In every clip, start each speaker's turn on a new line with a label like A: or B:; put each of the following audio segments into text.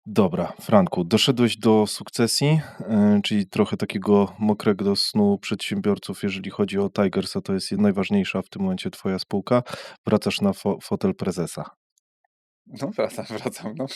A: Dobra, Franku, doszedłeś do sukcesji, czyli trochę takiego mokrego snu przedsiębiorców, jeżeli chodzi o Tigersa, to jest najważniejsza w tym momencie twoja spółka. Wracasz na fotel prezesa.
B: No wracam, no.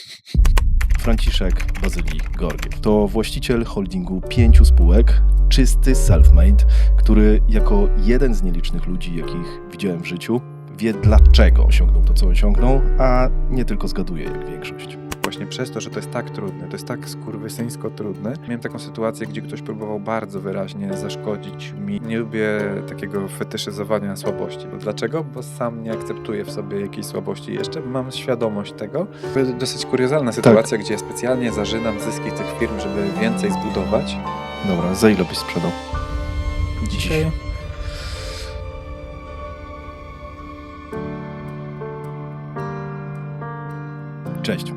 A: Franciszek Bazylii Georgiew to właściciel holdingu 5 spółek, czysty self-made, który jako jeden z nielicznych ludzi, jakich widziałem w życiu, wie dlaczego osiągnął to, co osiągnął, a nie tylko zgaduje jak większość.
B: Właśnie przez to, że to jest tak trudne, to jest tak skurwysyńsko trudne. Miałem taką sytuację, gdzie ktoś próbował bardzo wyraźnie zaszkodzić mi. Nie lubię takiego fetyszyzowania słabości. Dlaczego? Bo sam nie akceptuję w sobie jakiejś słabości jeszcze. Mam świadomość tego. To jest dosyć kuriozalna sytuacja, gdzie ja specjalnie zażynam zyski tych firm, żeby więcej zbudować.
A: Dobra, za ile byś sprzedał?
B: Dzisiaj
A: Cześć.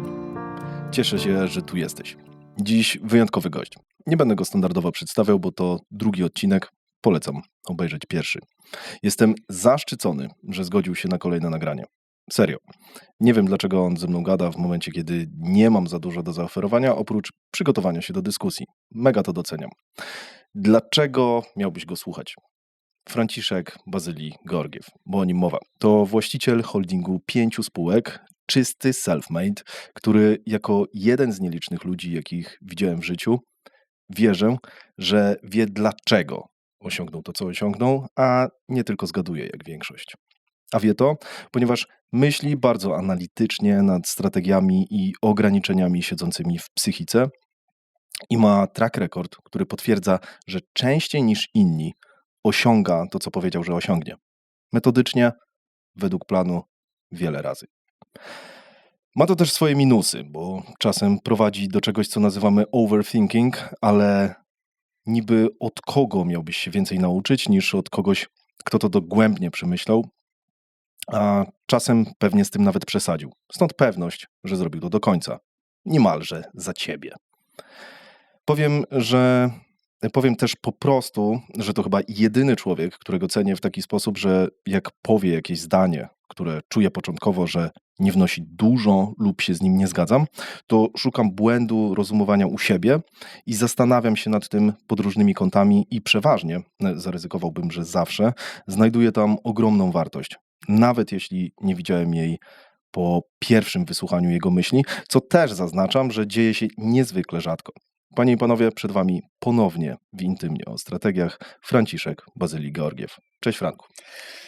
A: Cieszę się, że tu jesteś. Dziś wyjątkowy gość. Nie będę go standardowo przedstawiał, bo to drugi odcinek. Polecam obejrzeć pierwszy. Jestem zaszczycony, że zgodził się na kolejne nagranie. Serio. Nie wiem, dlaczego on ze mną gada w momencie, kiedy nie mam za dużo do zaoferowania, oprócz przygotowania się do dyskusji. Mega to doceniam. Dlaczego miałbyś go słuchać? Franciszek Bazylii Georgiew, bo o nim mowa. To właściciel holdingu 5 spółek, czysty self-made, który jako jeden z nielicznych ludzi, jakich widziałem w życiu, wierzę, że wie dlaczego osiągnął to, co osiągnął, a nie tylko zgaduje jak większość. A wie to, ponieważ myśli bardzo analitycznie nad strategiami i ograniczeniami siedzącymi w psychice i ma track record, który potwierdza, że częściej niż inni osiąga to, co powiedział, że osiągnie. Metodycznie, według planu, wiele razy. Ma to też swoje minusy, bo czasem prowadzi do czegoś, co nazywamy overthinking, ale niby od kogo miałbyś się więcej nauczyć, niż od kogoś, kto to dogłębnie przemyślał, a czasem pewnie z tym nawet przesadził. Stąd pewność, że zrobił to do końca. Niemalże za ciebie. Powiem też po prostu, że to chyba jedyny człowiek, którego cenię w taki sposób, że jak powie jakieś zdanie, które czuję początkowo, że nie wnosi dużo lub się z nim nie zgadzam, to szukam błędu rozumowania u siebie i zastanawiam się nad tym pod różnymi kątami i przeważnie, zaryzykowałbym, że zawsze, znajduję tam ogromną wartość. Nawet jeśli nie widziałem jej po pierwszym wysłuchaniu jego myśli, co też zaznaczam, że dzieje się niezwykle rzadko. Panie i panowie, przed wami ponownie w Intymnie o strategiach Franciszek Bazylii Georgiew. Cześć Franku.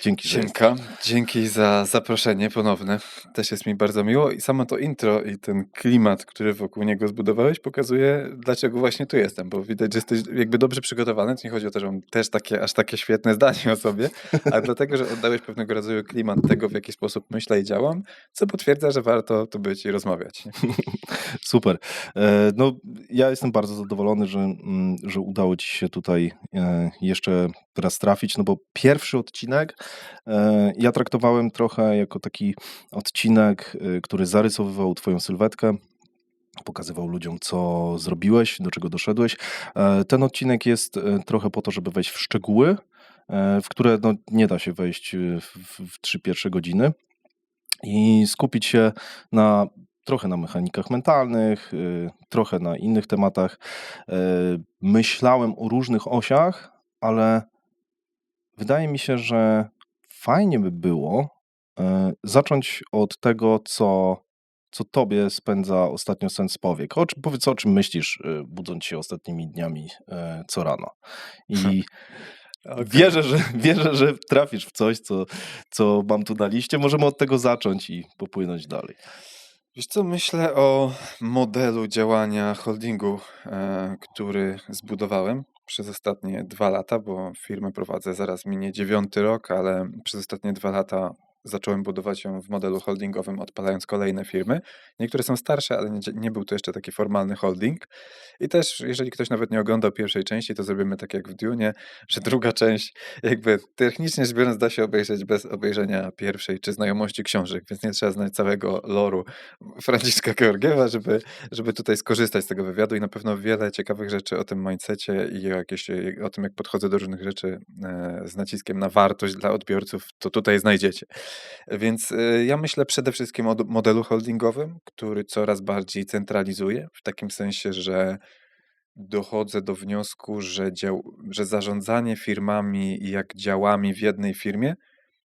A: Dzięki, że jesteś.
B: Siemka, dzięki za zaproszenie ponowne. Też jest mi bardzo miło i samo to intro i ten klimat, który wokół niego zbudowałeś, pokazuje, dlaczego właśnie tu jestem, bo widać, że jesteś jakby dobrze przygotowany. To nie chodzi o to, że mam też aż takie świetne zdanie o sobie, ale dlatego, że oddałeś pewnego rodzaju klimat tego, w jaki sposób myślę i działam, co potwierdza, że warto tu być i rozmawiać.
A: Super. No, ja jestem bardzo zadowolony, że udało ci się tutaj jeszcze raz trafić, no bo pierwszy odcinek ja traktowałem trochę jako taki odcinek, który zarysowywał twoją sylwetkę, pokazywał ludziom, co zrobiłeś, do czego doszedłeś. Ten odcinek jest trochę po to, żeby wejść w szczegóły, w które no, nie da się wejść w 3 pierwsze godziny i skupić się trochę na mechanikach mentalnych, trochę na innych tematach. Myślałem o różnych osiach, ale wydaje mi się, że fajnie by było zacząć od tego, co tobie spędza ostatnio sen z powiek. Powiedz, o czym myślisz, budząc się ostatnimi dniami co rano. I
B: Okay.
A: wierzę, że trafisz w coś, co mam tu na liście. Możemy od tego zacząć i popłynąć dalej.
B: Wiesz co, myślę o modelu działania holdingu, który zbudowałem przez ostatnie 2 lata, bo firmę prowadzę, zaraz minie 9. rok, ale przez ostatnie 2 lata zacząłem budować ją w modelu holdingowym, odpalając kolejne firmy. Niektóre są starsze, ale nie był to jeszcze taki formalny holding. I też, jeżeli ktoś nawet nie oglądał pierwszej części, to zrobimy tak jak w Dune'ie, że druga część, jakby technicznie rzecz biorąc, da się obejrzeć bez obejrzenia pierwszej czy znajomości książek, więc nie trzeba znać całego loru Franciszka Georgiewa, żeby tutaj skorzystać z tego wywiadu i na pewno wiele ciekawych rzeczy o tym mindsetie i o tym, jak podchodzę do różnych rzeczy z naciskiem na wartość dla odbiorców, to tutaj znajdziecie. Więc ja myślę przede wszystkim o modelu holdingowym, który coraz bardziej centralizuje, w takim sensie, że dochodzę do wniosku, że zarządzanie firmami jak działami w jednej firmie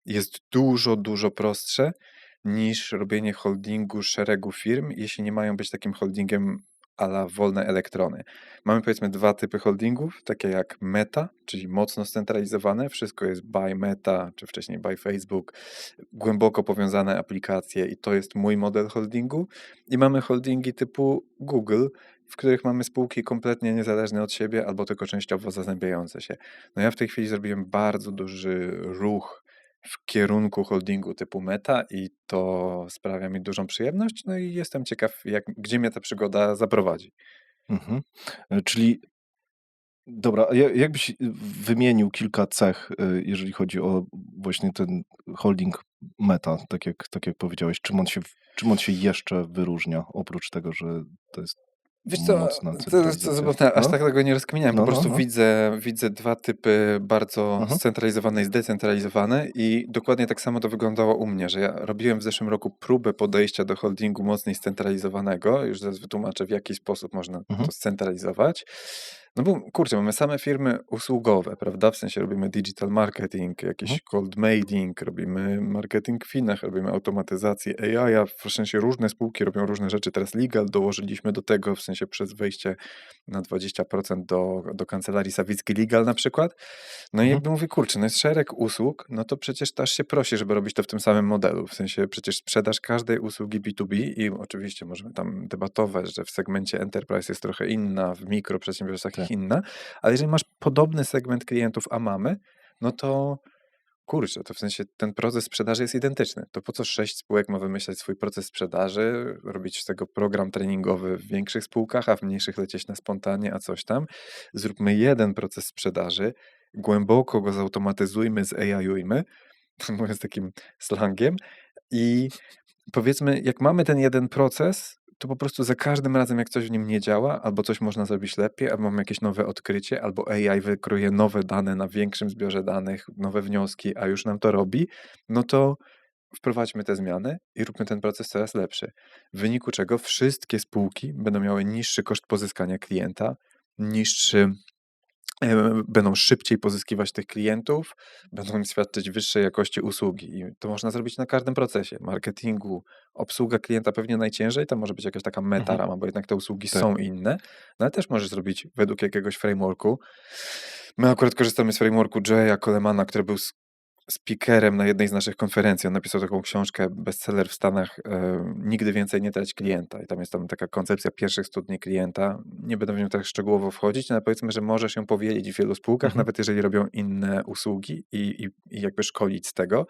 B: jest dużo, dużo prostsze niż robienie holdingu szeregu firm, jeśli nie mają być takim holdingiem a la wolne elektrony. Mamy powiedzmy dwa typy holdingów, takie jak Meta, czyli mocno scentralizowane, wszystko jest by Meta, czy wcześniej by Facebook, głęboko powiązane aplikacje i to jest mój model holdingu. I mamy holdingi typu Google, w których mamy spółki kompletnie niezależne od siebie albo tylko częściowo zazębiające się. No ja w tej chwili zrobiłem bardzo duży ruch w kierunku holdingu typu Meta i to sprawia mi dużą przyjemność, no i jestem ciekaw, gdzie mnie ta przygoda zaprowadzi.
A: Mhm. Czyli dobra, a jakbyś wymienił kilka cech, jeżeli chodzi o właśnie ten holding Meta, tak jak powiedziałeś, czym on się jeszcze wyróżnia, oprócz tego, że to jest
B: Wiesz co,
A: mocna
B: to jest co
A: centralizacja?
B: zabawne, aż
A: No,
B: tak tego nie rozkminiałem, po
A: no, no,
B: prostu
A: no.
B: widzę dwa typy bardzo
A: Mhm,
B: scentralizowane i zdecentralizowane i dokładnie tak samo to wyglądało u mnie, że ja robiłem w zeszłym roku próbę podejścia do holdingu mocniej scentralizowanego, już zaraz wytłumaczę, w jaki sposób można
A: mhm,
B: to scentralizować. No bo kurczę, mamy same firmy usługowe, prawda? W sensie robimy digital marketing,
A: mhm,
B: jakiś cold mailing, robimy marketing w Chinach, robimy automatyzację AI, a w sensie różne spółki robią różne rzeczy. Teraz legal dołożyliśmy do tego, w sensie przez wejście na 20% do kancelarii Sawicki Legal na przykład. No i
A: mhm.
B: jakby mówię, kurczę, no jest szereg usług, no to przecież też się prosi, żeby robić to w tym samym modelu. W sensie przecież sprzedaż każdej usługi B2B i oczywiście możemy tam debatować, że w segmencie enterprise jest trochę inna, w mikroprzedsiębiorstwach
A: Tak.
B: inna, ale jeżeli masz podobny segment klientów, a mamy, no to kurczę, to w sensie ten proces sprzedaży jest identyczny. To po co 6 spółek ma wymyślać swój proces sprzedaży, robić z tego program treningowy w większych spółkach, a w mniejszych lecieć na spontanie, a coś tam. Zróbmy jeden proces sprzedaży, głęboko go zautomatyzujmy, zAI-ujmy, mówiąc takim slangiem, i powiedzmy, jak mamy ten jeden proces, to po prostu za każdym razem, jak coś w nim nie działa, albo coś można zrobić lepiej, albo mamy jakieś nowe odkrycie, albo AI wykruje nowe dane na większym zbiorze danych, nowe wnioski, a już nam to robi, no to wprowadźmy te zmiany i róbmy ten proces coraz lepszy. W wyniku czego wszystkie spółki będą miały niższy koszt pozyskania klienta, niższy będą szybciej pozyskiwać tych klientów, będą im świadczyć wyższej jakości usługi. I to można zrobić na każdym procesie. Marketingu, obsługa klienta pewnie najciężej, tam może być jakaś taka
A: Mhm,
B: meta-rama, bo jednak te usługi
A: tak.
B: są inne, no ale też możesz zrobić według jakiegoś frameworku. My akurat korzystamy z frameworku Jaya Colemana, który był speakerem na jednej z naszych konferencji. On napisał taką książkę, bestseller w Stanach, Nigdy więcej nie trać klienta. I tam jest taka koncepcja pierwszych studni klienta. Nie będę w nią tak szczegółowo wchodzić, ale powiedzmy, że możesz ją powielić w wielu spółkach,
A: Mhm,
B: nawet jeżeli robią inne usługi i jakby szkolić z tego.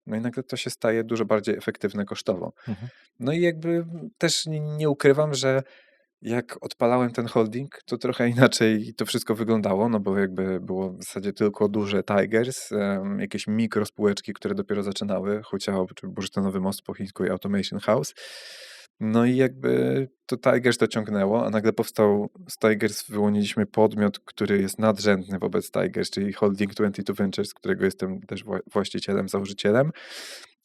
B: No i nagle to się staje dużo bardziej efektywne kosztowo.
A: mhm.
B: No i jakby też nie ukrywam, że jak odpalałem ten holding, to trochę inaczej to wszystko wyglądało, no bo jakby było w zasadzie tylko duże Tigers, jakieś mikrospółeczki, które dopiero zaczynały, Huciao czy Bursztynowy Most po chińsku i Automation House. No i jakby to Tigers to ciągnęło, a nagle powstał z Tigers, wyłoniliśmy podmiot, który jest nadrzędny wobec Tigers, czyli Holding 22 Ventures, którego jestem też właścicielem, założycielem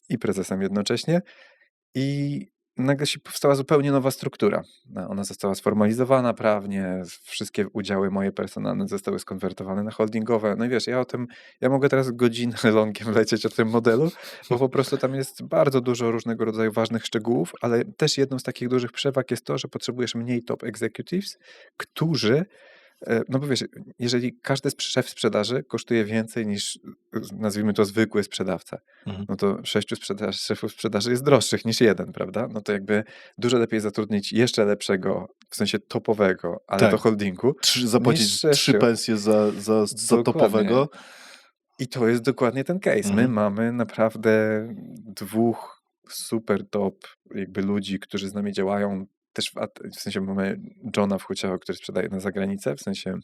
B: i prezesem jednocześnie. I nagle się powstała zupełnie nowa struktura. Ona została sformalizowana prawnie, wszystkie udziały moje personalne zostały skonwertowane na holdingowe. No i wiesz, ja mogę teraz godzinę longiem lecieć o tym modelu, bo po prostu tam jest bardzo dużo różnego rodzaju ważnych szczegółów, ale też jedną z takich dużych przewag jest to, że potrzebujesz mniej top executives, którzy no bo wiesz, jeżeli każdy szef sprzedaży kosztuje więcej niż, nazwijmy to, zwykły sprzedawca,
A: Mhm.
B: no to 6 szefów sprzedaży jest droższych niż jeden, prawda? No to jakby dużo lepiej zatrudnić jeszcze lepszego, w sensie topowego, ale do
A: Tak.
B: holdingu, niż
A: Zapłacić 3
B: 6.
A: pensje za
B: Dokładnie.
A: topowego.
B: I to jest dokładnie ten case. My
A: Mhm,
B: mamy naprawdę dwóch super top jakby ludzi, którzy z nami działają. Też w sensie mamy Johna Wchuciało, który sprzedaje na zagranicę, w sensie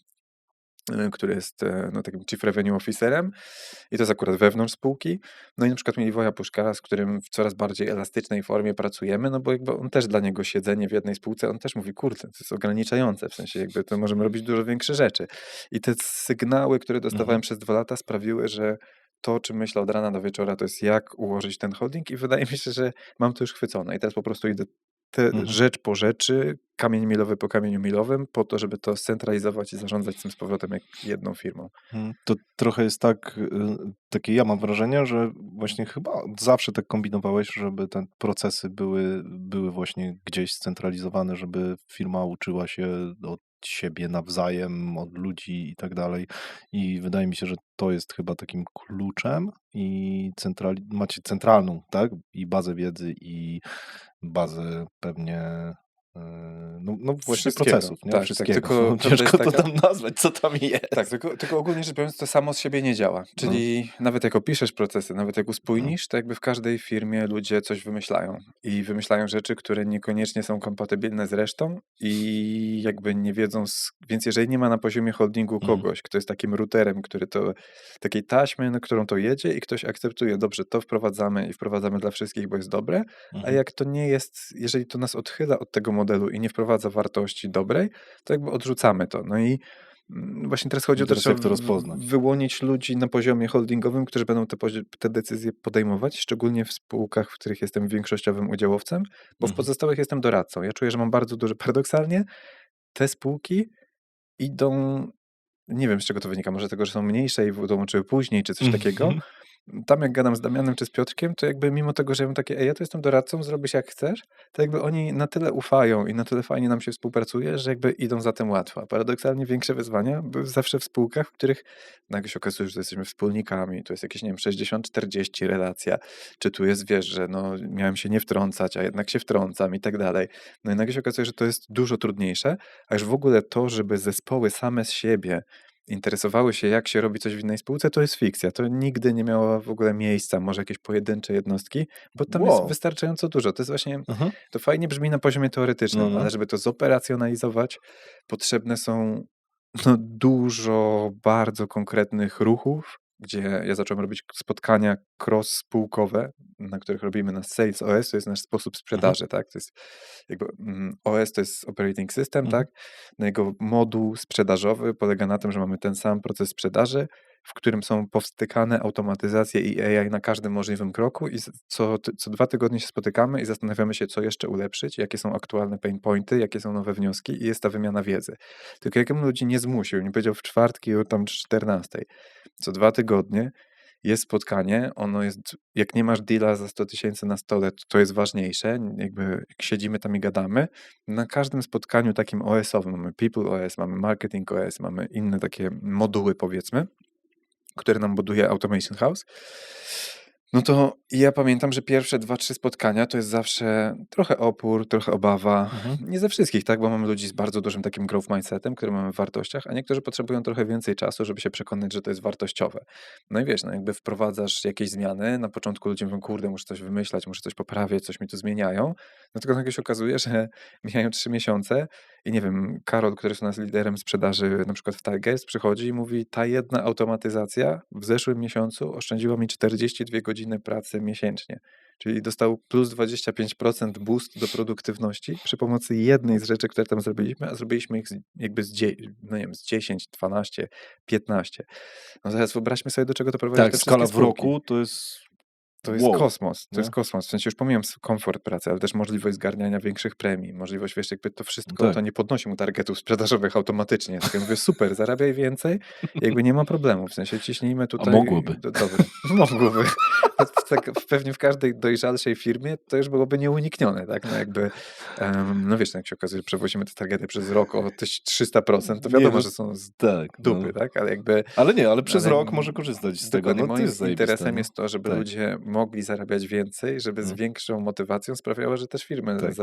B: który jest no, takim Chief Revenue Officerem i to jest akurat wewnątrz spółki. No i na przykład mieli Woja Puszkara, z którym w coraz bardziej elastycznej formie pracujemy, no bo jakby on też dla niego siedzenie w jednej spółce, on też mówi, kurde, to jest ograniczające, w sensie jakby to możemy robić dużo większe rzeczy. I te sygnały, które
A: mhm.
B: dostawałem przez 2 lata sprawiły, że to, czym myślę od rana do wieczora, to jest jak ułożyć ten holding i wydaje mi się, że mam to już chwycone i teraz po prostu idę
A: Mhm.
B: rzecz po rzeczy, kamień milowy po kamieniu milowym, po to, żeby to scentralizować i zarządzać tym z powrotem jak jedną firmą.
A: To trochę jest tak, takie ja mam wrażenie, że właśnie chyba zawsze tak kombinowałeś, żeby te procesy były właśnie gdzieś scentralizowane, żeby firma uczyła się od siebie nawzajem, od ludzi i tak dalej. I wydaje mi się, że to jest chyba takim kluczem i macie centralną, tak? I bazę wiedzy, i bazę pewnie, no właśnie
B: Wszystkiego.
A: procesów, nie?
B: Tak, tak.
A: Wszystkiego.
B: Tylko
A: No,
B: prawda jest
A: ciężko to
B: taka,
A: tam nazwać, co tam
B: tak,
A: jest.
B: tylko ogólnie rzecz biorąc, to samo z siebie nie działa.
A: No.
B: Czyli nawet jak opiszesz procesy, nawet jak
A: Mhm.
B: uspójnisz, to jakby w każdej firmie ludzie coś wymyślają. I wymyślają rzeczy, które niekoniecznie są kompatybilne z resztą i jakby nie wiedzą. Więc jeżeli nie ma na poziomie holdingu
A: Mhm.
B: kogoś, kto jest takim routerem, który to takiej taśmy, na którą to jedzie i ktoś akceptuje, dobrze, to wprowadzamy i wprowadzamy dla wszystkich, bo jest dobre, a
A: Mhm.
B: jak to nie jest, jeżeli to nas odchyla od tego modelu i nie wprowadza wartości dobrej, to jakby odrzucamy to. No i właśnie teraz chodzi
A: I
B: o to,
A: teraz
B: trzeba
A: jak to rozpoznać?
B: wyłonić ludzi na poziomie holdingowym, którzy będą te decyzje podejmować, szczególnie w spółkach, w których jestem większościowym udziałowcem, bo w
A: Mhm.
B: pozostałych jestem doradcą. Ja czuję, że mam bardzo duży, paradoksalnie, te spółki idą, nie wiem z czego to wynika, może z tego, że są mniejsze i dołączyły później, czy coś takiego.
A: Mhm.
B: Tam jak gadam z Damianem czy z Piotrkiem, to jakby mimo tego, że ja mam takie, ja to jestem doradcą, zrobisz jak chcesz, to jakby oni na tyle ufają i na tyle fajnie nam się współpracuje, że jakby idą za tym łatwo. A paradoksalnie większe wyzwania były zawsze w spółkach, w których nagle się okazuje, że jesteśmy wspólnikami, to jest jakieś, nie wiem, 60-40 relacja, czy tu jest, wiesz, że no miałem się nie wtrącać, a jednak się wtrącam i tak dalej. No i nagle się okazuje, że to jest dużo trudniejsze, a już w ogóle to, żeby zespoły same z siebie interesowały się, jak się robi coś w innej spółce, to jest fikcja. To nigdy nie miało w ogóle miejsca, może jakieś pojedyncze jednostki, bo tam jest
A: Wow.
B: wystarczająco dużo. To jest właśnie,
A: Mhm.
B: to fajnie brzmi na poziomie teoretycznym,
A: No, no.
B: ale żeby to zoperacjonalizować, potrzebne są no, dużo bardzo konkretnych ruchów, gdzie ja zacząłem robić spotkania cross-spółkowe, na których robimy na Sales OS, to jest nasz sposób
A: Mhm.
B: sprzedaży, tak? To jest jakby OS to jest Operating System,
A: Mhm.
B: tak? No jego moduł sprzedażowy polega na tym, że mamy ten sam proces sprzedaży, w którym są powstykane automatyzacje i AI na każdym możliwym kroku i co 2 tygodnie się spotykamy i zastanawiamy się, co jeszcze ulepszyć, jakie są aktualne pain pointy, jakie są nowe wnioski i jest ta wymiana wiedzy. Tylko jak ja bym ludzi nie zmusił, nie powiedział w czwartki o tam 14, co 2 tygodnie jest spotkanie, ono jest, jak nie masz deala za 100 000 na stole, to jest ważniejsze, jakby jak siedzimy tam i gadamy, na każdym spotkaniu takim OS-owym, mamy People OS, mamy Marketing OS, mamy inne takie moduły powiedzmy, które nam buduje Automation House, no to ja pamiętam, że pierwsze 2-3 spotkania to jest zawsze trochę opór, trochę obawa.
A: Mhm.
B: Nie ze wszystkich, tak, bo mamy ludzi z bardzo dużym takim growth mindsetem, który mamy w wartościach, a niektórzy potrzebują trochę więcej czasu, żeby się przekonać, że to jest wartościowe. No i wiesz, no jakby wprowadzasz jakieś zmiany, na początku ludzie mówią, kurde, muszę coś wymyślać, muszę coś poprawiać, coś mi tu zmieniają, no tylko nagle się okazuje, że mijają 3 miesiące i nie wiem, Karol, który jest u nas liderem sprzedaży na przykład w Tigers, przychodzi i mówi, ta jedna automatyzacja w zeszłym miesiącu oszczędziła mi 42 godziny pracy miesięcznie. Czyli dostał plus 25% boost do produktywności przy pomocy jednej z rzeczy, które tam zrobiliśmy, a zrobiliśmy ich jakby no nie wiem, z 10, 12, 15. No teraz wyobraźmy sobie, do czego to prowadzi
A: Tak,
B: te wszystkie
A: skala w
B: spółki.
A: roku to jest
B: To jest
A: wow,
B: kosmos, to
A: nie?
B: jest kosmos. W sensie już pomijam komfort pracy, ale też możliwość zgarniania większych premii, możliwość, wiesz, jakby to wszystko,
A: Tak.
B: to nie podnosi mu targetów sprzedażowych automatycznie. Tak ja mówię, super, zarabiaj więcej, jakby nie ma problemu, w sensie ciśnijmy
A: A
B: tutaj,
A: mogłoby.
B: Dobra, mogłoby. Tak, pewnie w każdej dojrzalszej firmie to już byłoby nieuniknione, tak, no jakby, no wiesz, no jak się okazuje, że przewozimy te targety przez rok o 300%, to
A: Nie,
B: wiadomo,
A: no
B: że są z
A: tak,
B: dupy,
A: no.
B: tak, ale jakby
A: Ale nie, ale przez
B: ale
A: rok może korzystać z tego.
B: dokładnie.
A: No to
B: Moim
A: jest zajebiste,
B: interesem
A: no.
B: jest to, żeby
A: Tak.
B: ludzie mogli zarabiać więcej, żeby z
A: Mm.
B: większą motywacją sprawiało, że też firmy
A: Tak.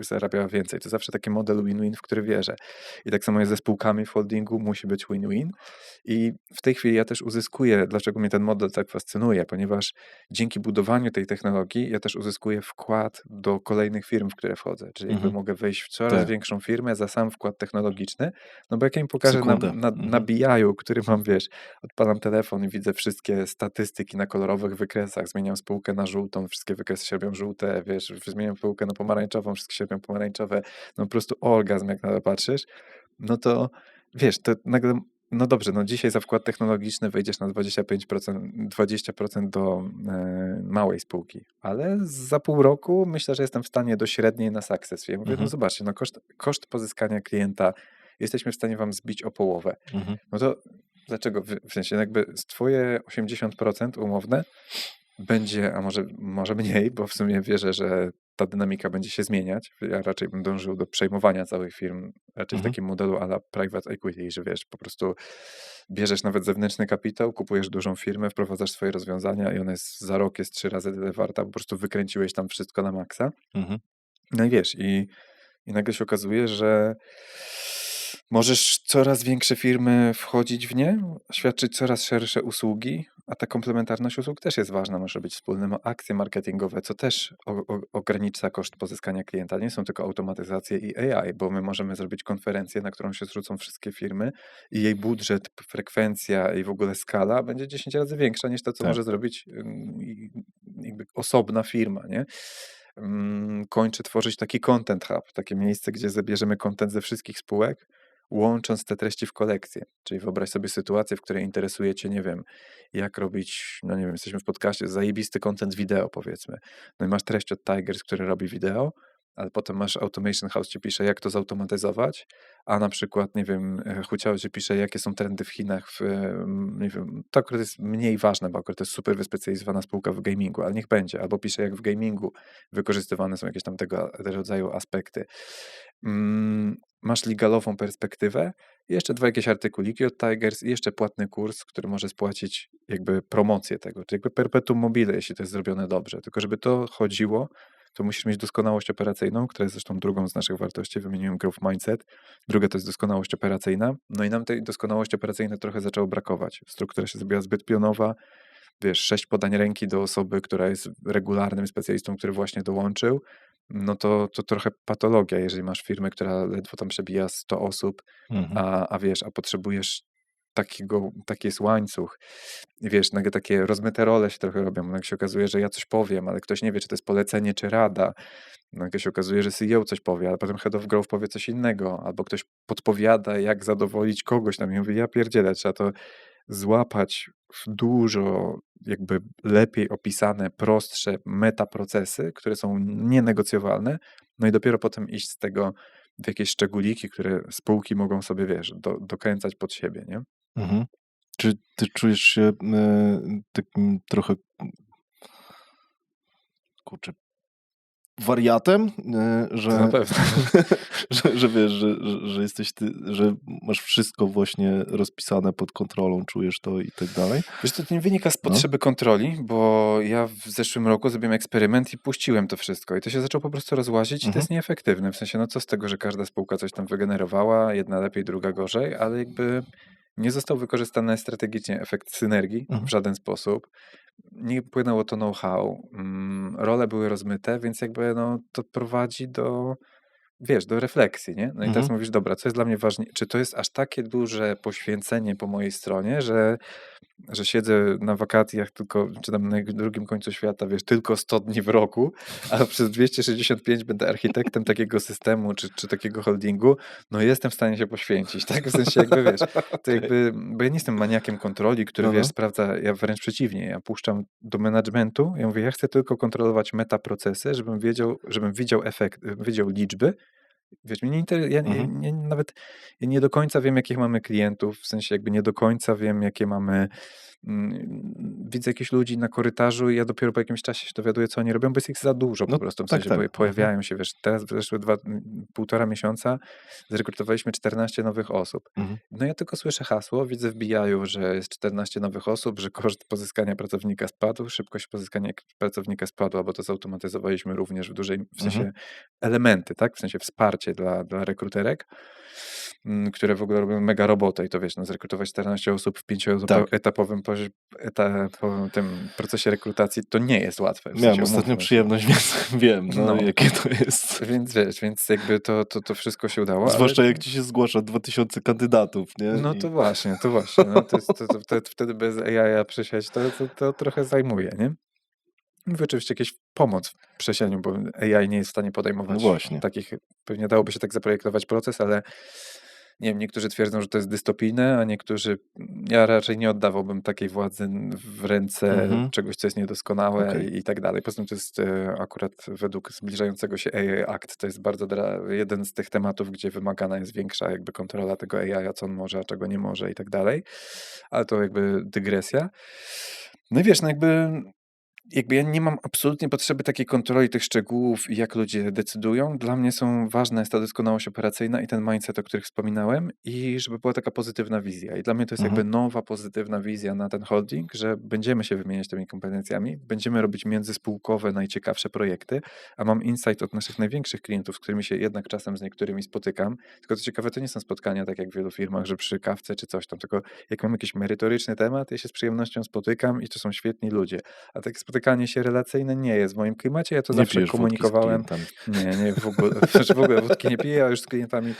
B: zarabiały więcej. To zawsze taki model win-win, w który wierzę. I tak samo jest ze spółkami w holdingu, musi być win-win. I w tej chwili ja też uzyskuję, dlaczego mnie ten model tak fascynuje, ponieważ dzięki budowaniu tej technologii ja też uzyskuję wkład do kolejnych firm, w które wchodzę. Czyli jakby
A: Mhm.
B: mogę wejść w coraz
A: Tak.
B: większą firmę za sam wkład technologiczny, no bo jak ja im pokażę
A: Sekundę.
B: na
A: Mhm.
B: BI-u, który mam, wiesz, odpalam telefon i widzę wszystkie statystyki na kolorowych wykresach, zmieniam spółkę na żółtą, wszystkie wykresy się robią żółte, wiesz, zmieniam spółkę na pomarańczową, wszystkie się robią pomarańczowe, no po prostu orgazm, jak na to patrzysz, no to wiesz, to nagle no dobrze, no dzisiaj za wkład technologiczny wejdziesz na 20% do małej spółki, ale za pół roku myślę, że jestem w stanie do średniej na Success. Ja mówię, no
A: Mhm.
B: zobaczcie, no koszt pozyskania klienta jesteśmy w stanie wam zbić o połowę.
A: Mhm.
B: No to dlaczego? W sensie jakby z twoje 80% umowne będzie, a może mniej, bo w sumie wierzę, że ta dynamika będzie się zmieniać. Ja raczej bym dążył do przejmowania całych firm, raczej w
A: Mhm.
B: takim modelu a la private equity, że wiesz, po prostu bierzesz nawet zewnętrzny kapitał, kupujesz dużą firmę, wprowadzasz swoje rozwiązania i ona jest za rok jest 3 razy tyle warta, po prostu wykręciłeś tam wszystko na maksa.
A: Mhm.
B: No i wiesz, i nagle się okazuje, że możesz coraz większe firmy wchodzić w nie, świadczyć coraz szersze usługi, a ta komplementarność usług też jest ważna. Może być wspólne akcje marketingowe, co też ogranicza koszt pozyskania klienta. Nie są tylko automatyzacje i AI, bo my możemy zrobić konferencję, na którą się zrzucą wszystkie firmy i jej budżet, frekwencja i w ogóle skala będzie 10 razy większa niż to, co
A: Tak.
B: może zrobić jakby osobna firma, nie? Kończy tworzyć taki content hub, takie miejsce, gdzie zabierzemy content ze wszystkich spółek, łącząc te treści w kolekcję. Czyli wyobraź sobie sytuację, w której interesuje cię, nie wiem, jak robić, no nie wiem, jesteśmy w podcaście, zajebisty content wideo, powiedzmy. No i masz treść od Tigers, który robi wideo, ale potem masz Automation House, ci pisze, jak to zautomatyzować, a na przykład, nie wiem, Huciao ci pisze, jakie są trendy w Chinach, nie wiem, to akurat jest mniej ważne, bo akurat to jest super wyspecjalizowana spółka w gamingu, ale niech będzie, albo pisze, jak w gamingu wykorzystywane są jakieś tam tego rodzaju aspekty. Masz legalową perspektywę, i jeszcze 2 jakieś artykuliki od Tigers i jeszcze płatny kurs, który może spłacić jakby promocję tego, czyli jakby perpetuum mobile, jeśli to jest zrobione dobrze. Tylko żeby to chodziło, to musisz mieć doskonałość operacyjną, która jest zresztą drugą z naszych wartości, wymieniłem Growth Mindset. Druga to jest doskonałość operacyjna. No i nam tej doskonałości operacyjnej trochę zaczęło brakować. Struktura się zrobiła zbyt pionowa, wiesz, 6 podań ręki do osoby, która jest regularnym specjalistą, który właśnie dołączył, no to trochę patologia, jeżeli masz firmę, która ledwo tam przebija 100 osób,
A: Mhm.
B: a wiesz, a potrzebujesz taki jest łańcuch. I wiesz, nagle takie rozmyte role się trochę robią. Nagle się okazuje, że ja coś powiem, ale ktoś nie wie, czy to jest polecenie, czy rada. Nagle się okazuje, że CEO coś powie, ale potem Head of Growth powie coś innego, albo ktoś podpowiada, jak zadowolić kogoś tam. I mówię, ja pierdzielę, trzeba to złapać w dużo jakby lepiej opisane, prostsze metaprocesy, które są nienegocjowalne, no i dopiero potem iść z tego w jakieś szczególiki, które spółki mogą sobie, wiesz, dokręcać pod siebie, nie?
A: Mhm. Czy ty czujesz się takim trochę, kurczę, wariatem,
B: To na pewno.
A: że wiesz, że jesteś ty, że masz wszystko właśnie rozpisane pod kontrolą, czujesz to i tak dalej?
B: Wiesz, to nie wynika z
A: No.
B: potrzeby kontroli, bo ja w zeszłym roku zrobiłem eksperyment i puściłem to wszystko i to się zaczęło po prostu rozłazić i to
A: Mhm.
B: jest nieefektywne. W sensie, no co z tego, że każda spółka coś tam wygenerowała, jedna lepiej, druga gorzej, ale jakby nie został wykorzystany strategicznie efekt synergii
A: Mhm.
B: w żaden sposób. Nie płynęło to know-how, role były rozmyte, więc jakby no, to prowadzi do, wiesz, do refleksji, nie? No i teraz
A: Mhm.
B: mówisz, dobra, co jest dla mnie ważne? Czy to jest aż takie duże poświęcenie po mojej stronie, że siedzę na wakacjach tylko, czy tam na drugim końcu świata, wiesz, tylko 100 dni w roku, a przez 265 będę architektem takiego systemu, czy takiego holdingu, no jestem w stanie się poświęcić, tak? W sensie jakby, wiesz, to
A: Okej.
B: jakby, bo ja nie jestem maniakiem kontroli, który,
A: No,
B: wiesz,
A: no.
B: sprawdza, ja wręcz przeciwnie, ja puszczam do managementu, ja mówię, ja chcę tylko kontrolować metaprocesy, żebym widział efekt, widział liczby. Wiesz, mnie nie interesuje,
A: Mhm.
B: ja nie do końca wiem, jakich mamy klientów, w sensie jakby nie do końca wiem, jakie mamy, widzę jakichś ludzi na korytarzu i ja dopiero po jakimś czasie się dowiaduję, co oni robią, bo jest ich za dużo po
A: No
B: prostu, w
A: tak,
B: sensie
A: tak. Mhm.
B: pojawiają się, wiesz, teraz weszły 1,5 miesiąca, zrekrutowaliśmy 14 nowych osób.
A: Mhm.
B: No ja tylko słyszę hasło, widzę w BI-u, że jest 14 nowych osób, że koszt pozyskania pracownika spadł, szybkość pozyskania pracownika spadła, bo to zautomatyzowaliśmy również w
A: Mhm.
B: sensie elementy, tak, w sensie wsparcie dla rekruterek, które w ogóle robią mega robotę i to wiesz, no zrekrutować 14 osób w
A: Tak.
B: 5-etapowym tym procesie rekrutacji to nie jest łatwe, w
A: Miałem
B: sensie
A: ostatnio
B: umówmy się.
A: przyjemność, więc wiem, no,
B: No,
A: jakie to jest.
B: więc wiesz, więc jakby to wszystko się udało, ale
A: Zwłaszcza jak ci się zgłasza 2000 kandydatów, nie?
B: no
A: I
B: to właśnie, no to jest, wtedy bez AI przesiać to trochę zajmuje, nie? Mówię oczywiście jakieś pomoc w przesianiu, bo AI nie jest w stanie
A: no
B: podejmować
A: właśnie.
B: takich, pewnie dałoby się tak zaprojektować proces, ale nie wiem, niektórzy twierdzą, że to jest dystopijne, a niektórzy ja raczej nie oddawałbym takiej władzy w ręce
A: Mhm.
B: czegoś, co jest niedoskonałe
A: Okej.
B: i tak dalej. Poza tym to jest akurat według zbliżającego się AI Act, to jest bardzo jeden z tych tematów, gdzie wymagana jest większa jakby kontrola tego AI, a co on może, a czego nie może i tak dalej. Ale to jakby dygresja. No i wiesz, no jakby ja nie mam absolutnie potrzeby takiej kontroli tych szczegółów i jak ludzie decydują. Dla mnie ważna jest ta doskonałość operacyjna i ten mindset, o których wspominałem i żeby była taka pozytywna wizja. I dla mnie to jest
A: Mhm.
B: jakby nowa, pozytywna wizja na ten holding, że będziemy się wymieniać tymi kompetencjami, będziemy robić międzyspółkowe, najciekawsze projekty, a mam insight od naszych największych klientów, z którymi się jednak czasem z niektórymi spotykam. Tylko co ciekawe, to nie są spotkania tak jak w wielu firmach, że przy kawce czy coś tam, tylko jak mam jakiś merytoryczny temat, ja się z przyjemnością spotykam i to są świetni ludzie. A takie spotykanie się relacyjne nie jest w moim klimacie. Ja to
A: Nie
B: zawsze
A: pijesz wódki z
B: komunikowałem.
A: klientami.
B: Nie, w ogóle, znaczy w ogóle wódki nie piję, a już z klientami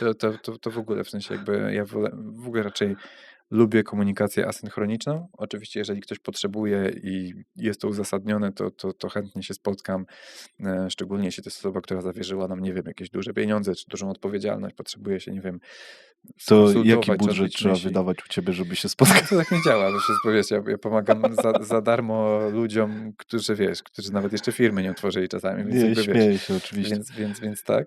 B: to w ogóle, w sensie jakby ja w ogóle raczej lubię komunikację asynchroniczną. Oczywiście, jeżeli ktoś potrzebuje i jest to uzasadnione, to chętnie się spotkam. Szczególnie jeśli to jest osoba, która zawierzyła nam, nie wiem, jakieś duże pieniądze czy dużą odpowiedzialność, potrzebuje się, nie wiem,
A: To jaki
B: skonsultować czy
A: budżet
B: odbyć
A: trzeba
B: myśli.
A: wydawać u ciebie, żeby się
B: No
A: spotkać?
B: to tak nie działa, że wszystko wiesz, ja pomagam za darmo ludziom, którzy nawet jeszcze firmy nie otworzyli czasami, więc
A: Nie,
B: jakby wiesz,
A: śmieję się oczywiście.
B: więc tak.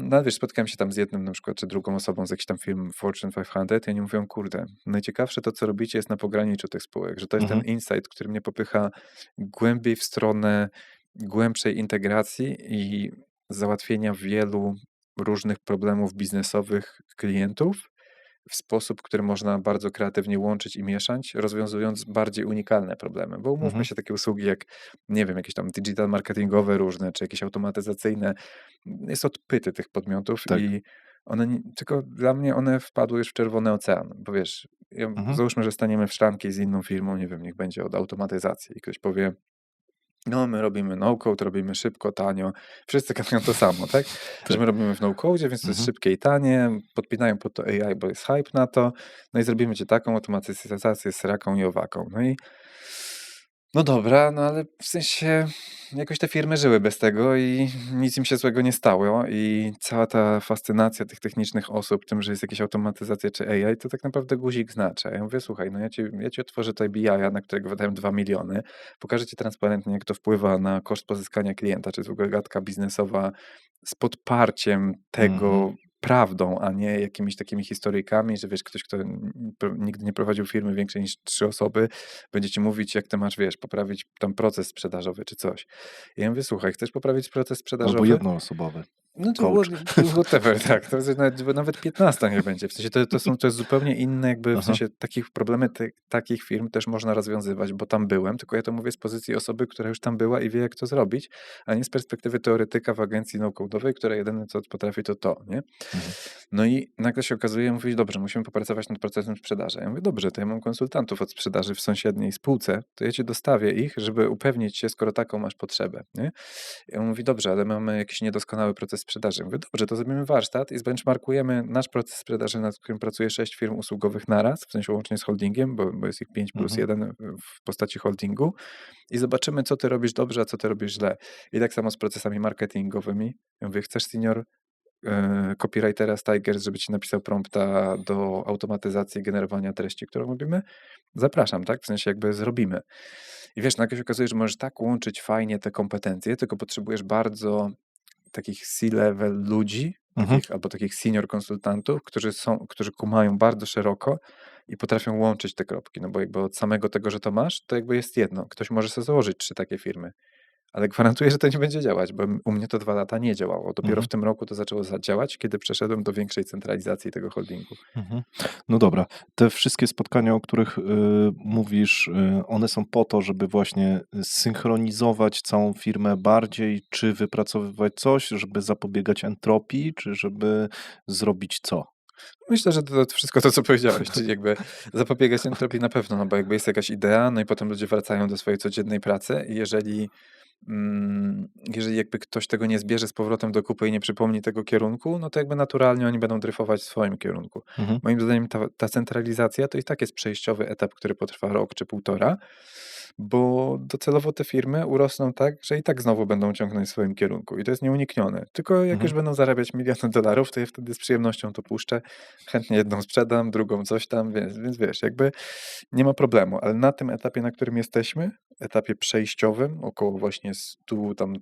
B: No ale wiesz, spotkałem się tam z jednym na przykład, czy drugą osobą z jakichś tam firm Fortune 500 i oni mówią, kurde, najciekawsze to, co robicie jest na pograniczu tych spółek, że to jest ten
A: Mhm.
B: insight, który mnie popycha głębiej w stronę głębszej integracji i załatwienia wielu różnych problemów biznesowych klientów w sposób, który można bardzo kreatywnie łączyć i mieszać, rozwiązując bardziej unikalne problemy. Bo umówmy
A: Mhm.
B: się, takie usługi jak, nie wiem, jakieś tam digital marketingowe różne, czy jakieś automatyzacyjne, jest odpyty tych podmiotów
A: Tak.
B: i tylko dla mnie one wpadły już w czerwony ocean, bo wiesz,
A: Mhm.
B: załóżmy, że staniemy w szranki z inną firmą, nie wiem, niech będzie od automatyzacji i ktoś powie, no, my robimy no-code, robimy szybko, tanio. Wszyscy gadają to samo, tak? Że
A: Tak.
B: my robimy w no-codzie, więc to jest
A: Mhm.
B: szybkie i tanie, podpinają pod to AI, bo jest hype na to, no i zrobimy ci taką automatyzację z raką i owaką. No i no dobra, no ale w sensie jakoś te firmy żyły bez tego i nic im się złego nie stało i cała ta fascynacja tych technicznych osób tym, że jest jakaś automatyzacja czy AI, to tak naprawdę guzik znaczy. A ja mówię, słuchaj, no ja ci otworzę tutaj BI-a, na którego wydałem 2 miliony, pokażę ci transparentnie, jak to wpływa na koszt pozyskania klienta, czy jest w ogóle gadka biznesowa z podparciem
A: Mhm.
B: tego prawdą, a nie jakimiś takimi historyjkami, że wiesz, ktoś, kto nigdy nie prowadził firmy większej niż 3 osoby, będzie ci mówić, jak ty masz, wiesz, poprawić tam proces sprzedażowy czy coś. I ja mówię, słuchaj, chcesz poprawić proces
A: Albo
B: sprzedażowy?
A: jednoosobowy
B: No to
A: coach.
B: whatever, tak. To jest nawet 15 niech będzie. W sensie to jest zupełnie inne, jakby w
A: Aha.
B: sensie problemy takich firm też można rozwiązywać, bo tam byłem, tylko ja to mówię z pozycji osoby, która już tam była i wie, jak to zrobić, a nie z perspektywy teoretyka w agencji no-code'owej, która jedyne, co potrafi, to, nie?
A: Mhm.
B: No i nagle się okazuje, mówi, dobrze, musimy popracować nad procesem sprzedaży. Ja mówię, dobrze, to ja mam konsultantów od sprzedaży w sąsiedniej spółce, to ja ci dostawię ich, żeby upewnić się, skoro taką masz potrzebę, nie? I on mówi, dobrze, ale mamy jakiś niedoskonały proces sprzedaży. Mówię, dobrze, to zrobimy warsztat i zbenchmarkujemy nasz proces sprzedaży, nad którym pracuje 6 firm usługowych naraz, w sensie łącznie z holdingiem, bo jest ich 5 plus
A: Mhm.
B: 1 w postaci holdingu i zobaczymy, co ty robisz dobrze, a co ty robisz źle. I tak samo z procesami marketingowymi. Ja mówię, chcesz senior copywritera z Tigers, żeby ci napisał prompta do automatyzacji generowania treści, którą robimy? Zapraszam, tak? W sensie jakby zrobimy. I wiesz, nagle się okazuje, że możesz tak łączyć fajnie te kompetencje, tylko potrzebujesz bardzo takich C-level ludzi,
A: Mhm.
B: albo takich senior konsultantów, którzy kumają bardzo szeroko i potrafią łączyć te kropki, no bo jakby od samego tego, że to masz, to jakby jest jedno. Ktoś może sobie założyć 3 takie firmy, ale gwarantuję, że to nie będzie działać, bo u mnie to 2 lata nie działało. Dopiero
A: Mhm.
B: w tym roku to zaczęło działać, kiedy przeszedłem do większej centralizacji tego holdingu.
A: Mhm. No dobra, te wszystkie spotkania, o których mówisz, one są po to, żeby właśnie synchronizować całą firmę bardziej, czy wypracowywać coś, żeby zapobiegać entropii, czy żeby zrobić co?
B: Myślę, że to wszystko to, co powiedziałeś, czyli jakby zapobiegać entropii na pewno, no bo jakby jest jakaś idea, no i potem ludzie wracają do swojej codziennej pracy i jeżeli jakby ktoś tego nie zbierze z powrotem do kupy i nie przypomni tego kierunku, no to jakby naturalnie oni będą dryfować w swoim kierunku.
A: Mhm.
B: Moim zdaniem ta centralizacja to i tak jest przejściowy etap, który potrwa rok czy półtora, bo docelowo te firmy urosną tak, że i tak znowu będą ciągnąć w swoim kierunku i to jest nieuniknione. Tylko jak już
A: Mhm.
B: będą zarabiać miliony dolarów, to ja wtedy z przyjemnością to puszczę. Chętnie jedną sprzedam, drugą coś tam, więc wiesz, jakby nie ma problemu. Ale na tym etapie, na którym jesteśmy, etapie przejściowym, około właśnie 100, tam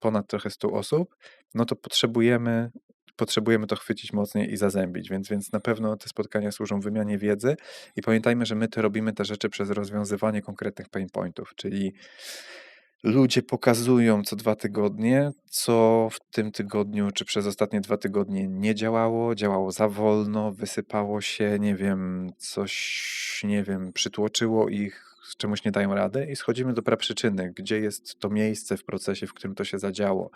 B: ponad trochę 100 osób, no to potrzebujemy to chwycić mocniej i zazębić, więc na pewno te spotkania służą wymianie wiedzy i pamiętajmy, że my to robimy te rzeczy przez rozwiązywanie konkretnych pain pointów, czyli ludzie pokazują co 2 tygodnie, co w tym tygodniu czy przez ostatnie 2 tygodnie nie działało, działało za wolno, wysypało się, nie wiem, coś, nie wiem, przytłoczyło ich, z czemuś nie dają rady i schodzimy do praprzyczyny, gdzie jest to miejsce w procesie, w którym to się zadziało.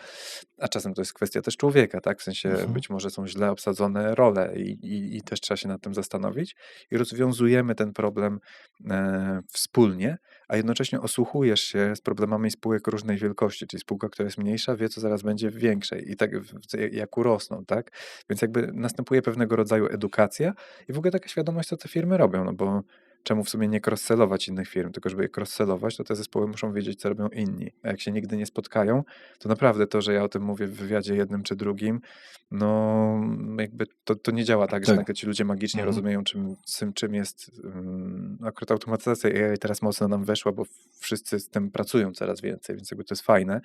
B: A czasem to jest kwestia też człowieka, tak? W sensie
A: Mhm.
B: być może są źle obsadzone role i też trzeba się nad tym zastanowić i rozwiązujemy ten problem wspólnie, a jednocześnie osłuchujesz się z problemami spółek różnej wielkości, czyli spółka, która jest mniejsza, wie, co zaraz będzie w większej i tak jak urosną, tak? Więc jakby następuje pewnego rodzaju edukacja i w ogóle taka świadomość, co te firmy robią, no bo czemu w sumie nie cross-sellować innych firm, tylko żeby je cross-sellować, to te zespoły muszą wiedzieć, co robią inni. A jak się nigdy nie spotkają, to naprawdę to, że ja o tym mówię w wywiadzie jednym czy drugim, no jakby to nie działa tak, że
A: Tak.
B: nagle ci ludzie magicznie
A: Mhm.
B: rozumieją, czym jest akurat automatyzacja AI teraz mocno nam weszła, bo wszyscy z tym pracują coraz więcej, więc jakby to jest fajne.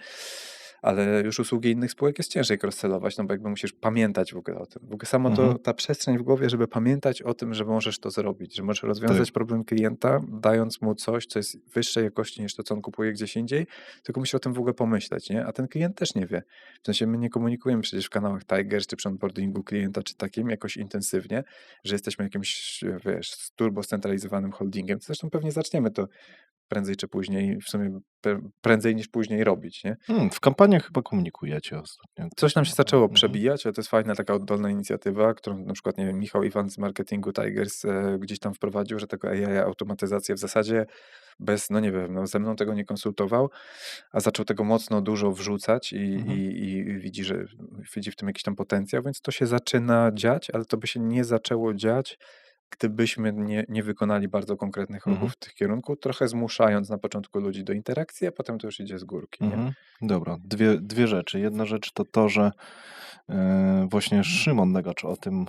B: Ale już usługi innych spółek jest ciężej cross-sellować, no bo jakby musisz pamiętać w ogóle o tym. W ogóle samo
A: Mhm.
B: ta przestrzeń w głowie, żeby pamiętać o tym, że możesz to zrobić, że możesz
A: Tak.
B: rozwiązać problem klienta, dając mu coś, co jest wyższej jakości niż to, co on kupuje gdzieś indziej, tylko musi o tym w ogóle pomyśleć, nie? A ten klient też nie wie. W sensie my nie komunikujemy przecież w kanałach Tigers czy przy onboardingu klienta czy takim jakoś intensywnie, że jesteśmy jakimś, wiesz, turbo scentralizowanym holdingiem. Zresztą pewnie zaczniemy to prędzej czy później, w sumie prędzej niż później robić, nie?
A: W kampaniach chyba komunikujecie ostatnio
B: Coś
A: gdzieś
B: nam
A: tam.
B: się zaczęło
A: Mhm.
B: przebijać, ale to jest fajna taka oddolna inicjatywa, którą na przykład, nie wiem, Michał Iwan z marketingu Tigers gdzieś tam wprowadził, że tego AI, automatyzację w zasadzie bez, no nie wiem, no ze mną tego nie konsultował, a zaczął tego mocno dużo wrzucać
A: Mhm.
B: i widzi, że widzi w tym jakiś tam potencjał, więc to się zaczyna dziać, ale to by się nie zaczęło dziać, gdybyśmy nie wykonali bardzo konkretnych
A: Mhm.
B: ruchów w tych kierunku, trochę zmuszając na początku ludzi do interakcji, a potem to już idzie z górki, nie?
A: Mhm. Dobra, dwie rzeczy. Jedna rzecz to, że właśnie Szymon Negacz o tym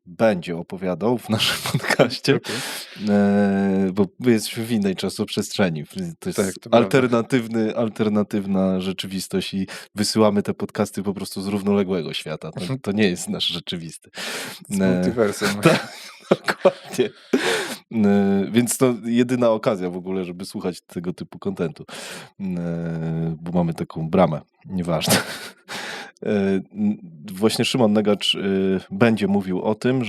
A: będzie opowiadał w naszym podcaście,
B: Okej.
A: bo my jesteśmy w innej czasoprzestrzeni. To
B: Tak,
A: jest
B: to prawda.
A: alternatywna rzeczywistość i wysyłamy te podcasty po prostu z równoległego świata. To nie jest nasz rzeczywisty.
B: Z multiversum.
A: Tak, dokładnie. Więc to jedyna okazja w ogóle, żeby słuchać tego typu kontentu, bo mamy taką bramę, nieważne. Właśnie Szymon Negacz będzie mówił o tym,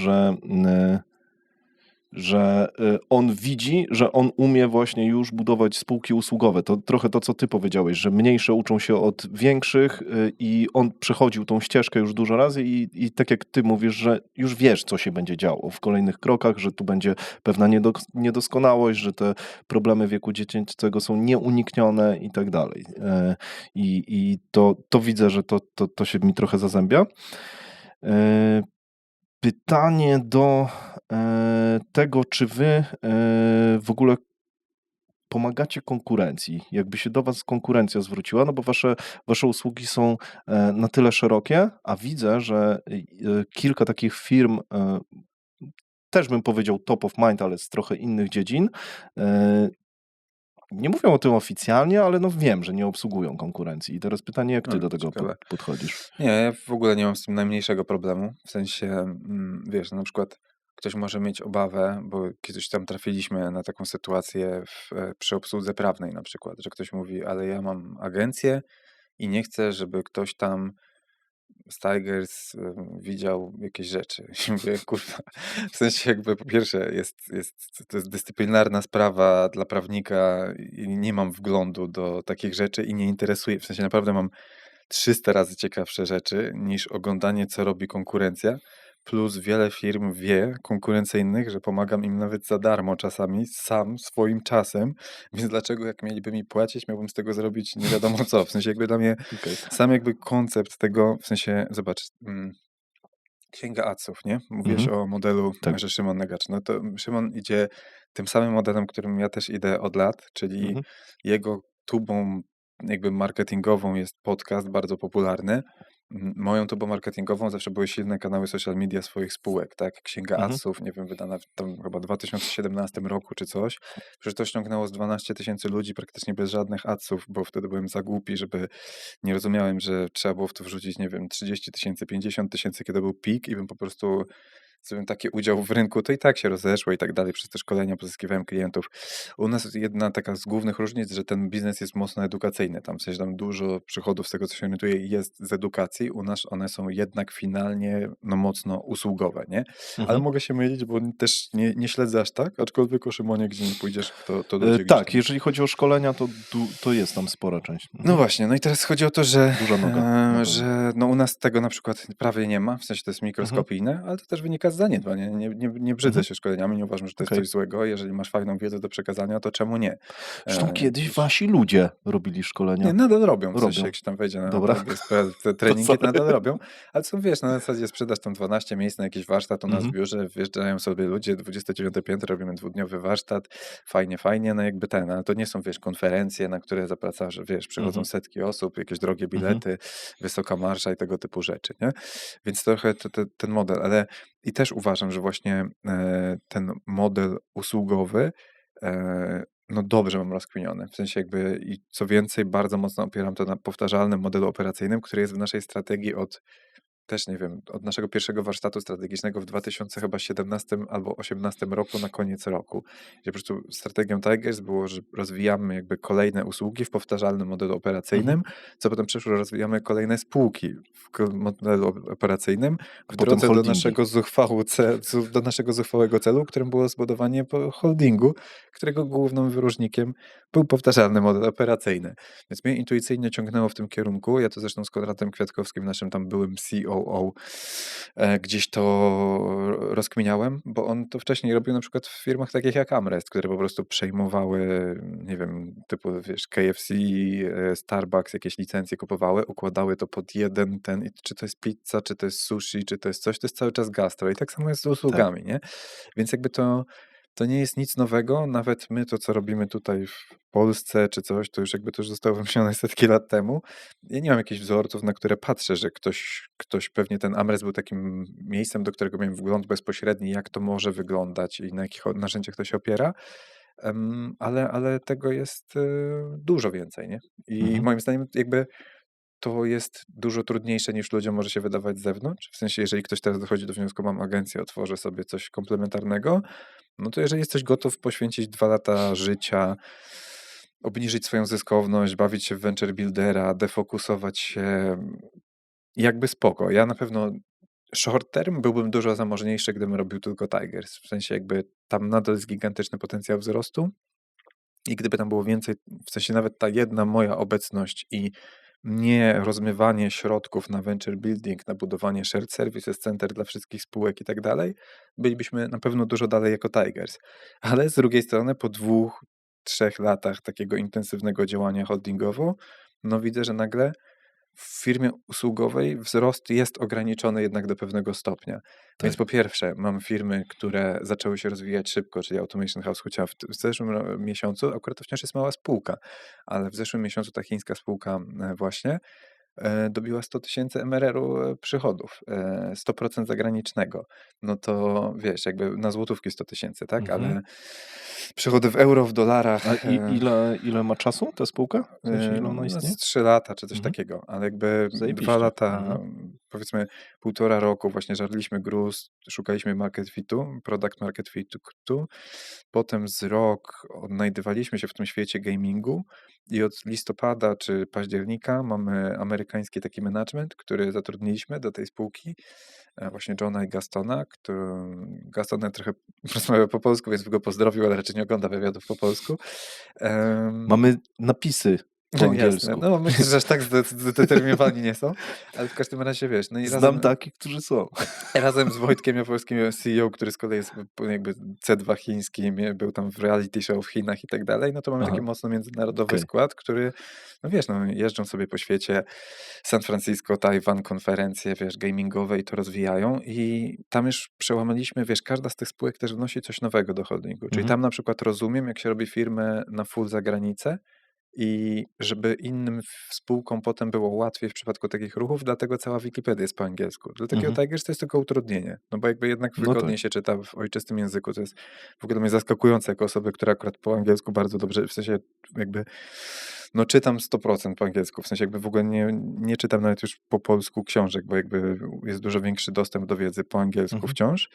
A: że on widzi, że on umie właśnie już budować spółki usługowe. To trochę to, co ty powiedziałeś, że mniejsze uczą się od większych i on przechodził tą ścieżkę już dużo razy i tak jak ty mówisz, że już wiesz, co się będzie działo w kolejnych krokach, że tu będzie pewna niedoskonałość, że te problemy wieku dziecięcego są nieuniknione i tak dalej. I to widzę, że to się mi trochę zazębia. Pytanie do tego, czy wy w ogóle pomagacie konkurencji? Jakby się do was konkurencja zwróciła, no bo wasze usługi są na tyle szerokie, a widzę, że kilka takich firm, też bym powiedział top of mind, ale z trochę innych dziedzin, nie mówią o tym oficjalnie, ale no wiem, że nie obsługują konkurencji. I teraz pytanie, jak ty do tego
B: Ciekawe.
A: podchodzisz?
B: Nie, ja w ogóle nie mam z tym najmniejszego problemu. W sensie, wiesz, na przykład ktoś może mieć obawę, bo kiedyś tam trafiliśmy na taką sytuację przy obsłudze prawnej na przykład, że ktoś mówi, ale ja mam agencję i nie chcę, żeby ktoś tam z Tigers widział jakieś rzeczy. I mówię, kurwa, w sensie jakby po pierwsze to jest dyscyplinarna sprawa dla prawnika i nie mam wglądu do takich rzeczy i nie interesuje, w sensie naprawdę mam 300 razy ciekawsze rzeczy niż oglądanie, co robi konkurencja. Plus wiele firm wie, konkurencyjnych, że pomagam im nawet za darmo czasami, sam, swoim czasem, więc dlaczego jak mieliby mi płacić, miałbym z tego zrobić nie wiadomo co. W sensie jakby dla mnie
A: Okej.
B: sam jakby koncept tego, w sensie zobacz, Księga Adsów, nie? Mówiłeś
A: Mhm.
B: o modelu,
A: Tak.
B: że Szymon Negacz. No to Szymon idzie tym samym modelem, którym ja też idę od lat, czyli
A: Mhm.
B: jego tubą jakby marketingową jest podcast bardzo popularny. Moją tubą marketingową zawsze były silne kanały social media swoich spółek, tak? Księga
A: Mhm.
B: Adsów, nie wiem, wydana w tam chyba 2017 roku czy coś. Przecież to ściągnęło z 12 tysięcy ludzi praktycznie bez żadnych adsów, bo wtedy byłem za głupi, żeby nie rozumiałem, że trzeba było w to wrzucić, nie wiem, 30 tysięcy, 50 tysięcy, kiedy był pik i bym po prostu gdybym taki udział w rynku, to i tak się rozeszło i tak dalej. Przez te szkolenia pozyskiwałem klientów. U nas jedna taka z głównych różnic, że ten biznes jest mocno edukacyjny. Tam w sensie tam dużo przychodów z tego, co się orientuję, jest z edukacji. U nas one są jednak finalnie no, mocno usługowe, nie? Ale
A: Mhm.
B: mogę się mylić, bo też nie śledzę aż tak, aczkolwiek o Szymonie, gdzie nie pójdziesz, to ludzie gdzieś
A: Tak,
B: tam.
A: jeżeli chodzi o szkolenia, to jest tam spora część.
B: No
A: Mhm.
B: właśnie, no i teraz chodzi o to, że,
A: Duża noga na pewno.
B: że no u nas tego na przykład prawie nie ma, w sensie to jest
A: Mhm.
B: mikroskopijne, ale to też wynika z zaniedbań. Nie brzydzę
A: Mhm.
B: się szkoleniami, nie uważam, że to jest
A: Okej.
B: coś złego. Jeżeli masz fajną wiedzę do przekazania, to czemu nie?
A: Zresztą kiedyś
B: Wiesz,
A: wasi ludzie robili szkolenia.
B: nie, nadal robią, w sensie
A: Robią.
B: jak się tam wejdzie na
A: Dobra.
B: tbs.pl, te
A: To
B: treningi to
A: sorry.
B: nadal robią, ale są, wiesz, na zasadzie sprzedaż tam 12 miejsc na jakiś warsztat u nas w
A: Mhm.
B: biurze, wjeżdżają sobie ludzie, 29 piętro, robimy dwudniowy warsztat, fajnie, no jakby ale to nie są, wiesz, konferencje, na które zapraszasz, wiesz, przychodzą
A: Mhm.
B: setki osób, jakieś drogie
A: Mhm.
B: bilety, wysoka marsza i tego typu rzeczy, nie? Więc trochę ten model, ale i też uważam, że właśnie ten model usługowy no dobrze mam rozkminione. W sensie jakby i co więcej, bardzo mocno opieram to na powtarzalnym modelu operacyjnym, który jest w naszej strategii też nie wiem, od naszego pierwszego warsztatu strategicznego w 2017 albo 2018 roku na koniec roku. Gdzie po prostu strategią Tigers było, że rozwijamy jakby kolejne usługi w powtarzalnym modelu
A: Mhm.
B: operacyjnym, co potem przyszło, rozwijamy kolejne spółki w modelu operacyjnym
A: A
B: w
A: potem
B: drodze do
A: holdingi.
B: do naszego zuchwałego celu, którym było zbudowanie holdingu, którego głównym wyróżnikiem był powtarzalny model operacyjny. Więc mnie intuicyjnie ciągnęło w tym kierunku. Ja to zresztą z Konradem Kwiatkowskim, naszym tam byłym COO, gdzieś to rozkminiałem, bo on to wcześniej robił na przykład w firmach takich jak Amrest, które po prostu przejmowały, nie wiem, typu, wiesz, KFC, Starbucks, jakieś licencje kupowały, układały to pod jeden ten, czy to jest pizza, czy to jest sushi, czy to jest coś, to jest cały czas gastro i tak samo jest z
A: Tak.
B: usługami, nie? Więc jakby to nie jest nic nowego, nawet my to, co robimy tutaj w Polsce czy coś, to już jakby to już zostało wymyślone setki lat temu. Ja nie mam jakichś wzorców, na które patrzę, że ktoś pewnie ten Amres był takim miejscem, do którego miałem wgląd bezpośredni, jak to może wyglądać i na jakich narzędziach to się opiera. Ale tego jest dużo więcej, nie? I
A: Mhm.
B: moim zdaniem jakby to jest dużo trudniejsze niż ludziom może się wydawać z zewnątrz. W sensie, jeżeli ktoś teraz dochodzi do wniosku, mam agencję, otworzę sobie coś komplementarnego, no to jeżeli jesteś gotów poświęcić 2 lata życia, obniżyć swoją zyskowność, bawić się w venture buildera, defokusować się, jakby spoko. Ja na pewno short term byłbym dużo zamożniejszy, gdybym robił tylko Tigers. W sensie jakby tam nadal jest gigantyczny potencjał wzrostu i gdyby tam było więcej, w sensie nawet ta jedna moja obecność i nie rozmywanie środków na venture building, na budowanie shared services center dla wszystkich spółek i tak dalej, bylibyśmy na pewno dużo dalej jako Tigers. Ale z drugiej strony po 2-3 latach takiego intensywnego działania holdingowo, no widzę, że nagle w firmie usługowej wzrost jest ograniczony jednak do pewnego stopnia. Więc
A: Tak.
B: po pierwsze, mam firmy, które zaczęły się rozwijać szybko, czyli Automation House, chociaż w zeszłym miesiącu, akurat to wciąż jest mała spółka, ale w zeszłym miesiącu ta chińska spółka właśnie dobiła 100 tysięcy MRR-u przychodów, 100% zagranicznego. No to wiesz, jakby na złotówki 100 tysięcy, tak?
A: Mhm.
B: Ale przychody w euro, w dolarach.
A: A ile ma czasu ta spółka? W sensie ile ona
B: No
A: istnieje?
B: z 3 lata czy coś
A: Mhm.
B: takiego, ale jakby 2
A: Zajebiście.
B: lata,
A: Mhm.
B: powiedzmy 1,5 roku właśnie żarliśmy gruz, szukaliśmy market fitu, product market fitu, potem z rok odnajdywaliśmy się w tym świecie gamingu i od listopada czy października mamy amerykański taki management, który zatrudniliśmy do tej spółki, właśnie Johna i Gastona, Gaston trochę rozmawia po polsku, więc go pozdrowił, ale raczej nie ogląda wywiadów po polsku.
A: Mamy napisy po
B: No jasne,
A: angielsku.
B: no myślę, że aż tak zdeterminowani nie są, ale w każdym razie wiesz, no i
A: Znam takich, którzy są.
B: razem z Wojtkiem Jabłowskim, CEO, który z kolei jest jakby C2 chiński, był tam w reality show w Chinach i tak dalej, no to mamy taki
A: Aha,
B: mocno międzynarodowy
A: okej.
B: skład, który, no wiesz, no jeżdżą sobie po świecie, San Francisco, Tajwan, konferencje, wiesz, gamingowe i to rozwijają i tam już przełamaliśmy, wiesz, każda z tych spółek też wnosi coś nowego do holdingu, czyli
A: Mhm.
B: tam na przykład rozumiem, jak się robi firmę na full za granicę, i żeby innym spółkom potem było łatwiej w przypadku takich ruchów, dlatego cała Wikipedia jest po angielsku. Dla takiego
A: Mhm.
B: Tigers to jest tylko utrudnienie, no bo jakby jednak
A: No
B: wygodniej
A: tak.
B: się czyta w ojczystym języku. To jest w ogóle mnie zaskakujące jako osoby, która akurat po angielsku bardzo dobrze, w sensie jakby, no czytam 100% po angielsku, w sensie jakby w ogóle nie czytam nawet już po polsku książek, bo jakby jest dużo większy dostęp do wiedzy po angielsku
A: Mhm.
B: wciąż.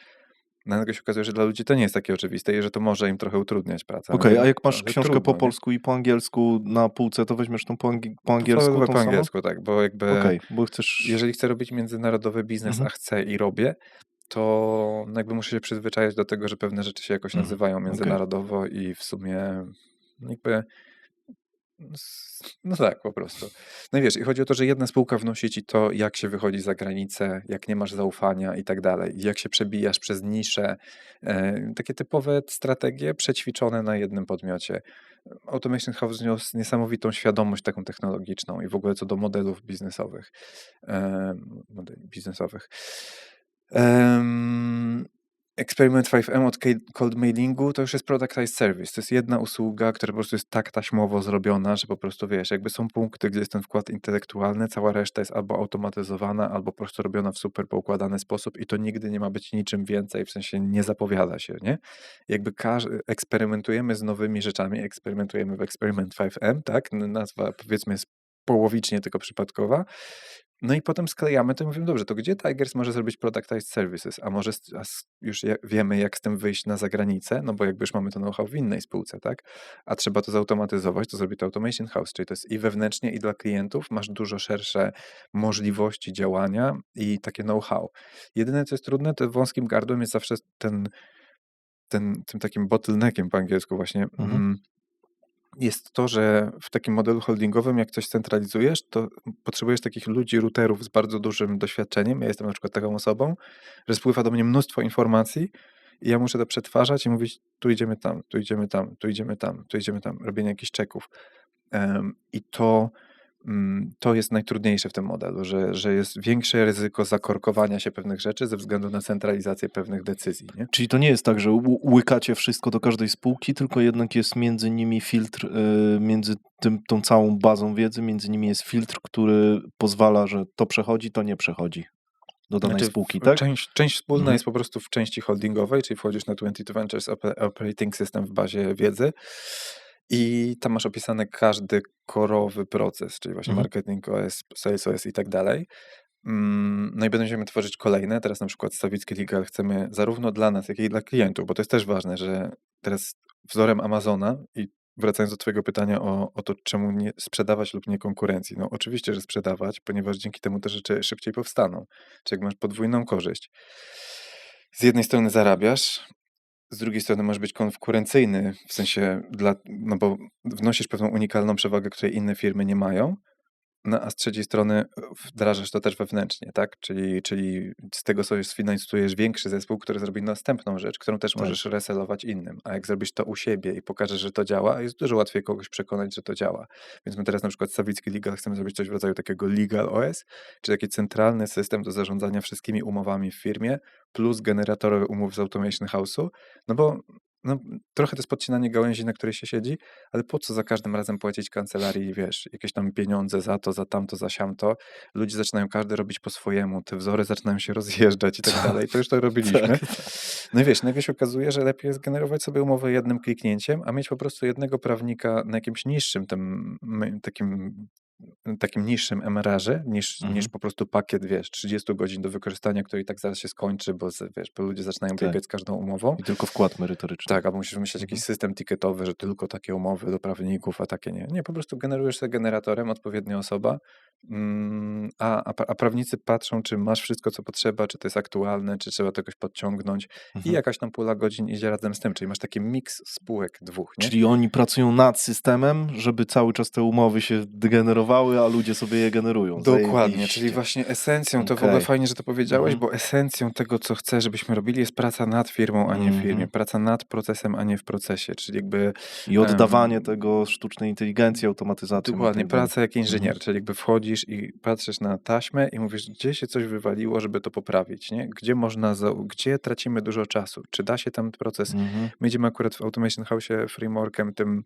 B: Nagle się okazuje, że dla ludzi to nie jest takie oczywiste i że to może im trochę utrudniać pracę,
A: Okej, a jak masz
B: ale
A: książkę po
B: trudno, nie?
A: polsku i po angielsku na półce, to weźmiesz tą po angielsku,
B: Wolę
A: tą
B: po
A: samą?
B: angielsku, tak, bo jakby
A: Okej, bo chcesz...
B: jeżeli chcę robić międzynarodowy biznes,
A: Mhm.
B: a chcę i robię, to no jakby muszę się przyzwyczaić do tego, że pewne rzeczy się jakoś
A: Mhm.
B: nazywają
A: Okej.
B: międzynarodowo i w sumie jakby no tak, po prostu. No i wiesz, i chodzi o to, że jedna spółka wnosi ci to, jak się wychodzi za granicę, jak nie masz zaufania i tak dalej, i jak się przebijasz przez nisze, takie typowe strategie przećwiczone na jednym podmiocie. Automation House wniósł niesamowitą świadomość taką technologiczną i w ogóle co do modelów biznesowych. Modeli biznesowych. Experiment 5M od cold mailingu to już jest productized service. To jest jedna usługa, która po prostu jest tak taśmowo zrobiona, że po prostu wiesz, jakby są punkty, gdzie jest ten wkład intelektualny, cała reszta jest albo automatyzowana, albo po prostu robiona w super poukładany sposób i to nigdy nie ma być niczym więcej, w sensie nie zapowiada się, nie? Jakby eksperymentujemy z nowymi rzeczami, eksperymentujemy w Experiment 5M, tak? Nazwa powiedzmy jest połowicznie tylko przypadkowa. No i potem sklejamy to i mówimy, dobrze, to gdzie Tigers może zrobić productized services, a może już wiemy, jak z tym wyjść na zagranicę, no bo jakby już mamy to know-how w innej spółce, tak? A trzeba to zautomatyzować, to zrobi to Automation House, czyli to jest i wewnętrznie, i dla klientów, masz dużo szersze możliwości działania i takie know-how. Jedyne, co jest trudne, to wąskim gardłem jest zawsze tym takim bottleneckiem po angielsku właśnie,
A: Mhm.
B: jest to, że w takim modelu holdingowym, jak coś centralizujesz, to potrzebujesz takich ludzi, routerów z bardzo dużym doświadczeniem. Ja jestem na przykład taką osobą, że spływa do mnie mnóstwo informacji i ja muszę to przetwarzać i mówić, tu idziemy tam, tu idziemy tam, tu idziemy tam, tu idziemy tam, robienie jakichś czeków. I to jest najtrudniejsze w tym modelu, że jest większe ryzyko zakorkowania się pewnych rzeczy ze względu na centralizację pewnych decyzji, nie?
A: Czyli to nie jest tak, że łykacie wszystko do każdej spółki, tylko jednak jest między nimi filtr, między tą całą bazą wiedzy, między nimi jest filtr, który pozwala, że to przechodzi, to nie przechodzi do danej
B: Znaczy,
A: spółki, tak?
B: część wspólna
A: Mhm.
B: jest po prostu w części holdingowej, czyli wchodzisz na 22 Ventures Operating System w bazie wiedzy i tam masz opisany każdy korowy proces, czyli właśnie
A: Mhm.
B: marketing OS, sales OS i tak dalej. No i będziemy tworzyć kolejne. Teraz na przykład Sawicki Legal chcemy zarówno dla nas, jak i dla klientów, bo to jest też ważne, że teraz wzorem Amazona i wracając do twojego pytania o to, czemu nie sprzedawać lub nie konkurencji. No oczywiście, że sprzedawać, ponieważ dzięki temu te rzeczy szybciej powstaną. Czy jak masz podwójną korzyść. Z jednej strony zarabiasz, z drugiej strony możesz być konkurencyjny, w sensie no bo wnosisz pewną unikalną przewagę, której inne firmy nie mają, no a z trzeciej strony wdrażasz to też wewnętrznie, tak? Czyli z tego sobie sfinansujesz większy zespół, który zrobi następną rzecz, którą też
A: Tak.
B: możesz reselować innym. A jak zrobisz to u siebie i pokażesz, że to działa, jest dużo łatwiej kogoś przekonać, że to działa. Więc my teraz na przykład z Sawicki Legal chcemy zrobić coś w rodzaju takiego Legal OS, czyli taki centralny system do zarządzania wszystkimi umowami w firmie, plus generatory umów z Automation House'u, no bo no, trochę to jest podcinanie gałęzi, na której się siedzi, ale po co za każdym razem płacić kancelarii, wiesz, jakieś tam pieniądze za to, za tamto, za siamto. Ludzie zaczynają każdy robić po swojemu, te wzory zaczynają się rozjeżdżać i tak dalej. To już to robiliśmy.
A: Tak.
B: No i wiesz, nagle się okazuje, że lepiej jest generować sobie umowę jednym kliknięciem, a mieć po prostu jednego prawnika na jakimś niższym takim niższym MRR-ze niż po prostu pakiet, wiesz, 30 godzin do wykorzystania, który i tak zaraz się skończy, bo ludzie zaczynają
A: Tak.
B: biegać z każdą umową.
A: I tylko wkład merytoryczny.
B: Tak, albo musisz wymyśleć jakiś
A: Mhm.
B: system ticketowy, że tylko takie umowy do prawników, a takie nie. Nie, po prostu generujesz sobie generatorem, odpowiednia osoba, A prawnicy patrzą, czy masz wszystko, co potrzeba, czy to jest aktualne, czy trzeba to jakoś podciągnąć i
A: Mhm.
B: jakaś tam pula godzin idzie razem z tym, czyli masz taki miks spółek dwóch, nie?
A: Czyli oni pracują nad systemem, żeby cały czas te umowy się degenerowały, a ludzie sobie je generują.
B: Dokładnie, czyli
A: Zajebiście.
B: właśnie esencją, to w ogóle
A: Okej.
B: fajnie, że to powiedziałeś,
A: Mhm.
B: bo esencją tego, co chcę, żebyśmy robili, jest praca nad firmą, a nie w firmie.
A: Mhm.
B: Praca nad procesem, a nie w procesie, czyli jakby
A: I oddawanie tego sztucznej inteligencji, automatyzacjom i
B: dokładnie,
A: tak dalej.
B: praca jak
A: Mhm.
B: inżynier, czyli jakby wchodzisz i patrzysz na taśmę i mówisz, gdzie się coś wywaliło, żeby to poprawić, nie? Gdzie tracimy dużo czasu? Czy da się tam proces?
A: Mhm.
B: My idziemy akurat w Automation House frameworkiem tym,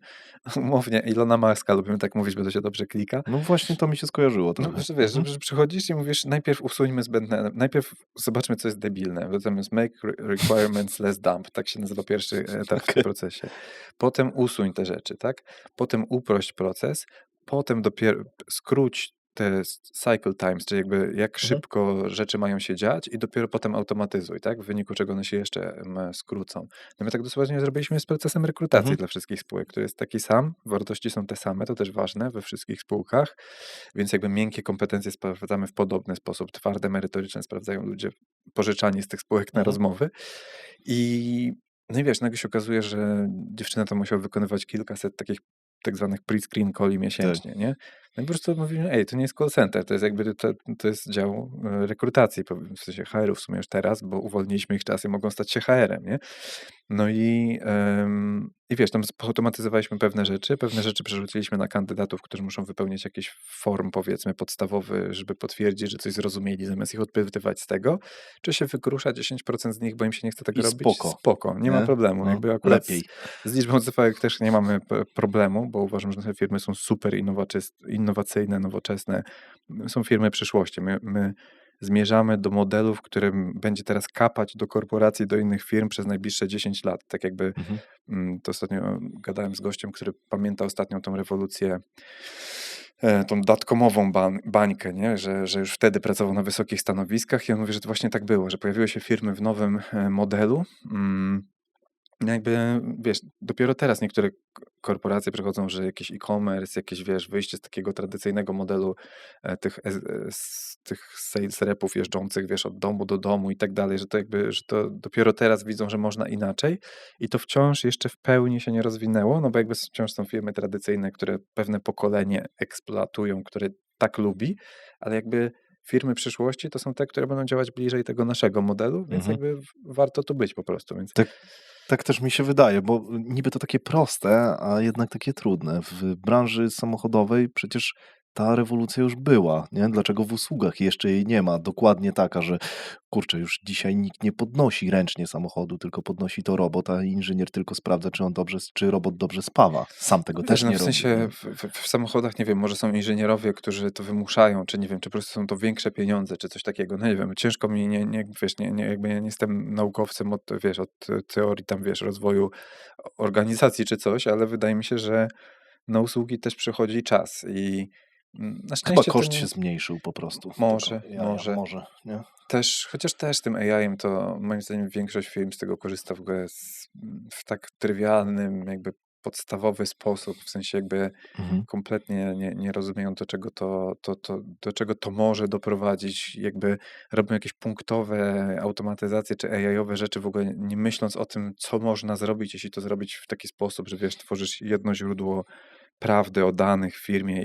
B: umownie, Ilona Maska, lubimy tak mówić, bo to się dobrze klika.
A: No właśnie to mi się skojarzyło
B: No,
A: trochę.
B: że wiesz,
A: Mhm.
B: że przychodzisz i mówisz, najpierw usuńmy zbędne, najpierw zobaczmy, co jest debilne, bo zamiast make requirements less dump, tak się nazywa pierwszy etap w tym
A: Okej.
B: procesie. Potem usuń te rzeczy, tak? Potem uprość proces, potem dopiero skróć te cycle times, czyli jakby jak
A: Mhm.
B: szybko rzeczy mają się dziać i dopiero potem automatyzuj, tak? W wyniku czego one się jeszcze skrócą. No my tak dosłownie zrobiliśmy z procesem rekrutacji
A: Mhm.
B: dla wszystkich spółek, który jest taki sam, wartości są te same, to też ważne we wszystkich spółkach, więc jakby miękkie kompetencje sprawdzamy w podobny sposób, twarde, merytoryczne sprawdzają ludzie pożyczani z tych spółek na
A: Mhm.
B: rozmowy. I no i wiesz, nagle się okazuje, że dziewczyna to musiała wykonywać kilkaset takich tak zwanych pre-screen calli
A: Tak.
B: miesięcznie, nie? No i po prostu mówimy, ej, to nie jest call center, to jest jakby to jest dział rekrutacji, w sensie HR-ów w sumie już teraz, bo uwolniliśmy ich czas i mogą stać się HR-em, nie? No i wiesz, tam zautomatyzowaliśmy pewne rzeczy przerzuciliśmy na kandydatów, którzy muszą wypełniać jakiś form, powiedzmy, podstawowy, żeby potwierdzić, że coś zrozumieli, zamiast ich odpytywać z tego. Czy się wykrusza 10% z nich, bo im się nie chce tego
A: I
B: robić?
A: spoko,
B: Spoko, nie ma
A: nie?
B: problemu.
A: No,
B: Jakby akurat
A: lepiej.
B: z liczbą cyferek też nie mamy problemu, bo uważam, że nasze firmy są super innowacyjne, nowoczesne. Są firmy przyszłości. My zmierzamy do modelu, w którym będzie teraz kapać do korporacji, do innych firm przez najbliższe 10 lat. Tak jakby
A: Mhm.
B: to ostatnio gadałem z gościem, który pamięta ostatnią tą rewolucję, tą datkomową bańkę, nie? Że już wtedy pracował na wysokich stanowiskach i on mówi, że to właśnie tak było, że pojawiły się firmy w nowym modelu. Jakby, wiesz, dopiero teraz niektóre korporacje przechodzą, że jakiś e-commerce, jakieś, wiesz, wyjście z takiego tradycyjnego modelu tych sales repów jeżdżących, wiesz, od domu do domu i tak dalej, że to jakby, że to dopiero teraz widzą, że można inaczej i to wciąż jeszcze w pełni się nie rozwinęło, no bo jakby wciąż są firmy tradycyjne, które pewne pokolenie eksploatują, które tak lubi, ale jakby firmy przyszłości to są te, które będą działać bliżej tego naszego modelu, więc
A: Mhm.
B: jakby warto tu być po prostu, więc
A: Tak, tak też mi się wydaje, bo niby to takie proste, a jednak takie trudne. W branży samochodowej przecież ta rewolucja już była, nie? Dlaczego w usługach jeszcze jej nie ma? Dokładnie taka, że kurczę, już dzisiaj nikt nie podnosi ręcznie samochodu, tylko podnosi to robot, a inżynier tylko sprawdza, czy robot dobrze spawa. Sam tego
B: wiesz,
A: też
B: no
A: nie
B: w
A: robi, nie?
B: sensie w samochodach, nie wiem, może są inżynierowie, którzy to wymuszają, czy nie wiem, czy po prostu są to większe pieniądze, czy coś takiego, no nie wiem, ciężko mi, wiesz, jakby ja nie jestem naukowcem od, wiesz, od teorii tam, wiesz, rozwoju organizacji czy coś, ale wydaje mi się, że na usługi też przychodzi czas i na
A: Chyba
B: szczęście to
A: koszt
B: nie
A: się zmniejszył po prostu tego
B: może,
A: AI-a,
B: może.
A: może, nie?
B: Chociaż też tym AI-em to moim zdaniem większość firm z tego korzysta w ogóle w tak trywialnym, jakby podstawowy sposób, w sensie jakby
A: Mhm.
B: kompletnie nie rozumieją, do czego to może doprowadzić. Jakby robią jakieś punktowe automatyzacje czy AI-owe rzeczy, w ogóle nie myśląc o tym, co można zrobić, jeśli to zrobić w taki sposób, że wiesz, tworzysz jedno źródło prawdy o danych w firmie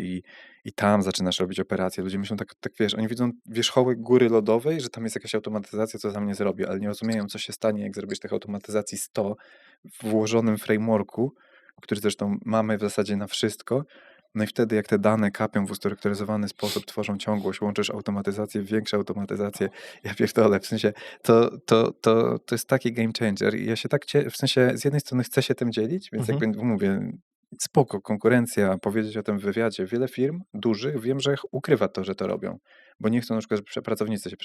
B: i tam zaczynasz robić operacje. Ludzie myślą tak wiesz, oni widzą wierzchołek góry lodowej, że tam jest jakaś automatyzacja, co za mnie zrobi, ale nie rozumieją, co się stanie, jak zrobisz tych automatyzacji 100 w włożonym frameworku, który zresztą mamy w zasadzie na wszystko. No i wtedy, jak te dane kapią w ustrukturyzowany sposób, tworzą ciągłość, łączysz automatyzację, większe automatyzacje, ja pierdolę, w sensie to jest taki game changer i ja się tak w sensie z jednej strony chcę się tym dzielić, więc
A: Mhm.
B: jakby mówię, spoko, konkurencja, powiedzieć o tym w wywiadzie. Wiele firm dużych wiem, że ukrywa to, że to robią, bo nie chcą na przykład, żeby pracownicy się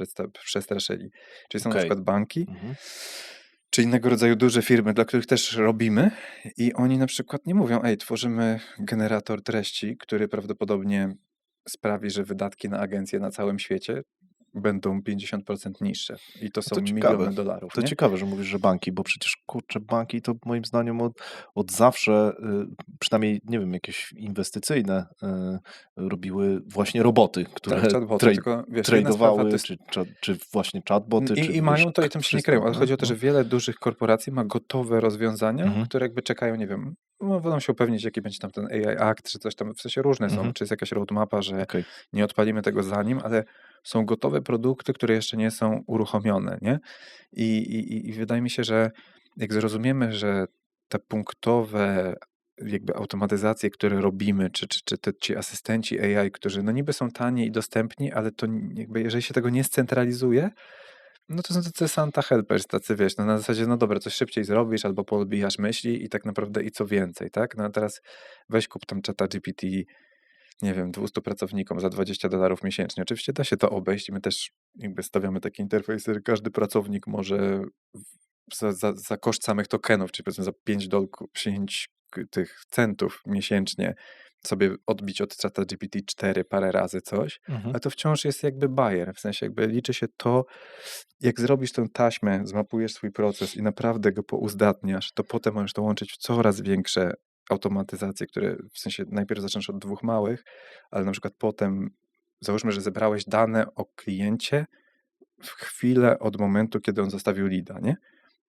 B: przestraszyli. Czyli są na
A: Okej.
B: przykład banki,
A: Mhm.
B: czy innego rodzaju duże firmy, dla których też robimy i oni na przykład nie mówią, ej, tworzymy generator treści, który prawdopodobnie sprawi, że wydatki na agencje na całym świecie będą 50% niższe. I to
A: No
B: są
A: to ciekawe.
B: miliony dolarów,
A: To
B: nie?
A: ciekawe, że mówisz, że banki, bo przecież kurczę, banki to moim zdaniem od zawsze, przynajmniej nie wiem, jakieś inwestycyjne, robiły właśnie roboty, które
B: Tak, chatboty, tylko wiesz, jedna sprawa to
A: tradowały,
B: jest
A: czy właśnie chatboty, czy
B: I
A: wiesz,
B: mają to i tym się nie kryją,
A: wszystko,
B: ale
A: nie?
B: chodzi o to, że
A: No.
B: wiele dużych korporacji ma gotowe rozwiązania,
A: Mhm,
B: które jakby czekają, nie wiem, no wolą się upewnić, jaki będzie tam ten AI Act, czy coś tam, w sensie różne są,
A: mhm,
B: czy jest jakaś roadmapa, że
A: okej.
B: nie odpalimy tego za nim, ale są gotowe produkty, które jeszcze nie są uruchomione, nie? I wydaje mi się, że jak zrozumiemy, że te punktowe jakby automatyzacje, które robimy, czy ci asystenci AI, którzy no niby są tani i dostępni, ale to jakby jeżeli się tego nie scentralizuje, no to są tacy Santa Helpers, tacy wiesz, no na zasadzie, no dobra, coś szybciej zrobisz, albo poodbijasz myśli i tak naprawdę i co więcej, tak? No a teraz weź kup tam czata GPT, nie wiem, 200 pracownikom za $20 miesięcznie. Oczywiście da się to obejść i my też jakby stawiamy taki interfejs, że każdy pracownik może za koszt samych tokenów, czyli powiedzmy za 5 dolków, 5 tych centów miesięcznie sobie odbić od czata GPT-4 parę razy coś,
A: Mhm.
B: ale to wciąż jest jakby bajer, w sensie jakby liczy się to, jak zrobisz tę taśmę, zmapujesz swój proces i naprawdę go pouzdatniasz, to potem możesz to łączyć w coraz większe automatyzacje, które w sensie najpierw zaczynasz od 2 małych, ale na przykład potem załóżmy, że zebrałeś dane o kliencie w chwilę od momentu, kiedy on zostawił leada, nie?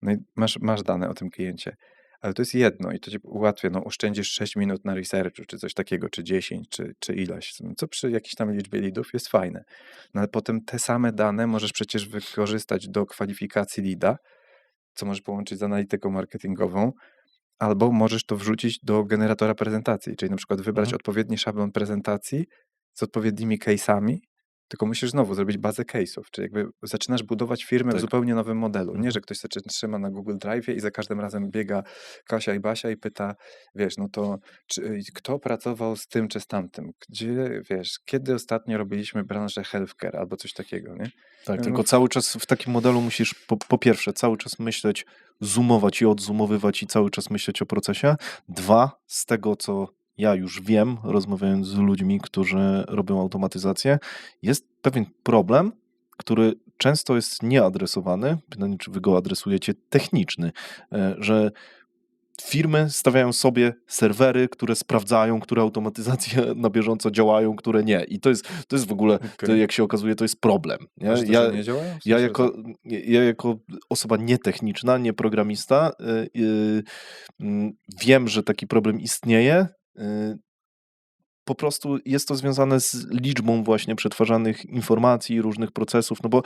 B: No i masz dane o tym kliencie, ale to jest jedno i to ci ułatwia, no oszczędzisz 6 minut na researchu, czy coś takiego, czy 10, czy ileś, co przy jakiejś tam liczbie leadów jest fajne. No ale potem te same dane możesz przecież wykorzystać do kwalifikacji leada, co możesz połączyć z analityką marketingową, albo możesz to wrzucić do generatora prezentacji, czyli na przykład wybrać
A: Mhm.
B: odpowiedni szablon prezentacji z odpowiednimi case'ami, tylko musisz znowu zrobić bazę case'ów, czyli jakby zaczynasz budować firmę w
A: Tak.
B: zupełnie nowym modelu. Nie,
A: Mhm.
B: że ktoś się trzyma na Google Drive i za każdym razem biega Kasia i Basia i pyta, wiesz, no to kto pracował z tym czy z tamtym? Gdzie, wiesz, kiedy ostatnio robiliśmy branżę healthcare albo coś takiego, nie?
A: Tak,
B: Ja
A: tylko
B: mówię,
A: cały czas w takim modelu musisz po pierwsze cały czas myśleć, zoomować i odzoomowywać i cały czas myśleć o procesie. Dwa, z tego co ja już wiem, rozmawiając z ludźmi, którzy robią automatyzację, jest pewien problem, który często jest nieadresowany, pytanie, czy wy go adresujecie, techniczny, że firmy stawiają sobie serwery, które sprawdzają, które automatyzacje na bieżąco działają, które nie. I to jest w ogóle,
B: okej.
A: jak się okazuje, to jest problem. Nie?
B: A że nie działają? W
A: Ja,
B: sensie, że...
A: jako, ja jako osoba nietechniczna, nie programista, wiem, że taki problem istnieje. Po prostu jest to związane z liczbą właśnie przetwarzanych informacji, różnych procesów, no bo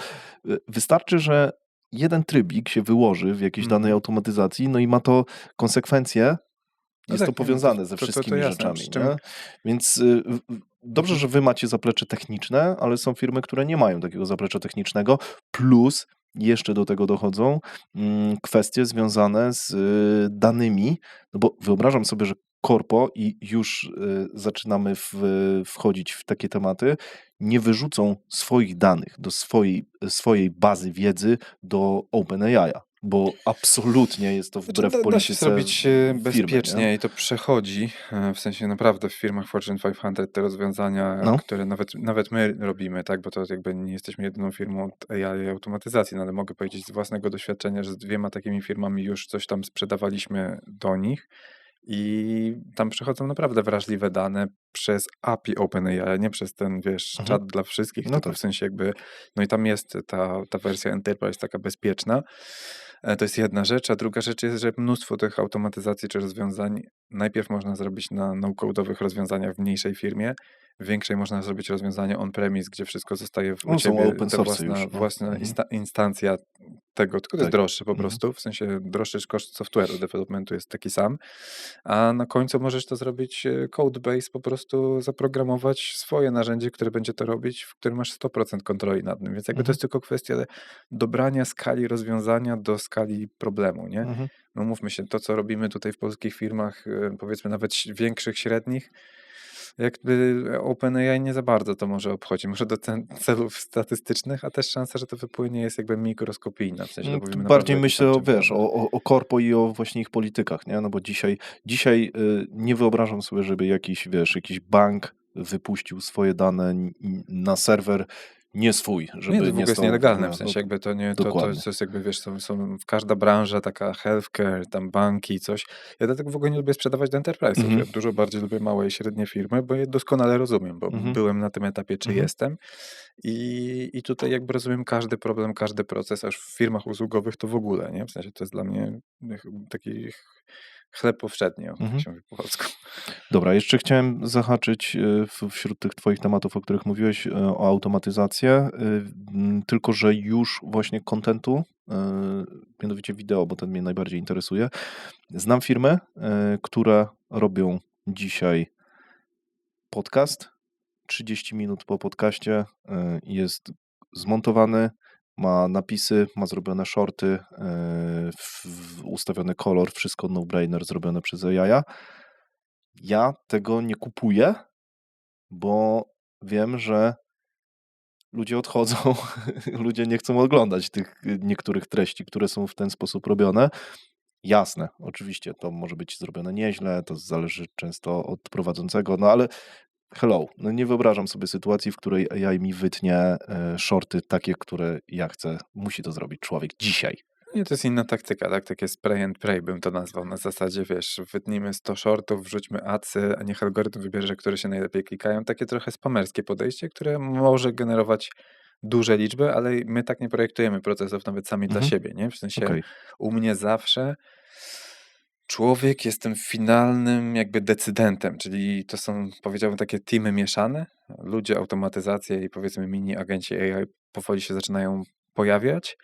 A: wystarczy, że jeden trybik się wyłoży w jakiejś danej
B: Mhm.
A: automatyzacji, no i ma to konsekwencje,
B: No
A: jest to
B: tak, nie, no
A: powiązane ze
B: to
A: wszystkimi
B: jasne.
A: rzeczami,
B: Przy czym...
A: nie? Więc dobrze,
B: Mhm.
A: że wy macie zaplecze techniczne, ale są firmy, które nie mają takiego zaplecza technicznego, plus jeszcze do tego dochodzą kwestie związane z danymi, no bo wyobrażam sobie, że korpo i już zaczynamy wchodzić w takie tematy, nie wyrzucą swoich danych do swojej bazy wiedzy do OpenAI'a, bo absolutnie jest to
B: Znaczy,
A: wbrew
B: da się
A: polityce
B: zrobić
A: firmy, nie?
B: bezpiecznie i to przechodzi, w sensie naprawdę w firmach Fortune 500 te rozwiązania,
A: No,
B: które nawet my robimy, tak, bo to jakby nie jesteśmy jedyną firmą od AI i automatyzacji, no ale mogę powiedzieć z własnego doświadczenia, że z 2 takimi firmami już coś tam sprzedawaliśmy do nich i tam przechodzą naprawdę wrażliwe dane przez API OpenAI, nie przez ten, wiesz,
A: mhm.
B: czat dla wszystkich,
A: No
B: tylko
A: tak.
B: w sensie jakby, no i tam jest ta wersja Enterprise taka bezpieczna. To jest jedna rzecz, a druga rzecz jest, że mnóstwo tych automatyzacji czy rozwiązań najpierw można zrobić na no-codowych rozwiązaniach w mniejszej firmie, w większej można zrobić rozwiązanie on-premise, gdzie wszystko zostaje u
A: No, są
B: ciebie,
A: open
B: ta
A: source już, no.
B: własna
A: Mhm.
B: instancja tego, tylko to jest
A: Tak.
B: droższe po
A: Mhm.
B: prostu, w sensie droższy koszt software'u, developmentu jest taki sam, a na końcu możesz to zrobić codebase, po prostu zaprogramować swoje narzędzie, które będzie to robić, w którym masz 100% kontroli nad nim, więc jakby to
A: Mhm.
B: jest tylko kwestia dobrania skali rozwiązania do skali problemu, nie?
A: Mhm.
B: No mówmy się, to co robimy tutaj w polskich firmach, powiedzmy nawet większych, średnich, jakby OpenAI nie za bardzo to może obchodzi. Może do celów statystycznych, a też szansa, że to wypłynie jest jakby mikroskopijna, w sensie to
A: Tu
B: mówimy naprawdę
A: bardziej
B: o jakiejś
A: myślę
B: tam
A: o, wiesz,
B: czempionach.
A: o korpo i o właśnie ich politykach, nie? No bo dzisiaj nie wyobrażam sobie, żeby jakiś, wiesz, jakiś bank wypuścił swoje dane na serwer nie swój,
B: Nie, to
A: żeby
B: w ogóle
A: nie
B: jest
A: stał
B: nielegalne, w sensie jakby to nie, to
A: dokładnie.
B: jest jakby, wiesz, każda branża, taka healthcare, tam banki, coś. Ja dlatego w ogóle nie lubię sprzedawać do enterprise'ów.
A: Mhm,
B: Ja dużo bardziej lubię małe i średnie firmy, bo je doskonale rozumiem, bo
A: mhm,
B: byłem na tym etapie, czy
A: mhm.
B: jestem. I tutaj jakby rozumiem każdy problem, każdy proces, aż w firmach usługowych to w ogóle, nie? W sensie to jest dla mnie taki chleb powszedni, jak
A: Mhm.
B: się mówi po polsku.
A: Dobra, jeszcze chciałem zahaczyć wśród tych Twoich tematów, o których mówiłeś, o automatyzację, tylko że już właśnie kontentu, mianowicie wideo, bo ten mnie najbardziej interesuje. Znam firmy, które robią dzisiaj podcast. 30 minut po podcaście jest zmontowany, ma napisy, ma zrobione shorty, ustawiony kolor, wszystko no-brainer zrobione przez AI. Ja tego nie kupuję, bo wiem, że ludzie odchodzą, ludzie nie chcą oglądać tych niektórych treści, które są w ten sposób robione. Jasne, oczywiście to może być zrobione nieźle, to zależy często od prowadzącego, no ale hello, no nie wyobrażam sobie sytuacji, w której AI mi wytnie shorty takie, które ja chcę. Musi to zrobić człowiek dzisiaj.
B: Nie, to jest inna taktyka, tak? Takie spray and pray bym to nazwał. Na zasadzie, wiesz, wytnijmy 100 shortów, wrzućmy adsy, a niech algorytm wybierze, które się najlepiej klikają. Takie trochę spamerskie podejście, które może generować duże liczby, ale my tak nie projektujemy procesów nawet sami dla
A: Mhm.
B: siebie, nie? W sensie
A: Okej.
B: u mnie zawsze człowiek jest tym finalnym jakby decydentem, czyli to są, powiedziałbym, takie teamy mieszane. Ludzie, automatyzacje i powiedzmy mini agenci AI powoli się zaczynają pojawiać,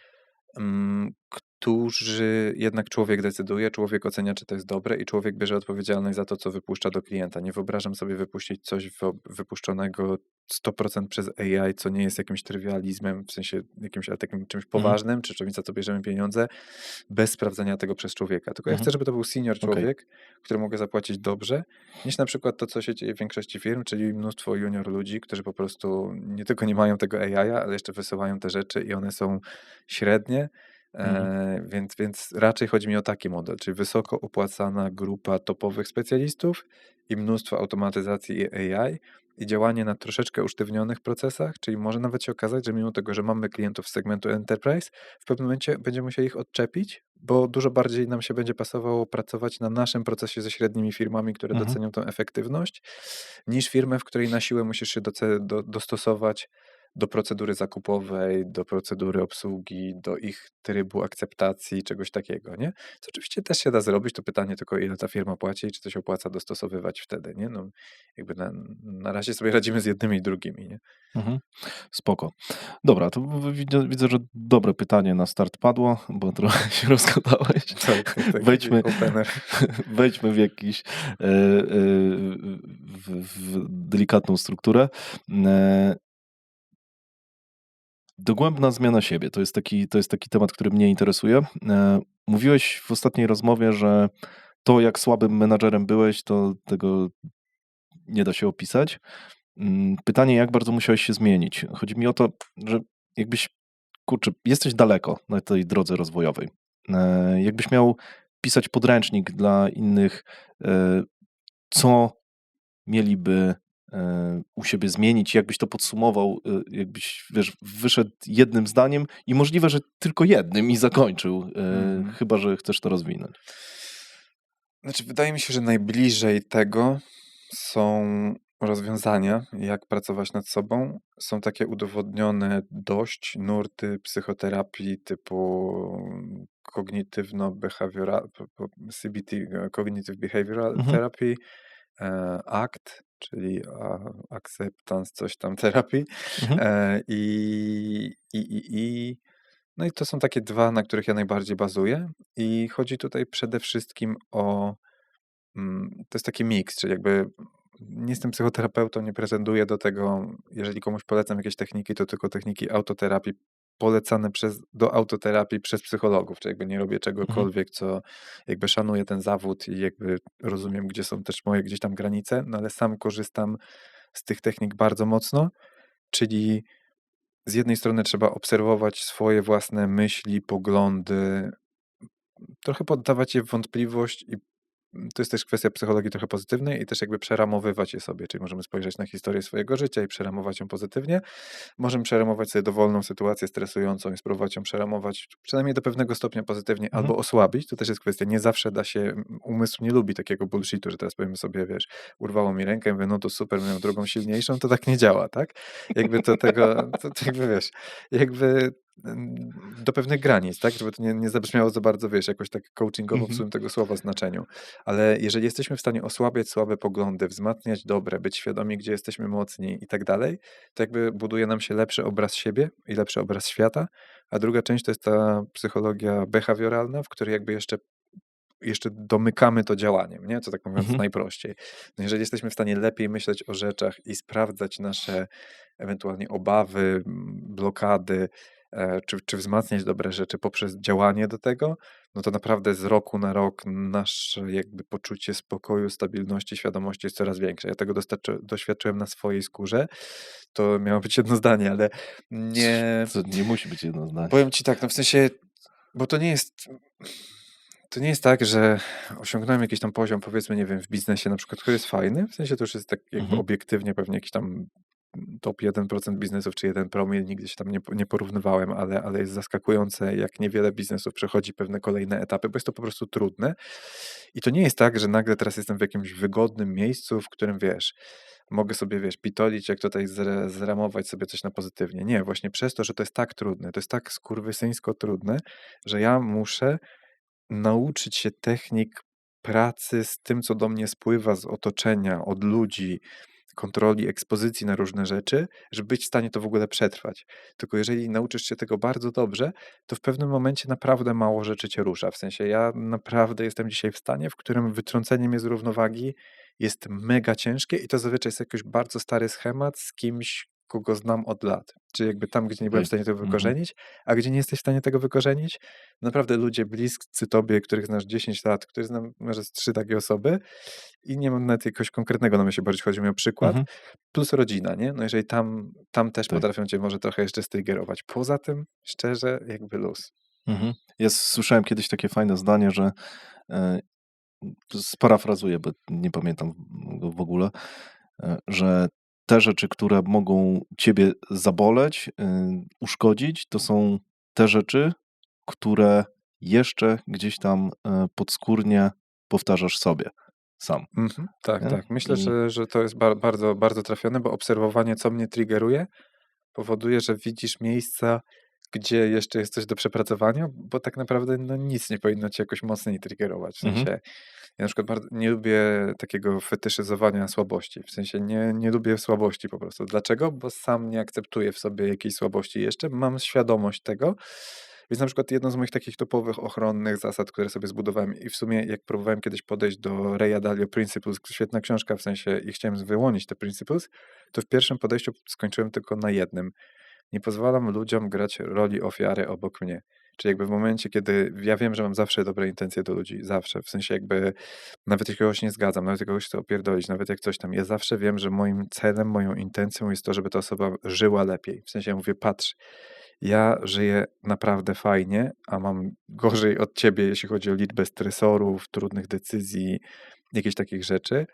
B: którzy jednak człowiek decyduje, człowiek ocenia, czy to jest dobre i człowiek bierze odpowiedzialność za to, co wypuszcza do klienta. Nie wyobrażam sobie wypuścić coś wypuszczonego 100% przez AI, co nie jest jakimś trywializmem, w sensie jakimś ale takim czymś
A: Mhm.
B: poważnym, czy czymś, za co bierzemy pieniądze, bez sprawdzenia tego przez człowieka. Tylko ja
A: Mhm.
B: chcę, żeby to był senior
A: Okej.
B: człowiek, który mogę zapłacić dobrze, niż na przykład to, co się dzieje w większości firm, czyli mnóstwo junior ludzi, którzy po prostu nie tylko nie mają tego AI, ale jeszcze wysyłają te rzeczy i one są średnie.
A: Mhm.
B: Więc raczej chodzi mi o taki model, czyli wysoko opłacana grupa topowych specjalistów i mnóstwo automatyzacji i AI i działanie na troszeczkę usztywnionych procesach, czyli może nawet się okazać, że mimo tego, że mamy klientów z segmentu enterprise, w pewnym momencie będziemy musieli ich odczepić, bo dużo bardziej nam się będzie pasowało pracować na naszym procesie ze średnimi firmami, które
A: Mhm.
B: docenią tę efektywność, niż firmę, w której na siłę musisz się dostosować do procedury zakupowej, do procedury obsługi, do ich trybu akceptacji, czegoś takiego, nie? Co oczywiście też się da zrobić, to pytanie tylko, ile ta firma płaci i czy to się opłaca dostosowywać wtedy, nie? No, jakby na razie sobie radzimy z jednymi i drugimi, nie?
A: Mhm. Spoko. Dobra, to widzę, że dobre pytanie na start padło, bo trochę się rozgadałeś.
B: Tak, taki
A: Wejdźmy,
B: opener.
A: wejdźmy w jakiś w delikatną strukturę. E, Dogłębna zmiana siebie to jest taki temat, który mnie interesuje. Mówiłeś w ostatniej rozmowie, że to, jak słabym menadżerem byłeś, to tego nie da się opisać. Pytanie, jak bardzo musiałeś się zmienić? Chodzi mi o to, że jakbyś, kurczę, jesteś daleko na tej drodze rozwojowej. Jakbyś miał pisać podręcznik dla innych, co mieliby u siebie zmienić, jakbyś to podsumował, jakbyś, wiesz, wyszedł jednym zdaniem i możliwe, że tylko jednym i zakończył,
B: Mhm.
A: chyba że chcesz to rozwinąć.
B: Znaczy, wydaje mi się, że najbliżej tego są rozwiązania, jak pracować nad sobą. Są takie udowodnione dość nurty psychoterapii typu kognitywno-behavioral, CBT, Cognitive Behavioral
A: Mhm,
B: Therapy, ACT, czyli Acceptance coś tam terapii.
A: mhm,
B: I no i to są takie dwa, na których ja najbardziej bazuję. I chodzi tutaj przede wszystkim o to jest taki miks, czyli jakby nie jestem psychoterapeutą, nie pretenduję do tego, jeżeli komuś polecam jakieś techniki, to tylko techniki autoterapii polecane do autoterapii przez psychologów, czyli jakby nie robię
A: mhm,
B: czegokolwiek, co jakby szanuję ten zawód i jakby rozumiem, gdzie są też moje gdzieś tam granice, no ale sam korzystam z tych technik bardzo mocno, czyli z jednej strony trzeba obserwować swoje własne myśli, poglądy, trochę poddawać je w wątpliwość i to jest też kwestia psychologii trochę pozytywnej i też jakby przeramowywać je sobie, czyli możemy spojrzeć na historię swojego życia i przeramować ją pozytywnie. Możemy przeramować sobie dowolną sytuację stresującą i spróbować ją przeramować przynajmniej do pewnego stopnia pozytywnie
A: Mhm.
B: albo osłabić. To też jest kwestia, nie zawsze da się, umysł nie lubi takiego bullshitu, że teraz powiemy sobie, wiesz, urwało mi rękę, mówię, no to super, miałem drugą silniejszą, to tak nie działa, tak? Jakby to jakby wiesz, jakby do pewnych granic, tak? Żeby to nie zabrzmiało za bardzo, wiesz, jakoś tak coachingowo w
A: Mhm.
B: sumie tego słowa znaczeniu. Ale jeżeli jesteśmy w stanie osłabiać słabe poglądy, wzmacniać dobre, być świadomi, gdzie jesteśmy mocni i tak dalej, to jakby buduje nam się lepszy obraz siebie i lepszy obraz świata. A druga część to jest ta psychologia behawioralna, w której jakby jeszcze domykamy to działaniem, nie? Co tak mówiąc
A: Mhm.
B: najprościej. No jeżeli jesteśmy w stanie lepiej myśleć o rzeczach i sprawdzać nasze ewentualnie obawy, blokady, czy wzmacniać dobre rzeczy poprzez działanie do tego, no to naprawdę z roku na rok nasze jakby poczucie spokoju, stabilności, świadomości jest coraz większe. Ja tego doświadczyłem na swojej skórze. To miało być jedno zdanie, ale nie...
A: To nie musi być jedno zdanie.
B: Powiem ci tak, no w sensie, bo to nie jest tak, że osiągnąłem jakiś tam poziom, powiedzmy, nie wiem, w biznesie na przykład, który jest fajny, w sensie to już jest tak jakby
A: Mhm.
B: obiektywnie pewnie jakiś tam top 1% biznesów, czy 1 promil, nigdy się tam nie porównywałem, ale jest zaskakujące, jak niewiele biznesów przechodzi pewne kolejne etapy, bo jest to po prostu trudne. I to nie jest tak, że nagle teraz jestem w jakimś wygodnym miejscu, w którym, wiesz, mogę sobie, wiesz, pitolić, jak tutaj zramować sobie coś na pozytywnie. Nie, właśnie przez to, że to jest tak trudne, to jest tak skurwysyńsko trudne, że ja muszę nauczyć się technik pracy z tym, co do mnie spływa z otoczenia, od ludzi, kontroli ekspozycji na różne rzeczy, żeby być w stanie to w ogóle przetrwać. Tylko jeżeli nauczysz się tego bardzo dobrze, to w pewnym momencie naprawdę mało rzeczy cię rusza. W sensie ja naprawdę jestem dzisiaj w stanie, w którym wytrącenie mnie z równowagi jest mega ciężkie i to zazwyczaj jest jakiś bardzo stary schemat z kimś, kogo znam od lat. Czy jakby tam, gdzie nie byłem w
A: Okej.
B: stanie tego
A: Mhm.
B: wykorzenić, a gdzie nie jesteś w stanie tego wykorzenić, naprawdę ludzie bliscy tobie, których znasz 10 lat, których znam może z 3 takie osoby i nie mam nawet jakiegoś konkretnego na myśli, bardziej chodzi mi o przykład,
A: Mhm.
B: plus rodzina, nie? No jeżeli tam też
A: Tak.
B: potrafią cię może trochę jeszcze strygerować. Poza tym, szczerze, jakby luz.
A: Mhm. Ja słyszałem kiedyś takie fajne zdanie, że e, sparafrazuję, bo nie pamiętam go w ogóle, że te rzeczy, które mogą ciebie zaboleć, uszkodzić, to są te rzeczy, które jeszcze gdzieś tam podskórnie powtarzasz sobie sam.
B: Mhm, tak,
A: Nie?
B: tak. Myślę,
A: I
B: że to jest bardzo, bardzo trafione, bo obserwowanie, co mnie triggeruje, powoduje, że widzisz miejsca, gdzie jeszcze jest coś do przepracowania, bo tak naprawdę no, nic nie powinno cię jakoś mocniej triggerować. W
A: mhm,
B: sensie, ja na przykład bardzo nie lubię takiego fetyszyzowania słabości. W sensie nie lubię słabości po prostu. Dlaczego? Bo sam nie akceptuję w sobie jakiejś słabości jeszcze. Mam świadomość tego. Więc na przykład jedną z moich takich topowych ochronnych zasad, które sobie zbudowałem i w sumie jak próbowałem kiedyś podejść do Raya Dalio Principles, świetna książka w sensie i chciałem wyłonić te Principles, to w pierwszym podejściu skończyłem tylko na jednym. Nie pozwalam ludziom grać roli ofiary obok mnie. Czyli jakby w momencie, kiedy ja wiem, że mam zawsze dobre intencje do ludzi, zawsze, w sensie jakby nawet jak kogoś nie zgadzam, nawet jak kogoś chcę opierdolić, nawet jak coś tam, ja zawsze wiem, że moim celem, moją intencją jest to, żeby ta osoba żyła lepiej. W sensie ja mówię, patrz, ja żyję naprawdę fajnie, a mam gorzej od ciebie, jeśli chodzi o liczbę stresorów, trudnych decyzji, jakichś takich rzeczy.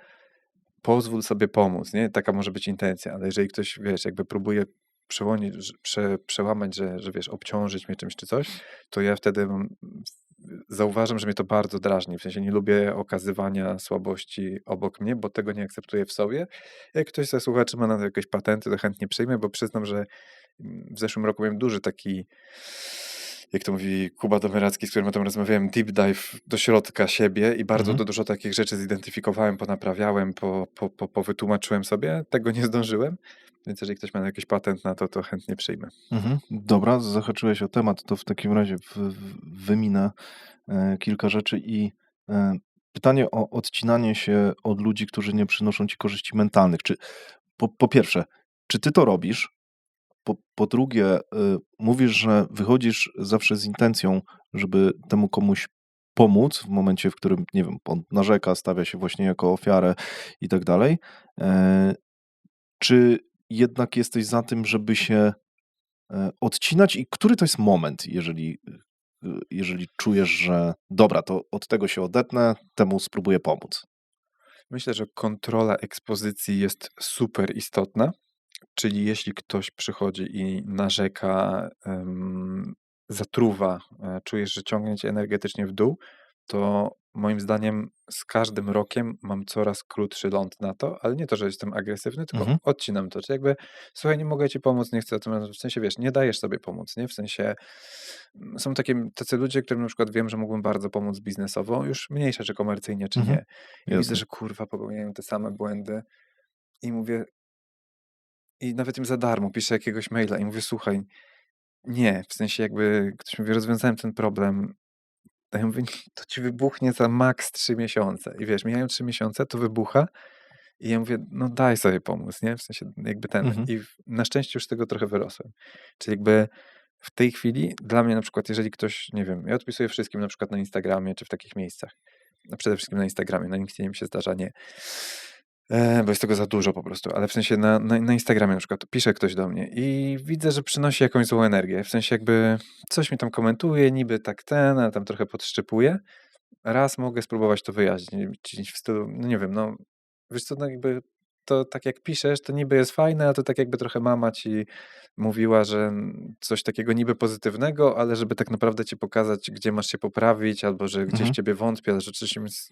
B: Pozwól sobie pomóc, nie? Taka może być intencja, ale jeżeli ktoś, wiesz, jakby próbuje przełamać, że wiesz, obciążyć mnie czymś czy coś, to ja wtedy zauważam, że mnie to bardzo drażni. W sensie nie lubię okazywania słabości obok mnie, bo tego nie akceptuję w sobie. Jak ktoś ze słuchaczy ma na to jakieś patenty, to chętnie przyjmę, bo przyznam, że w zeszłym roku miałem duży taki, jak to mówi Kuba Domeracki, z którym o tym rozmawiałem, deep dive do środka siebie i bardzo
A: mhm,
B: dużo takich rzeczy zidentyfikowałem, ponaprawiałem, powytłumaczyłem sobie. Tego nie zdążyłem, więc jeżeli ktoś ma jakiś patent na to, to chętnie przyjmę.
A: mhm. Dobra, zahaczyłeś o temat, to w takim razie wyminę kilka rzeczy i e, pytanie o odcinanie się od ludzi, którzy nie przynoszą ci korzyści mentalnych. Czy po pierwsze, czy ty to robisz? Po drugie, mówisz, że wychodzisz zawsze z intencją, żeby temu komuś pomóc w momencie, w którym, nie wiem, on narzeka, stawia się właśnie jako ofiarę i tak dalej. Czy jednak jesteś za tym, żeby się odcinać i który to jest moment, jeżeli jeżeli czujesz, że dobra, to od tego się odetnę, temu spróbuję pomóc?
B: Myślę, że kontrola ekspozycji jest super istotna, czyli jeśli ktoś przychodzi i narzeka, zatruwa, czujesz, że ciągnie cię energetycznie w dół, to moim zdaniem z każdym rokiem mam coraz krótszy ląd na to, ale nie to, że jestem agresywny, tylko
A: Mhm.
B: odcinam to. Czyli jakby, słuchaj, nie mogę ci pomóc, nie chcę, w sensie, wiesz, nie dajesz sobie pomóc, nie? W sensie są tacy ludzie, którym na przykład wiem, że mógłbym bardzo pomóc biznesowo, już mniejsze, czy komercyjnie, czy
A: Mhm.
B: nie. I widzę,
A: Jasne.
B: że kurwa popełniają te same błędy i mówię, i nawet im za darmo piszę jakiegoś maila i mówię, słuchaj, nie, w sensie jakby ktoś mówi, rozwiązałem ten problem, a ja mówię, to ci wybuchnie za maks 3 miesiące. I wiesz, mijają 3 miesiące, to wybucha i ja mówię, no daj sobie pomóc, nie? W sensie jakby ten.
A: Mhm.
B: I na szczęście już z tego trochę wyrosłem. Czyli jakby w tej chwili dla mnie na przykład, jeżeli ktoś, nie wiem, ja odpisuję wszystkim na przykład na Instagramie czy w takich miejscach. No przede wszystkim na Instagramie, na LinkedInie mi się zdarza nie. Bo jest tego za dużo po prostu, ale w sensie na Instagramie na przykład pisze ktoś do mnie i widzę, że przynosi jakąś złą energię. W sensie jakby coś mi tam komentuje, niby tak ale tam trochę podszczypuje. Raz mogę spróbować to wyjaśnić w stylu, no nie wiem, no wiesz co, no jakby to tak jak piszesz, to niby jest fajne, a to tak jakby trochę mama ci mówiła, że coś takiego niby pozytywnego, ale żeby tak naprawdę ci pokazać, gdzie masz się poprawić, albo że gdzieś w
A: Mhm.
B: ciebie wątpię, ale że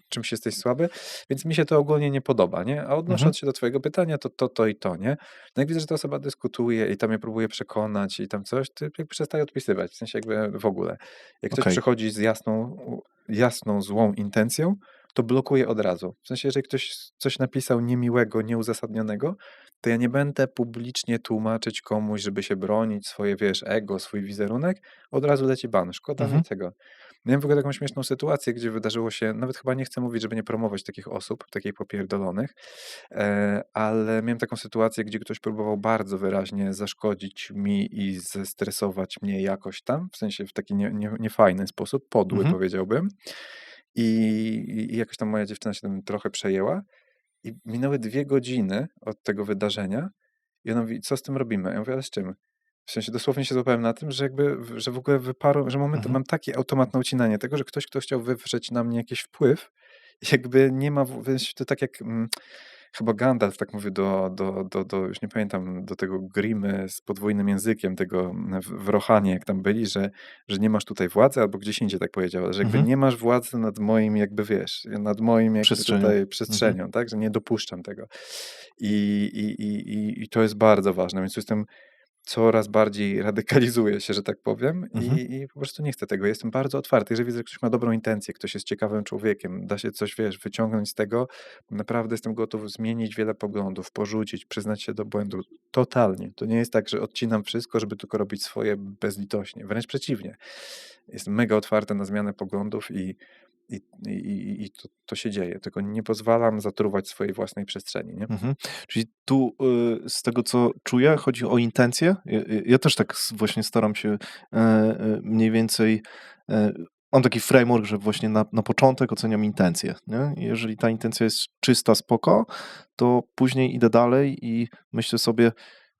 B: czymś jesteś słaby, więc mi się to ogólnie nie podoba, nie? A
A: Mhm.
B: odnosząc się do twojego pytania, to i to, nie? No jak widzę, że ta osoba dyskutuje i tam mnie próbuje przekonać i tam coś, to jakby przestaje odpisywać, w sensie jakby w ogóle. Jak ktoś
A: Okej.
B: przychodzi z jasną, złą intencją, to blokuję od razu. W sensie, jeżeli ktoś coś napisał niemiłego, nieuzasadnionego, to ja nie będę publicznie tłumaczyć komuś, żeby się bronić, swoje, wiesz, ego, swój wizerunek, od razu leci ban. Szkoda mi
A: Mhm.
B: tego. Miałem w ogóle taką śmieszną sytuację, gdzie wydarzyło się, nawet chyba nie chcę mówić, żeby nie promować takich osób, takich popierdolonych, ale miałem taką sytuację, gdzie ktoś próbował bardzo wyraźnie zaszkodzić mi i zestresować mnie jakoś tam, w sensie w taki niefajny sposób, podły
A: Mhm.
B: powiedziałbym. I jakoś tam moja dziewczyna się tym trochę przejęła i minęły 2 godziny od tego wydarzenia i ona mówi: "Co z tym robimy?" Ja mówię: "Ale z czym?" W sensie dosłownie się złapałem na tym, że jakby że w ogóle wyparło, że
A: Mhm.
B: mam taki automat na ucinanie tego, że ktoś, kto chciał wywrzeć na mnie jakiś wpływ, jakby nie ma wiesz, to tak jak, chyba Gandalf tak mówi już nie pamiętam, do tego Grimy z podwójnym językiem, tego w Rohanie, jak tam byli, że nie masz tutaj władzy, albo gdzieś indziej tak powiedział, że jakby
A: Mhm.
B: nie masz władzy nad moim jakby, wiesz, nad moim jakby
A: Przestrzenią.
B: tutaj
A: Mhm.
B: przestrzenią, tak, że nie dopuszczam tego. I to jest bardzo ważne, więc jestem coraz bardziej radykalizuję się, że tak powiem
A: Mhm.
B: i po prostu nie chcę tego. Jestem bardzo otwarty. Jeżeli widzę, że ktoś ma dobrą intencję, ktoś jest ciekawym człowiekiem, da się coś, wiesz, wyciągnąć z tego, naprawdę jestem gotów zmienić wiele poglądów, porzucić, przyznać się do błędu. Totalnie. To nie jest tak, że odcinam wszystko, żeby tylko robić swoje bezlitośnie. Wręcz przeciwnie. Jestem mega otwarty na zmianę poglądów i to się dzieje. Tylko nie pozwalam zatruwać swojej własnej przestrzeni, nie?
A: Mhm. Czyli tu, z tego co czuję, chodzi o intencje. Ja też tak właśnie staram się, mniej więcej, e, mam taki framework, że właśnie na początek oceniam intencje, nie? I jeżeli ta intencja jest czysta, spoko, to później idę dalej i myślę sobie,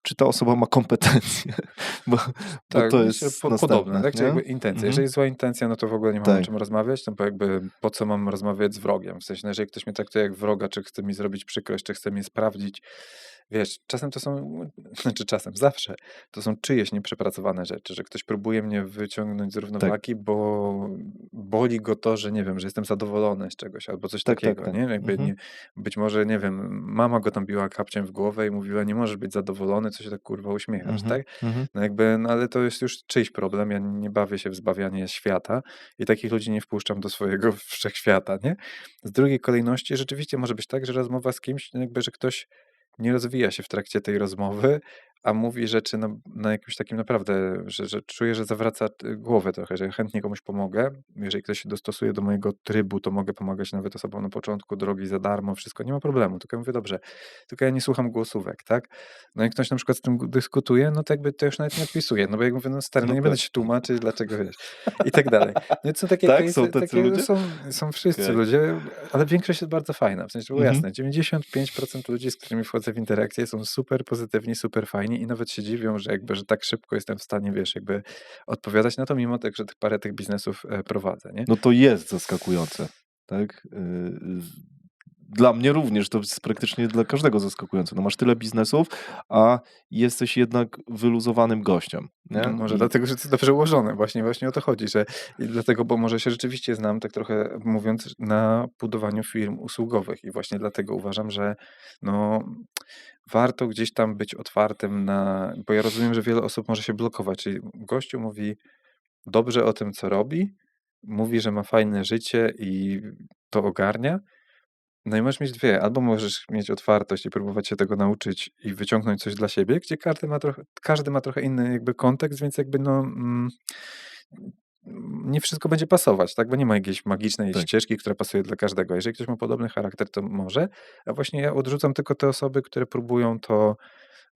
A: czy ta osoba ma kompetencje, bo bo
B: Tak,
A: to
B: myślę
A: jest
B: podobne,
A: następne,
B: tak? Czyli
A: nie?
B: jakby intencja.
A: Mhm.
B: Jeżeli jest zła intencja, no to w ogóle nie mam o
A: Tak.
B: czym rozmawiać, no bo jakby po co mam rozmawiać z wrogiem? W sensie, no jeżeli ktoś mnie traktuje jak wroga, czy chce mi zrobić przykrość, czy chce mnie sprawdzić, wiesz, czasem to są, znaczy czasem, zawsze, to są czyjeś nieprzepracowane rzeczy, że ktoś próbuje mnie wyciągnąć z
A: Tak.
B: równowagi, bo boli go to, że nie wiem, że jestem zadowolony z czegoś albo coś
A: Tak, tak,
B: takiego,
A: tak.
B: nie? Jakby
A: Mhm.
B: nie, być może, nie wiem, mama go tam biła kapciem w głowę i mówiła, nie możesz być zadowolony, co się tak kurwa uśmiechasz,
A: Mhm.
B: tak?
A: Mhm.
B: No jakby, no ale to jest już czyjś problem, ja nie bawię się w zbawianie świata i takich ludzi nie wpuszczam do swojego wszechświata, nie? Z drugiej kolejności rzeczywiście może być tak, że rozmowa z kimś, no jakby, że ktoś nie rozwija się w trakcie tej rozmowy, a mówi rzeczy na jakimś takim naprawdę, że czuję, że zawraca głowę trochę, że ja chętnie komuś pomogę. Jeżeli ktoś się dostosuje do mojego trybu, to mogę pomagać nawet osobom na początku drogi za darmo, wszystko, nie ma problemu. Tylko ja mówię, dobrze, tylko ja nie słucham głosówek, tak? No jak ktoś na przykład z tym dyskutuje, no to jakby to już nawet nie odpisuje, no bo jak mówię, no stary, no
A: No
B: nie będę
A: tak.
B: się tłumaczyć, dlaczego wiesz, i tak dalej. No i są takie
A: Tak? Są
B: case'y,
A: tacy
B: takie
A: ludzie?
B: są wszyscy
A: Okej.
B: ludzie, ale większość jest bardzo fajna, w sensie, było
A: Mhm.
B: jasne, 95% ludzi, z którymi wchodzę w interakcję są super pozytywni, super fajni, fajni i nawet się dziwią, że jakby, że tak szybko jestem w stanie, wiesz, jakby odpowiadać na to, mimo tego, że parę tych biznesów prowadzę, nie?
A: No to jest zaskakujące, tak? Dla mnie również, to jest praktycznie dla każdego zaskakujące. No masz tyle biznesów, a jesteś jednak wyluzowanym gościem,
B: No
A: nie?
B: może dlatego, że to jest dobrze ułożone. Właśnie o to chodzi, że i dlatego, bo może się rzeczywiście znam, tak trochę mówiąc, na budowaniu firm usługowych i właśnie dlatego uważam, że no, warto gdzieś tam być otwartym na, bo ja rozumiem, że wiele osób może się blokować, czyli gościu mówi dobrze o tym, co robi, mówi, że ma fajne życie i to ogarnia. No i możesz mieć dwie, albo możesz mieć otwartość i próbować się tego nauczyć i wyciągnąć coś dla siebie, gdzie każdy ma trochę inny jakby kontekst, więc jakby no nie wszystko będzie pasować, tak? Bo nie ma jakiejś magicznej
A: Tak.
B: ścieżki, która pasuje dla każdego. Jeżeli ktoś ma podobny charakter, to może, a właśnie ja odrzucam tylko te osoby, które próbują to,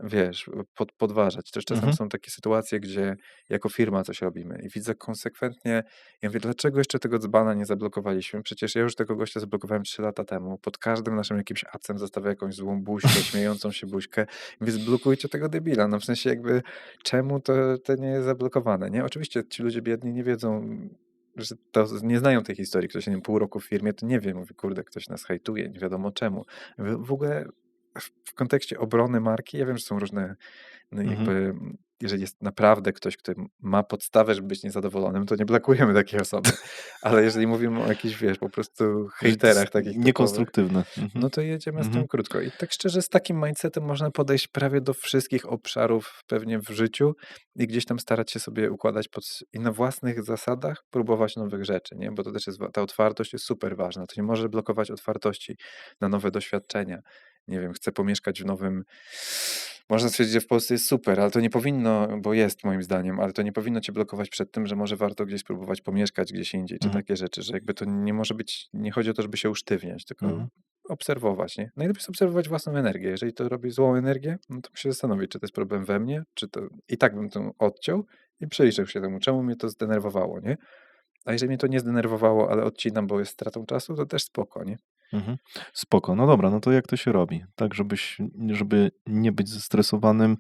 B: wiesz, podważać. Też czasem
A: Mhm.
B: są takie sytuacje, gdzie jako firma coś robimy i widzę konsekwentnie, ja mówię, dlaczego jeszcze tego dzbana nie zablokowaliśmy? Przecież ja już tego gościa zablokowałem 3 lata temu. Pod każdym naszym jakimś adcem zostawia jakąś złą buźkę, śmiejącą się buźkę. Mówię, zblokujcie tego debila. No w sensie jakby, czemu to nie jest zablokowane, nie? Oczywiście ci ludzie biedni nie wiedzą, że to nie znają tej historii. Ktoś, nie wiem, pół roku w firmie, to nie wie. Mówi, kurde, ktoś nas hejtuje, nie wiadomo czemu. W ogóle w kontekście obrony marki, ja wiem, że są różne, no
A: Mhm.
B: jakby, jeżeli jest naprawdę ktoś, kto ma podstawę, żeby być niezadowolonym, to nie blokujemy takiej osoby. Ale jeżeli mówimy o jakichś, wiesz, po prostu
A: Że to jest
B: hejterach takich typowych,
A: niekonstruktywne. Mhm.
B: no to jedziemy z
A: Mhm.
B: tym krótko. I tak szczerze, z takim mindsetem można podejść prawie do wszystkich obszarów pewnie w życiu i gdzieś tam starać się sobie układać i na własnych zasadach próbować nowych rzeczy, nie? Bo to też jest, ta otwartość jest super ważna. To nie może blokować otwartości na nowe doświadczenia. Nie wiem, chcę pomieszkać w nowym. Można stwierdzić, że w Polsce jest super, ale to nie powinno, bo jest moim zdaniem, ale to nie powinno cię blokować przed tym, że może warto gdzieś spróbować pomieszkać gdzieś indziej, czy
A: Mhm.
B: takie rzeczy, że jakby to nie może być, nie chodzi o to, żeby się usztywniać, tylko
A: Mhm.
B: obserwować, nie? Najlepiej jest obserwować własną energię. Jeżeli to robi złą energię, no to muszę się zastanowić, czy to jest problem we mnie, czy to i tak bym to odciął i przyjrzał się temu, czemu mnie to zdenerwowało, nie? A jeżeli mnie to nie zdenerwowało, ale odcinam, bo jest stratą czasu, to też spoko, nie?
A: Mhm. Spoko. No dobra, no to jak to się robi? Tak, żeby nie być zestresowanym.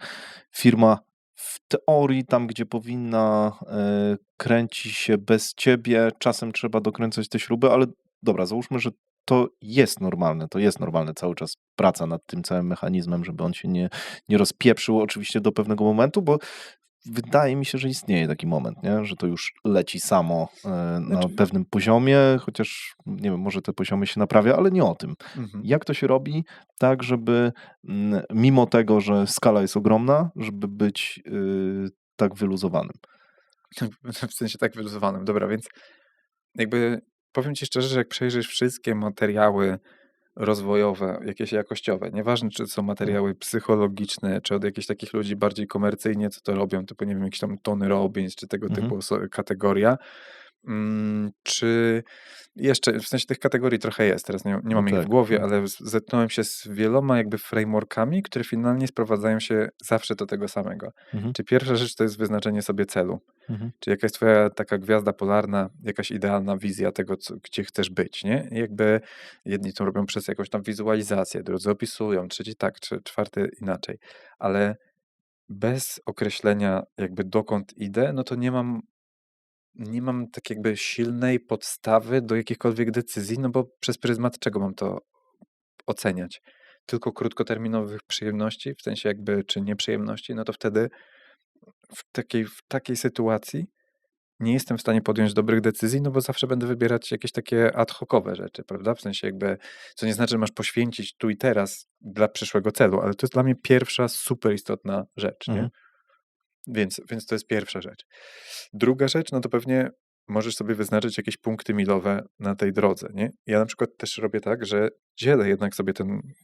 A: Firma w teorii tam, gdzie powinna, kręci się bez ciebie. Czasem trzeba dokręcać te śruby, ale dobra, załóżmy, że to jest normalne cały czas praca nad tym całym mechanizmem, żeby on się nie rozpieprzył oczywiście do pewnego momentu, bo wydaje mi się, że istnieje taki moment, nie? Że to już leci samo, na
B: Znaczy,
A: pewnym poziomie, chociaż nie wiem, może te poziomy się naprawia, ale nie o tym.
B: mhm.
A: Jak to się robi tak, żeby, mimo tego, że skala jest ogromna, żeby być, tak wyluzowanym?
B: W sensie tak wyluzowanym. Dobra, więc jakby powiem ci szczerze, że jak przejrzysz wszystkie materiały rozwojowe, jakieś jakościowe, nieważne czy to są
A: Tak.
B: materiały psychologiczne, czy od jakichś takich ludzi bardziej komercyjnie, co to robią, typu nie wiem, jakiś tam Tony Robbins, czy tego
A: Mhm.
B: typu kategoria, czy jeszcze, w sensie tych kategorii trochę jest, teraz nie
A: No
B: mam ich w
A: tak,
B: głowie,
A: tak.
B: ale zetknąłem się z wieloma jakby frameworkami, które finalnie sprowadzają się zawsze do tego samego.
A: Mhm.
B: Czy pierwsza rzecz to jest wyznaczenie sobie celu?
A: Mhm.
B: Czy jaka jest twoja taka gwiazda polarna, jakaś idealna wizja tego, gdzie chcesz być, nie? I jakby jedni to robią przez jakąś tam wizualizację, drudzy opisują, trzeci tak, czwarty inaczej. Ale bez określenia jakby dokąd idę, no to nie mam tak jakby silnej podstawy do jakichkolwiek decyzji, no bo przez pryzmat czego mam to oceniać? Tylko krótkoterminowych przyjemności, w sensie jakby czy nieprzyjemności, no to wtedy w takiej sytuacji nie jestem w stanie podjąć dobrych decyzji, no bo zawsze będę wybierać jakieś takie ad hocowe rzeczy, prawda? W sensie jakby, co nie znaczy, że masz poświęcić tu i teraz dla przyszłego celu, ale to jest dla mnie pierwsza super istotna rzecz, nie?
A: Mhm.
B: Więc to jest pierwsza rzecz. Druga rzecz, no to pewnie możesz sobie wyznaczyć jakieś punkty milowe na tej drodze, nie? Ja na przykład też robię tak, że dzielę jednak sobie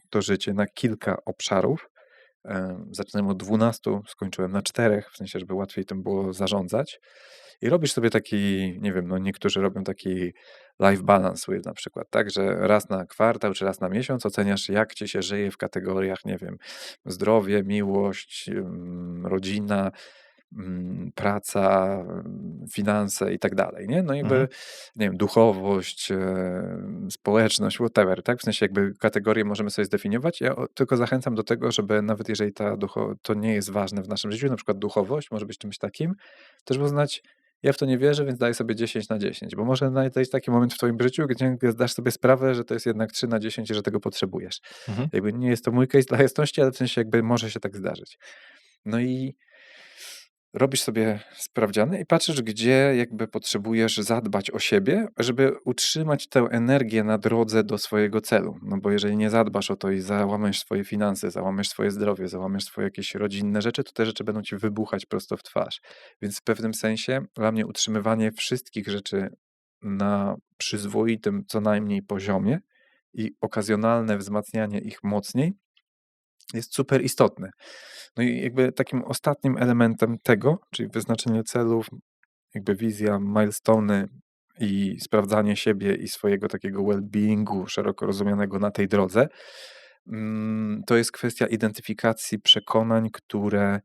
B: to życie na kilka obszarów. Zaczynałem od 12, skończyłem na 4, w sensie, żeby łatwiej tym było zarządzać. I robisz sobie taki, nie wiem, no niektórzy robią taki life balance wheel na przykład, tak, że raz na kwartał czy raz na miesiąc oceniasz, jak ci się żyje w kategoriach, nie wiem, zdrowie, miłość, rodzina, praca, finanse i tak dalej, nie? No jakby, nie wiem, duchowość, społeczność, whatever, tak? W sensie jakby kategorie możemy sobie zdefiniować. Ja tylko zachęcam do tego, żeby nawet jeżeli to nie jest ważne w naszym życiu, na przykład duchowość może być czymś takim, też uznać, ja w to nie wierzę, więc daję sobie 10 na 10, bo może nadejść taki moment w twoim życiu, gdzie zdasz sobie sprawę, że to jest jednak 3 na 10 i że tego potrzebujesz.
A: Mhm.
B: Jakby nie jest to mój case dla jasności, ale w sensie jakby może się tak zdarzyć. No i robisz sobie sprawdziany i patrzysz, gdzie jakby potrzebujesz zadbać o siebie, żeby utrzymać tę energię na drodze do swojego celu. No bo jeżeli nie zadbasz o to i załamiesz swoje finanse, załamiesz swoje zdrowie, załamiesz swoje jakieś rodzinne rzeczy, to te rzeczy będą ci wybuchać prosto w twarz. Więc w pewnym sensie dla mnie utrzymywanie wszystkich rzeczy na przyzwoitym co najmniej poziomie i okazjonalne wzmacnianie ich mocniej jest super istotne. No i jakby takim ostatnim elementem tego, czyli wyznaczenie celów, jakby wizja, milestone'y i sprawdzanie siebie i swojego takiego well-beingu szeroko rozumianego na tej drodze, to jest kwestia identyfikacji przekonań, które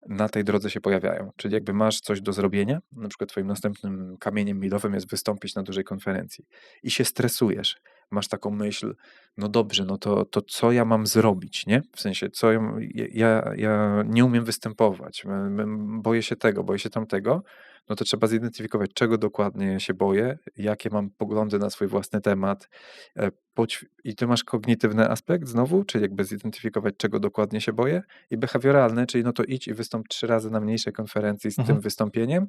B: na tej drodze się pojawiają. Czyli jakby masz coś do zrobienia, na przykład twoim następnym kamieniem milowym jest wystąpić na dużej konferencji i się stresujesz. Masz taką myśl, no dobrze, no to co ja mam zrobić, nie? W sensie, co ja nie umiem występować, boję się tego, boję się tamtego, no to trzeba zidentyfikować, czego dokładnie się boję, jakie mam poglądy na swój własny temat. I ty masz kognitywny aspekt znowu, czyli jakby zidentyfikować, czego dokładnie się boję, i behawioralny, czyli no to idź i wystąp 3 razy na mniejszej konferencji z tym wystąpieniem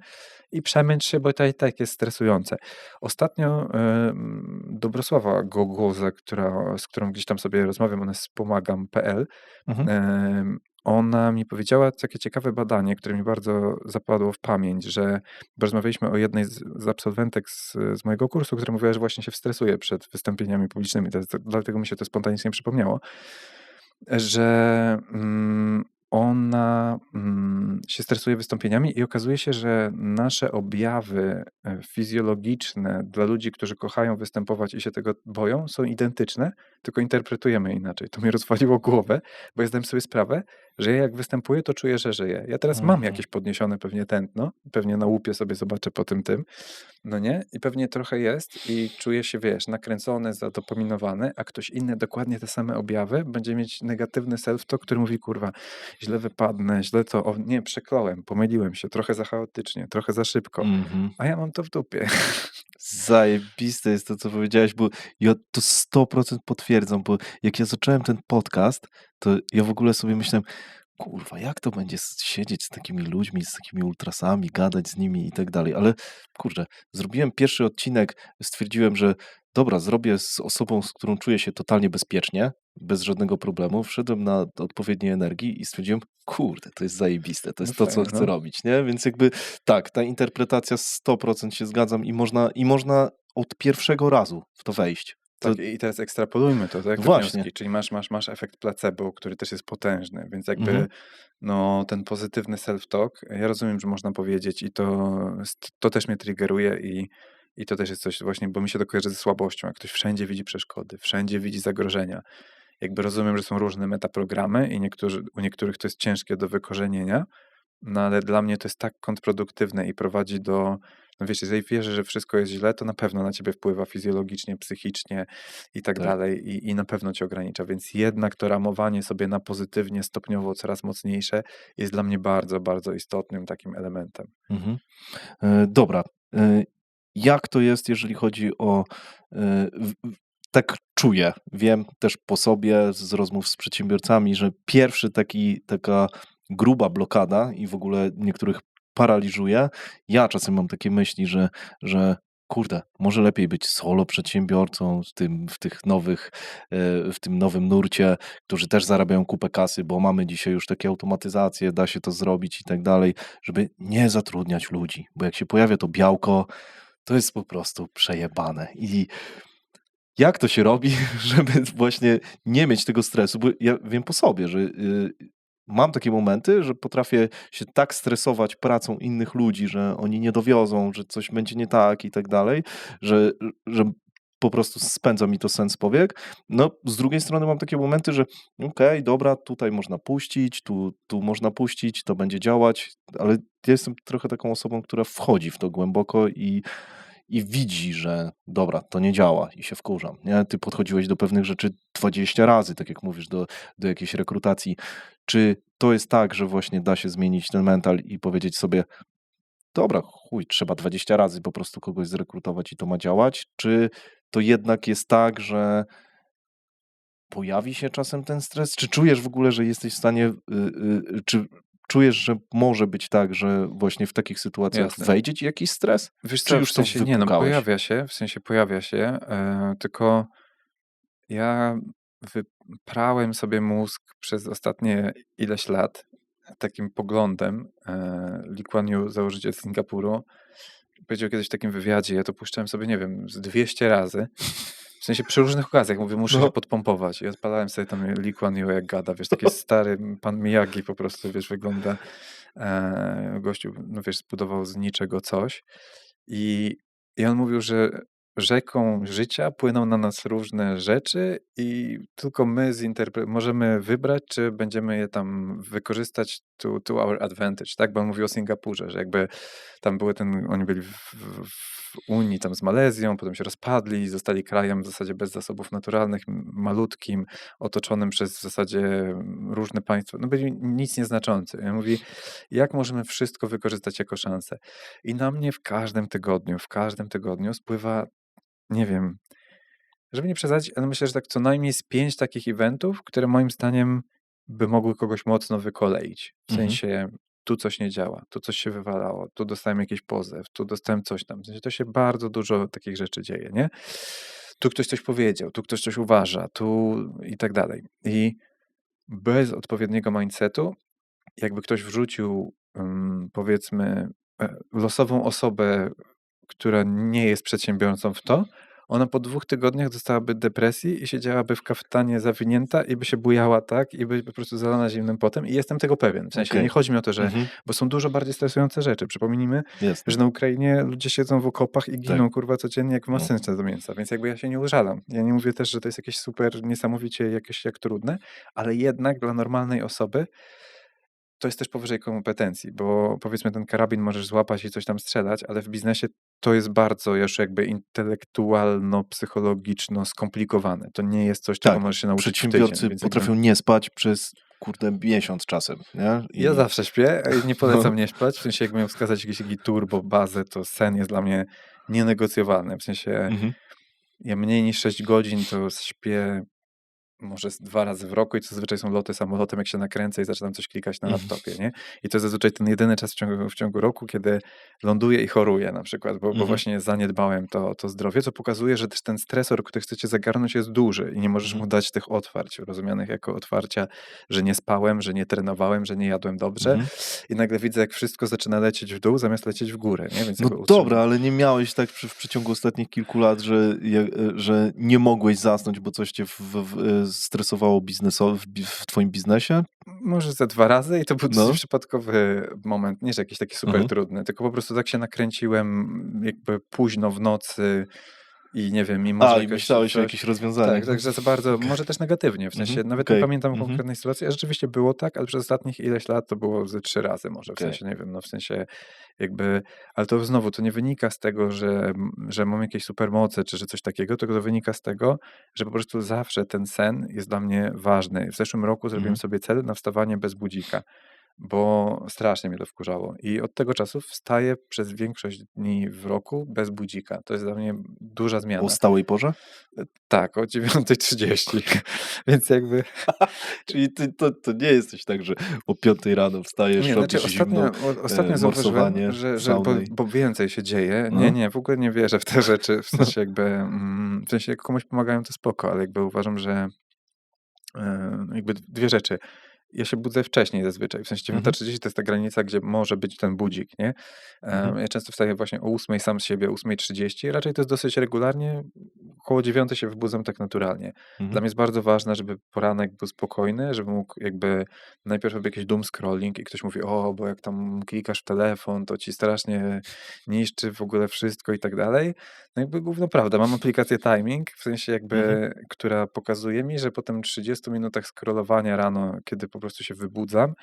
B: i przemęcz się, bo to i tak jest stresujące. Ostatnio Dobrosława Gogoza, z którą gdzieś tam sobie rozmawiam, ona jest z pomagam.pl, ona mi powiedziała takie ciekawe badanie, które mi bardzo zapadło w pamięć, że rozmawialiśmy o jednej z absolwentek z mojego kursu, która mówiła, że właśnie się stresuje przed wystąpieniami publicznymi, dlatego mi się to spontanicznie przypomniało, że ona się stresuje wystąpieniami i okazuje się, że nasze objawy fizjologiczne dla ludzi, którzy kochają występować i się tego boją, są identyczne, tylko interpretujemy inaczej. To mi rozwaliło głowę, bo ja zdałem sobie sprawę, że ja jak występuję, to czuję, że żyję. Ja teraz mam jakieś podniesione pewnie tętno, pewnie na łupie sobie zobaczę po tym, no nie? I pewnie trochę jest i czuję się, wiesz, nakręcony, zadopaminowany, a ktoś inny dokładnie te same objawy będzie mieć negatywny self-talk, który mówi, kurwa, źle wypadnę, źle to, o nie, przekląłem, pomyliłem się, trochę za chaotycznie, trochę za szybko, a ja mam to w dupie.
A: Zajebiste jest to, co powiedziałeś, bo ja to 100% potwierdzam, bo jak ja zacząłem ten podcast, to ja w ogóle sobie myślałem, kurwa, jak to będzie siedzieć z takimi ludźmi, z takimi ultrasami, gadać z nimi i tak dalej, ale kurde, zrobiłem pierwszy odcinek, stwierdziłem, że dobra, zrobię z osobą, z którą czuję się totalnie bezpiecznie, bez żadnego problemu, wszedłem na odpowiedniej energii i stwierdziłem, kurde, to jest zajebiste, to jest to, co
B: Fajne,
A: chcę
B: no.
A: robić, nie? Więc jakby tak, ta interpretacja 100% się zgadzam i można od pierwszego razu w to wejść. To
B: Tak, i teraz ekstrapolujmy to, tak, do
A: właśnie.
B: wnioski, czyli masz efekt placebo, który też jest potężny, więc jakby no, ten pozytywny self-talk, ja rozumiem, że można powiedzieć i to też mnie triggeruje i to też jest coś właśnie, bo mi się to kojarzy ze słabością, jak ktoś wszędzie widzi przeszkody, wszędzie widzi zagrożenia. Jakby rozumiem, że są różne metaprogramy i u niektórych to jest ciężkie do wykorzenienia, no ale dla mnie to jest tak kontrproduktywne i prowadzi do, no wiesz, jeżeli wierzę, że wszystko jest źle, to na pewno na ciebie wpływa fizjologicznie, psychicznie i tak
A: Tak.
B: dalej i na pewno cię ogranicza, więc jednak to ramowanie sobie na pozytywnie, stopniowo coraz mocniejsze jest dla mnie bardzo, bardzo istotnym takim elementem.
A: Dobra. Jak to jest, jeżeli chodzi o... Tak czuję, wiem też po sobie z rozmów z przedsiębiorcami, że pierwszy taka gruba blokada i w ogóle niektórych paraliżuje. Ja czasem mam takie myśli, że kurde, może lepiej być solo przedsiębiorcą w tym nowym nurcie, którzy też zarabiają kupę kasy, bo mamy dzisiaj już takie automatyzacje, da się to zrobić i tak dalej, żeby nie zatrudniać ludzi, bo jak się pojawia to białko, to jest po prostu przejebane. I jak to się robi, żeby właśnie nie mieć tego stresu? Bo ja wiem po sobie, że mam takie momenty, że potrafię się tak stresować pracą innych ludzi, że oni nie dowiozą, że coś będzie nie tak i tak dalej, że po prostu spędza mi to sen z powiek. No, z drugiej strony mam takie momenty, że okej, dobra, tutaj można puścić, tu można puścić, to będzie działać, ale ja jestem trochę taką osobą, która wchodzi w to głęboko i widzi, że dobra, to nie działa i się wkurzam, nie? Ty podchodziłeś do pewnych rzeczy 20 razy, tak jak mówisz, do jakiejś rekrutacji. Czy to jest tak, że właśnie da się zmienić ten mental i powiedzieć sobie, dobra, chuj, trzeba 20 razy po prostu kogoś zrekrutować i to ma działać? Czy to jednak jest tak, że pojawi się czasem ten stres? Czy czujesz w ogóle, że jesteś w stanie, czy czujesz, że może być tak, że właśnie w takich sytuacjach
B: Jasne.
A: wejdzie ci jakiś stres?
B: Wiesz
A: Czy
B: co, w
A: już to
B: sensie nie, no
A: wypłukałeś?
B: pojawia się, tylko ja wyprałem sobie mózg przez ostatnie ileś lat takim poglądem. Lee Kuan Yew, założyciel Singapuru, powiedział kiedyś w takim wywiadzie, ja to puszczałem sobie, nie wiem, z 200 razy. W sensie przy różnych okazjach, mówię, muszę się
A: No.
B: podpompować. I odpalałem sobie tam Lee Kuan Yew jak gada, wiesz, taki stary pan Miyagi po prostu, wiesz, wygląda. Gościu, no wiesz, zbudował z niczego coś. I on mówił, że rzeką życia płyną na nas różne rzeczy i tylko my możemy wybrać, czy będziemy je tam wykorzystać to our advantage, tak? Bo on mówił o Singapurze, że jakby tam oni byli w Unii tam z Malezją, potem się rozpadli i zostali krajem w zasadzie bez zasobów naturalnych, malutkim, otoczonym przez w zasadzie różne państwa. No byli nic nieznaczący. I on mówi, jak możemy wszystko wykorzystać jako szansę? I na mnie w każdym tygodniu spływa, nie wiem, żeby nie przesadzić, ale myślę, że tak co najmniej z 5 takich eventów, które moim zdaniem by mogły kogoś mocno wykoleić. W sensie, tu coś nie działa, tu coś się wywalało, tu dostałem jakiś pozew, tu dostałem coś tam. W sensie, to się bardzo dużo takich rzeczy dzieje, nie? Tu ktoś coś powiedział, tu ktoś coś uważa, tu i tak dalej. I bez odpowiedniego mindsetu, jakby ktoś wrzucił, powiedzmy, losową osobę, która nie jest przedsiębiorcą w to, ona po 2 tygodniach dostałaby depresji i siedziałaby w kaftanie zawinięta i by się bujała tak i by po prostu zalana zimnym potem i jestem tego pewien. W sensie nie chodzi mi o to, że bo są dużo bardziej stresujące rzeczy. Przypomnijmy,
A: Jasne.
B: że na Ukrainie ludzie siedzą w okopach i giną,
A: Tak.
B: kurwa, codziennie jak w masynce do mięsa, więc jakby ja się nie użalam. Ja nie mówię też, że to jest jakieś super niesamowicie jakieś jak trudne, ale jednak dla normalnej osoby to jest też powyżej kompetencji, bo powiedzmy ten karabin możesz złapać i coś tam strzelać, ale w biznesie to jest bardzo już jakby intelektualno-psychologiczno skomplikowane. To nie jest coś, czego
A: Tak,
B: możesz się nauczyć w tydzień.
A: przedsiębiorcy
B: Więc
A: potrafią nie spać przez, kurde, miesiąc czasem, nie?
B: ja zawsze śpię i nie polecam
A: No.
B: nie spać. W sensie, jak miałem wskazać jakiś turbo bazę, to sen jest dla mnie nienegocjowalny. W sensie, ja mniej niż 6 godzin to śpię może 2 razy w roku i to zazwyczaj są loty samolotem, jak się nakręcę i zaczynam coś klikać na laptopie, nie? I to jest zazwyczaj ten jedyny czas w ciągu roku, kiedy ląduję i choruję na przykład, bo właśnie zaniedbałem to zdrowie, co pokazuje, że też ten stresor, który chcecie zagarnąć, jest duży i nie możesz mu dać tych otwarć, rozumianych jako otwarcia, że nie spałem, że nie trenowałem, że nie jadłem dobrze i nagle widzę, jak wszystko zaczyna lecieć w dół, zamiast lecieć w górę, nie? Więc
A: No
B: jakby
A: dobra, ale nie miałeś tak w przeciągu ostatnich kilku lat, że nie mogłeś zasnąć, bo coś cię stresowało w twoim biznesie?
B: Może ze 2 razy i to był dosyć
A: No.
B: przypadkowy moment, nie że jakiś taki super trudny, tylko po prostu tak się nakręciłem jakby późno w nocy i nie wiem, i może
A: I
B: jakoś
A: myślałeś o
B: coś.
A: jakichś rozwiązaniach.
B: Tak, także za bardzo, może też negatywnie, w sensie nawet nie pamiętam konkretnej sytuacji, a rzeczywiście było tak, ale przez ostatnich ileś lat to było ze 3 razy może, w sensie nie wiem, no w sensie jakby, ale to znowu, to nie wynika z tego, że mam jakieś supermoce, czy że coś takiego, tylko to wynika z tego, że po prostu zawsze ten sen jest dla mnie ważny. W zeszłym roku zrobiłem sobie cel na wstawanie bez budzika, bo strasznie mnie to wkurzało i od tego czasu wstaję przez większość dni w roku bez budzika. To jest dla mnie duża
A: O
B: zmiana.
A: stałej porze?
B: Tak, o 9:30, więc jakby
A: Czyli ty to nie jesteś tak, że o 5 rano wstajesz,
B: nie, znaczy
A: robisz zimną,
B: ostatnio zauważyłem,
A: morsowanie,
B: że
A: saunę.
B: bo więcej się dzieje.
A: No.
B: Nie, w ogóle nie wierzę w te rzeczy, w sensie jakby, w sensie jak komuś pomagają, to spoko, ale jakby uważam, że jakby 2 rzeczy. Ja się budzę wcześniej zazwyczaj, w sensie 9:30 to jest ta granica, gdzie może być ten budzik, nie? Ja często wstaję właśnie o 8 sam z siebie, 8:30, raczej to jest dosyć regularnie, około 9 się wybudzam tak naturalnie. Dla
A: Mhm.
B: mnie jest bardzo ważne, żeby poranek był spokojny, żebym mógł jakby najpierw robię jakiś doom scrolling i ktoś mówi, o, bo jak tam klikasz w telefon, to ci strasznie niszczy w ogóle wszystko i tak dalej. No jakby gówno prawda, mam aplikację Timing, w sensie
A: Mhm.
B: jakby, która pokazuje mi, że po tym 30 minutach scrollowania rano, kiedy po prostu się wybudzam,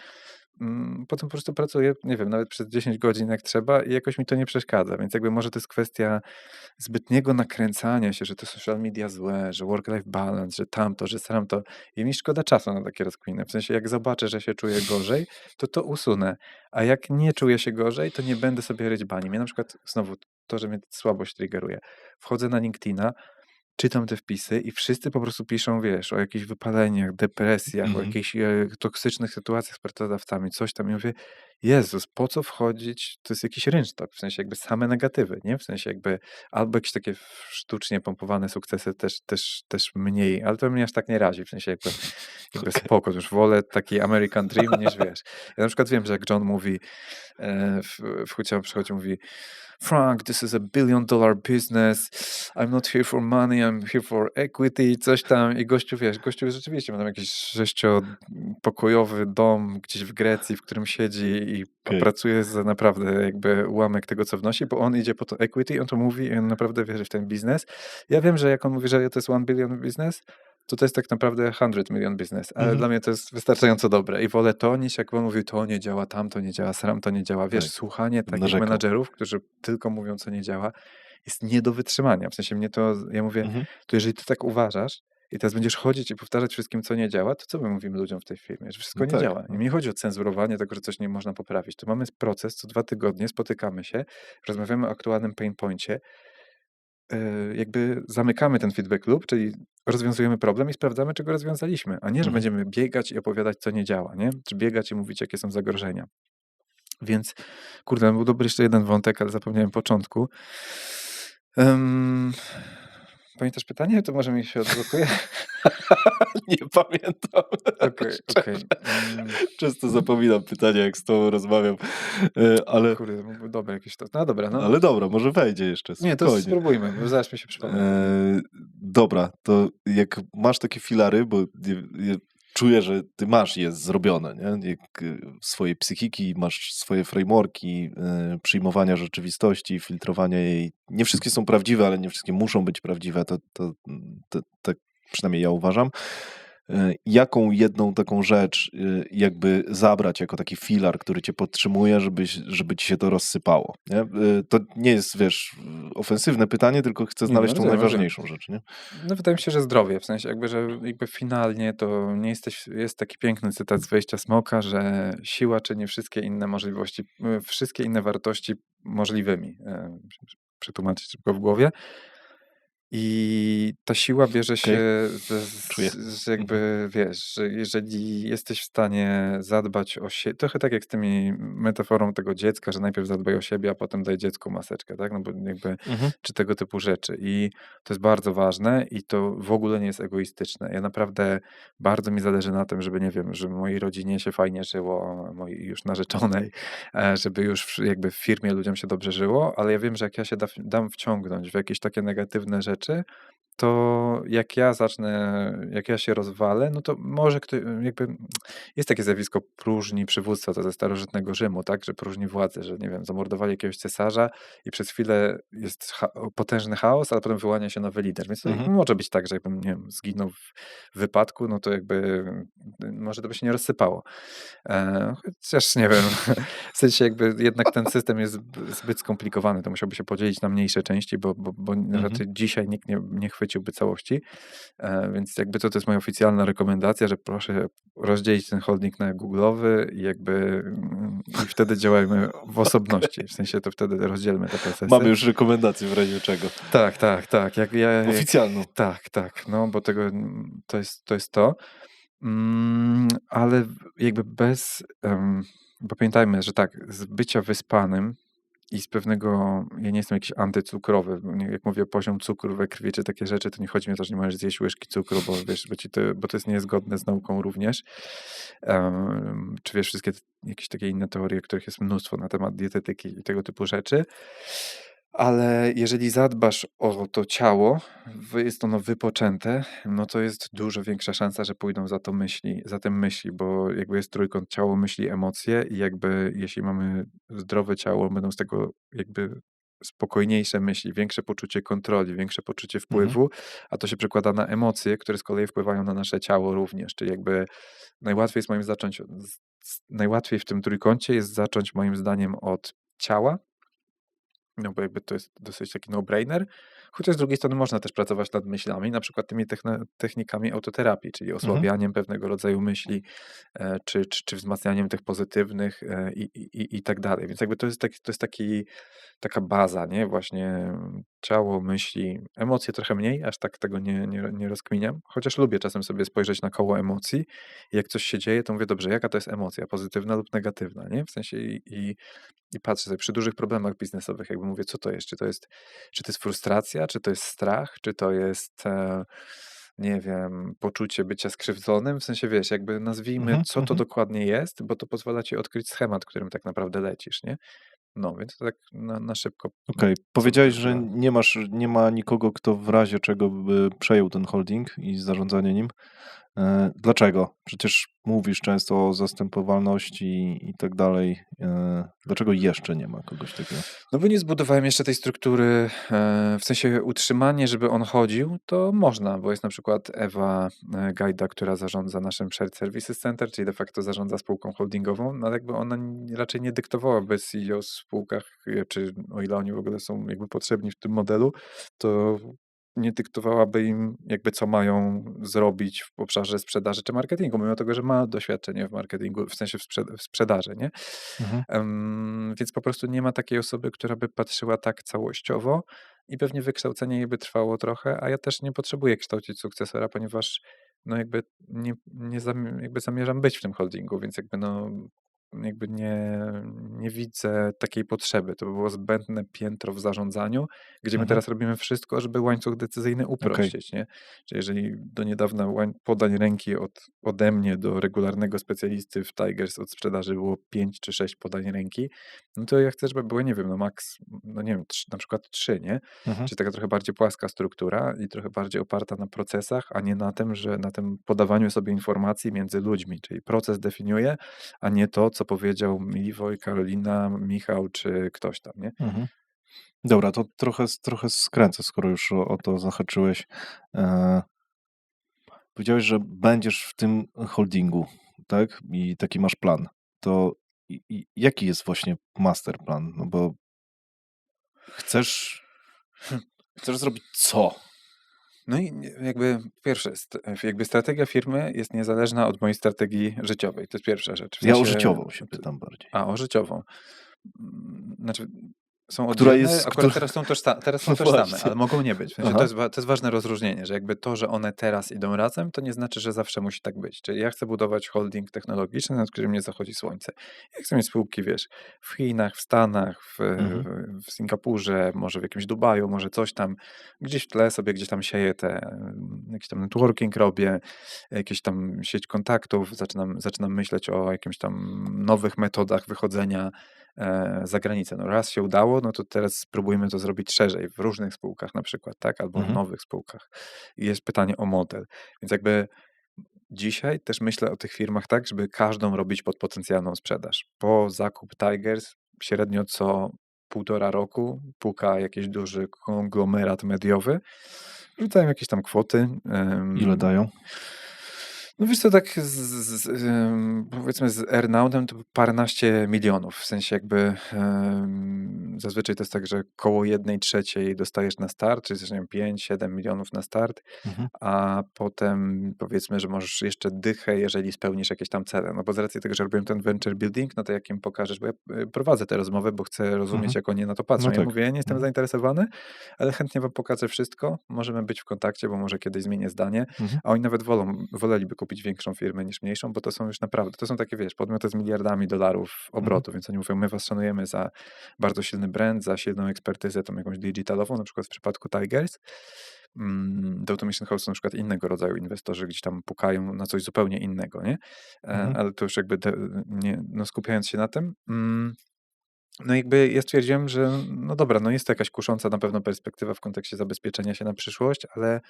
B: potem po prostu pracuję, nie wiem, nawet przez 10 godzin jak trzeba i jakoś mi to nie przeszkadza, więc jakby może to jest kwestia zbytniego nakręcania się, że to social media złe, że work-life balance, że tamto, że tamto i mi szkoda czasu na takie rozkminy. W sensie jak zobaczę, że się czuję gorzej, to usunę, a jak nie czuję się gorzej, to nie będę sobie ryć bani. Mnie na przykład znowu to, że mnie słabość triggeruje. Wchodzę na LinkedIna, czytam te wpisy i wszyscy po prostu piszą, wiesz, o jakichś wypaleniach, depresjach, o
A: Mhm.
B: jakichś toksycznych sytuacjach z pracodawcami, coś tam. I mówię, Jezus, po co wchodzić? To jest jakiś rynsztok, w sensie jakby same negatywy, nie? W sensie jakby albo jakieś takie sztucznie pompowane sukcesy też mniej, ale to mnie aż tak nie razi, w sensie jakby
A: Okej.
B: spoko, już wolę taki American Dream niż wiesz. Ja na przykład wiem, że jak John mówi, w Hucie przychodzi, mówi Frank, this is $1 billion business. I'm not here for money, I'm here for equity, coś tam. I gościu, wiesz, gościu rzeczywiście ma tam jakiś 6-pokojowy dom gdzieś w Grecji, w którym siedzi i
A: Okej.
B: pracuje za naprawdę jakby ułamek tego, co wnosi, bo on idzie po to equity, on to mówi i on naprawdę wierzy w ten biznes. Ja wiem, że jak on mówi, że to jest 1 billion business, to jest tak naprawdę 100 million business, ale
A: Mhm.
B: dla mnie to jest wystarczająco dobre i wolę to, niż jak on mówi, to nie działa, tam to nie działa, sram to nie działa. Wiesz,
A: Tak.
B: słuchanie takich
A: Narzekał.
B: menadżerów, którzy tylko mówią, co nie działa, jest nie do wytrzymania. W sensie mnie to, ja mówię,
A: Mhm.
B: to jeżeli ty tak uważasz i teraz będziesz chodzić i powtarzać wszystkim, co nie działa, to co my mówimy ludziom w tej firmie? Że wszystko
A: No
B: nie
A: tak,
B: działa.
A: no.
B: Nie chodzi o cenzurowanie tego, że coś nie można poprawić. To mamy proces, co 2 tygodnie spotykamy się, rozmawiamy o aktualnym pain poincie, jakby zamykamy ten feedback loop, czyli rozwiązujemy problem i sprawdzamy, czy go rozwiązaliśmy, a nie, że
A: Mhm.
B: będziemy biegać i opowiadać, co nie działa, nie? Czy biegać i mówić, jakie są zagrożenia. Więc, kurde, był dobry jeszcze jeden wątek, ale zapomniałem początku. Em, Pamiętasz pytanie? To może mi się odblokuje?
A: Nie pamiętam.
B: Okej, okej.
A: Szczerze. Często zapominam pytania, jak z tobą rozmawiam, ale
B: Kurde, byłby dobre jakieś to. No dobra, no.
A: ale dobra, może wejdzie jeszcze,
B: Nie, to
A: spokojnie.
B: spróbujmy, bo zaraz mi się przypomni.
A: Dobra, to jak masz takie filary, bo czuję, że ty masz je zrobione, nie? Jak swojej psychiki, masz swoje frameworki przyjmowania rzeczywistości, filtrowania jej. Nie wszystkie są prawdziwe, ale nie wszystkie muszą być prawdziwe. Tak przynajmniej ja uważam. Jaką jedną taką rzecz jakby zabrać jako taki filar, który cię podtrzymuje, żeby ci się to rozsypało, nie? To nie jest, wiesz, ofensywne pytanie, tylko chcę
B: Nie, no
A: znaleźć tą
B: rozumiem, rozumiem.
A: najważniejszą rzecz, nie?
B: No wydaje mi się, że zdrowie, w sensie jakby, że jakby finalnie to nie jesteś, jest taki piękny cytat z Wejścia Smoka, że siła czyni wszystkie inne możliwości, wszystkie inne wartości możliwymi. Przetłumaczyć szybko w głowie. I ta siła bierze się
A: Okej,
B: z
A: czuję.
B: z jakby, wiesz, że jeżeli jesteś w stanie zadbać o siebie, trochę tak jak z tymi metaforą tego dziecka, że najpierw zadbaj o siebie, a potem daj dziecku maseczkę, tak? No bo jakby,
A: Mhm,
B: czy tego typu rzeczy. I to jest bardzo ważne i to w ogóle nie jest egoistyczne. Ja naprawdę bardzo mi zależy na tym, żeby, nie wiem, żeby mojej rodzinie się fajnie żyło, mojej już narzeczonej, żeby już jakby w firmie ludziom się dobrze żyło, ale ja wiem, że jak ja się dam wciągnąć w jakieś takie negatywne rzeczy, to jak ja się rozwalę, no to może jakby jest takie zjawisko próżni przywództwa, to ze starożytnego Rzymu, tak, że próżni władzy, że nie wiem, zamordowali jakiegoś cesarza i przez chwilę jest potężny chaos, ale potem wyłania się nowy lider. Więc to
A: mhm.
B: może być tak, że jakbym, nie wiem, zginął w wypadku, no to jakby może to by się nie rozsypało. Chociaż nie wiem, w sensie jakby jednak ten system jest zbyt skomplikowany, to musiałby się podzielić na mniejsze części, bo raczej dzisiaj nikt nie chwyciłby całości. Więc jakby to jest moja oficjalna rekomendacja, że proszę rozdzielić ten holding na googlowy i jakby i wtedy działajmy w osobności. W sensie to wtedy rozdzielmy te procesy.
A: Mamy już rekomendację w razie czego.
B: Tak, tak, tak.
A: Oficjalną.
B: Tak, tak. No, bo tego to jest to. Ale jakby bo pamiętajmy, że tak, z bycia wyspanym i z pewnego, ja nie jestem jakiś antycukrowy, jak mówię poziom cukru we krwi czy takie rzeczy, to nie chodzi mi o to, że nie możesz zjeść łyżki cukru, bo wiesz, bo to jest niezgodne z nauką również. Czy wiesz, wszystkie jakieś takie inne teorie, których jest mnóstwo na temat dietetyki i tego typu rzeczy. Ale jeżeli zadbasz o to ciało, jest ono wypoczęte, no to jest dużo większa szansa, że pójdą za tym myśli, bo jakby jest trójkąt ciało, myśli, emocje i jakby jeśli mamy zdrowe ciało, będą z tego jakby spokojniejsze myśli, większe poczucie kontroli, większe poczucie
A: Mhm.
B: wpływu, a to się przekłada na emocje, które z kolei wpływają na nasze ciało również, czyli jakby najłatwiej jest moim zacząć, najłatwiej w tym trójkącie jest zacząć moim zdaniem od ciała, no bo jakby to jest dosyć taki no-brainer, chociaż z drugiej strony można też pracować nad myślami, na przykład tymi technikami autoterapii, czyli
A: Mhm.
B: osłabianiem pewnego rodzaju myśli, czy wzmacnianiem tych pozytywnych i tak dalej. Więc jakby taka baza, nie? Właśnie ciało, myśli, emocje trochę mniej, aż tak tego nie rozkminiam, chociaż lubię czasem sobie spojrzeć na koło emocji i jak coś się dzieje, to mówię, dobrze, jaka to jest emocja, pozytywna lub negatywna, nie? W sensie i patrzę sobie przy dużych problemach biznesowych, jakby mówię, co to jest? Czy to jest frustracja, czy to jest strach, czy to jest, nie wiem, poczucie bycia skrzywdzonym? W sensie, wiesz, jakby nazwijmy,
A: Mhm.
B: co to
A: Mhm.
B: dokładnie jest, bo to pozwala ci odkryć schemat, którym tak naprawdę lecisz, nie? No, więc to tak na szybko,
A: Okej.
B: co by
A: Powiedziałeś,
B: to
A: że
B: było.
A: nie ma nikogo, kto w razie czego by przejął ten holding i zarządzanie nim. Dlaczego? Przecież mówisz często o zastępowalności i tak dalej. Dlaczego jeszcze nie ma kogoś takiego?
B: No bo nie zbudowałem jeszcze tej struktury, w sensie utrzymanie, żeby on chodził, to można, bo jest na przykład Ewa Gajda, która zarządza naszym Shared Services Center, czyli de facto zarządza spółką holdingową, no ale jakby ona raczej nie dyktowałaby CEO w spółkach, czy o ile oni w ogóle są jakby potrzebni w tym modelu, to nie dyktowałaby im jakby co mają zrobić w obszarze sprzedaży czy marketingu, mimo tego, że ma doświadczenie w marketingu, w sensie w sprzedaży, nie?
A: Mhm.
B: Więc po prostu nie ma takiej osoby, która by patrzyła tak całościowo i pewnie wykształcenie jej by trwało trochę, a ja też nie potrzebuję kształcić sukcesora, ponieważ no jakby jakby zamierzam być w tym holdingu, więc jakby no jakby nie widzę takiej potrzeby. To by było zbędne piętro w zarządzaniu, gdzie my
A: Mhm.
B: teraz robimy wszystko, żeby łańcuch decyzyjny
A: Okej.
B: uprościć, nie? Czyli jeżeli do niedawna podań ręki ode mnie do regularnego specjalisty w Tigers od sprzedaży było 5 czy 6 podań ręki, no to ja chcę, żeby były, nie wiem, no max, no nie wiem, na przykład 3, nie?
A: Mhm.
B: Czyli taka trochę bardziej płaska struktura i trochę bardziej oparta na procesach, a nie na tym, że na tym podawaniu sobie informacji między ludźmi, czyli proces definiuje, a nie to, co powiedział Miwoj, Karolina, Michał czy ktoś tam, nie?
A: Mhm. Dobra, to trochę skręcę, skoro już o to zahaczyłeś. E, Powiedziałeś, że będziesz w tym holdingu, tak? I taki masz plan. To jaki jest właśnie masterplan? No bo chcesz, chcesz zrobić co?
B: No i jakby pierwsze, jakby strategia firmy jest niezależna od mojej strategii życiowej. To jest pierwsza rzecz. W
A: Ja o
B: sensie,
A: życiową się pytam bardziej.
B: o życiową. Znaczy, są
A: Która
B: oddzielne,
A: jest,
B: akurat
A: która...
B: teraz są
A: No
B: tożsame, ale
A: właśnie.
B: mogą nie być. W sensie
A: Aha.
B: to jest ważne rozróżnienie, że jakby to, że one teraz idą razem, to nie znaczy, że zawsze musi tak być. Czyli ja chcę budować holding technologiczny, nad którym nie zachodzi słońce. Ja chcę mieć spółki, wiesz, w Chinach, w Stanach,
A: Mhm.
B: w Singapurze, może w jakimś Dubaju, może coś tam. Gdzieś w tle sobie gdzieś tam sieję jakiś tam networking robię, jakieś tam sieć kontaktów, zaczynam myśleć o jakimś tam nowych metodach wychodzenia za granicę. No raz się udało, no to teraz spróbujmy to zrobić szerzej, w różnych spółkach na przykład, tak? Albo w
A: Mhm.
B: nowych spółkach. I jest pytanie o model. Więc jakby dzisiaj też myślę o tych firmach tak, żeby każdą robić pod potencjalną sprzedaż. Po zakup Tigers średnio co 1,5 roku puka jakiś duży konglomerat mediowy, rzucają jakieś tam kwoty.
A: Ile dają?
B: No wiesz co, tak powiedzmy z earnoutem to paręnaście milionów, w sensie jakby zazwyczaj to jest tak, że koło 1/3 dostajesz na start, czyli coś, nie wiem, 5-7 milionów na start,
A: Mhm.
B: a potem powiedzmy, że możesz jeszcze dychę, jeżeli spełnisz jakieś tam cele. No bo z racji tego, że robiłem ten venture building, no to jak im pokażesz, bo ja prowadzę te rozmowy, bo chcę rozumieć,
A: Mhm.
B: jak oni na to patrzą.
A: No
B: Ja
A: tak.
B: mówię, ja nie jestem
A: Mhm.
B: zainteresowany, ale chętnie wam pokażę wszystko, możemy być w kontakcie, bo może kiedyś zmienię zdanie,
A: Mhm.
B: a oni nawet woleliby kupić większą firmę niż mniejszą, bo to są już naprawdę, to są takie, wiesz, podmioty z miliardami dolarów
A: Mhm.
B: obrotu, więc oni mówią, my was szanujemy za bardzo silny brand, za silną ekspertyzę, tą jakąś digitalową, na przykład w przypadku Tigers. Do Automation House są na przykład innego rodzaju inwestorzy, gdzieś tam pukają na coś zupełnie innego, nie?
A: Mhm.
B: Ale to już jakby no skupiając się na tym. No jakby ja stwierdziłem, że no dobra, no jest to jakaś kusząca na pewno perspektywa w kontekście zabezpieczenia się na przyszłość, ale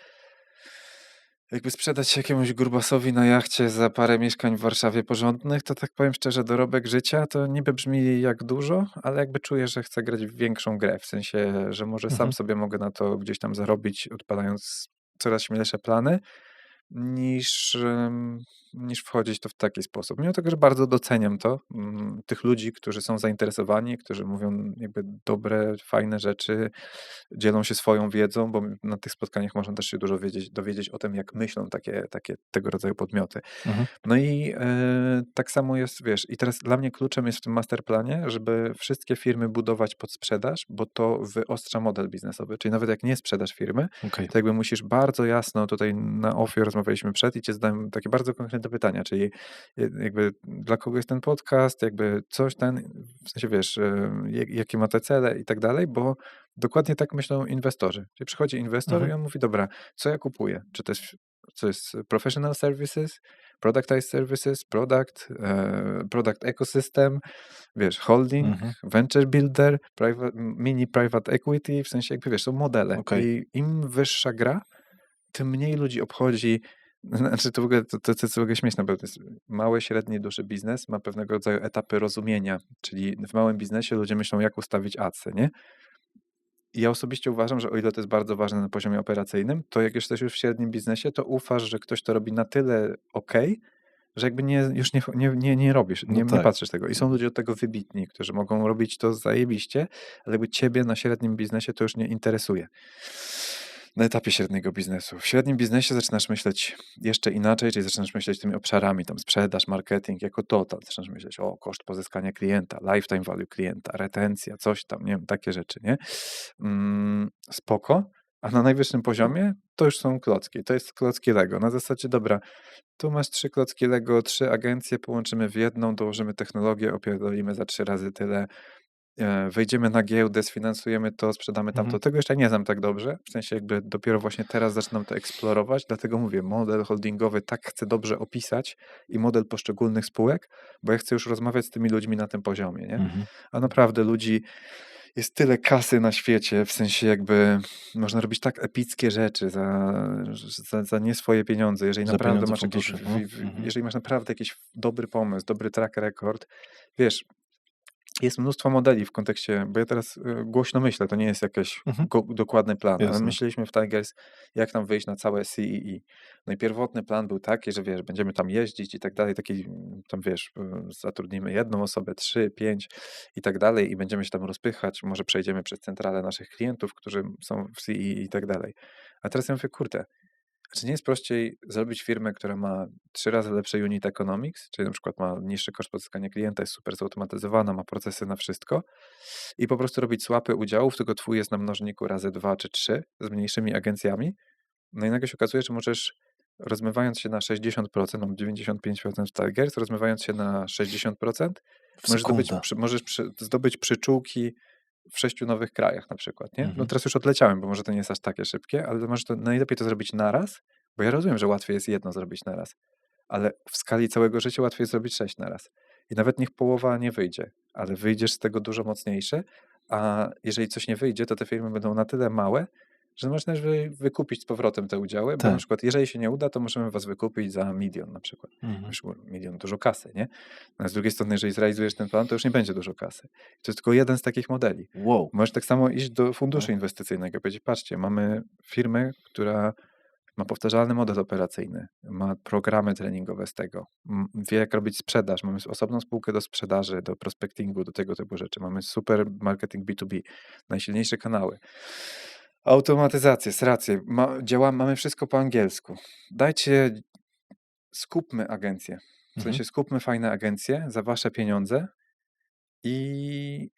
B: jakby sprzedać się jakiemuś grubasowi na jachcie za parę mieszkań w Warszawie porządnych, to tak powiem szczerze, dorobek życia to niby brzmi jak dużo, ale jakby czuję, że chcę grać w większą grę, w sensie, że może sam
A: Mhm.
B: sobie mogę na to gdzieś tam zarobić, odpalając coraz śmielsze plany, niż, niż wchodzić to w taki sposób. Mimo tego, że bardzo doceniam to, tych ludzi, którzy są zainteresowani, którzy mówią jakby dobre, fajne rzeczy, dzielą się swoją wiedzą, bo na tych spotkaniach można też się dużo dowiedzieć o tym, jak myślą takie tego rodzaju podmioty.
A: Mhm.
B: No i tak samo jest, wiesz, i teraz dla mnie kluczem jest w tym masterplanie, żeby wszystkie firmy budować pod sprzedaż, bo to wyostrza model biznesowy. Czyli nawet jak nie sprzedasz firmy,
A: Okej.
B: to jakby musisz bardzo jasno, tutaj na offie rozmawialiśmy przed i cię zadałem takie bardzo konkretne pytania, czyli jakby dla kogo jest ten podcast, jakby coś ten, w sensie wiesz, jakie ma te cele i tak dalej, bo dokładnie tak myślą inwestorzy. Czyli przychodzi inwestor
A: Mhm.
B: i on mówi, dobra, co ja kupuję? Czy to jest professional services, productized services, product ecosystem, wiesz, holding,
A: Mhm.
B: venture builder, mini private equity, w sensie jakby wiesz, są modele
A: Okej.
B: i im wyższa gra, tym mniej ludzi obchodzi, znaczy to w ogóle, to jest w ogóle śmieszne, bo to jest mały, średni, duży biznes ma pewnego rodzaju etapy rozumienia, czyli w małym biznesie ludzie myślą, jak ustawić adsy, nie? I ja osobiście uważam, że o ile to jest bardzo ważne na poziomie operacyjnym, to jak jesteś już w średnim biznesie, to ufasz, że ktoś to robi na tyle okej, że jakby już nie robisz,
A: No
B: nie
A: tak.
B: patrzysz tego. I są ludzie od tego wybitni, którzy mogą robić to zajebiście, ale jakby ciebie na średnim biznesie to już nie interesuje. Na etapie średniego biznesu. W średnim biznesie zaczynasz myśleć jeszcze inaczej, czyli zaczynasz myśleć tymi obszarami, tam sprzedaż, marketing jako total. Zaczynasz myśleć o koszt pozyskania klienta, lifetime value klienta, retencja, coś tam, nie wiem, takie rzeczy, nie? Spoko. A na najwyższym poziomie to już są klocki. To jest klocki Lego. Na zasadzie, dobra, tu masz 3 klocki Lego, 3 agencje, połączymy w jedną, dołożymy technologię, opierdolimy za 3 razy tyle, wejdziemy na giełdę, sfinansujemy to, sprzedamy tamto.
A: Mhm.
B: Tego jeszcze nie znam tak dobrze, w sensie jakby dopiero właśnie teraz zaczynam to eksplorować, dlatego mówię, model holdingowy tak chcę dobrze opisać i model poszczególnych spółek, bo ja chcę już rozmawiać z tymi ludźmi na tym poziomie, nie?
A: Mhm.
B: A naprawdę ludzi jest tyle kasy na świecie, w sensie jakby można robić tak epickie rzeczy za nie swoje pieniądze, jeżeli
A: Za
B: naprawdę
A: pieniądze
B: masz jakiś,
A: funduszy. No. Mhm.
B: jeżeli masz naprawdę jakiś dobry pomysł, dobry track record, wiesz, jest mnóstwo modeli w kontekście, bo ja teraz głośno myślę, to nie jest jakiś
A: Mhm.
B: dokładny plan, ale
A: Jasne.
B: myśleliśmy w Tigers, jak tam wyjść na całe CEE. No i pierwotny plan był taki, że wiesz, będziemy tam jeździć i tak dalej, taki tam wiesz, zatrudnimy jedną osobę, 3, 5 i tak dalej i będziemy się tam rozpychać, może przejdziemy przez centralę naszych klientów, którzy są w CEE i tak dalej. A teraz ja mówię, kurde, czy nie jest prościej zrobić firmę, która ma 3 razy lepsze unit economics, czyli na przykład ma niższy koszt pozyskania klienta, jest super zautomatyzowana, ma procesy na wszystko i po prostu robić swapy udziałów, tylko twój jest na mnożniku razy 2 czy 3 z mniejszymi agencjami. No i nagle się okazuje, że możesz rozmywając się na 60%, mam 95% w Tigers, rozmywając się na 60%,
A: W sekundę.
B: możesz zdobyć przyczółki w 6 nowych krajach na przykład, nie? No
A: Mhm.
B: teraz już odleciałem, bo może to nie jest aż takie szybkie, ale może to najlepiej to zrobić naraz, bo ja rozumiem, że łatwiej jest jedno zrobić naraz, ale w skali całego życia łatwiej jest zrobić 6 naraz. I nawet niech połowa nie wyjdzie, ale wyjdziesz z tego dużo mocniejszy, a jeżeli coś nie wyjdzie, to te firmy będą na tyle małe, że można wykupić z powrotem te udziały, bo na
A: Tak.
B: przykład jeżeli się nie uda, to możemy was wykupić za 1 milion na przykład.
A: Mhm.
B: Wiesz, 1 milion dużo kasy, nie? No, a z drugiej strony, jeżeli zrealizujesz ten plan, to już nie będzie dużo kasy. To jest tylko jeden z takich modeli.
A: Wow.
B: Możesz tak samo iść do funduszu
A: No.
B: inwestycyjnego i powiedzieć, patrzcie, mamy firmę, która ma powtarzalny model operacyjny, ma programy treningowe z tego, wie jak robić sprzedaż, mamy osobną spółkę do sprzedaży, do prospectingu, do tego typu rzeczy, mamy super marketing B2B, najsilniejsze kanały. Automatyzację, srację, mamy wszystko po angielsku. Skupmy agencje. W
A: Mhm.
B: sensie skupmy fajne agencje za wasze pieniądze i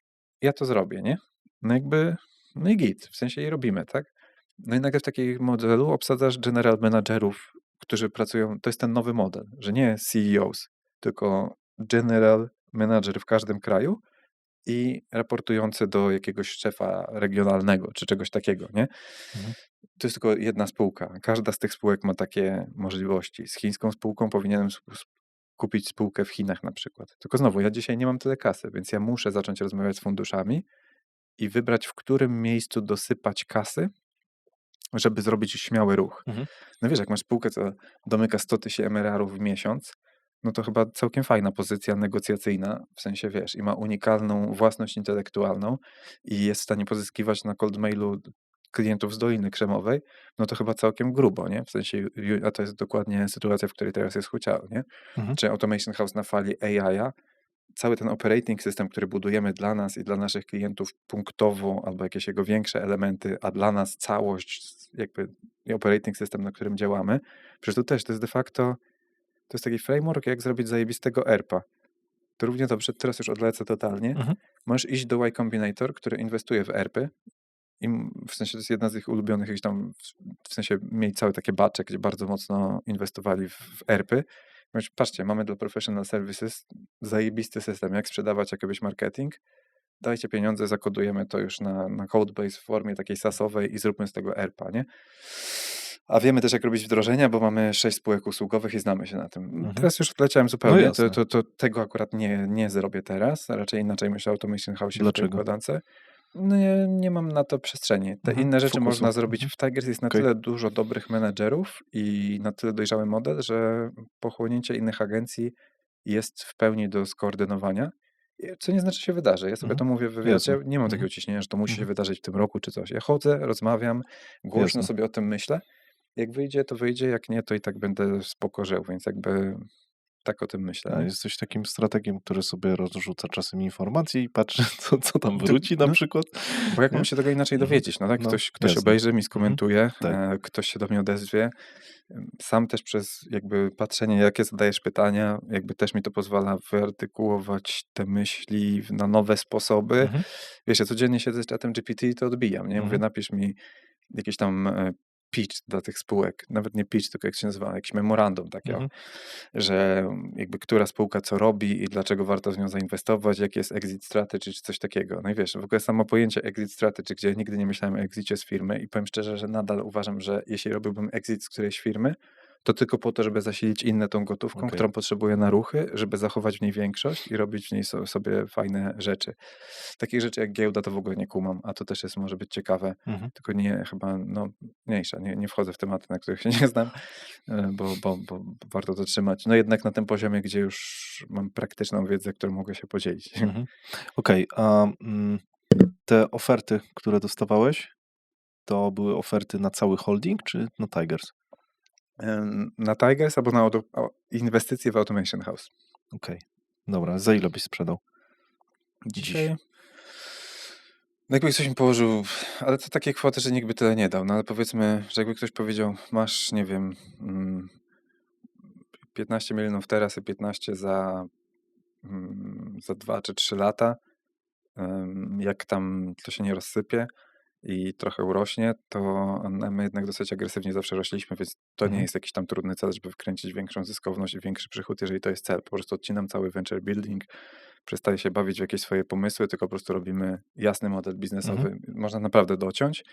B: ja to zrobię, nie? No jakby, no i git, w sensie i robimy, tak? No i nagle w takim modelu obsadzasz general managerów, którzy pracują, to jest ten nowy model, że nie CEOs, tylko general manager w każdym kraju i raportujący do jakiegoś szefa regionalnego, czy czegoś takiego, nie?
A: Mhm.
B: To jest tylko jedna spółka. Każda z tych spółek ma takie możliwości. Z chińską spółką powinienem kupić spółkę w Chinach na przykład. Tylko znowu, ja dzisiaj nie mam tyle kasy, więc ja muszę zacząć rozmawiać z funduszami i wybrać, w którym miejscu dosypać kasy, żeby zrobić śmiały ruch.
A: Mhm.
B: No wiesz, jak masz spółkę, co domyka 100 000 MRR-ów w miesiąc, no to chyba całkiem fajna pozycja negocjacyjna, w sensie wiesz, i ma unikalną własność intelektualną i jest w stanie pozyskiwać na cold mailu klientów z Doliny Krzemowej, no to chyba całkiem grubo, nie? W sensie, a to jest dokładnie sytuacja, w której teraz jest Huciał, nie?
A: Mhm.
B: Czy Automation House na fali AI-a, cały ten operating system, który budujemy dla nas i dla naszych klientów punktowo, albo jakieś jego większe elementy, a dla nas całość, jakby i operating system, na którym działamy, przecież to jest de facto, to jest taki framework, jak zrobić zajebistego ERP-a. To równie dobrze, teraz już odlecę totalnie,
A: Mhm.
B: możesz iść do Y Combinator, który inwestuje w ERP-y, i w sensie to jest jedna z ich ulubionych, jakichś tam, w sensie mieli całe takie batche, gdzie bardzo mocno inwestowali w ERP-y. Mówisz, patrzcie, mamy dla Professional Services zajebisty system, jak sprzedawać jakiegoś marketing, dajcie pieniądze, zakodujemy to już na codebase w formie takiej SaaS-owej i zróbmy z tego ERP-a, nie? A wiemy też, jak robić wdrożenia, bo mamy 6 spółek usługowych i znamy się na tym.
A: Mhm.
B: Teraz już odleciałem
A: No
B: zupełnie,
A: jasne.
B: to tego akurat nie zrobię teraz, raczej inaczej myślę o Automation House w tej
A: Dlaczego?
B: układance. No nie mam na to przestrzeni. Te
A: Mhm.
B: inne rzeczy
A: Fokusu.
B: można zrobić
A: Mhm.
B: w Tigers. Jest na
A: Okej.
B: tyle dużo dobrych menedżerów i na tyle dojrzały model, że pochłonięcie innych agencji jest w pełni do skoordynowania, co nie znaczy, że się wydarzy. Ja sobie
A: Mhm.
B: to mówię w wywiadzie,
A: Jasne.
B: nie mam
A: Mhm.
B: takiego ciśnienia, że to musi się
A: Mhm.
B: wydarzyć w tym roku czy coś. Ja chodzę, rozmawiam, głośno
A: Jasne.
B: sobie o tym myślę. Jak wyjdzie, to wyjdzie, jak nie, to i tak będę spoko żył, więc jakby tak o tym myślę,
A: A
B: nie?
A: jesteś takim strategiem, który sobie rozrzuca czasem informacje i patrzy, co tam wróci na
B: No,
A: przykład,
B: bo jak
A: nie?
B: mam się tego inaczej
A: Mhm.
B: dowiedzieć? No tak,
A: No,
B: ktoś
A: jasne.
B: obejrzy, mi
A: Mhm.
B: skomentuje,
A: Tak.
B: ktoś się do mnie odezwie. Sam też przez jakby patrzenie, jakie zadajesz pytania, jakby też mi to pozwala wyartykułować te myśli na nowe sposoby.
A: Mhm.
B: Wiesz, ja codziennie siedzę z czatem GPT i to odbijam, nie? Mówię,
A: Mhm.
B: napisz mi jakiś tam pitch dla tych spółek, nawet nie pitch, tylko jak się nazywa, jakiś memorandum takie,
A: Mhm.
B: że jakby która spółka co robi i dlaczego warto w nią zainwestować, jaki jest exit strategy, czy coś takiego. No i wiesz, w ogóle samo pojęcie exit strategy, gdzie ja nigdy nie myślałem o exicie z firmy i powiem szczerze, że nadal uważam, że jeśli robiłbym exit z którejś firmy, to tylko po to, żeby zasilić inne tą gotówką,
A: Okej.
B: którą potrzebuję na ruchy, żeby zachować w niej większość i robić w niej sobie fajne rzeczy. Takich rzeczy jak giełda to w ogóle nie kumam, a to też jest, może być ciekawe,
A: Mhm.
B: tylko nie chyba, no mniejsza, nie wchodzę w tematy, na których się nie znam, bo warto to trzymać. No jednak na tym poziomie, gdzie już mam praktyczną wiedzę, którą mogę się podzielić.
A: Mhm. Okej, a te oferty, które dostawałeś, to były oferty na cały holding czy na Tigers?
B: Na Tigers albo na inwestycje w Automation House.
A: Okej, dobra. Za ile byś sprzedał?
B: Dzisiaj no jakby ktoś mi położył, ale to takie kwoty, że nikt by tyle nie dał, no ale powiedzmy, że jakby ktoś powiedział, masz, nie wiem, 15 milionów teraz i 15 za 2 czy 3 lata, jak tam to się nie rozsypie i trochę urośnie, to my jednak dosyć agresywnie zawsze rośliśmy, więc to nie
A: Mhm.
B: jest jakiś tam trudny cel, żeby wkręcić większą zyskowność i większy przychód, jeżeli to jest cel. Po prostu odcinam cały venture building, przestaję się bawić w jakieś swoje pomysły, tylko po prostu robimy jasny model biznesowy.
A: Mhm.
B: Można naprawdę dociąć.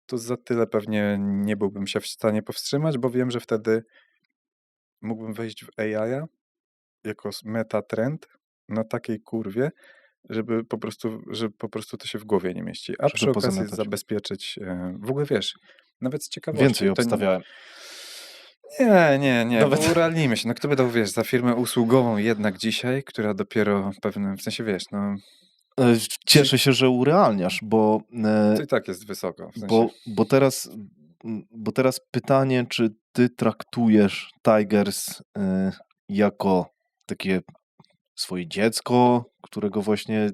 B: To za tyle pewnie nie byłbym się w stanie powstrzymać, bo wiem, że wtedy mógłbym wejść w AI jako meta trend na takiej kurwie, żeby po prostu to się w głowie nie mieści. A
A: Żeby
B: przy okazji
A: pozamiatać.
B: zabezpieczyć, w ogóle wiesz, nawet z ciekawości.
A: Więcej
B: To
A: obstawiałem.
B: nie,
A: Nawet
B: bo urealnijmy się. No kto by dał, wiesz, za firmę usługową jednak dzisiaj, która dopiero pewnym, w sensie, wiesz, no
A: cieszę się, że urealniasz,
B: to i tak jest wysoko, w sensie.
A: bo teraz pytanie, czy ty traktujesz Tigers jako takie swoje dziecko, którego właśnie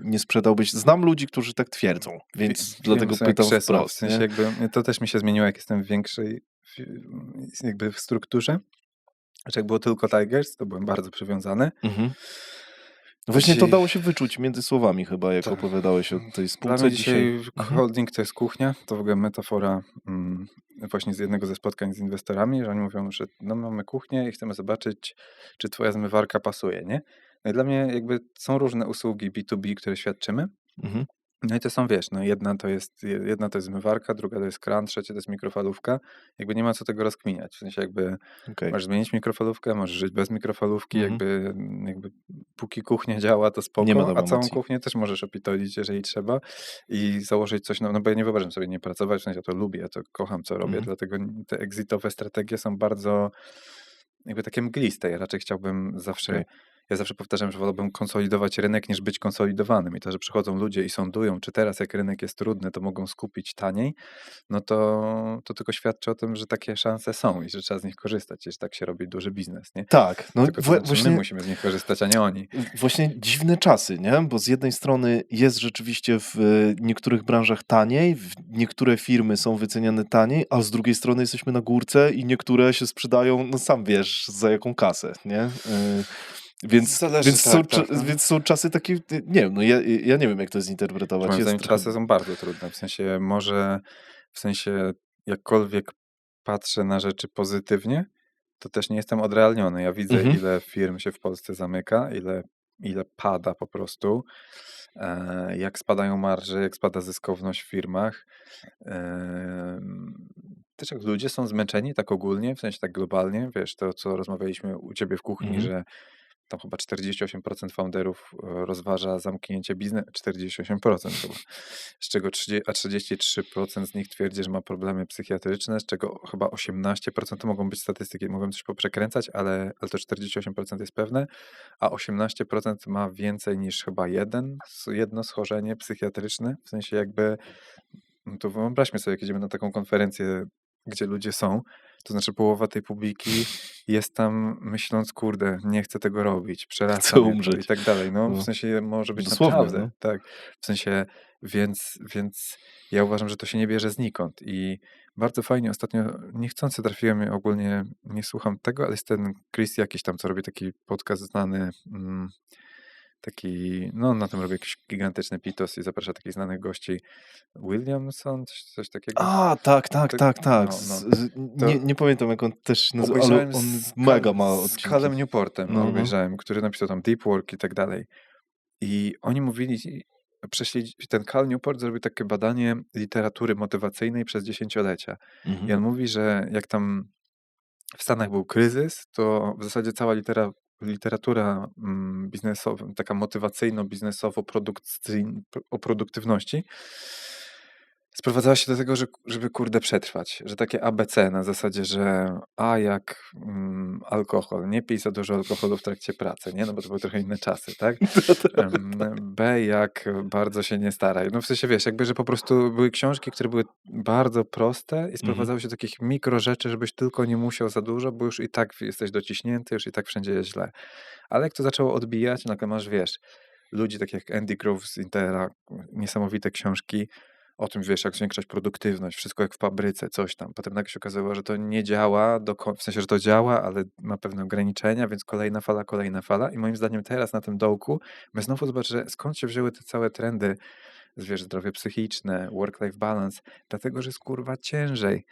A: nie sprzedałbyś. Znam ludzi, którzy tak twierdzą, więc dlatego
B: są jak
A: pytam
B: krzesła, w
A: wprost.
B: sensie
A: Nie?
B: jakby to też mi się zmieniło, jak jestem w większej jakby w strukturze. Znaczy jak było tylko Tigers, to byłem bardzo przywiązany.
A: Mhm. No właśnie to dało się wyczuć między słowami chyba, jak
B: Tak.
A: opowiadałeś o tej
B: Dla
A: spółce
B: mnie
A: dzisiaj.
B: dzisiaj holding to jest kuchnia, to w ogóle metafora właśnie z jednego ze spotkań z inwestorami, że oni mówią, że no mamy kuchnię i chcemy zobaczyć, czy twoja zmywarka pasuje, nie? No i dla mnie jakby są różne usługi B2B, które świadczymy.
A: Mhm.
B: No i to są, wiesz, no jedna to jest zmywarka, druga to jest kran, trzecia to jest mikrofalówka. Jakby nie ma co tego rozkminiać. W sensie jakby
A: Okej.
B: możesz zmienić mikrofalówkę, możesz żyć bez mikrofalówki,
A: Mhm.
B: jakby póki kuchnia działa, to
A: Nie ma
B: spoko,
A: tam
B: a całą
A: emocji.
B: kuchnię też możesz opitolić, jeżeli trzeba i założyć coś, no bo ja nie wyobrażam sobie nie pracować, w sensie ja to lubię, ja to kocham, co robię,
A: Mhm.
B: dlatego te exitowe strategie są bardzo jakby takie mgliste. Ja raczej chciałbym
A: Okej.
B: ja zawsze powtarzam, że wolałbym konsolidować rynek niż być konsolidowanym. I to, że przychodzą ludzie i sądują, czy teraz jak rynek jest trudny, to mogą skupić taniej, no to tylko świadczy o tym, że takie szanse są i że trzeba z nich korzystać, i że tak się robi duży biznes, nie?
A: Tak, no
B: Tylko to znaczy, że my
A: właśnie
B: musimy z nich korzystać, a nie oni.
A: właśnie dziwne czasy, nie? Bo z jednej strony jest rzeczywiście w niektórych branżach taniej, niektóre firmy są wyceniane taniej, a z drugiej strony jesteśmy na górce i niektóre się sprzedają, no sam wiesz, za jaką kasę, nie? Więc,
B: Zależy,
A: więc, są,
B: tak, tak. No.
A: więc są czasy takie, nie wiem, no ja nie wiem, jak to zinterpretować.
B: Moim
A: Jest
B: zdaniem
A: trochę.
B: czasy są bardzo trudne. W sensie jakkolwiek patrzę na rzeczy pozytywnie, to też nie jestem odrealniony. Ja widzę,
A: Mhm.
B: ile firm się w Polsce zamyka, ile pada po prostu, jak spadają marże, jak spada zyskowność w firmach. Też jak ludzie są zmęczeni tak ogólnie, w sensie tak globalnie, wiesz, to co rozmawialiśmy u ciebie w kuchni,
A: Mhm.
B: że tam chyba 48% founderów rozważa zamknięcie biznesu, 48% chyba, z czego 33% z nich twierdzi, że ma problemy psychiatryczne, z czego chyba 18% to mogą być statystyki, mogą coś poprzekręcać, ale to 48% jest pewne, a 18% ma więcej niż chyba jedno schorzenie psychiatryczne, w sensie jakby, no to wyobraźmy sobie, jak idziemy na taką konferencję, gdzie ludzie są, to znaczy połowa tej publiki jest tam myśląc, kurde, nie chcę tego robić, przerasta
A: Chcę
B: mnie to i
A: umrzeć.
B: tak dalej. No, w
A: No,
B: sensie może być
A: dosłownie,
B: naprawdę,
A: no.
B: tak. W sensie, więc ja uważam, że to się nie bierze znikąd i bardzo fajnie ostatnio, niechcący trafiłem, ja ogólnie nie słucham tego, ale jest ten Chris jakiś tam, co robi taki podcast znany, taki, no na tym robi jakiś gigantyczny pitos i zaprasza takich znanych gości. Williamson, coś takiego.
A: A, tak, tak,
B: To,
A: tak, tak.
B: no, no.
A: Nie,
B: To
A: nie pamiętam, jak on też się nazywa, ale
B: obejrzałem
A: on mega ma
B: z
A: odcinki.
B: Calem Newportem,
A: No, no.
B: obejrzałem, który napisał tam Deep Work i tak dalej. I oni mówili, ten Cal Newport zrobił takie badanie literatury motywacyjnej przez dziesięciolecia.
A: Mhm.
B: I on mówi, że jak tam w Stanach był kryzys, to w zasadzie cała literatura biznesowa, taka motywacyjno-biznesowo o produktywności sprowadzała się do tego, żeby kurde przetrwać, że takie ABC na zasadzie, że A jak alkohol, nie pij za dużo alkoholu w trakcie pracy, nie? No bo to były trochę inne czasy, tak? B jak bardzo się nie staraj. No w sensie wiesz, jakby, że po prostu były książki, które były bardzo proste i
A: Mhm.
B: sprowadzały się do takich mikro rzeczy, żebyś tylko nie musiał za dużo, bo już i tak jesteś dociśnięty, już i tak wszędzie jest źle. Ale jak to zaczęło odbijać, nagle masz, wiesz, ludzi takich jak Andy Grove z Intera, niesamowite książki o tym, wiesz, jak zwiększać produktywność, wszystko jak w fabryce, coś tam. Potem nagle się okazało, że to nie działa, w sensie, że to działa, ale ma pewne ograniczenia, więc kolejna fala i moim zdaniem teraz na tym dołku my znowu zobaczymy, skąd się wzięły te całe trendy, wiesz, zdrowie psychiczne, work-life balance, dlatego, że jest kurwa ciężej.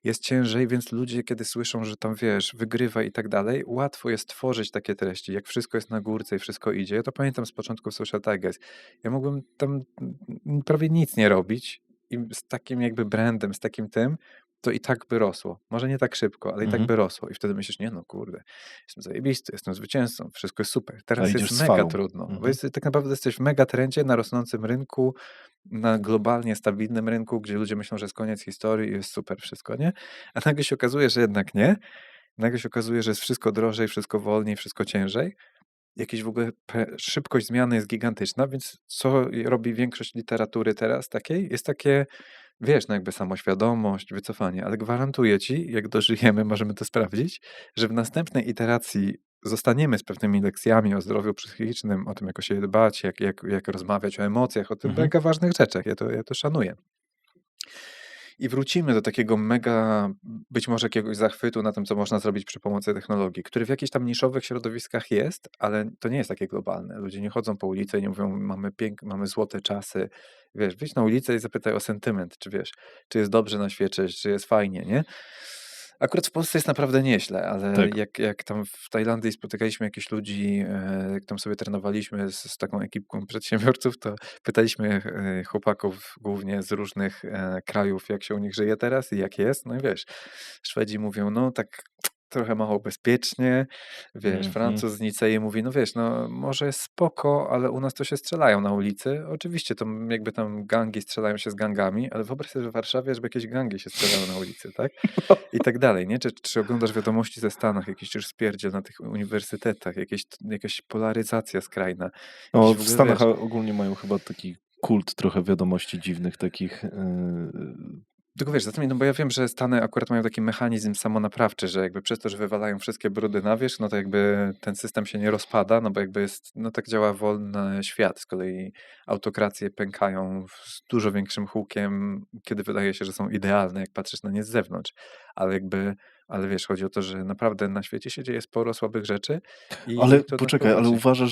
B: Jest ciężej, więc ludzie, kiedy słyszą, że tam, wiesz, wygrywa i tak dalej, łatwo jest tworzyć takie treści, jak wszystko jest na górce i wszystko idzie. Ja to pamiętam z początku Social Tigers. Ja mógłbym tam prawie nic nie robić i z takim jakby brandem, z takim tym, to i tak by rosło. Może nie tak szybko, ale i tak
A: Mhm.
B: by rosło. I wtedy myślisz, nie no kurde, jestem zajebisty, jestem zwycięzcą, wszystko jest super.
A: A
B: Teraz
A: idziesz
B: jest
A: z
B: mega
A: falą.
B: trudno, bo
A: Mhm.
B: tak naprawdę jesteś w mega trendzie na rosnącym rynku, na globalnie stabilnym rynku, gdzie ludzie myślą, że jest koniec historii i jest super wszystko, nie? A nagle się okazuje, że jednak nie. Nagle się okazuje, że jest wszystko drożej, wszystko wolniej, wszystko ciężej. Jakieś w ogóle szybkość zmiany jest gigantyczna, więc co robi większość literatury teraz takiej? Jest takie, wiesz, no jakby samoświadomość, wycofanie, ale gwarantuję ci, jak dożyjemy, możemy to sprawdzić, że w następnej iteracji zostaniemy z pewnymi lekcjami o zdrowiu psychicznym, o tym, jak o siebie dbać, jak rozmawiać o emocjach, o tych
A: Mhm.
B: mega ważnych rzeczach. Ja to szanuję. I wrócimy do takiego mega, być może jakiegoś zachwytu na tym, co można zrobić przy pomocy technologii, który w jakichś tam niszowych środowiskach jest, ale to nie jest takie globalne. Ludzie nie chodzą po ulicy i nie mówią, mamy złote czasy. Wiesz, wyjdź na ulicę i zapytaj o sentyment, czy wiesz, czy jest dobrze na świecie, czy jest fajnie, nie? Akurat w Polsce jest naprawdę nieźle, ale
A: Tak.
B: jak tam w Tajlandii spotykaliśmy jakichś ludzi, jak tam sobie trenowaliśmy z taką ekipką przedsiębiorców, to pytaliśmy chłopaków głównie z różnych krajów, jak się u nich żyje teraz i jak jest. No i wiesz, Szwedzi mówią, no tak trochę mało bezpiecznie, wiesz,
A: Mhm.
B: Francuz z Nicei mówi, no wiesz, no może jest spoko, ale u nas to się strzelają na ulicy. Oczywiście to jakby tam gangi strzelają się z gangami, ale wyobraź sobie, że w Warszawie, żeby jakieś gangi się strzelały na ulicy, tak? I tak dalej, nie? Czy oglądasz wiadomości ze Stanach, jakiś już spierdziel na tych uniwersytetach, jakaś polaryzacja skrajna,
A: No,
B: jakiś w
A: w
B: ogóle,
A: Stanach
B: wiesz,
A: ogólnie mają chyba taki kult trochę wiadomości dziwnych takich.
B: tylko wiesz, zatem, no bo ja wiem, że Stany akurat mają taki mechanizm samonaprawczy, że jakby przez to, że wywalają wszystkie brudy na wierzch, no to jakby ten system się nie rozpada, no bo jakby jest, no tak działa wolny świat. Z kolei autokracje pękają z dużo większym hukiem, kiedy wydaje się, że są idealne, jak patrzysz na nie z zewnątrz. Ale jakby, ale wiesz, chodzi o to, że naprawdę na świecie się dzieje sporo słabych rzeczy
A: Ale
B: i to nas
A: poczekaj, ale
B: prowadzi.
A: uważasz,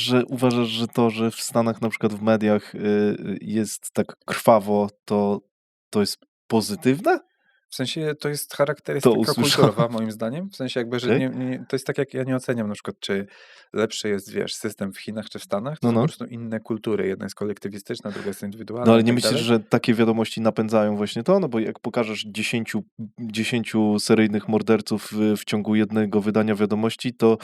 A: że to, że w Stanach na przykład w mediach jest tak krwawo, to jest pozytywne?
B: W sensie to jest
A: To
B: charakterystyka
A: usłyszałem.
B: kulturowa moim zdaniem. W sensie jakby, że
A: Okej.
B: to jest tak jak ja nie oceniam na przykład, czy lepszy jest, wiesz, system w Chinach czy w Stanach. To
A: No,
B: są po
A: no.
B: prostu inne kultury. Jedna jest kolektywistyczna, druga jest
A: No,
B: indywidualna
A: ale
B: i
A: nie
B: tak
A: myślisz,
B: dalej.
A: że takie wiadomości napędzają właśnie to? No bo jak pokażesz 10 seryjnych morderców w ciągu jednego wydania wiadomości, to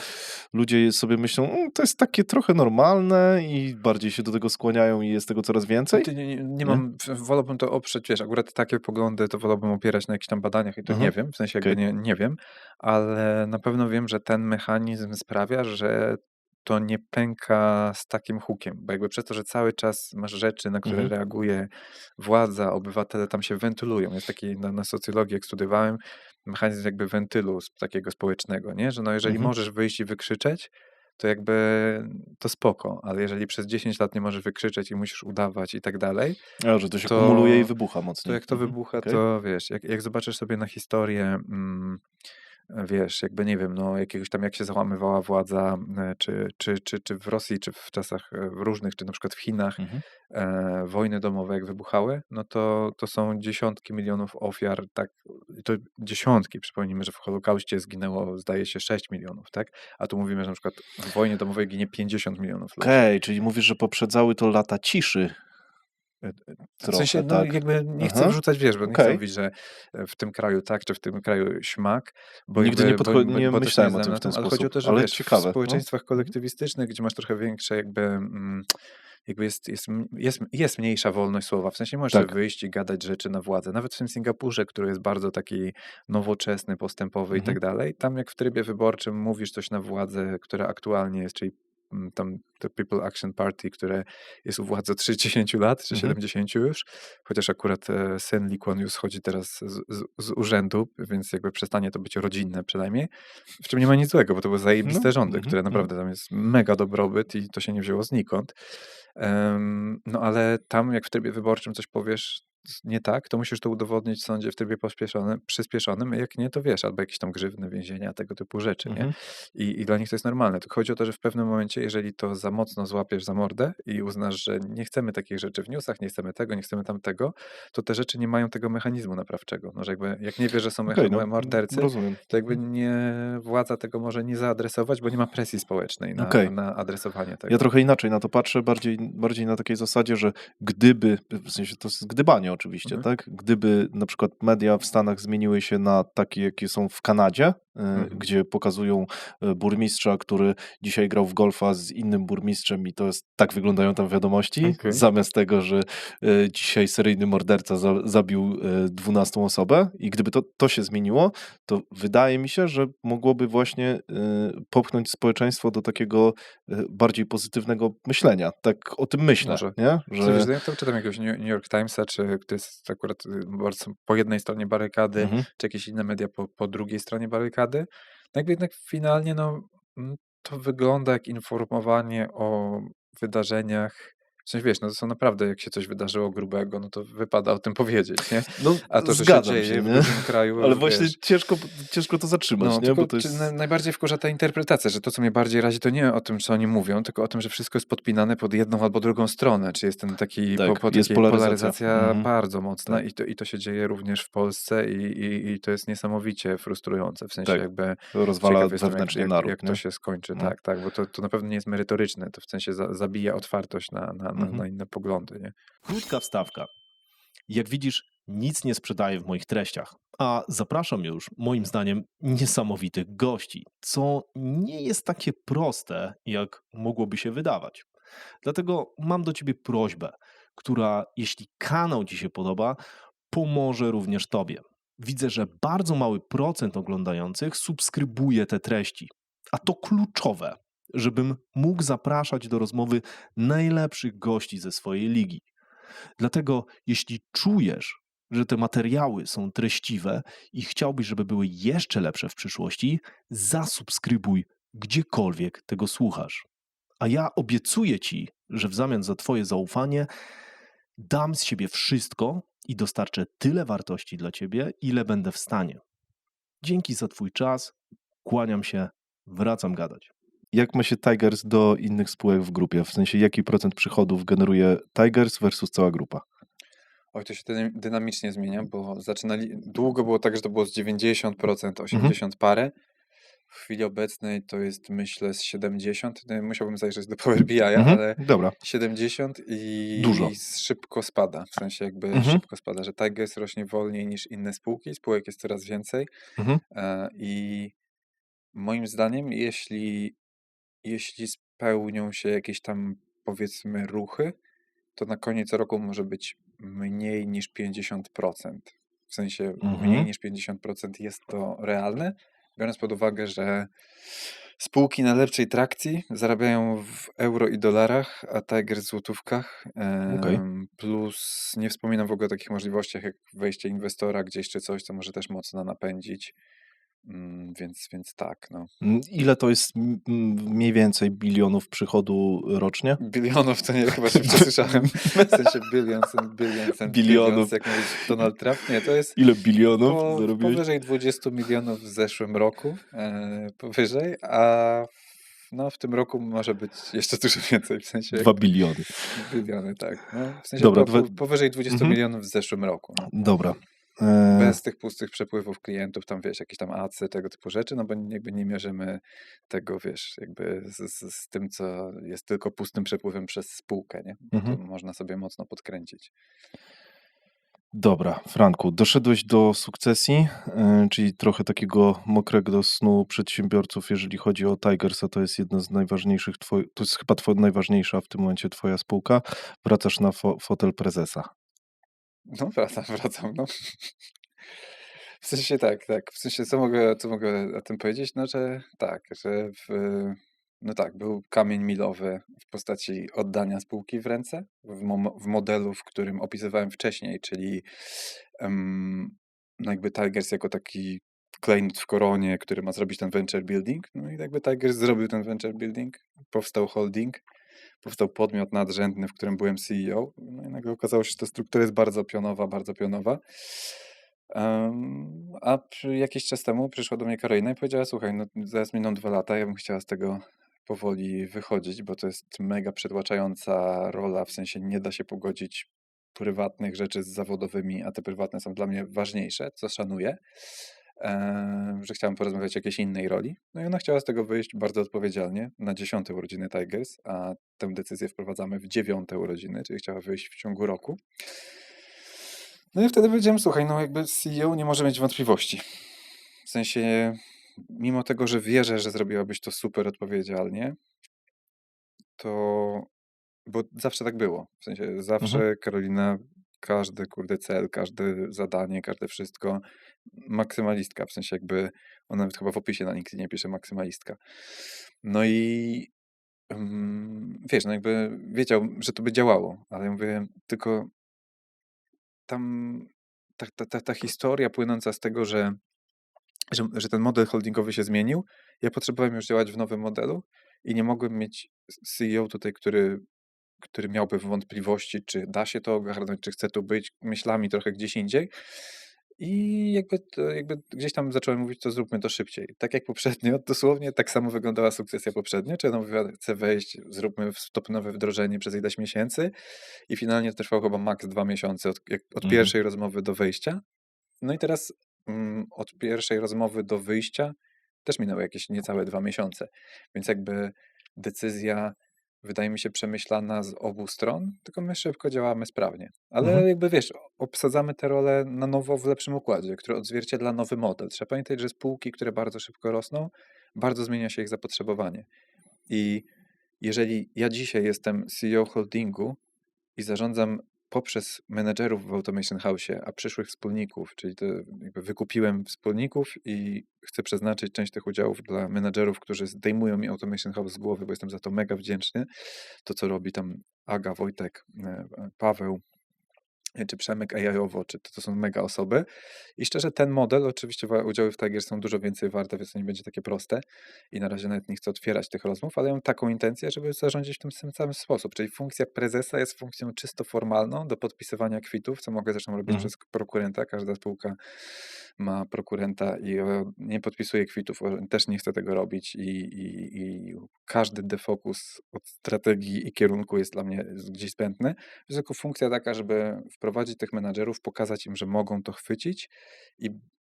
A: ludzie sobie myślą, to jest takie trochę normalne i bardziej się do tego skłaniają i jest tego coraz więcej?
B: Nie
A: Nie?
B: mam, wolałbym to oprzeć, wiesz, akurat takie poglądy to wolałbym opierać na jakichś tam badaniach i to
A: Mhm.
B: nie wiem, w sensie jakby
A: Okej.
B: nie wiem, ale na pewno wiem, że ten mechanizm sprawia, że to nie pęka z takim hukiem, bo jakby przez to, że cały czas masz rzeczy, na które
A: Mhm.
B: reaguje władza, obywatele tam się wentylują. Jest taki na socjologii, jak studiowałem, mechanizm jakby wentylu takiego społecznego, nie? Że no jeżeli
A: Mhm.
B: możesz wyjść i wykrzyczeć, to jakby to spoko, ale jeżeli przez 10 lat nie możesz wykrzyczeć i musisz udawać i tak dalej,
A: A, że to się kumuluje i
B: to
A: wybucha
B: to
A: mocniej.
B: jak to
A: Mhm.
B: wybucha,
A: Okej.
B: to wiesz, jak zobaczysz sobie na historię, wiesz, jakby nie wiem, no jakiegoś tam jak się załamywała władza, czy w Rosji, czy w czasach różnych, czy na przykład w Chinach,
A: Mhm.
B: wojny domowe jak wybuchały, no to są dziesiątki milionów ofiar, tak, to dziesiątki, przypomnijmy, że w Holokauście zginęło, zdaje się, 6 milionów, tak? A tu mówimy, że na przykład w wojnie domowej ginie 50 milionów ludzi.
A: Okej, czyli mówisz, że poprzedzały to lata ciszy
B: W sensie,
A: trochę,
B: no
A: tak?
B: jakby nie chcę
A: Aha.
B: wrzucać, wiesz, bo nie chcę
A: Okej.
B: mówić, że w tym kraju tak, czy w tym kraju śmak, bo
A: Nigdy
B: jakby,
A: nie
B: bo też nie
A: myślałem o
B: znam
A: tym
B: na
A: w ten
B: tym, ale chodzi o
A: sposób,
B: to, że
A: ale
B: wiesz, w
A: ciekawe, no.
B: społeczeństwach
A: Mhm.
B: kolektywistycznych, gdzie masz trochę większe jakby, jakby jest mniejsza wolność słowa, w sensie możesz sobie
A: Tak.
B: wyjść i gadać rzeczy na władzę, nawet w tym Singapurze, który jest bardzo taki nowoczesny, postępowy i
A: Mhm.
B: tak dalej, tam jak w trybie wyborczym mówisz coś na władzę, która aktualnie jest, czyli tam to People Action Party, które jest u władzy od 60 lat, czy
A: Mhm.
B: 70 już, chociaż akurat syn Lee Kuan Yew schodzi teraz z urzędu, więc jakby przestanie to być rodzinne przynajmniej, w czym nie ma nic złego, bo to były
A: No.
B: zajebiste rządy,
A: Mhm.
B: które
A: Mhm.
B: naprawdę tam jest mega dobrobyt i to się nie wzięło znikąd. No ale tam jak w trybie wyborczym coś powiesz nie tak, to musisz to udowodnić w sądzie w trybie przyspieszonym, jak nie, to wiesz, albo jakieś tam grzywny, więzienia, tego typu rzeczy, nie?
A: Mhm.
B: I dla nich to jest normalne. Tylko chodzi o to, że w pewnym momencie, jeżeli to za mocno złapiesz za mordę i uznasz, że nie chcemy takich rzeczy w newsach, nie chcemy tego, nie chcemy tamtego, to te rzeczy nie mają tego mechanizmu naprawczego. No, że jakby, jak nie wiesz, że są
A: Okej, no,
B: mordercy,
A: rozumiem.
B: to jakby
A: Mhm.
B: władza tego może nie zaadresować, bo nie ma presji społecznej
A: Okej.
B: na adresowanie
A: Ja
B: tego.
A: trochę inaczej na to patrzę, bardziej na takiej zasadzie, że gdyby, w sensie to jest gdybanie oczywiście,
B: Mhm,
A: tak? Gdyby na przykład media w Stanach zmieniły się na takie, jakie są w Kanadzie,
B: mhm.
A: gdzie pokazują burmistrza, który dzisiaj grał w golfa z innym burmistrzem i to jest, tak wyglądają tam wiadomości,
B: Okej.
A: zamiast tego, że dzisiaj seryjny morderca zabił 12 osobę i gdyby to się zmieniło, to wydaje mi się, że mogłoby właśnie popchnąć społeczeństwo do takiego bardziej pozytywnego myślenia. Tak o tym myślę,
B: Może.
A: nie?
B: Co wiesz,
A: Że
B: ja to czytam jakiegoś New York Timesa, czy to jest akurat bardzo po jednej stronie barykady,
A: mhm,
B: czy jakieś inne media po drugiej stronie barykady. No jakby jednak finalnie to wygląda jak informowanie o wydarzeniach W sensie, wiesz, no to są naprawdę, jak się coś wydarzyło grubego, no to wypada o tym powiedzieć, nie?
A: No,
B: A to, że się
A: zgadzam się,
B: dzieje w
A: nie?
B: dużym
A: Ale
B: kraju,
A: właśnie
B: wiesz.
A: ciężko to zatrzymać,
B: No,
A: nie? Bo
B: tylko
A: to jest...
B: najbardziej wkurza ta interpretacja, że to, co mnie bardziej razi, to nie o tym, co oni mówią, tylko o tym, że wszystko jest podpinane pod jedną albo drugą stronę. Czy jest ten taki,
A: Tak, jest
B: takiej
A: polaryzacja.
B: polaryzacja bardzo mocna
A: Tak,
B: i to się dzieje również w Polsce i to jest niesamowicie frustrujące. W sensie
A: tak.
B: jakby
A: To rozwala
B: ciekaw jestem,
A: wewnętrznie naród,
B: jak to
A: nie?
B: się skończy.
A: No.
B: Tak, tak, bo to na pewno nie jest merytoryczne. To w sensie zabija otwartość
A: Mhm.
B: na inne poglądy, nie?
A: Krótka wstawka. Jak widzisz, nic nie sprzedaję w moich treściach, a zapraszam już, moim zdaniem, niesamowitych gości, co nie jest takie proste, jak mogłoby się wydawać. Dlatego mam do ciebie prośbę, która, jeśli kanał ci się podoba, pomoże również tobie. Widzę, że bardzo mały procent oglądających subskrybuje te treści, a to kluczowe, żebym mógł zapraszać do rozmowy najlepszych gości ze swojej ligi. Dlatego, jeśli czujesz, że te materiały są treściwe i chciałbyś, żeby były jeszcze lepsze w przyszłości, zasubskrybuj gdziekolwiek tego słuchasz. A ja obiecuję ci, że w zamian za Twoje zaufanie dam z siebie wszystko i dostarczę tyle wartości dla Ciebie, ile będę w stanie. Dzięki za Twój czas, kłaniam się, wracam gadać. Jak ma się Tigers do innych spółek w grupie? W sensie, jaki procent przychodów generuje Tigers versus cała grupa?
B: Oj, to się dynamicznie zmienia, bo długo było tak, że to było z 90%, 80 parę. W chwili obecnej to jest, myślę, z 70. Musiałbym zajrzeć do Power BI'a, ale
A: Dobra,
B: 70 i
A: dużo.
B: szybko spada. W sensie jakby
A: Mhm.
B: szybko spada, że Tigers rośnie wolniej niż inne spółki. Spółek jest coraz więcej.
A: Mhm.
B: I moim zdaniem, jeśli spełnią się jakieś tam, powiedzmy, ruchy, to na koniec roku może być mniej niż 50%. W sensie mniej niż 50% jest to realne, biorąc pod uwagę, że spółki na lepszej trakcji zarabiają w euro i dolarach, a Tiger w złotówkach.
A: Okej.
B: Plus nie wspominam w ogóle o takich możliwościach jak wejście inwestora gdzieś czy coś, co może też mocno napędzić. Więc tak, no.
A: Ile to jest mniej więcej bilionów przychodu rocznie?
B: Bilionów to nie, chyba się przesłyszałem. W sensie billions and billions and
A: Bilionów.
B: billions, jak mówić Donald Trump. Nie, to jest
A: Ile bilionów zarobiłeś?
B: powyżej 20 milionów w zeszłym roku. Powyżej, a no, w tym roku może być jeszcze dużo więcej. W sensie
A: 2 biliony.
B: biliony, tak. No, w sensie
A: Dobra,
B: powyżej 20 milionów w zeszłym roku. No.
A: Dobra.
B: Bez tych pustych przepływów klientów, tam wiesz, jakieś tam acy, tego typu rzeczy, no bo jakby nie mierzymy tego, wiesz, jakby z tym, co jest tylko pustym przepływem przez spółkę, nie? Bo to można sobie mocno podkręcić.
A: Dobra, Franku, doszedłeś do sukcesji, czyli trochę takiego mokrego snu przedsiębiorców, jeżeli chodzi o Tigersa, to jest jedna z najważniejszych, to jest chyba najważniejsza w tym momencie twoja spółka. Wracasz na fotel prezesa.
B: No wracam, no. W sensie tak. W sensie co mogę o tym powiedzieć? No, że tak, że no tak, był kamień milowy w postaci oddania spółki w ręce, w modelu, w którym opisywałem wcześniej, czyli no jakby Tigers jako taki klejnot w koronie, który ma zrobić ten venture building. No i jakby Tigers zrobił ten venture building, powstał holding, powstał podmiot nadrzędny, w którym byłem CEO. No i nagle okazało się, że ta struktura jest bardzo pionowa, bardzo pionowa. A jakiś czas temu przyszła do mnie Karolina i powiedziała: słuchaj, no zaraz miną 2 lata, ja bym chciała z tego powoli wychodzić, bo to jest mega przytłaczająca rola, w sensie nie da się pogodzić prywatnych rzeczy z zawodowymi, a te prywatne są dla mnie ważniejsze, co szanuję, że chciałem porozmawiać o jakiejś innej roli. No i ona chciała z tego wyjść bardzo odpowiedzialnie na 10. urodziny Tigers, a tę decyzję wprowadzamy w 9. urodziny, czyli chciała wyjść w ciągu roku. No i wtedy powiedziałem: słuchaj, no jakby CEO nie może mieć wątpliwości. W sensie, mimo tego, że wierzę, że zrobiłabyś to super odpowiedzialnie, to bo zawsze tak było. W sensie zawsze Karolina, każdy kurde cel, każde zadanie, każde wszystko, maksymalistka. W sensie jakby, ona nawet chyba w opisie na LinkedInie pisze maksymalistka. No i wiesz, no jakby wiedział, że to by działało, ale ja mówię, tylko tam ta historia płynąca z tego, że ten model holdingowy się zmienił, ja potrzebowałem już działać w nowym modelu i nie mogłem mieć CEO tutaj, który który miałby wątpliwości, czy da się to ogarnąć, czy chce tu być, myślami trochę gdzieś indziej. I jakby gdzieś tam zacząłem mówić, to zróbmy to szybciej. Tak jak poprzednio, dosłownie tak samo wyglądała sukcesja poprzednio, czyli ona mówiła, chcę wejść, zróbmy stopniowe wdrożenie przez ileś miesięcy i finalnie to trwało chyba maks 2 miesiące od
A: Mhm.
B: pierwszej rozmowy do wyjścia. No i teraz od pierwszej rozmowy do wyjścia też minęły jakieś niecałe 2 miesiące, więc jakby decyzja wydaje mi się przemyślana z obu stron, tylko my szybko działamy sprawnie. Ale
A: Mhm.
B: jakby wiesz, obsadzamy te role na nowo w lepszym układzie, który odzwierciedla nowy model. Trzeba pamiętać, że spółki, które bardzo szybko rosną, bardzo zmienia się ich zapotrzebowanie. I jeżeli ja dzisiaj jestem CEO holdingu i zarządzam poprzez menedżerów w Automation House, a przyszłych wspólników, czyli to jakby wykupiłem wspólników i chcę przeznaczyć część tych udziałów dla menedżerów, którzy zdejmują mi Automation House z głowy, bo jestem za to mega wdzięczny. To, co robi tam Aga, Wojtek, Paweł, czy Przemek AI-owo, czy to są mega osoby. I szczerze, ten model, oczywiście udziały w Tiger są dużo więcej warte, więc to nie będzie takie proste i na razie nawet nie chcę otwierać tych rozmów, ale ja mam taką intencję, żeby zarządzić w tym samym sposób, czyli funkcja prezesa jest funkcją czysto formalną do podpisywania kwitów, co mogę zresztą robić
A: Mhm.
B: przez prokurenta, każda spółka ma prokurenta i nie podpisuje kwitów, też nie chcę tego robić i każdy defokus od strategii i kierunku jest dla mnie gdzieś zbędny. Jest tylko funkcja taka, żeby wprowadzić tych menadżerów, pokazać im, że mogą to chwycić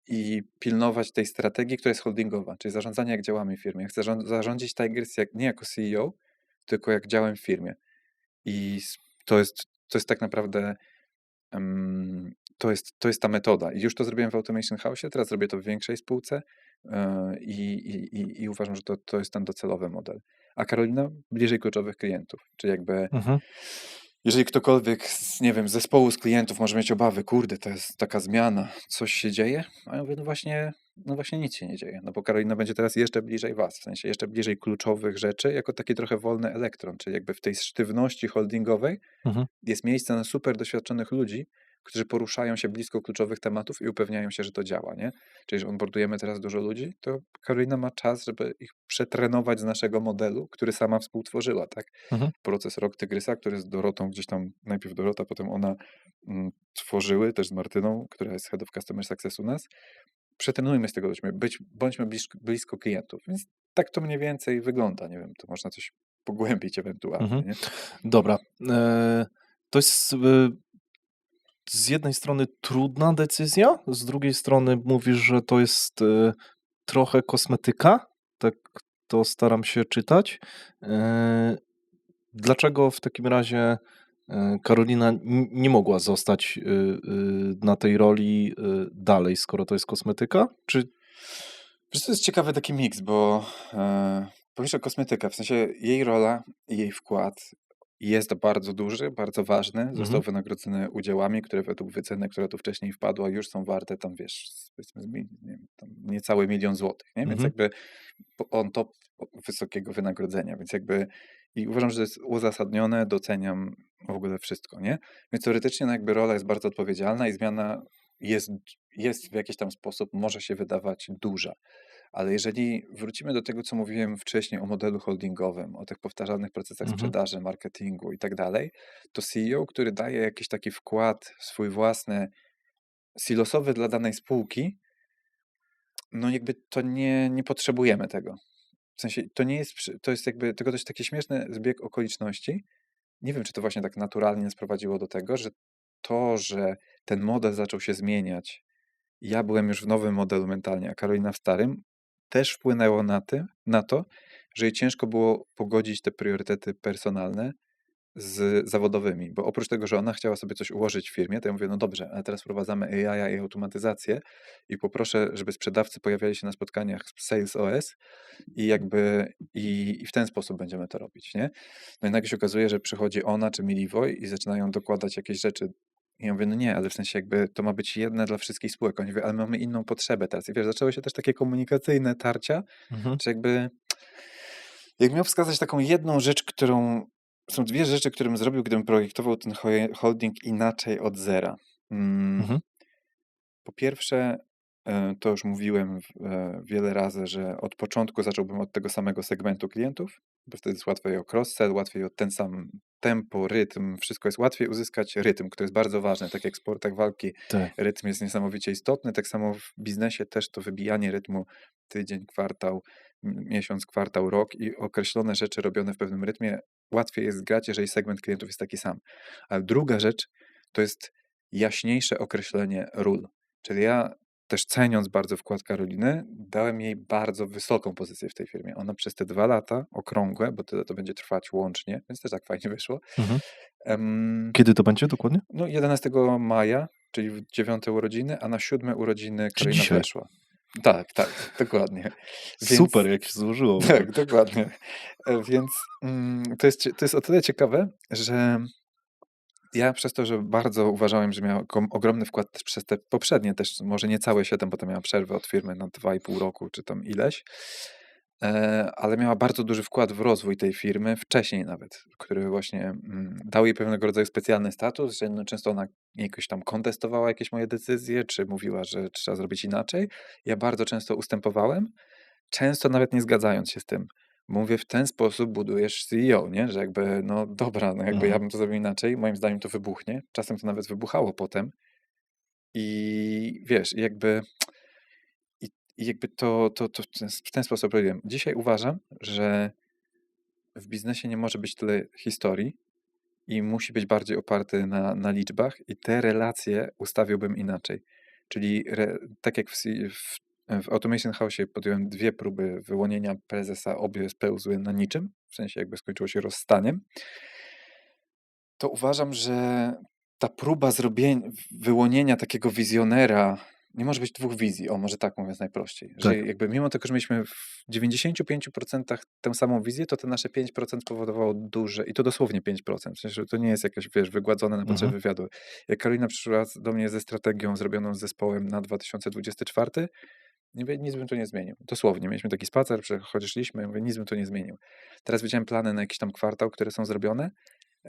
B: i pilnować tej strategii, która jest holdingowa, czyli zarządzanie, jak działamy w firmie. Ja chcę zarządzić Tigers nie jako CEO, tylko jak działam w firmie. I to jest tak naprawdę to jest ta metoda. I już to zrobiłem w Automation House, teraz robię to w większej spółce i uważam, że to jest ten docelowy model. A Karolina bliżej kluczowych klientów, czyli jakby
A: Mhm.
B: jeżeli ktokolwiek nie wiem, z zespołu z klientów może mieć obawy, kurde, to jest taka zmiana, coś się dzieje? A ja mówię, no właśnie nic się nie dzieje, no bo Karolina będzie teraz jeszcze bliżej was, w sensie jeszcze bliżej kluczowych rzeczy, jako taki trochę wolny elektron, czyli jakby w tej sztywności holdingowej
A: Mhm.
B: jest miejsce na super doświadczonych ludzi, którzy poruszają się blisko kluczowych tematów i upewniają się, że to działa, nie? Czyli, że onboardujemy teraz dużo ludzi, to Karolina ma czas, żeby ich przetrenować z naszego modelu, który sama współtworzyła, tak?
A: Mhm.
B: Proces Rok Tygrysa, który z Dorotą gdzieś tam, najpierw Dorota, potem ona tworzyły, też z Martyną, która jest Head of Customer Success u nas. Przetrenujmy z tego ludźmi, bądźmy blisko klientów. Więc tak to mniej więcej wygląda, nie wiem, to można coś pogłębić ewentualnie,
A: Mhm.
B: nie?
A: Dobra. To jest z jednej strony trudna decyzja, z drugiej strony mówisz, że to jest trochę kosmetyka. Tak to staram się czytać. Dlaczego w takim razie Karolina nie mogła zostać na tej roli dalej, skoro to jest kosmetyka? Czy
B: Wiesz, to jest ciekawy taki miks, bo pomyśl o kosmetyka, w sensie jej rola i jej wkład jest bardzo duży, bardzo ważny. Został
A: Mhm.
B: wynagrodzony udziałami, które według wyceny, która tu wcześniej wpadła, już są warte tam, wiesz, powiedzmy nie wiem, tam niecały 1 000 000 złotych, nie? Więc
A: Mhm.
B: jakby on top wysokiego wynagrodzenia, więc jakby i uważam, że to jest uzasadnione, doceniam w ogóle wszystko, nie? Więc teoretycznie no jakby rola jest bardzo odpowiedzialna i zmiana jest w jakiś tam sposób, może się wydawać duża. Ale jeżeli wrócimy do tego, co mówiłem wcześniej o modelu holdingowym, o tych powtarzalnych procesach
A: Mhm.
B: sprzedaży, marketingu i tak dalej, to CEO, który daje jakiś taki wkład swój własny, silosowy dla danej spółki, no jakby to nie potrzebujemy tego. W sensie to nie jest, to jest jakby, tylko to jest taki śmieszny zbieg okoliczności. Nie wiem, czy to właśnie tak naturalnie sprowadziło do tego, że że ten model zaczął się zmieniać. Ja byłem już w nowym modelu mentalnie, a Karolina w starym, też wpłynęło na to, że jej ciężko było pogodzić te priorytety personalne z zawodowymi, bo oprócz tego, że ona chciała sobie coś ułożyć w firmie, to ja mówię, no dobrze, ale teraz wprowadzamy AI i automatyzację i poproszę, żeby sprzedawcy pojawiali się na spotkaniach z Sales OS i jakby i w ten sposób będziemy to robić, nie? No i nagle się okazuje, że przychodzi ona czy Miliwoj i zaczynają dokładać jakieś rzeczy. I ja mówię, no nie, ale w sensie jakby to ma być jedne dla wszystkich spółek. Oni mówią, ale mamy inną potrzebę teraz. I wiesz, zaczęły się też takie komunikacyjne tarcia,
A: Mhm.
B: że jakby jak miał wskazać taką jedną rzecz, są dwie rzeczy, które bym zrobił, gdybym projektował ten holding inaczej od zera.
A: Mhm.
B: Po pierwsze, to już mówiłem wiele razy, że od początku zacząłbym od tego samego segmentu klientów, bo wtedy jest łatwiej o cross-sell, łatwiej o ten sam tempo, rytm, wszystko jest łatwiej uzyskać rytm, który jest bardzo ważny, tak jak w sportach walki
A: Tak.
B: rytm jest niesamowicie istotny, tak samo w biznesie też to wybijanie rytmu tydzień, kwartał, miesiąc, kwartał, rok i określone rzeczy robione w pewnym rytmie łatwiej jest grać, jeżeli segment klientów jest taki sam. Ale druga rzecz to jest jaśniejsze określenie ról. Czyli ja też ceniąc bardzo wkład Karoliny, dałem jej bardzo wysoką pozycję w tej firmie. Ona przez te 2 lata okrągłe, bo tyle to będzie trwać łącznie, więc też tak fajnie wyszło.
A: Mhm.
B: em,
A: Kiedy to będzie dokładnie?
B: no 11 maja, czyli w 9 urodziny, a na 7 urodziny
A: Czy
B: Karolina
A: dzisiaj?
B: weszła. Tak, tak, dokładnie.
A: Super,
B: Więc
A: jak się złożyło w ogóle.
B: tak, dokładnie. Więc to jest o tyle ciekawe, że ja przez to, że bardzo uważałem, że miała ogromny wkład też przez te poprzednie też, może nie całe 7, bo to miała przerwę od firmy na 2,5 roku, czy tam ileś, ale miała bardzo duży wkład w rozwój tej firmy, wcześniej nawet, który właśnie dał jej pewnego rodzaju specjalny status, że no często ona jakoś tam kontestowała jakieś moje decyzje, czy mówiła, że trzeba zrobić inaczej. Ja bardzo często ustępowałem, często nawet nie zgadzając się z tym. Mówię, w ten sposób budujesz CEO, nie? Że jakby, no dobra, no jakby ja
A: Mhm.
B: bym to zrobił inaczej, moim zdaniem to wybuchnie. Czasem to nawet wybuchało potem. I wiesz, i jakby to w ten sposób robiłem. Dzisiaj uważam, że w biznesie nie może być tyle historii i musi być bardziej oparty na liczbach i te relacje ustawiłbym inaczej. Czyli tak jak w Automation House podjąłem 2 próby wyłonienia prezesa, obie spełzły na niczym, w sensie jakby skończyło się rozstaniem, to uważam, że ta próba wyłonienia takiego wizjonera nie może być 2 wizji, o może tak mówiąc najprościej, że
A: Tak.
B: jakby mimo tego, że mieliśmy w 95% tę samą wizję, to te nasze 5% powodowało duże i to dosłownie 5%, w sensie, że to nie jest jakieś, wiesz, wygładzone na potrzeby
A: Mhm.
B: wywiadu. Jak Karolina przyszła do mnie ze strategią zrobioną z zespołem na 2024, nie mówię, nic bym tu nie zmienił. Dosłownie, mieliśmy taki spacer, szliśmy, mówię, nic bym tu nie zmienił. Teraz widziałem plany na jakiś tam kwartał, które są zrobione,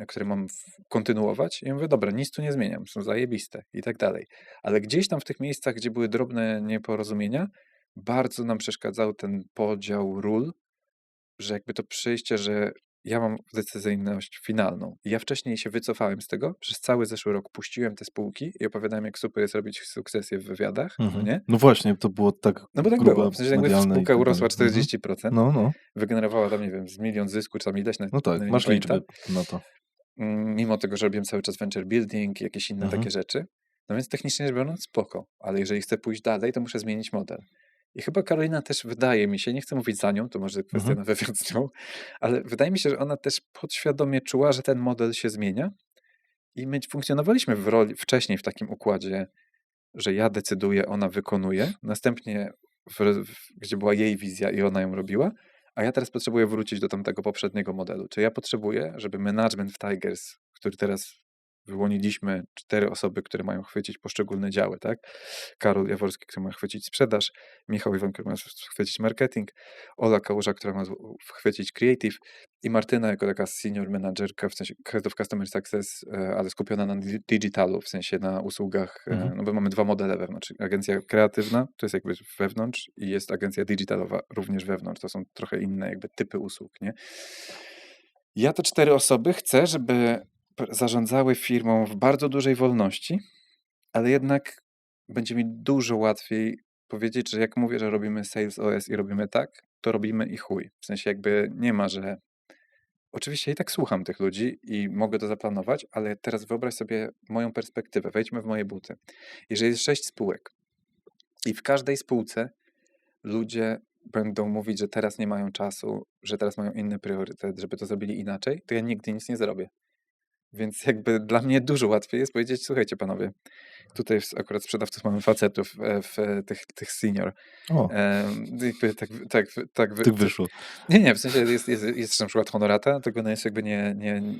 B: które mam kontynuować i ja mówię, dobra, nic tu nie zmieniam, są zajebiste i tak dalej. Ale gdzieś tam w tych miejscach, gdzie były drobne nieporozumienia, bardzo nam przeszkadzał ten podział ról, że jakby to przyjście, że ja mam decyzyjność finalną. I ja wcześniej się wycofałem z tego, przez cały zeszły rok puściłem te spółki i opowiadałem, jak super jest robić sukcesję w wywiadach, no
A: Mhm.
B: nie?
A: No właśnie, to było tak
B: No bo tak było.
A: próba
B: W sensie jakby
A: medialna i
B: spółka
A: tak dalej.
B: urosła
A: Mhm.
B: 40%,
A: No, no.
B: wygenerowała tam, nie wiem, z 1 000 000 zysku, czy tam ileś,
A: No tak,
B: nie
A: masz
B: pamiętam.
A: liczby na to.
B: Mimo tego, że robiłem cały czas venture building i jakieś inne
A: Mhm.
B: takie rzeczy. No więc technicznie rzecz biorąc spoko, ale jeżeli chcę pójść dalej, to muszę zmienić model. I chyba Karolina też wydaje mi się, nie chcę mówić za nią, to może kwestia
A: Mhm.
B: na wywiad z nią, ale wydaje mi się, że ona też podświadomie czuła, że ten model się zmienia i my funkcjonowaliśmy w roli wcześniej w takim układzie, że ja decyduję, ona wykonuje, następnie gdzie była jej wizja i ona ją robiła, a ja teraz potrzebuję wrócić do tamtego poprzedniego modelu. Czyli ja potrzebuję, żeby management w Tigers, który teraz wyłoniliśmy 4 osoby, które mają chwycić poszczególne działy, tak? Karol Jaworski, który ma chwycić sprzedaż, Michał Iwan, który ma chwycić marketing, Ola Kałuża, która ma chwycić creative i Martyna jako taka senior managerka, w sensie head of customer success, ale skupiona na digitalu, w sensie na usługach,
A: Mhm.
B: no bo mamy 2 modele wewnątrz. Agencja kreatywna, to jest jakby wewnątrz i jest agencja digitalowa również wewnątrz. To są trochę inne jakby typy usług, nie? Ja te 4 osoby chcę, żeby zarządzały firmą w bardzo dużej wolności, ale jednak będzie mi dużo łatwiej powiedzieć, że jak mówię, że robimy Sales OS i robimy tak, to robimy i chuj. W sensie jakby nie ma, że oczywiście ja i tak słucham tych ludzi i mogę to zaplanować, ale teraz wyobraź sobie moją perspektywę. Wejdźmy w moje buty. Jeżeli jest 6 spółek i w każdej spółce ludzie będą mówić, że teraz nie mają czasu, że teraz mają inny priorytet, żeby to zrobili inaczej, to ja nigdy nic nie zrobię. Więc jakby dla mnie dużo łatwiej jest powiedzieć, słuchajcie panowie, tutaj akurat sprzedawców mamy facetów tych senior.
A: O,
B: Jakby
A: tak wyszło.
B: nie, w sensie jest na przykład honorata, tylko ona jest jakby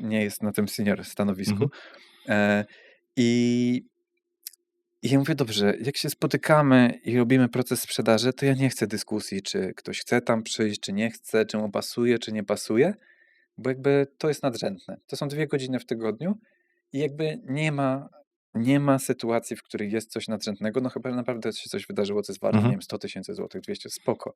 B: nie jest na tym senior stanowisku.
A: Mhm.
B: E, I i ja mówię, dobrze, jak się spotykamy i robimy proces sprzedaży, to ja nie chcę dyskusji, czy ktoś chce tam przyjść, czy nie chce, czy mu pasuje, czy nie pasuje, bo jakby to jest nadrzędne. To są 2 godziny w tygodniu i jakby nie ma nie ma sytuacji, w której jest coś nadrzędnego, no chyba że naprawdę się coś wydarzyło, co jest warte, nie
A: Mhm.
B: wiem, 100 000 złotych, 200, spoko.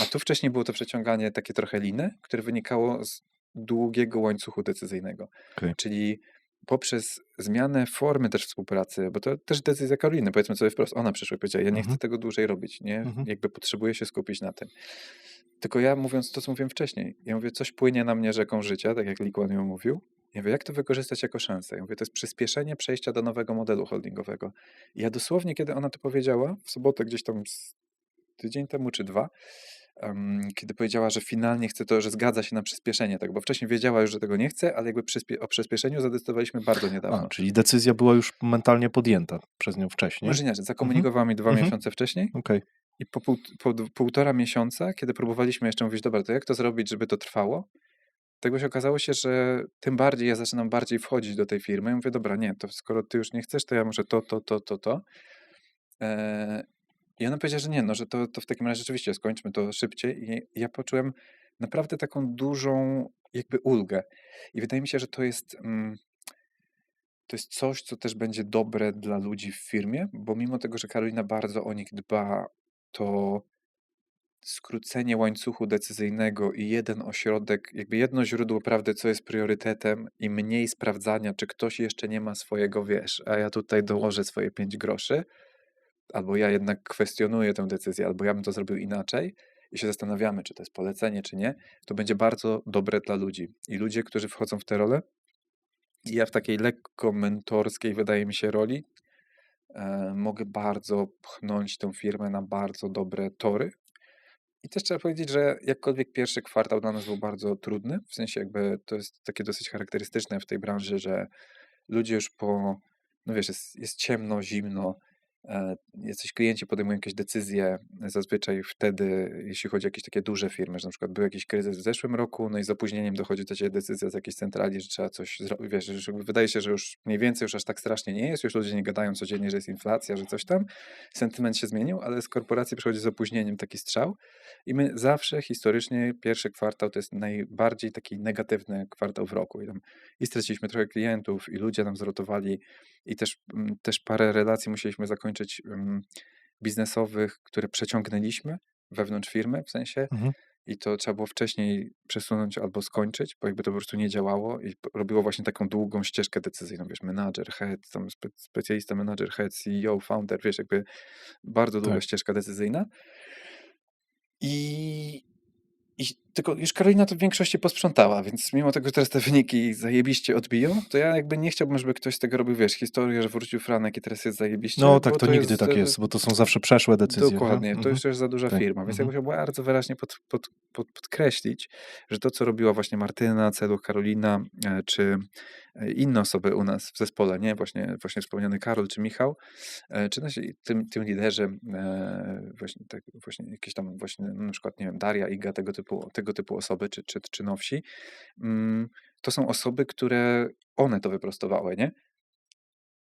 B: A tu wcześniej było to przeciąganie takie trochę liny, które wynikało z długiego łańcuchu decyzyjnego.
A: Okej.
B: Czyli poprzez zmianę formy też współpracy, bo to też decyzja Karoliny, powiedzmy sobie wprost, ona przyszła i powiedziała, ja nie chcę
A: Mhm.
B: tego dłużej robić, nie?
A: Mhm.
B: Jakby potrzebuję się skupić na tym. Tylko ja mówiąc to, co mówiłem wcześniej, ja mówię, coś płynie na mnie rzeką życia, tak jak Lee Kuan Yew mówił. Ja mówię, jak to wykorzystać jako szansę? Ja mówię, to jest przyspieszenie przejścia do nowego modelu holdingowego. I ja dosłownie, kiedy ona to powiedziała, w sobotę gdzieś tam tydzień temu czy 2, kiedy powiedziała, że finalnie chce to, że zgadza się na przyspieszenie, tak, bo wcześniej wiedziała już, że tego nie chce, ale jakby o przyspieszeniu zadecydowaliśmy bardzo niedawno.
A: Czyli decyzja była już mentalnie podjęta przez nią wcześniej?
B: Może inaczej,
A: Mhm.
B: zakomunikowała mi 2
A: Mhm.
B: miesiące wcześniej
A: Okej.
B: i po 1,5 miesiąca, kiedy próbowaliśmy jeszcze mówić, dobra, to jak to zrobić, żeby to trwało, tego się okazało się, że tym bardziej ja zaczynam bardziej wchodzić do tej firmy. Ja mówię, dobra, nie, to skoro ty już nie chcesz, to ja muszę to. E, I ona powiedziała, że nie, no, że to w takim razie rzeczywiście skończmy to szybciej. I ja poczułem naprawdę taką dużą jakby ulgę. I wydaje mi się, że to jest coś, co też będzie dobre dla ludzi w firmie, bo mimo tego, że Karolina bardzo o nich dba, to skrócenie łańcuchu decyzyjnego i jeden ośrodek, jakby jedno źródło prawdy, co jest priorytetem i mniej sprawdzania, czy ktoś jeszcze nie ma swojego, wiesz, a ja tutaj dołożę swoje 5 groszy, albo ja jednak kwestionuję tę decyzję, albo ja bym to zrobił inaczej i się zastanawiamy, czy to jest polecenie, czy nie, to będzie bardzo dobre dla ludzi. I ludzie, którzy wchodzą w te role, i ja w takiej lekko mentorskiej, wydaje mi się, roli, mogę bardzo pchnąć tę firmę na bardzo dobre tory. I też trzeba powiedzieć, że jakkolwiek pierwszy kwartał dla nas był bardzo trudny, w sensie jakby to jest takie dosyć charakterystyczne w tej branży, że ludzie już no wiesz, jest ciemno, zimno, jacyś klienci podejmują jakieś decyzje, zazwyczaj wtedy, jeśli chodzi o jakieś takie duże firmy, że na przykład był jakiś kryzys w zeszłym roku, no i z opóźnieniem dochodzi do ciebie decyzja z jakiejś centrali, że trzeba coś zrobić, wiesz, że jakby wydaje się, że już mniej więcej już aż tak strasznie nie jest, już ludzie nie gadają codziennie, że jest inflacja, że coś tam, sentyment się zmienił, ale z korporacji przychodzi z opóźnieniem taki strzał i my zawsze historycznie pierwszy kwartał to jest najbardziej taki negatywny kwartał w roku i straciliśmy trochę klientów i ludzie nam zrotowali i też parę relacji musieliśmy zakończyć biznesowych, które przeciągnęliśmy wewnątrz firmy, w sensie
A: Mhm.
B: i to trzeba było wcześniej przesunąć albo skończyć, bo jakby to po prostu nie działało i robiło właśnie taką długą ścieżkę decyzyjną, wiesz, menadżer, head, tam specjalista, menadżer, head, CEO, founder, wiesz, jakby bardzo długa
A: Tak.
B: ścieżka decyzyjna. I tylko już Karolina to w większości posprzątała, więc mimo tego, że teraz te wyniki zajebiście odbiją, to ja jakby nie chciałbym, żeby ktoś z tego robił, wiesz, historię, że wrócił Franek i teraz jest zajebiście,
A: No tak,
B: bo
A: to
B: to
A: nigdy
B: jest
A: tak jest, bo to są zawsze przeszłe decyzje, nie?
B: dokładnie, to
A: Mhm.
B: jest już za duża
A: Tak.
B: firma, więc ja
A: Mhm.
B: musiał bardzo wyraźnie podkreślić, że to, co robiła właśnie Martyna, Celuch, Karolina, czy inne osoby u nas w zespole, nie? Właśnie wspomniany Karol czy Michał, czy nasi tym liderzy, właśnie jakieś tam właśnie na przykład, nie wiem, Daria, Iga, tego typu osoby, czy nowsi, to są osoby, które one to wyprostowały, nie?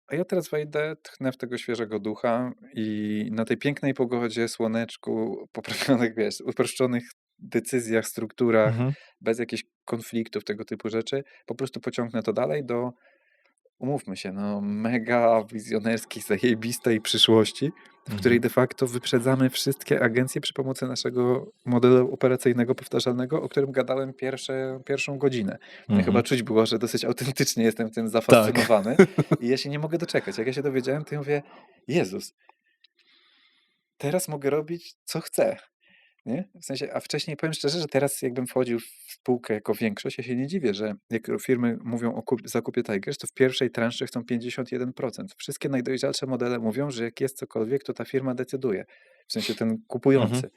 B: A ja teraz wejdę, tchnę w tego świeżego ducha i na tej pięknej pogodzie, słoneczku, poprawionych, wiesz, uproszczonych decyzjach, strukturach,
A: Mhm.
B: bez jakichś konfliktów, tego typu rzeczy, po prostu pociągnę to dalej do, umówmy się, no mega wizjonerskiej, zajebistej przyszłości, w której
A: Mhm.
B: de facto wyprzedzamy wszystkie agencje przy pomocy naszego modelu operacyjnego, powtarzalnego, o którym gadałem pierwszą godzinę. No i chyba
A: Mhm.
B: czuć było, że dosyć autentycznie jestem tym
A: Tak.
B: zafascynowany i ja się nie mogę doczekać. Jak ja się dowiedziałem, to ja mówię, Jezus, teraz mogę robić, co chcę. Nie? W sensie, a wcześniej powiem szczerze, że teraz jakbym wchodził w spółkę jako większość, ja się nie dziwię, że jak firmy mówią o zakupie Tigers, to w pierwszej transzy chcą 51%. Wszystkie najdojrzalsze modele mówią, że jak jest cokolwiek, to ta firma decyduje. W sensie ten
A: Mhm.
B: kupujący.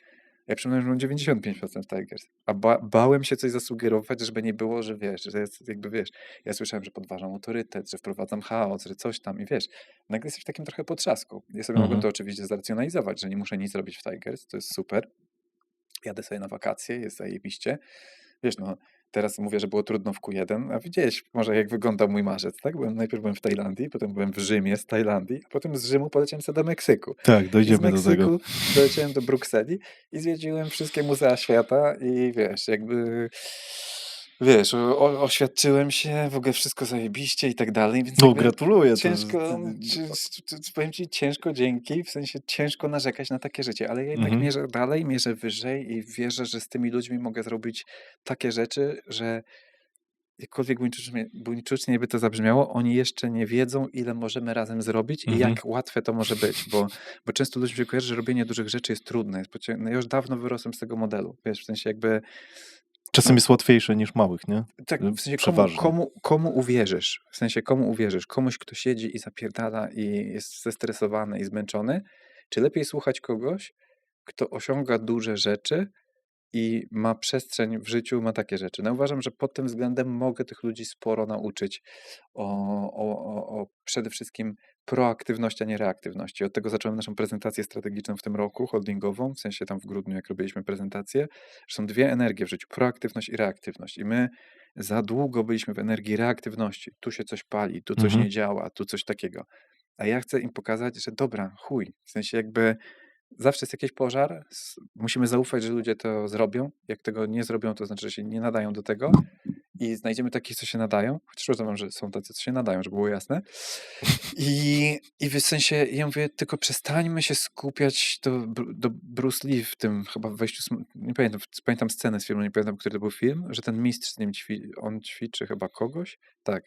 B: Ja przypomnę, że mam 95% Tigers. A bałem się coś zasugerować, żeby nie było, że wiesz, że jest jakby wiesz. Ja słyszałem, że podważam autorytet, że wprowadzam chaos, że coś tam i wiesz. Nagle jesteś w takim trochę potrzasku. Ja sobie mogłem
A: Mhm.
B: to oczywiście zracjonalizować, że nie muszę nic robić w Tigers, to jest super. Jadę sobie na wakacje, jest zajebiście. Wiesz, no, teraz mówię, że było trudno w Q1, a widziałeś może jak wyglądał mój marzec, tak? Najpierw byłem w Tajlandii, potem byłem w Rzymie z Tajlandii, a potem z Rzymu poleciałem sobie do Meksyku.
A: Tak,
B: I z
A: dojdziemy do tego.
B: Meksyku doleciałem do Brukseli i zwiedziłem wszystkie muzea świata i wiesz, jakby wiesz, oświadczyłem się, w ogóle wszystko zajebiście i tak dalej, więc
A: No,
B: jakby
A: gratuluję.
B: ciężko, powiem ci, ciężko dzięki, w sensie ciężko narzekać na takie życie, ale ja jednak
A: Mhm.
B: mierzę dalej, mierzę wyżej i wierzę, że z tymi ludźmi mogę zrobić takie rzeczy, że jakkolwiek buńczucznie by to zabrzmiało, oni jeszcze nie wiedzą, ile możemy razem zrobić i
A: Mhm.
B: jak łatwe to może być, bo często ludziom się kojarzy, że robienie dużych rzeczy jest trudne. No ja już dawno wyrosłem z tego modelu, wiesz, w sensie jakby,
A: Czasem
B: no
A: jest łatwiejsze niż małych, nie?
B: tak, w sensie
A: Przeważnie.
B: komu uwierzysz? W sensie komu uwierzysz? Komuś, kto siedzi i zapierdala i jest zestresowany i zmęczony? Czy lepiej słuchać kogoś, kto osiąga duże rzeczy i ma przestrzeń w życiu, ma takie rzeczy? No uważam, że pod tym względem mogę tych ludzi sporo nauczyć o, o przede wszystkim proaktywności, a nie reaktywności. Od tego zacząłem naszą prezentację strategiczną w tym roku, holdingową, w sensie tam w grudniu, jak robiliśmy prezentację, że są dwie energie w życiu, proaktywność i reaktywność. I my za długo byliśmy w energii reaktywności. Tu się coś pali, tu coś
A: Mhm.
B: nie działa, tu coś takiego. A ja chcę im pokazać, że dobra, chuj, w sensie jakby zawsze jest jakiś pożar, musimy zaufać, że ludzie to zrobią. Jak tego nie zrobią, to znaczy, że się nie nadają do tego i znajdziemy takich, co się nadają, chociaż rozumiem, że są tacy, co się nadają, żeby było jasne. I w sensie, ja mówię, tylko przestańmy się skupiać do Bruce Lee w tym chyba w wejściu, nie pamiętam, pamiętam scenę z filmu, nie pamiętam, który to był film, że ten mistrz z nim on ćwiczy chyba kogoś, tak,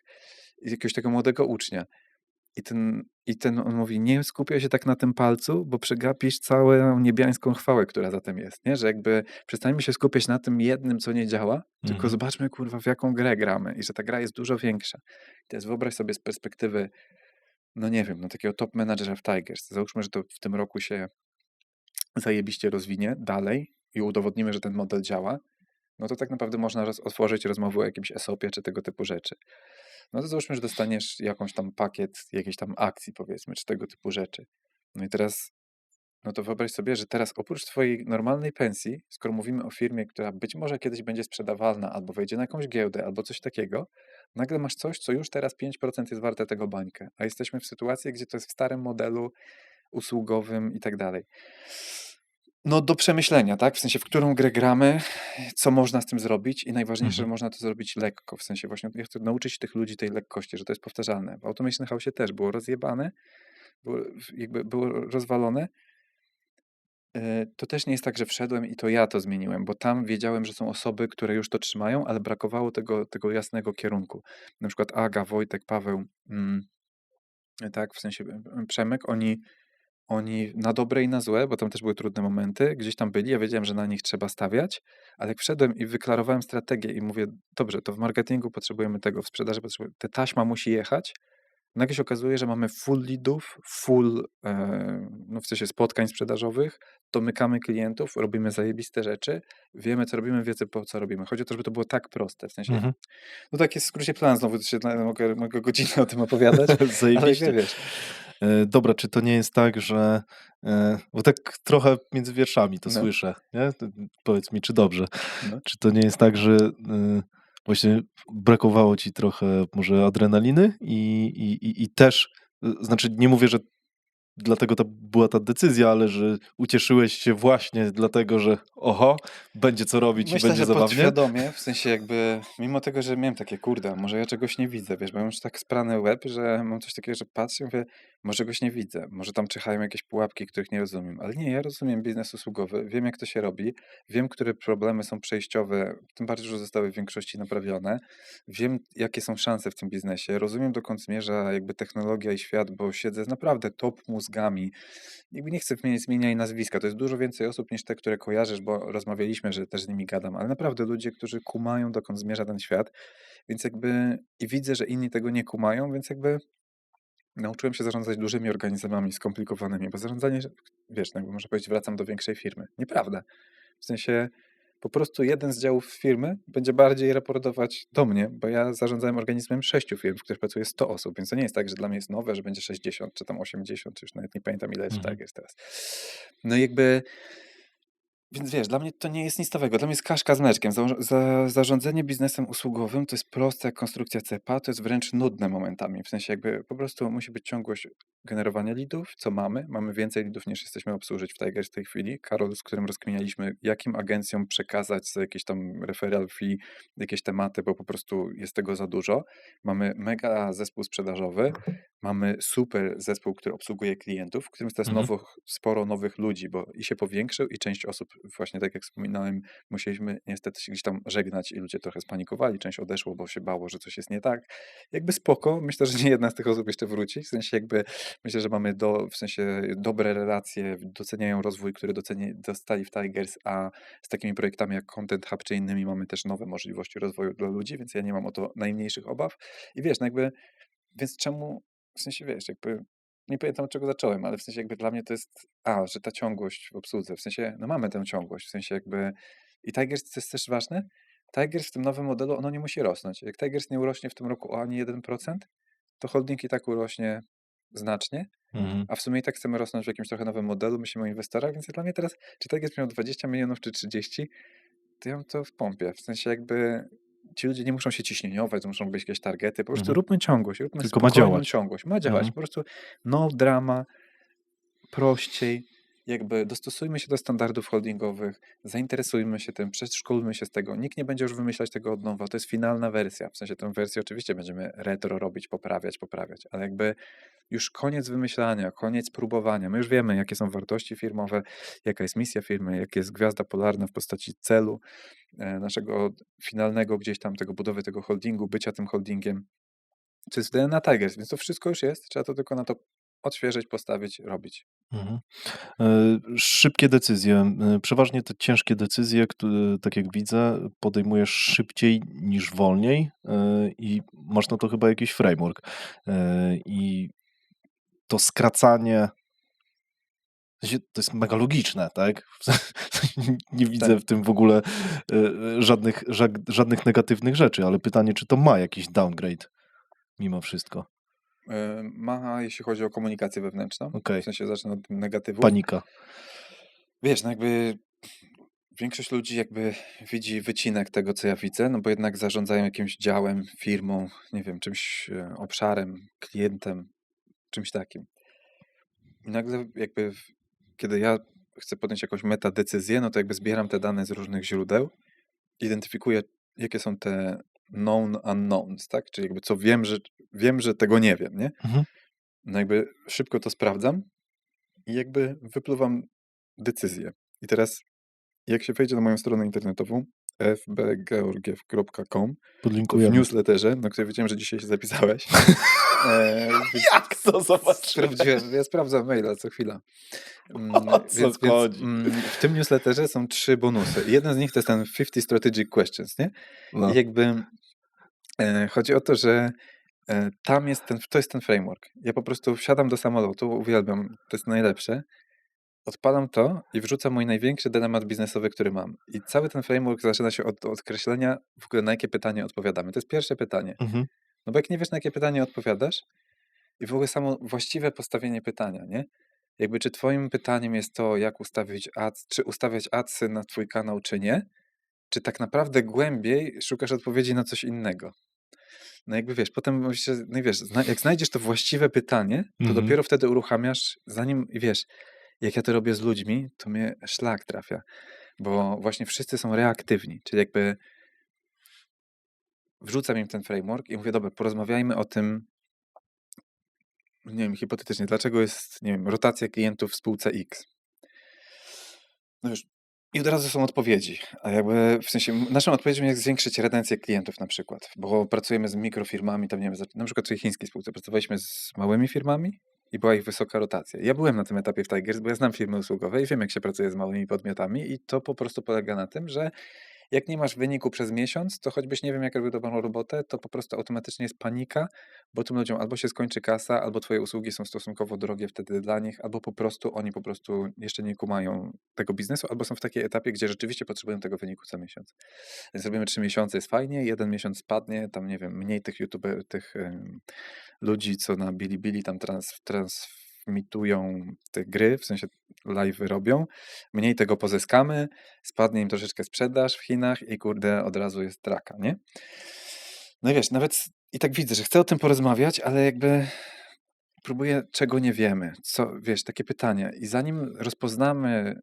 B: i jakiegoś tego młodego ucznia. I ten on mówi, nie skupiaj się tak na tym palcu, bo przegapisz całą niebiańską chwałę, która za tym jest, nie? Że jakby przestańmy się skupiać na tym jednym, co nie działa, tylko
A: Mhm.
B: zobaczmy, kurwa, w jaką grę gramy i że ta gra jest dużo większa. I teraz wyobraź sobie z perspektywy, no nie wiem, no takiego top managera w Tigers. Załóżmy, że to w tym roku się zajebiście rozwinie dalej i udowodnimy, że ten model działa, no to tak naprawdę można otworzyć rozmowę o jakimś ESOP-ie czy tego typu rzeczy. No to załóżmy, że dostaniesz jakąś tam pakiet, jakiejś tam akcji powiedzmy, czy tego typu rzeczy. No i teraz, no to wyobraź sobie, że teraz oprócz twojej normalnej pensji, skoro mówimy o firmie, która być może kiedyś będzie sprzedawalna, albo wejdzie na jakąś giełdę, albo coś takiego, nagle masz coś, co już teraz 5% jest warte tego bańkę, a jesteśmy w sytuacji, gdzie to jest w starym modelu usługowym i tak dalej. No do przemyślenia, tak? W sensie, w którą grę gramy, co można z tym zrobić i najważniejsze, że
A: Mhm.
B: można to zrobić lekko. W sensie właśnie ja chcę nauczyć tych ludzi tej lekkości, że to jest powtarzalne. W Automation House też było rozjebane, jakby było rozwalone. To też nie jest tak, że wszedłem i to ja to zmieniłem, bo tam wiedziałem, że są osoby, które już to trzymają, ale brakowało tego jasnego kierunku. Na przykład Aga, Wojtek, Paweł, tak, w sensie Przemek, oni na dobre i na złe, bo tam też były trudne momenty, gdzieś tam byli, ja wiedziałem, że na nich trzeba stawiać, ale jak wszedłem i wyklarowałem strategię i mówię, dobrze, to w marketingu potrzebujemy tego, w sprzedaży potrzebujemy, ta taśma musi jechać, nagle się okazuje, że mamy full leadów, no w sensie spotkań sprzedażowych, domykamy klientów, robimy zajebiste rzeczy, wiemy, co robimy, wiedzę, po co robimy. Chodzi o to, żeby to było tak proste, w sensie,
A: Mhm.
B: no tak jest w skrócie plan, znowu mogę godzinę o tym opowiadać, ale
A: Zajebiście.
B: wiesz,
A: Dobra, czy to nie jest tak, że bo tak trochę między wierszami to
B: no,
A: słyszę, nie? Powiedz mi, czy dobrze.
B: no.
A: Czy to nie jest tak, że właśnie brakowało ci trochę może adrenaliny i też, znaczy nie mówię, że dlatego była ta decyzja, ale że ucieszyłeś się właśnie dlatego, że oho, będzie co robić i
B: Myślę,
A: będzie
B: że
A: zabawnie?
B: podświadomie, w sensie jakby, mimo tego, że miałem takie, kurde, może ja czegoś nie widzę, wiesz, bo mam już tak sprany łeb, że mam coś takiego, że patrzę i mówię, może czegoś nie widzę, może tam czyhają jakieś pułapki, których nie rozumiem, ale nie, ja rozumiem biznes usługowy, wiem jak to się robi, wiem, które problemy są przejściowe, tym bardziej, że zostały w większości naprawione, wiem, jakie są szanse w tym biznesie, rozumiem, dokąd zmierza jakby technologia i świat, bo siedzę z naprawdę top mózgami, jakby nie chcę zmieniać nazwiska, to jest dużo więcej osób niż te, które kojarzysz, bo rozmawialiśmy, że też z nimi gadam, ale naprawdę ludzie, którzy kumają, dokąd zmierza ten świat, więc jakby i widzę, że inni tego nie kumają, więc jakby nauczyłem się zarządzać dużymi organizmami skomplikowanymi, bo zarządzanie, wiesz, no jakby można powiedzieć, wracam do większej firmy. Nieprawda. W sensie po prostu jeden z działów firmy będzie bardziej raportować do mnie, bo ja zarządzałem organizmem 6 firm, w których pracuje 100 osób, więc to nie jest tak, że dla mnie jest nowe, że będzie 60 czy tam 80, czy już nawet nie pamiętam ile jest
A: Mhm.
B: tak jest teraz. No i jakby Więc wiesz, dla mnie to nie jest nic nowego. Dla mnie jest kaszka z mleczkiem. Zarządzanie biznesem usługowym to jest proste jak konstrukcja cepa, to jest wręcz nudne momentami. W sensie jakby po prostu musi być ciągłość generowania leadów, co mamy. Mamy więcej leadów niż jesteśmy obsłużyć w Tigers w tej chwili. Karol, z którym rozkminialiśmy, jakim agencjom przekazać za jakieś tam referral fee, jakieś tematy, bo po prostu jest tego za dużo. Mamy mega zespół sprzedażowy, mamy super zespół, który obsługuje klientów, w którym jest teraz
A: Mhm.
B: sporo nowych ludzi, bo i się powiększył i część osób, właśnie tak jak wspominałem, musieliśmy niestety się gdzieś tam żegnać i ludzie trochę spanikowali, część odeszło, bo się bało, że coś jest nie tak. Jakby spoko, myślę, że nie jedna z tych osób jeszcze wróci, w sensie jakby myślę, że mamy w sensie dobre relacje, doceniają rozwój, który dostali w Tigers, a z takimi projektami jak Content Hub czy innymi mamy też nowe możliwości rozwoju dla ludzi, więc ja nie mam o to najmniejszych obaw. I wiesz, no jakby, więc czemu, w sensie wiesz, jakby nie pamiętam od czego zacząłem, ale w sensie jakby dla mnie to jest, że ta ciągłość w obsłudze, w sensie, no mamy tę ciągłość, w sensie jakby i Tigers to jest też ważne, Tigers w tym nowym modelu, ono nie musi rosnąć. Jak Tigers nie urośnie w tym roku o ani 1%, to holding i tak urośnie znacznie,
A: Mhm.
B: a w sumie i tak chcemy rosnąć w jakimś trochę nowym modelu, myślimy o inwestorach, więc dla mnie teraz, czy Tigers miał 20 milionów czy 30, to ja mam to w pompie. W sensie jakby ci ludzie nie muszą się ciśnieniować, to muszą być jakieś targety. Po prostu
A: Mhm.
B: róbmy ciągłość, róbmy
A: Tylko ma
B: spokojną
A: działać.
B: ciągłość. Ma działać.
A: Mhm.
B: Po prostu no drama, prościej, jakby dostosujmy się do standardów holdingowych, zainteresujmy się tym, przeszkolmy się z tego. Nikt nie będzie już wymyślać tego od nowa. To jest finalna wersja. W sensie tę wersję oczywiście będziemy retro robić, poprawiać, ale jakby już koniec wymyślania, koniec próbowania. My już wiemy, jakie są wartości firmowe, jaka jest misja firmy, jaka jest gwiazda polarna w postaci celu naszego finalnego gdzieś tam tego budowy tego holdingu, bycia tym holdingiem. To jest w DNA Tigers, więc to wszystko już jest. Trzeba to tylko na to odświeżyć, postawić, robić.
A: Mhm. Szybkie decyzje. Przeważnie te ciężkie decyzje, które, tak jak widzę, podejmujesz szybciej niż wolniej, i masz na to chyba jakiś framework. I to skracanie, w sensie to jest mega logiczne, tak? Nie widzę
B: Tak.
A: w tym w ogóle żadnych negatywnych rzeczy, ale pytanie, czy to ma jakiś downgrade mimo wszystko?
B: Ma, jeśli chodzi o komunikację wewnętrzną, w
A: Okej,
B: sensie zacznę od negatywów.
A: panika.
B: Wiesz, no jakby większość ludzi jakby widzi wycinek tego, co ja widzę, no bo jednak zarządzają jakimś działem, firmą, nie wiem, czymś, obszarem, klientem, czymś takim. I nagle jakby kiedy ja chcę podjąć jakąś metadecyzję, no to jakby zbieram te dane z różnych źródeł, identyfikuję, jakie są te known unknowns, tak? Czyli jakby co wiem, że tego nie wiem, nie?
A: Mhm.
B: No jakby szybko to sprawdzam i jakby wypluwam decyzję. I teraz jak się wejdzie na moją stronę internetową fbgeorgiew.com, to w
A: Podlinkujemy.
B: newsletterze, na który wiedziałem, że dzisiaj się zapisałeś, więc
A: Jak to zobaczyłem?
B: ja sprawdzam maila co chwila.
A: O co chodzi?
B: W tym newsletterze są 3 bonusy. Jeden z nich to jest ten 50 Strategic Questions, nie? I
A: No.
B: jakby chodzi o to, że tam jest to jest ten framework. Ja po prostu wsiadam do samolotu, uwielbiam, to jest najlepsze. Odpalam to i wrzucam mój największy dylemat biznesowy, który mam. I cały ten framework zaczyna się od określenia w ogóle na jakie pytanie odpowiadamy. To jest pierwsze pytanie.
A: Mhm.
B: No bo jak nie wiesz na jakie pytanie odpowiadasz i w ogóle samo właściwe postawienie pytania, nie? Jakby czy twoim pytaniem jest to, jak ustawić ads, czy ustawiać adsy na twój kanał, czy nie? Czy tak naprawdę głębiej szukasz odpowiedzi na coś innego? No jakby wiesz, potem no i wiesz, jak znajdziesz to właściwe pytanie, to
A: Mhm.
B: dopiero wtedy uruchamiasz, zanim, i wiesz, jak ja to robię z ludźmi, to mnie szlak trafia, bo właśnie wszyscy są reaktywni, czyli jakby wrzucam im ten framework i mówię, dobra, porozmawiajmy o tym, nie wiem, hipotetycznie, dlaczego jest, nie wiem, rotacja klientów w spółce X. No już, i od razu są odpowiedzi, a jakby w sensie naszą odpowiedzią jest zwiększyć retencję klientów na przykład, bo pracujemy z mikrofirmami, tam nie wiem, na przykład w tej chińskiej spółce pracowaliśmy z małymi firmami i była ich wysoka rotacja. Ja byłem na tym etapie w Tigers, bo ja znam firmy usługowe i wiem, jak się pracuje z małymi podmiotami i to po prostu polega na tym, że jak nie masz wyniku przez miesiąc, to choćbyś nie wiem, jak robił dobrą robotę, to po prostu automatycznie jest panika, bo tym ludziom albo się skończy kasa, albo twoje usługi są stosunkowo drogie wtedy dla nich, albo po prostu oni po prostu jeszcze nie kumają tego biznesu, albo są w takiej etapie, gdzie rzeczywiście potrzebują tego wyniku co miesiąc. Więc robimy 3 miesiące, jest fajnie, 1 miesiąc spadnie, tam nie wiem, mniej tych ludzi, co na Bilibili tam emitują te gry, w sensie live'y robią, mniej tego pozyskamy, spadnie im troszeczkę sprzedaż w Chinach i kurde, od razu jest draka, nie? No i wiesz, i tak widzę, że chcę o tym porozmawiać, ale jakby próbuję, czego nie wiemy. Co, wiesz, takie pytania. I zanim rozpoznamy,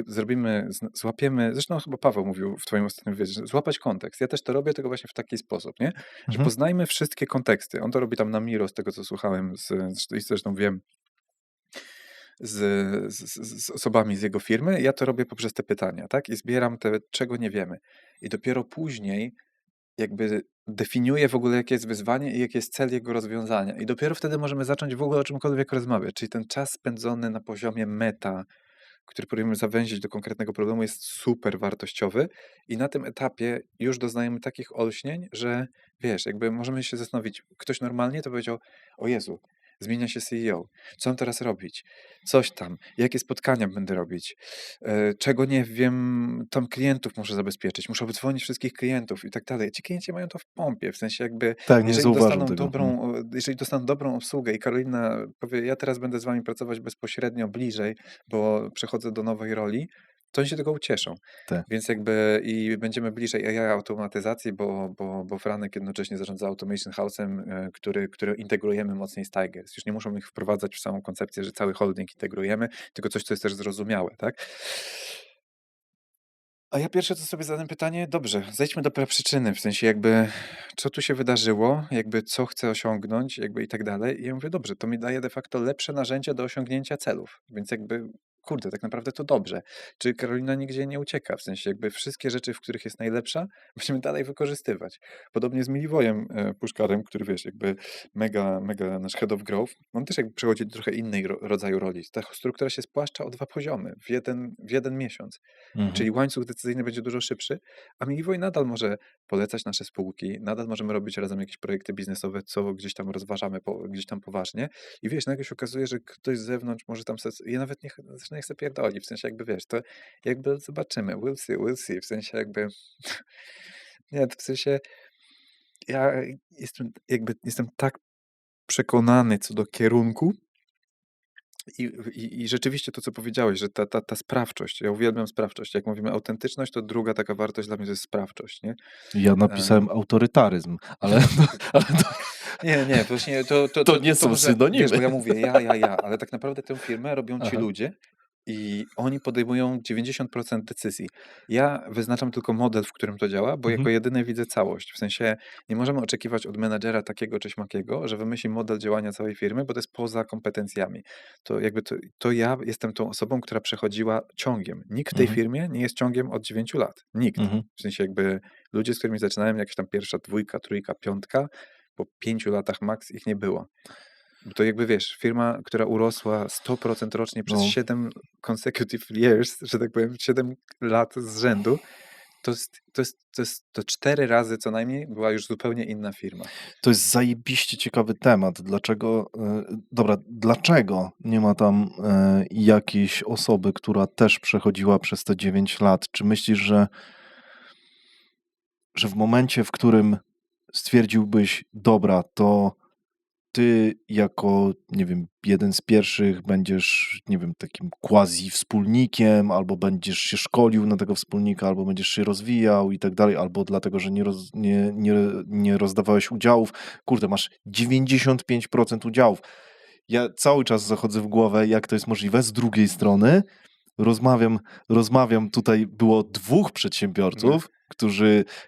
B: zrobimy, złapiemy, zresztą chyba Paweł mówił w twoim ostatnim wywiadzie, że złapać kontekst. Ja też to robię, tylko właśnie w taki sposób, nie? Że
A: Mhm.
B: poznajmy wszystkie konteksty. On to robi tam na Miro, z tego co słuchałem, i zresztą wiem, z, z osobami z jego firmy. Ja to robię poprzez te pytania, tak? I zbieram te, czego nie wiemy. I dopiero później jakby definiuje w ogóle, jakie jest wyzwanie i jaki jest cel jego rozwiązania. I dopiero wtedy możemy zacząć w ogóle o czymkolwiek rozmawiać. Czyli ten czas spędzony na poziomie meta, który próbujemy zawęzić do konkretnego problemu, jest super wartościowy i na tym etapie już doznajemy takich olśnień, że wiesz, jakby możemy się zastanowić, ktoś normalnie to powiedział, o Jezu, zmienia się CEO, co mam teraz robić, coś tam, jakie spotkania będę robić, czego nie wiem, tam klientów muszę zabezpieczyć, muszę obdzwonić wszystkich klientów i tak dalej. Ci klienci mają to w pompie, w sensie jakby,
A: Tak, nie zauważył tego.
B: jeżeli dostaną dobrą obsługę i Karolina powie, ja teraz będę z wami pracować bezpośrednio bliżej, bo przechodzę do nowej roli, to oni się tego ucieszą.
A: Tak.
B: Więc jakby i będziemy bliżej AI automatyzacji, bo Franek jednocześnie zarządza Automation House'em, który integrujemy mocniej z Tigers. Już nie muszą ich wprowadzać w samą koncepcję, że cały holding integrujemy, tylko coś, co jest też zrozumiałe, tak? A ja pierwsze, co sobie zadam pytanie, dobrze, zejdźmy do przyczyny, w sensie jakby, co tu się wydarzyło, jakby co chcę osiągnąć, jakby i tak dalej. I ja mówię, dobrze, to mi daje de facto lepsze narzędzia do osiągnięcia celów, więc jakby, kurde, tak naprawdę to dobrze. Czy Karolina nigdzie nie ucieka, w sensie jakby wszystkie rzeczy, w których jest najlepsza, będziemy dalej wykorzystywać. Podobnie z Miliwojem Puszkarem, który wiesz, jakby mega nasz head of growth, on też jakby przechodzi do trochę innej rodzaju roli. Ta struktura się spłaszcza o 2 poziomy w jeden miesiąc.
A: Mhm.
B: Czyli łańcuch decyzyjny będzie dużo szybszy, a Miliwoj nadal może polecać nasze spółki, nadal możemy robić razem jakieś projekty biznesowe, co gdzieś tam rozważamy gdzieś tam poważnie. I wiesz, nagle się okazuje, że ktoś z zewnątrz może tam ja nawet nie chcę pierdolić, w sensie jakby wiesz, to jakby zobaczymy, we'll see, w sensie jakby nie, to w sensie ja jestem tak przekonany co do kierunku, I rzeczywiście to, co powiedziałeś, że ta sprawczość, ja uwielbiam sprawczość. Jak mówimy autentyczność, to druga taka wartość dla mnie to jest sprawczość, nie?
A: Ja
B: E,
A: napisałem autorytaryzm, ale, ale
B: Nie, właśnie
A: to nie są
B: może, wiesz,
A: synonimy.
B: bo ja mówię ale tak naprawdę tę firmę robią ci
A: Aha.
B: ludzie i oni podejmują 90% decyzji. Ja wyznaczam tylko model, w którym to działa, bo
A: Mhm.
B: jako jedyny widzę całość. W sensie nie możemy oczekiwać od menadżera takiego czy śmakiego, że wymyśli model działania całej firmy, bo to jest poza kompetencjami. To jakby to ja jestem tą osobą, która przechodziła ciągiem. Nikt w tej
A: Mhm.
B: firmie nie jest ciągiem od 9 lat. Nikt.
A: Mhm.
B: W sensie jakby ludzie, z którymi zaczynałem, jakaś tam pierwsza dwójka, trójka, piątka, po 5 latach max ich nie było. Bo to jakby wiesz, firma, która urosła 100% rocznie przez
A: No.
B: 7 consecutive years, że tak powiem, 7 lat z rzędu, to 4 razy co najmniej była już zupełnie inna firma.
A: To jest zajebiście ciekawy temat. Dlaczego nie ma tam jakiejś osoby, która też przechodziła przez te 9 lat? Czy myślisz, że w momencie, w którym stwierdziłbyś, dobra, to ty jako, nie wiem, jeden z pierwszych będziesz, nie wiem, takim quasi wspólnikiem, albo będziesz się szkolił na tego wspólnika, albo będziesz się rozwijał i tak dalej, albo dlatego, że nie rozdawałeś udziałów. Kurde, masz 95% udziałów. Ja cały czas zachodzę w głowę, jak to jest możliwe. Z drugiej strony rozmawiam, tutaj było 2 przedsiębiorców,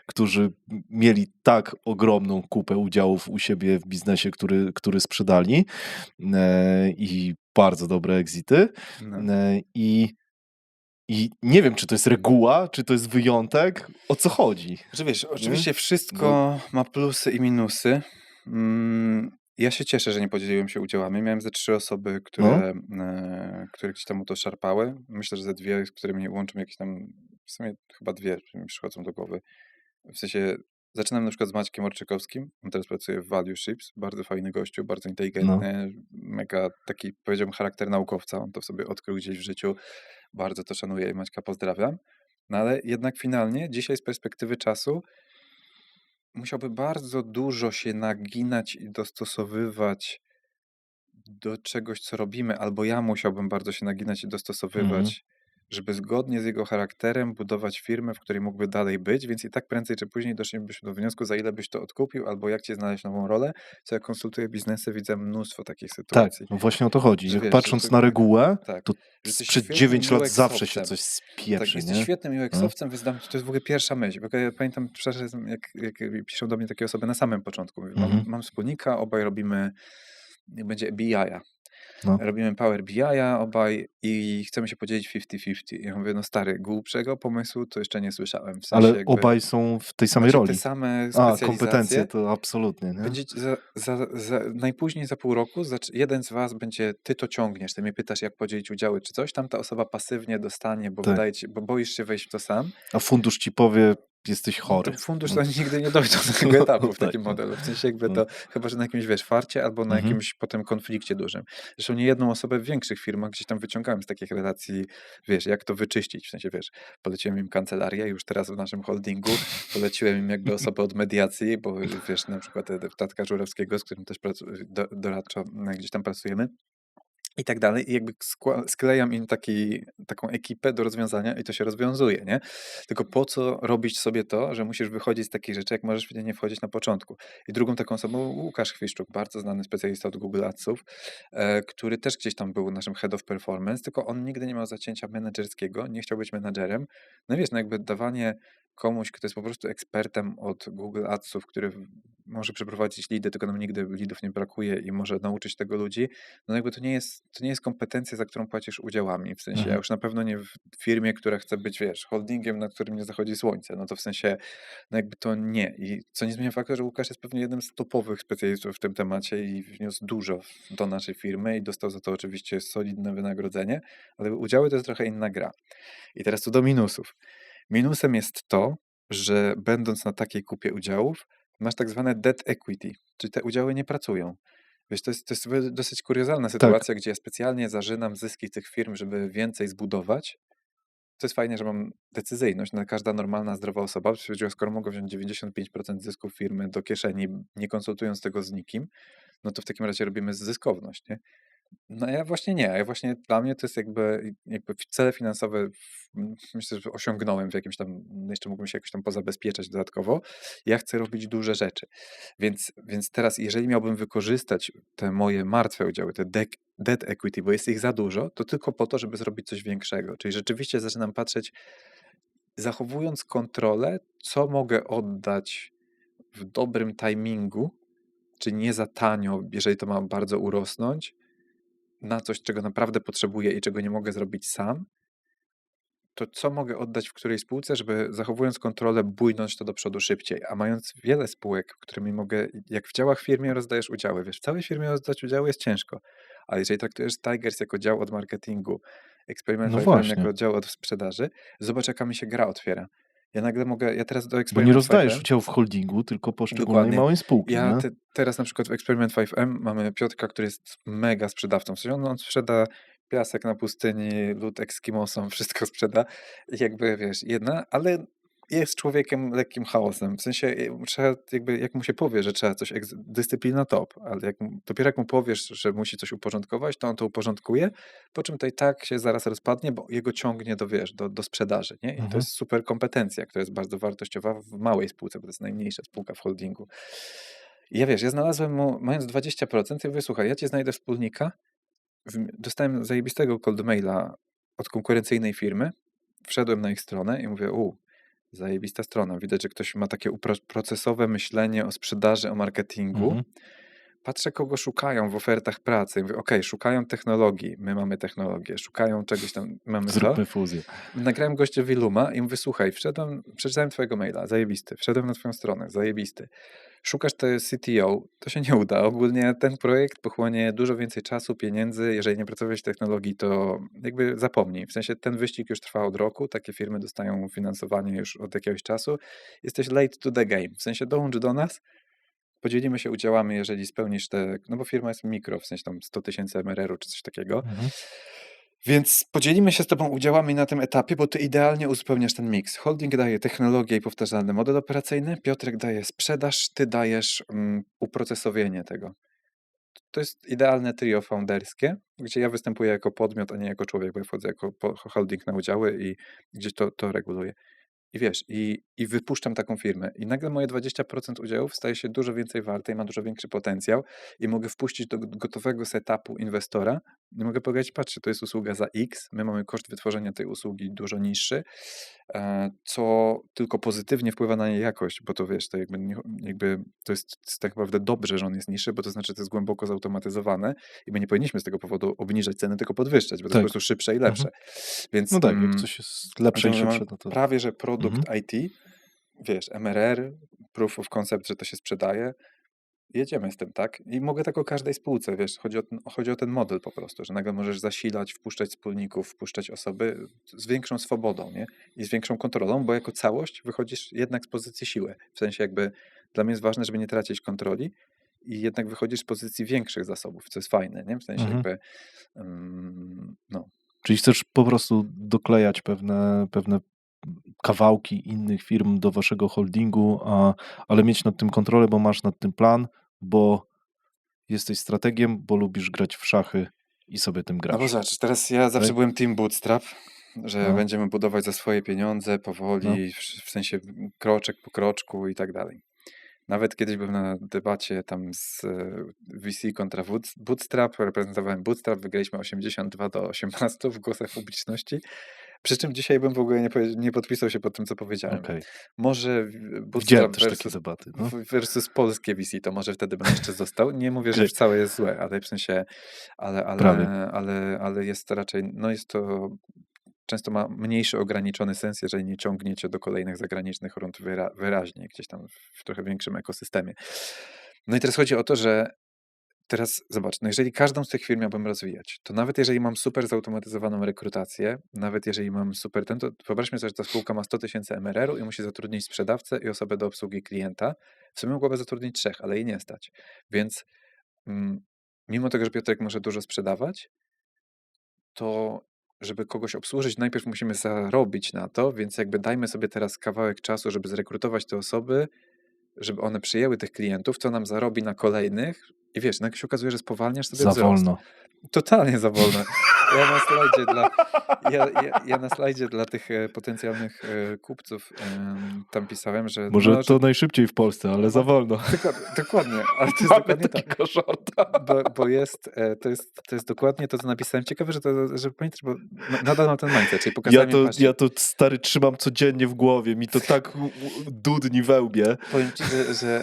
A: którzy mieli tak ogromną kupę udziałów u siebie w biznesie, który sprzedali i bardzo dobre exity.
B: No.
A: I nie wiem, czy to jest reguła, czy to jest wyjątek. O co chodzi?
B: Że wiesz,
A: Nie?
B: oczywiście wszystko ma plusy i minusy. Ja się cieszę, że nie podzieliłem się udziałami. Miałem ze 3 osoby, które gdzieś tam o to szarpały. Myślę, że ze 2, które mnie łączą jakieś tam, w sumie chyba 2 mi przychodzą do głowy. W sensie zaczynam na przykład z Maćkiem Orczykowskim. On teraz pracuje w Value Ships. Bardzo fajny gościu, bardzo
A: No.
B: inteligentny, mega taki, powiedziałbym, charakter naukowca. On to w sobie odkrył gdzieś w życiu. Bardzo to szanuję i Maćka pozdrawiam. No ale jednak finalnie, dzisiaj z perspektywy czasu, musiałby bardzo dużo się naginać i dostosowywać do czegoś, co robimy, albo ja musiałbym bardzo się naginać i
A: Mhm.
B: dostosowywać, żeby zgodnie z jego charakterem budować firmę, w której mógłby dalej być, więc i tak prędzej czy później doszlibyśmy do wniosku, za ile byś to odkupił, albo jak ci znaleźć nową rolę. Co jak konsultuję biznesy, widzę mnóstwo takich
A: Tak,
B: sytuacji,
A: no właśnie o to chodzi.
B: że
A: Jak
B: wiesz, że
A: patrząc na regułę,
B: tak,
A: to
B: że jesteś
A: sprzed
B: świetnym
A: 9 lat zawsze się
B: UX-owcem.
A: coś
B: Tak,
A: spieprzy,
B: jesteś
A: nie?
B: świetnym
A: No.
B: UX-owcem, więc to jest w ogóle pierwsza myśl. Bo ja pamiętam, przecież jak piszą do mnie takie osoby na samym początku. Mówię,
A: Mhm.
B: mam wspólnika, obaj robimy, niech będzie BI-a.
A: No.
B: Robimy Power BI-a obaj i chcemy się podzielić 50-50. Ja mówię, no stary, głupszego pomysłu to jeszcze nie słyszałem. W sensie
A: Ale
B: jakby
A: obaj są w tej samej
B: macie te
A: roli.
B: same
A: A, kompetencje
B: specjalizacje.
A: to absolutnie, nie?
B: Będziecie najpóźniej za pół roku jeden z was będzie, ty to ciągniesz, ty mnie pytasz, jak podzielić udziały czy coś, tamta osoba pasywnie dostanie, bo
A: Tak.
B: wydaje ci, bo boisz się wejść w to sam.
A: A fundusz ci powie, jesteś chory.
B: To fundusz
A: No.
B: to nigdy nie dojdzie do tego
A: No,
B: etapu
A: no
B: w
A: tak,
B: takim
A: no.
B: modelu. W sensie jakby
A: No.
B: to, chyba że na jakimś, wiesz, farcie albo na
A: Mhm.
B: jakimś potem konflikcie dużym. Zresztą niejedną osobę w większych firmach gdzieś tam wyciągałem z takich relacji, wiesz, jak to wyczyścić. W sensie, wiesz, poleciłem im kancelarię, już teraz w naszym holdingu poleciłem im jakby osobę od mediacji, bo wiesz, na przykład Tatka Żurowskiego, z którym też doradczo gdzieś tam pracujemy. I tak dalej. I jakby sklejam im taką ekipę do rozwiązania i to się rozwiązuje, nie? Tylko po co robić sobie to, że musisz wychodzić z takich rzeczy, jak możesz w nie nie wchodzić na początku. I drugą taką osobą Łukasz Chwiszczuk, bardzo znany specjalista od Google Adsów, który też gdzieś tam był naszym head of performance, tylko on nigdy nie miał zacięcia menedżerskiego, nie chciał być menedżerem. No wiesz, no jakby dawanie komuś, kto jest po prostu ekspertem od Google Adsów, który może przeprowadzić lidy, tylko nam nigdy lidów nie brakuje i może nauczyć tego ludzi, no jakby to nie jest kompetencja, za którą płacisz udziałami. W sensie ja już na pewno nie w firmie, która chce być, wiesz, holdingiem, na którym nie zachodzi słońce. No to w sensie, no jakby to nie. I co nie zmienia faktu, że Łukasz jest pewnie jednym z topowych specjalistów w tym temacie i wniósł dużo do naszej firmy i dostał za to oczywiście solidne wynagrodzenie, ale udziały to jest trochę inna gra. I teraz tu do minusów. Minusem jest to, że będąc na takiej kupie udziałów, masz tak zwane debt equity, czyli te udziały nie pracują. Wiesz, to jest dosyć kuriozalna sytuacja, gdzie ja specjalnie zarzynam zyski tych firm, żeby więcej zbudować. To jest fajnie, że mam decyzyjność. No, każda normalna, zdrowa osoba stwierdziła, skoro mogę wziąć 95% zysków firmy do kieszeni, nie konsultując tego z nikim, no to w takim razie robimy zyskowność, nie? No ja właśnie nie. Ja właśnie dla mnie to jest jakby cele finansowe myślę, że osiągnąłem w jakimś tam, jeszcze mógłbym się jakoś tam pozabezpieczać dodatkowo. Ja chcę robić duże rzeczy. Więc teraz, jeżeli miałbym wykorzystać te moje martwe udziały, te debt equity, bo jest ich za dużo, to tylko po to, żeby zrobić coś większego. Czyli rzeczywiście zaczynam patrzeć, zachowując kontrolę, co mogę oddać w dobrym timingu, czy nie za tanio, jeżeli to ma bardzo urosnąć, na coś, czego naprawdę potrzebuję i czego nie mogę zrobić sam, to co mogę oddać w której spółce, żeby zachowując kontrolę, bujnąć to do przodu szybciej. A mając wiele spółek, którymi mogę, jak w działach w firmie rozdajesz udziały, wiesz, w całej firmie rozdać udziały jest ciężko, ale jeżeli traktujesz Tigers jako dział od marketingu, Experiment
A: No
B: 5M
A: właśnie,
B: jako dział od sprzedaży, zobacz jaka mi się gra otwiera. Ja teraz do
A: bo nie
B: Experiment
A: rozdajesz
B: 5M
A: udziału w holdingu, tylko poszczególnej
B: dokładnie.
A: małej spółki,
B: Ja
A: nie?
B: teraz na przykład w Experiment 5M mamy Piotrka, który jest mega sprzedawcą. W sensie on sprzeda piasek na pustyni, lód Eskimosom, wszystko sprzeda. I jakby wiesz, ale jest człowiekiem lekkim chaosem. W sensie trzeba jakby, jak mu się powie, że trzeba coś, dyscyplina top, ale dopiero jak mu powiesz, że musi coś uporządkować, to on to uporządkuje, po czym to i tak się zaraz rozpadnie, bo jego ciągnie do sprzedaży, nie? I to
A: Mhm.
B: jest super kompetencja, która jest bardzo wartościowa w małej spółce, bo to jest najmniejsza spółka w holdingu. I ja znalazłem mu, mając 20%, ja mówię, słuchaj, ja ci znajdę wspólnika, dostałem zajebistego cold maila od konkurencyjnej firmy, wszedłem na ich stronę i mówię, zajebista strona, widać, że ktoś ma takie procesowe myślenie o sprzedaży, o marketingu.
A: Mhm.
B: Patrzę, kogo szukają w ofertach pracy. Mówię, okej, szukają technologii, my mamy technologię, szukają czegoś tam, mamy to.
A: Zróbmy fuzję.
B: Nagrałem gościowi Luma i mówię, słuchaj, przeczytałem twojego maila, zajebisty, wszedłem na twoją stronę, zajebisty. Szukasz te CTO, to się nie uda. Ogólnie ten projekt pochłonie dużo więcej czasu, pieniędzy. Jeżeli nie pracowałeś w technologii, to jakby zapomnij. W sensie ten wyścig już trwa od roku, takie firmy dostają finansowanie już od jakiegoś czasu. Jesteś late to the game. W sensie dołącz do nas, podzielimy się udziałami, jeżeli spełnisz no bo firma jest mikro, w sensie tam 100 000 MRR-u czy coś takiego.
A: Mhm.
B: Więc podzielimy się z tobą udziałami na tym etapie, bo ty idealnie uzupełniasz ten miks. Holding daje technologię i powtarzalny model operacyjny, Piotrek daje sprzedaż, ty dajesz uprocesowienie tego. to jest idealne trio founderskie, gdzie ja występuję jako podmiot, a nie jako człowiek, bo ja wchodzę jako holding na udziały i gdzieś to reguluję. I wiesz, i wypuszczam taką firmę i nagle moje 20% udziałów staje się dużo więcej warte i ma dużo większy potencjał i mogę wpuścić do gotowego setupu inwestora i mogę powiedzieć, patrzcie, to jest usługa za X, my mamy koszt wytworzenia tej usługi dużo niższy, co tylko pozytywnie wpływa na jej jakość, bo to wiesz, to jakby to jest tak naprawdę dobrze, że on jest niższy, bo to znaczy, że to jest głęboko zautomatyzowane i my nie powinniśmy z tego powodu obniżać ceny, tylko podwyższać, bo to jest po
A: Tak.
B: prostu szybsze i
A: Mhm.
B: lepsze. Więc
A: No tak, jak coś jest lepsze i
B: mamy
A: szybsze, no to...
B: prawie, że produkt
A: Mhm.
B: IT, wiesz, MRR, proof of concept, że to się sprzedaje, jedziemy z tym, tak? I mogę tak o każdej spółce, wiesz, chodzi o ten model po prostu, że nagle możesz zasilać, wpuszczać wspólników, wpuszczać osoby z większą swobodą, nie? I z większą kontrolą, bo jako całość wychodzisz jednak z pozycji siły. W sensie jakby dla mnie jest ważne, żeby nie tracić kontroli i jednak wychodzisz z pozycji większych zasobów, co jest fajne, nie? W sensie
A: Mhm.
B: jakby, no,
A: Czyli chcesz po prostu doklejać pewne kawałki innych firm do waszego holdingu, ale mieć nad tym kontrolę, bo masz nad tym plan, bo jesteś strategiem, bo lubisz grać w szachy i sobie tym
B: no bo
A: grasz.
B: zobacz, teraz ja zawsze
A: Tak?
B: byłem team bootstrap, że
A: No,
B: będziemy budować za swoje pieniądze
A: no.
B: powoli, w sensie kroczek po kroczku i tak dalej. Nawet kiedyś byłem na debacie tam z VC kontra Bootstrap, reprezentowałem Bootstrap, wygraliśmy 82-18 w głosach publiczności, przy czym dzisiaj bym w ogóle nie podpisał się pod tym, co powiedziałem.
A: Okej.
B: Może
A: Widziałem
B: Bootstrap
A: też takie debaty, no.
B: versus polskie VC, to może wtedy bym jeszcze został. Nie mówię, że
A: Okej.
B: wcale jest złe, ale w sensie,
A: Prawie.
B: ale jest raczej, no jest to często ma mniejszy ograniczony sens, jeżeli nie ciągniecie do kolejnych zagranicznych rund wyraźnie, gdzieś tam w trochę większym ekosystemie. No i teraz chodzi o to, że teraz zobacz, no jeżeli każdą z tych firm miałbym rozwijać, to nawet jeżeli mam super zautomatyzowaną rekrutację, nawet jeżeli mam super ten, to wyobraźmy sobie, że ta spółka ma 100 000 MRR-u i musi zatrudnić sprzedawcę i osobę do obsługi klienta. W sumie mogłaby zatrudnić 3, ale jej nie stać. Więc mimo tego, że Piotrek może dużo sprzedawać, to żeby kogoś obsłużyć, najpierw musimy zarobić na to, więc jakby dajmy sobie teraz kawałek czasu, żeby zrekrutować te osoby, żeby one przyjęły tych klientów, co nam zarobi na kolejnych i wiesz, nagle się okazuje, że spowalniasz sobie
A: Za
B: wzrost.
A: wolno.
B: Totalnie za wolno. Ja na slajdzie dla tych potencjalnych kupców tam pisałem, że
A: Może
B: no, że
A: to najszybciej w Polsce, ale za wolno.
B: dokładnie, ale to jest
A: Mamy
B: dokładnie tak.
A: takiego żarta.
B: Bo to jest dokładnie to, co napisałem. Ciekawe, że pamiętasz, bo nadal mam ten mindset, czyli pokazałem im, patrzcie,
A: Ja to stary trzymam codziennie w głowie, mi to tak dudni we łbie.
B: powiem ci,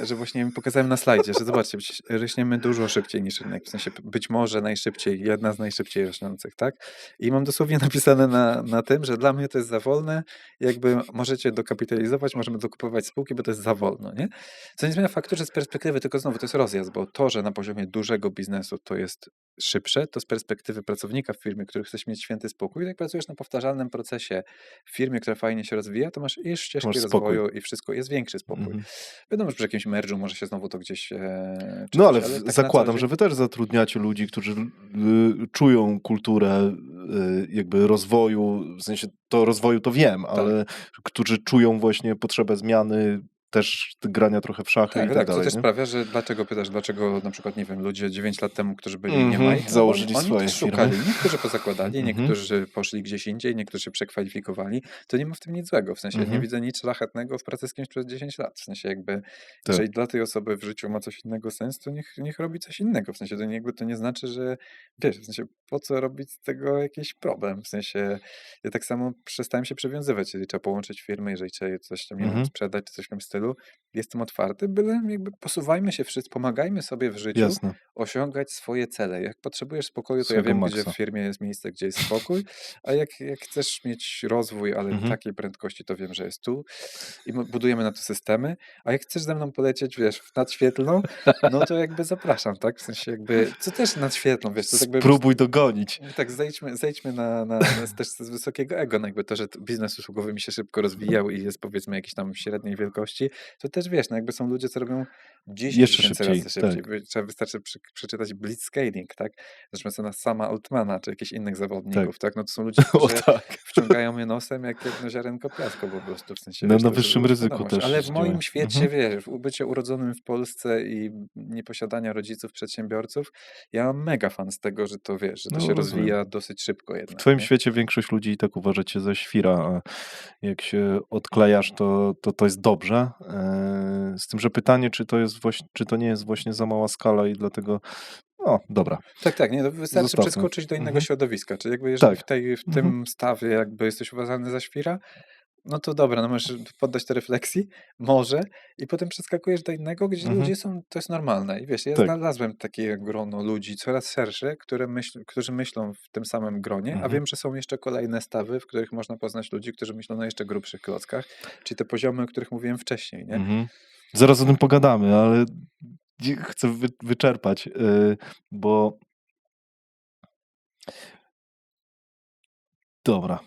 B: że właśnie mi pokazałem na slajdzie, że zobaczcie, rośniemy dużo szybciej niż rynek, w sensie być może najszybciej, jedna z najszybciej rośnących, tak? I mam dosłownie napisane na tym, że dla mnie to jest za wolne, jakby możecie dokapitalizować, możemy dokupować spółki, bo to jest za wolno, nie? Co nie zmienia faktu, że z perspektywy, tylko znowu to jest rozjazd, bo to, że na poziomie dużego biznesu to jest szybsze, to z perspektywy pracownika w firmie, który chce mieć święty spokój, jak pracujesz na powtarzalnym procesie w firmie, która fajnie się rozwija, to masz i ścieżki
A: Masz spokój.
B: rozwoju i wszystko, jest większy spokój.
A: Mhm.
B: Wiadomo, że przy jakimś merge'u może się znowu to gdzieś czy
A: No
B: coś,
A: ale
B: ale tak na co
A: zakładam,
B: dzień
A: że wy też zatrudniacie ludzi, którzy czują kulturę jakby rozwoju, w sensie to rozwoju to wiem,
B: tak.
A: ale którzy czują właśnie potrzebę zmiany, też grania trochę w szachy i
B: Tak,
A: tak
B: tak, co
A: dalej,
B: też
A: nie?
B: sprawia, że dlaczego pytasz, dlaczego na przykład, nie wiem, ludzie 9 lat temu, którzy byli nie Mike, no bo
A: Założyli
B: oni
A: swoje
B: też
A: firmy.
B: szukali. Niektórzy pozakładali,
A: Mhm.
B: niektórzy poszli gdzieś indziej, niektórzy się przekwalifikowali. To nie ma w tym nic złego. W sensie nie
A: Mhm.
B: widzę nic szlachetnego w pracy z kimś przez 10 lat. W sensie jakby,
A: Tak.
B: jeżeli dla tej osoby w życiu ma coś innego sens, to niech robi coś innego. W sensie to nie znaczy, że wiesz, w sensie po co robić z tego jakiś problem. W sensie ja tak samo przestałem się przywiązywać, jeżeli trzeba połączyć firmy, jeżeli trzeba coś tam, nie wiem,
A: Mhm.
B: sprzedać, czy coś w tym stylu. Jestem otwarty, byle jakby posuwajmy się wszyscy, pomagajmy sobie w życiu
A: Jasne.
B: osiągać swoje cele. Jak potrzebujesz spokoju, to ja
A: Swego
B: wiem, gdzie
A: maksa.
B: w firmie jest miejsce, gdzie jest spokój, a jak chcesz mieć rozwój, ale
A: Mhm.
B: takiej prędkości, to wiem, że jest tu i budujemy na to systemy, a jak chcesz ze mną polecieć, wiesz, w nadświetlną, no to jakby zapraszam, tak? W sensie jakby, co też nadświetlą, wiesz, to jakby
A: Spróbuj dogonić.
B: tak, zejdźmy też z wysokiego ego, no jakby to, że biznes usługowy mi się szybko rozwijał i jest powiedzmy jakiejś tam średniej wielkości, to też też wiesz, no jakby są ludzie, co robią 10
A: Jeszcze
B: tysięcy
A: szybciej,
B: razy szybciej.
A: tak,
B: Trzeba wystarczy przeczytać blitzscaling, tak? Zresztą na sama Altmana, czy jakichś innych
A: tak.
B: zawodników, tak? No to są ludzie,
A: O
B: którzy
A: tak.
B: wciągają je nosem jak jedno ziarenko piasku po prostu, w sensie,
A: No,
B: wiesz,
A: na
B: to już
A: wyższym ryzyku
B: świadomość.
A: też się
B: Ale w
A: dzieje.
B: moim świecie,
A: Mhm.
B: wiesz, bycie urodzonym w Polsce i nieposiadania rodziców przedsiębiorców, ja mam mega fan z tego, że to, wiesz, że to
A: No,
B: się
A: rozumiem.
B: rozwija dosyć szybko
A: W
B: jednak,
A: twoim
B: nie?
A: świecie większość ludzi i tak uważa cię za świra, a jak się odklejasz, to jest dobrze. Z tym, że pytanie, czy to nie jest właśnie za mała skala i dlatego no, dobra,
B: Tak, tak, nie, no wystarczy
A: zostawmy.
B: przeskoczyć do innego
A: Mhm.
B: środowiska. Czyli jakby jeżeli
A: Tak.
B: w
A: Mhm.
B: tym stawie jakby jesteś uważany za świra, no to dobra, no możesz poddać to refleksji, może, i potem przeskakujesz do innego, gdzie
A: Mhm.
B: ludzie są, to jest normalne. I wiesz, ja
A: Tak.
B: znalazłem takie grono ludzi coraz szersze, którzy myślą w tym samym gronie, a
A: Mhm.
B: wiem, że są jeszcze kolejne stawy, w których można poznać ludzi, którzy myślą na jeszcze grubszych klockach, czyli te poziomy, o których mówiłem wcześniej, nie?
A: Mhm. Zaraz o tym pogadamy, ale chcę wyczerpać, bo dobra,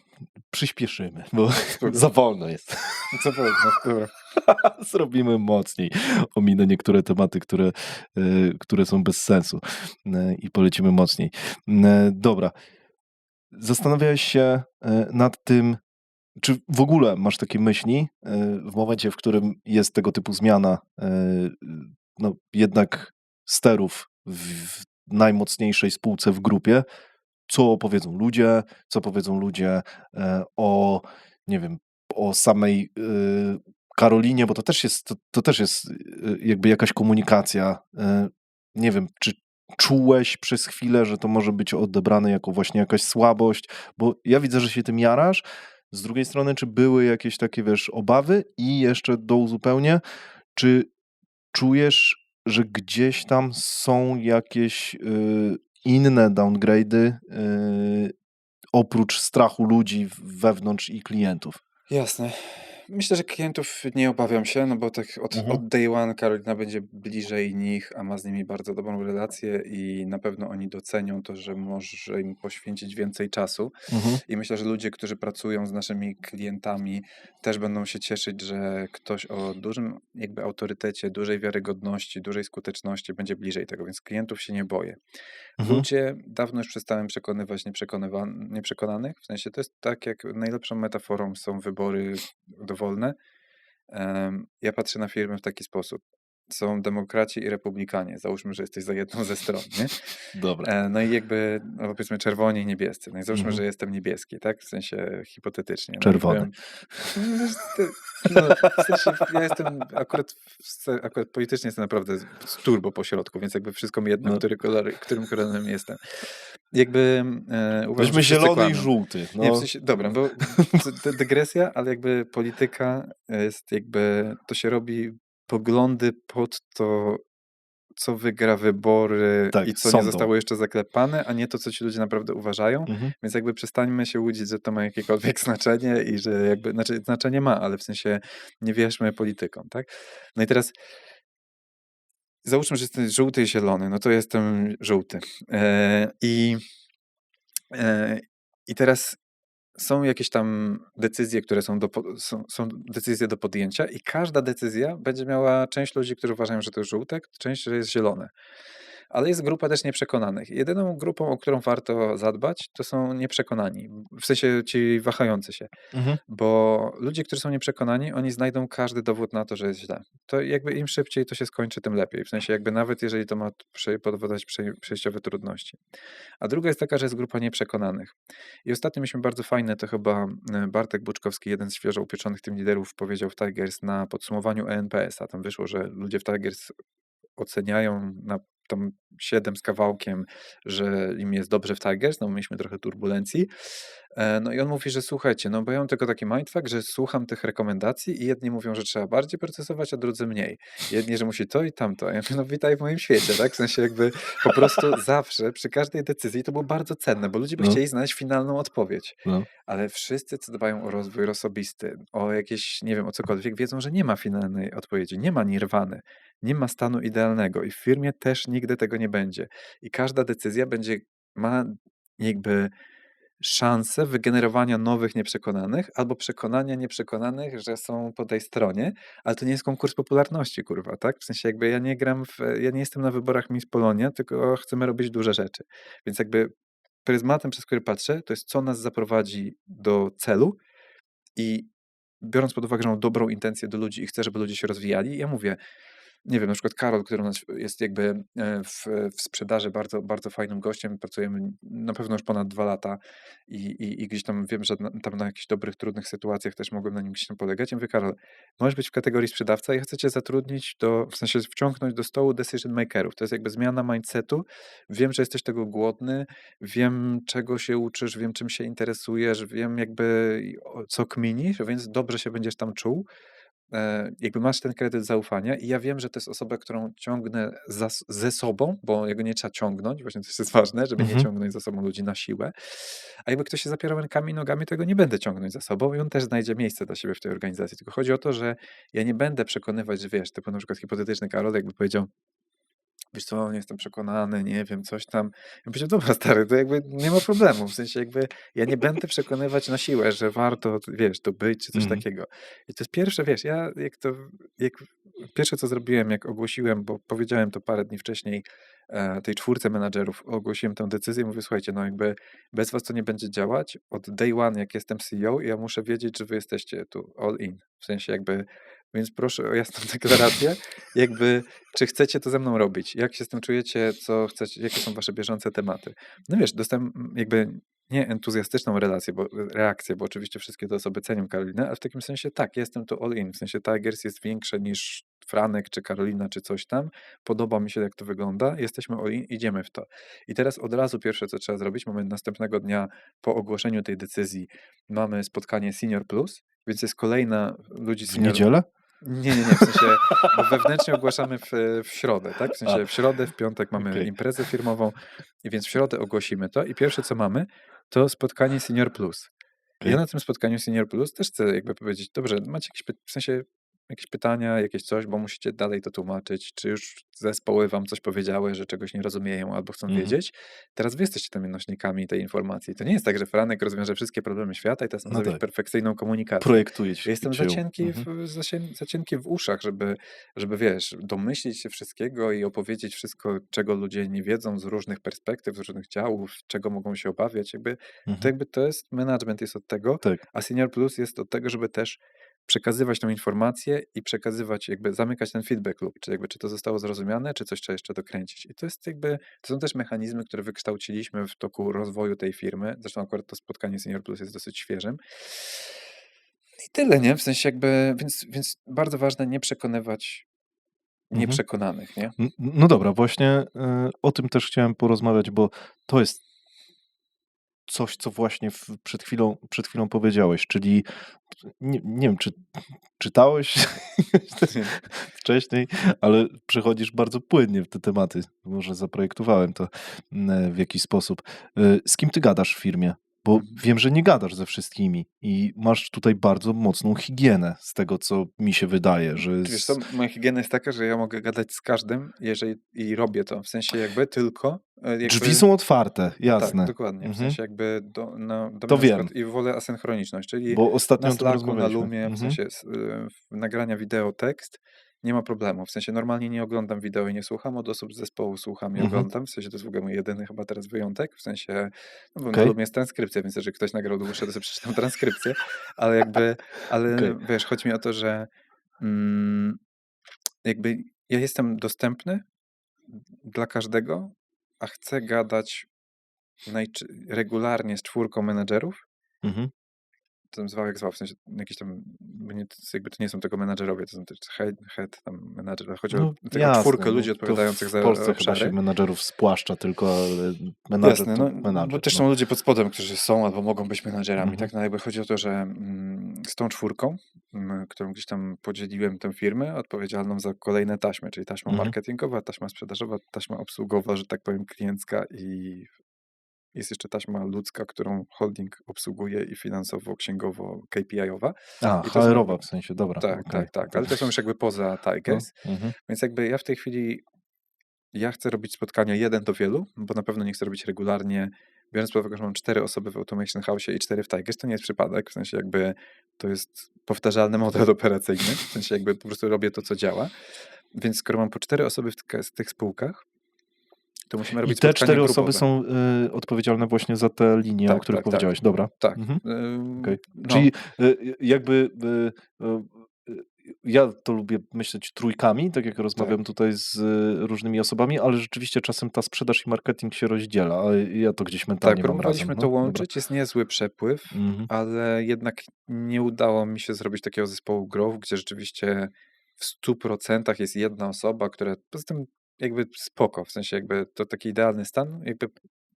A: przyspieszymy, bo
B: Spoko.
A: za wolno jest.
B: Co powiem, no, dobra.
A: Zrobimy mocniej. Ominę niektóre tematy, które są bez sensu, i polecimy mocniej. Dobra. Zastanawiałeś się, nad tym, czy w ogóle masz takie myśli, w momencie, w którym jest tego typu zmiana, no jednak sterów w najmocniejszej spółce w grupie, co powiedzą ludzie, o nie wiem, o samej, Karolinie, bo to też jest, jakby jakaś komunikacja. Nie wiem, czy czułeś przez chwilę, że to może być odebrane jako właśnie jakaś słabość? Bo ja widzę, że się tym jarasz. Z drugiej strony, czy były jakieś takie, wiesz, obawy? I jeszcze uzupełnię, czy czujesz, że gdzieś tam są jakieś, inne downgrade'y, oprócz strachu ludzi wewnątrz i klientów?
B: Jasne. Myślę, że klientów nie obawiam się, no bo tak
A: Mhm,
B: od day one Karolina będzie bliżej nich, a ma z nimi bardzo dobrą relację i na pewno oni docenią to, że może im poświęcić więcej czasu.
A: mhm,
B: I myślę, że ludzie, którzy pracują z naszymi klientami, też będą się cieszyć, że ktoś o dużym jakby autorytecie, dużej wiarygodności, dużej skuteczności będzie bliżej tego, więc klientów się nie boję.
A: mhm,
B: Ludzie, dawno już przestałem przekonywać nieprzekonanych, w sensie to jest tak, jak najlepszą metaforą są wybory dowolne. Ja patrzę na firmy w taki sposób. Są demokraci i republikanie. Załóżmy, że jesteś za jedną ze stron, nie?
A: dobra.
B: No i jakby, no powiedzmy czerwoni i niebiescy. No i załóżmy,
A: Mhm.
B: że jestem niebieski, tak? W sensie hipotetycznie. No i
A: Czerwony.
B: powiem, no, wiesz, no, w sensie ja jestem akurat politycznie jestem naprawdę z turbo po środku, więc jakby wszystko mi jedno,
A: No.
B: którym kolorem jestem. Jakby uważam, że
A: Weźmy
B: wszyscy
A: zielony i
B: kłamią.
A: żółty.
B: Nie, w
A: No,
B: sensie, dobra, bo dygresja, ale jakby polityka jest jakby, to się robi poglądy pod to, co wygra wybory i
A: tak,
B: co nie
A: sądą.
B: zostało jeszcze zaklepane, a nie to, co ci ludzie naprawdę uważają.
A: Mhm,
B: Więc jakby przestańmy się łudzić, że to ma jakiekolwiek znaczenie i że jakby, znaczy znaczenie ma, ale w sensie nie wierzmy politykom, tak? No i teraz załóżmy, że jestem żółty i zielony, no to jestem żółty. E, I e, i teraz są jakieś tam decyzje, które są decyzje do podjęcia i każda decyzja będzie miała część ludzi, którzy uważają, że to jest żółte, część, że jest zielone. Ale jest grupa też nieprzekonanych. Jedyną grupą, o którą warto zadbać, to są nieprzekonani. W sensie ci wahający się.
A: mhm,
B: Bo ludzie, którzy są nieprzekonani, oni znajdą każdy dowód na to, że jest źle. To jakby im szybciej to się skończy, tym lepiej. W sensie jakby nawet jeżeli to ma powodować przejściowe trudności. A druga jest taka, że jest grupa nieprzekonanych. I ostatnio mieliśmy bardzo fajne, to chyba Bartek Buczkowski, jeden z świeżo upieczonych tym liderów, powiedział w Tigers na podsumowaniu ENPS-a. Tam wyszło, że ludzie w Tigers oceniają na tam 7 z kawałkiem, że im jest dobrze w Tigers, no mieliśmy trochę turbulencji. No i on mówi, że słuchajcie, no bo ja mam tylko taki mindfuck, że słucham tych rekomendacji i jedni mówią, że trzeba bardziej procesować, a drudzy mniej. Jedni, że musi to i tamto. Ja mówię, no witaj w moim świecie, tak? W sensie jakby po prostu zawsze, przy każdej decyzji to było bardzo cenne, bo ludzie by
A: no,
B: chcieli znaleźć finalną odpowiedź.
A: no.
B: Ale wszyscy, co dbają o rozwój osobisty, o jakieś, nie wiem, o cokolwiek, wiedzą, że nie ma finalnej odpowiedzi, nie ma nirwany, nie ma stanu idealnego i w firmie też nigdy tego nie będzie. I każda decyzja ma jakby szansę wygenerowania nowych nieprzekonanych albo przekonania nieprzekonanych, że są po tej stronie, ale to nie jest konkurs popularności, kurwa, tak? W sensie jakby ja nie jestem na wyborach Miss Polonia, tylko chcemy robić duże rzeczy. Więc jakby pryzmatem, przez który patrzę, to jest co nas zaprowadzi do celu i biorąc pod uwagę, że mam dobrą intencję do ludzi i chcę, żeby ludzie się rozwijali, ja mówię, nie wiem, na przykład Karol, który u nas jest jakby w sprzedaży bardzo, bardzo fajnym gościem, pracujemy na pewno już ponad 2 lata i gdzieś tam wiem, że tam na jakichś dobrych, trudnych sytuacjach też mogłem na nim gdzieś tam polegać. Ja mówię, Karol, możesz być w kategorii sprzedawca, ja chcę cię zatrudnić w sensie wciągnąć do stołu decision makerów. To jest jakby zmiana mindsetu. Wiem, że jesteś tego głodny, wiem, czego się uczysz, wiem, czym się interesujesz, wiem jakby co kminisz, więc dobrze się będziesz tam czuł. Jakby masz ten kredyt zaufania i ja wiem, że to jest osoba, którą ciągnę ze sobą, bo jego nie trzeba ciągnąć, właśnie to jest ważne, żeby nie
A: Mhm.
B: ciągnąć za sobą ludzi na siłę, a jakby ktoś się zapierał rękami i nogami, to go nie będę ciągnąć za sobą i on też znajdzie miejsce dla siebie w tej organizacji, tylko chodzi o to, że ja nie będę przekonywać, że wiesz, typu na przykład hipotetyczny Karol jakby powiedział, wiesz co, nie jestem przekonany, nie wiem, coś tam. Ja powiedział, dobra stary, to jakby nie ma problemu, w sensie jakby ja nie będę przekonywać na siłę, że warto, wiesz, to być, czy coś
A: Mhm.
B: takiego. I to jest pierwsze, wiesz, jak pierwsze co zrobiłem, jak ogłosiłem, bo powiedziałem to parę dni wcześniej, tej 4 menadżerów, ogłosiłem tę decyzję, mówię, słuchajcie, no jakby bez was to nie będzie działać, od day one, jak jestem CEO, ja muszę wiedzieć, że wy jesteście tu all in, w sensie jakby, więc proszę o jasną deklarację, jakby czy chcecie to ze mną robić? Jak się z tym czujecie? Co chcecie? Jakie są wasze bieżące tematy? No wiesz, dostałem jakby nie entuzjastyczną reakcję, bo oczywiście wszystkie te osoby cenią Karolinę, ale w takim sensie tak, jestem tu all in. W sensie Tigers jest większe niż Franek, czy Karolina, czy coś tam. Podoba mi się, jak to wygląda. Jesteśmy all in, idziemy w to. I teraz od razu pierwsze, co trzeba zrobić, mamy następnego dnia po ogłoszeniu tej decyzji, mamy spotkanie Senior Plus, więc jest kolejna ludzi
A: W
B: senior.
A: niedzielę?
B: Nie, w sensie, bo wewnętrznie ogłaszamy w środę, tak? W sensie w środę, w piątek mamy
A: okej.
B: imprezę firmową i więc w środę ogłosimy to i pierwsze co mamy, to spotkanie Senior Plus. I ja
A: Okej.
B: na tym spotkaniu Senior Plus też chcę jakby powiedzieć, dobrze, macie w sensie jakieś pytania, jakieś coś, bo musicie dalej to tłumaczyć, czy już zespoły wam coś powiedziały, że czegoś nie rozumieją albo chcą
A: Mhm.
B: wiedzieć. Teraz wy jesteście tymi nośnikami tej informacji. To nie jest tak, że Franek rozwiąże wszystkie problemy świata i teraz ma
A: No
B: zrobić
A: tak.
B: perfekcyjną komunikację.
A: Projektuje
B: Ja jestem
A: cię ją.
B: za cienki w uszach, żeby wiesz, domyślić się wszystkiego i opowiedzieć wszystko, czego ludzie nie wiedzą z różnych perspektyw, z różnych działów, czego mogą się obawiać.
A: Mhm.
B: To jest management jest od tego,
A: Tak.
B: a Senior Plus jest od tego, żeby też przekazywać tą informację i przekazywać, jakby zamykać ten feedback loop, czy to zostało zrozumiane, czy coś trzeba jeszcze dokręcić. I to jest jakby, to są też mechanizmy, które wykształciliśmy w toku rozwoju tej firmy. Zresztą akurat to spotkanie Senior Plus jest dosyć świeżym. I tyle, nie? W sensie jakby, więc bardzo ważne nie przekonywać
A: Mhm.
B: nieprzekonanych, nie?
A: No dobra, właśnie o tym też chciałem porozmawiać, bo to jest coś, co właśnie przed chwilą powiedziałeś, czyli nie wiem, czy czytałeś wcześniej, ale przechodzisz bardzo płynnie w te tematy. Może zaprojektowałem to w jakiś sposób. Z kim ty gadasz w firmie? Bo
B: Mhm.
A: wiem, że nie gadasz ze wszystkimi i masz tutaj bardzo mocną higienę z tego, co mi się wydaje, że
B: Wiesz co, moja higiena jest taka, że ja mogę gadać z każdym, jeżeli i robię to, w sensie jakby tylko
A: drzwi są otwarte,
B: tak,
A: jasne.
B: dokładnie, w
A: Mhm.
B: sensie jakby do
A: To
B: mnie na
A: wiem,
B: przykład i wolę asynchroniczność, czyli
A: bo
B: na
A: ostatnio o tym
B: Slacku, na
A: rozmawialiśmy.
B: Loomie, w
A: Mhm.
B: sensie nagrania wideo, tekst, nie ma problemu, w sensie normalnie nie oglądam wideo i nie słucham, od osób z zespołu słucham i
A: Mhm.
B: oglądam, w sensie to jest w ogóle mój jedyny chyba teraz wyjątek, w sensie, no bo na
A: Okej.
B: Loomie jest transkrypcja, więc jeżeli ktoś nagrał dłuższe, to sobie przeczytam transkrypcję, ale
A: Okej.
B: wiesz, chodzi mi o to, że mm, jakby ja jestem dostępny dla każdego, a chcę gadać regularnie z 4 menedżerów.
A: Mhm.
B: To zwał jak zwał, w sensie jakiś tam, jakby to nie są tego menadżerowie, to są też head tam menadżer, ale chodzi o
A: No
B: taką 4
A: jasne, no
B: ludzi
A: to
B: odpowiadających
A: w
B: za
A: Polsce chyba się
B: obszary.
A: menadżerów spłaszcza tylko, ale menadżer
B: Jasne,
A: to
B: no bo
A: menadżer,
B: też
A: no.
B: są ludzie pod spodem, którzy są albo mogą być menadżerami,
A: Mhm.
B: tak? No jakby chodzi o to, że z tą 4, którą gdzieś tam podzieliłem tę firmę odpowiedzialną za kolejne taśmy, czyli taśma
A: Mhm.
B: marketingowa, taśma sprzedażowa, taśma obsługowa, że tak powiem kliencka i jest jeszcze taśma ludzka, którą holding obsługuje i finansowo, księgowo, KPI-owa.
A: A,
B: I to są jakby
A: HR-owa w sensie, dobra,
B: tak,
A: okej.
B: ale to są już jakby poza
A: No,
B: Tigers,
A: mhm.
B: więc jakby ja w tej chwili ja chcę robić spotkania 1 do wielu, bo na pewno nie chcę robić regularnie biorąc pod uwagę, że mam 4 osoby w Automation House i 4 w Tigers, to nie jest przypadek, w sensie jakby to jest powtarzalny model operacyjny, w sensie jakby po prostu robię to, co działa. Więc skoro mam po 4 osoby w tych spółkach, to musimy
A: I
B: robić
A: te
B: spotkania
A: 4 osoby
B: grupowe.
A: są odpowiedzialne właśnie za te linie, o
B: Tak,
A: których
B: tak, tak,
A: powiedziałeś. Dobra.
B: tak.
A: Mhm. Okej.
B: No,
A: Czyli jakby ja to lubię myśleć trójkami, tak jak
B: tak,
A: rozmawiam tutaj z różnymi osobami, ale rzeczywiście czasem ta sprzedaż i marketing się rozdziela, ale ja to gdzieś
B: tak,
A: mentalnie mam razem.
B: próbowaliśmy to
A: No, dobra.
B: łączyć, jest niezły przepływ,
A: Mhm.
B: ale jednak nie udało mi się zrobić takiego zespołu growth, gdzie rzeczywiście w 100% jest jedna osoba, która poza tym jakby spoko, w sensie jakby to taki idealny stan, jakby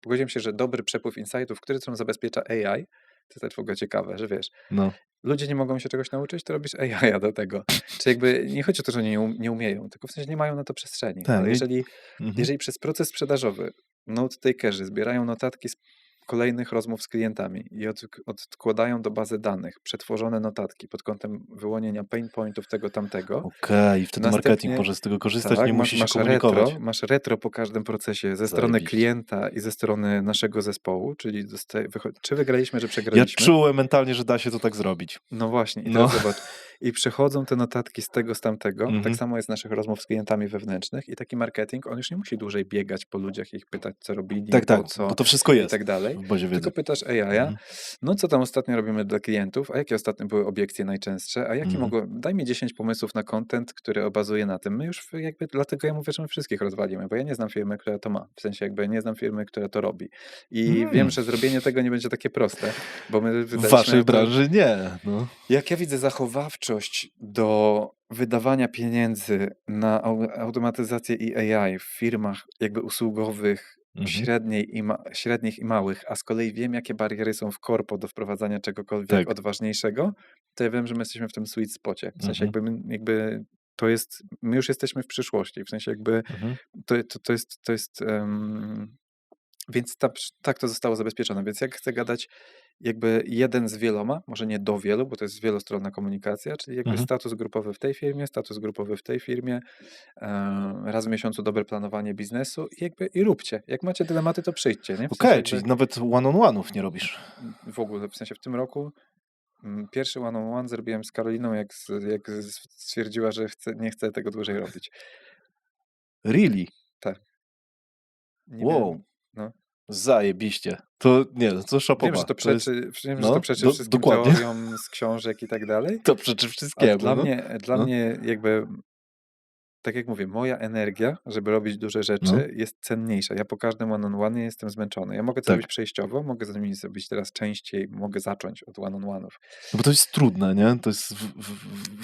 B: pogodziłem się, że dobry przepływ insightów, który co zabezpiecza AI, to jest też w ogóle ciekawe, że wiesz,
A: No.
B: ludzie nie mogą się czegoś nauczyć, to robisz AI do tego. Czy jakby nie chodzi o to, że oni nie umieją, tylko w sensie nie mają na to przestrzeni.
A: Ten,
B: Ale jeżeli,
A: mhm.
B: jeżeli przez proces sprzedażowy note-takerzy zbierają notatki z kolejnych rozmów z klientami i odkładają do bazy danych przetworzone notatki pod kątem wyłonienia pain pointów tego, tamtego,
A: Okej, wtedy marketing
B: następnie
A: może z tego korzystać,
B: tak,
A: nie musi się komunikować.
B: masz retro po każdym procesie ze strony
A: Zajebiście.
B: klienta i ze strony naszego zespołu, czyli czy wygraliśmy, czy
A: Ja
B: przegraliśmy.
A: czułem mentalnie, że da się to tak zrobić.
B: No właśnie, i
A: No.
B: teraz zobacz. I przychodzą te notatki z tego, z tamtego. Tak
A: Mhm.
B: samo jest z naszych rozmów z klientami wewnętrznych i taki marketing, on już nie musi dłużej biegać po ludziach i ich pytać, co robili,
A: Tak,
B: po
A: tak,
B: co
A: bo to wszystko
B: i
A: jest
B: tak dalej.
A: w bazie wiedzy.
B: Tylko pytasz AI,
A: Mhm.
B: no co tam ostatnio robimy dla klientów, a jakie ostatnio były obiekcje najczęstsze, a jakie
A: Mhm.
B: daj mi 10 pomysłów na content, który bazuje na tym. My już jakby, dlatego ja mówię, że my wszystkich rozwalimy, bo ja nie znam firmy, która to ma. W sensie jakby nie znam firmy, która to robi. I wiem, że zrobienie tego nie będzie takie proste, bo my
A: W
B: wydaliśmy
A: waszej
B: na to...
A: branży nie. No.
B: Jak ja widzę zachowawczość do wydawania pieniędzy na automatyzację i AI w firmach jakby usługowych
A: Mhm.
B: średnich i małych, a z kolei wiem, jakie bariery są w korpo do wprowadzania czegokolwiek
A: Tak.
B: odważniejszego, to ja wiem, że my jesteśmy w tym sweet spocie. W sensie
A: Mhm.
B: jakby to jest, my już jesteśmy w przyszłości, w sensie jakby
A: Mhm.
B: to jest więc tak to zostało zabezpieczone. Więc jak chcę gadać jakby jeden z wieloma, może nie do wielu, bo to jest wielostronna komunikacja, czyli jakby
A: Mhm.
B: status grupowy w tej firmie, status grupowy w tej firmie, raz w miesiącu dobre planowanie biznesu i róbcie. Jak macie dylematy, to przyjdźcie, nie? W sensie
A: Okej, czyli nawet one-on-one'ów nie robisz.
B: w ogóle, w sensie w tym roku pierwszy one-on-one zrobiłem z Karoliną, jak stwierdziła, że nie chce tego dłużej robić.
A: Really?
B: Tak. Nie
A: Wow.
B: miałem, no.
A: Zajebiście. To nie, to
B: Wiem,
A: szapoba.
B: że to
A: To jest,
B: wiem, że to przeczy wszystkim
A: dokładnie.
B: teoriom z książek i tak dalej,
A: To przeczy
B: ale
A: wszystkiemu.
B: dla
A: No.
B: mnie jakby, tak jak mówię, moja energia, żeby robić duże rzeczy,
A: No.
B: jest cenniejsza. Ja po każdym one-on-one jestem zmęczony. Ja mogę to
A: Tak.
B: robić przejściowo, mogę z nimi zrobić teraz częściej, mogę zacząć od one-on-one'ów.
A: No bo to jest trudne, nie? To jest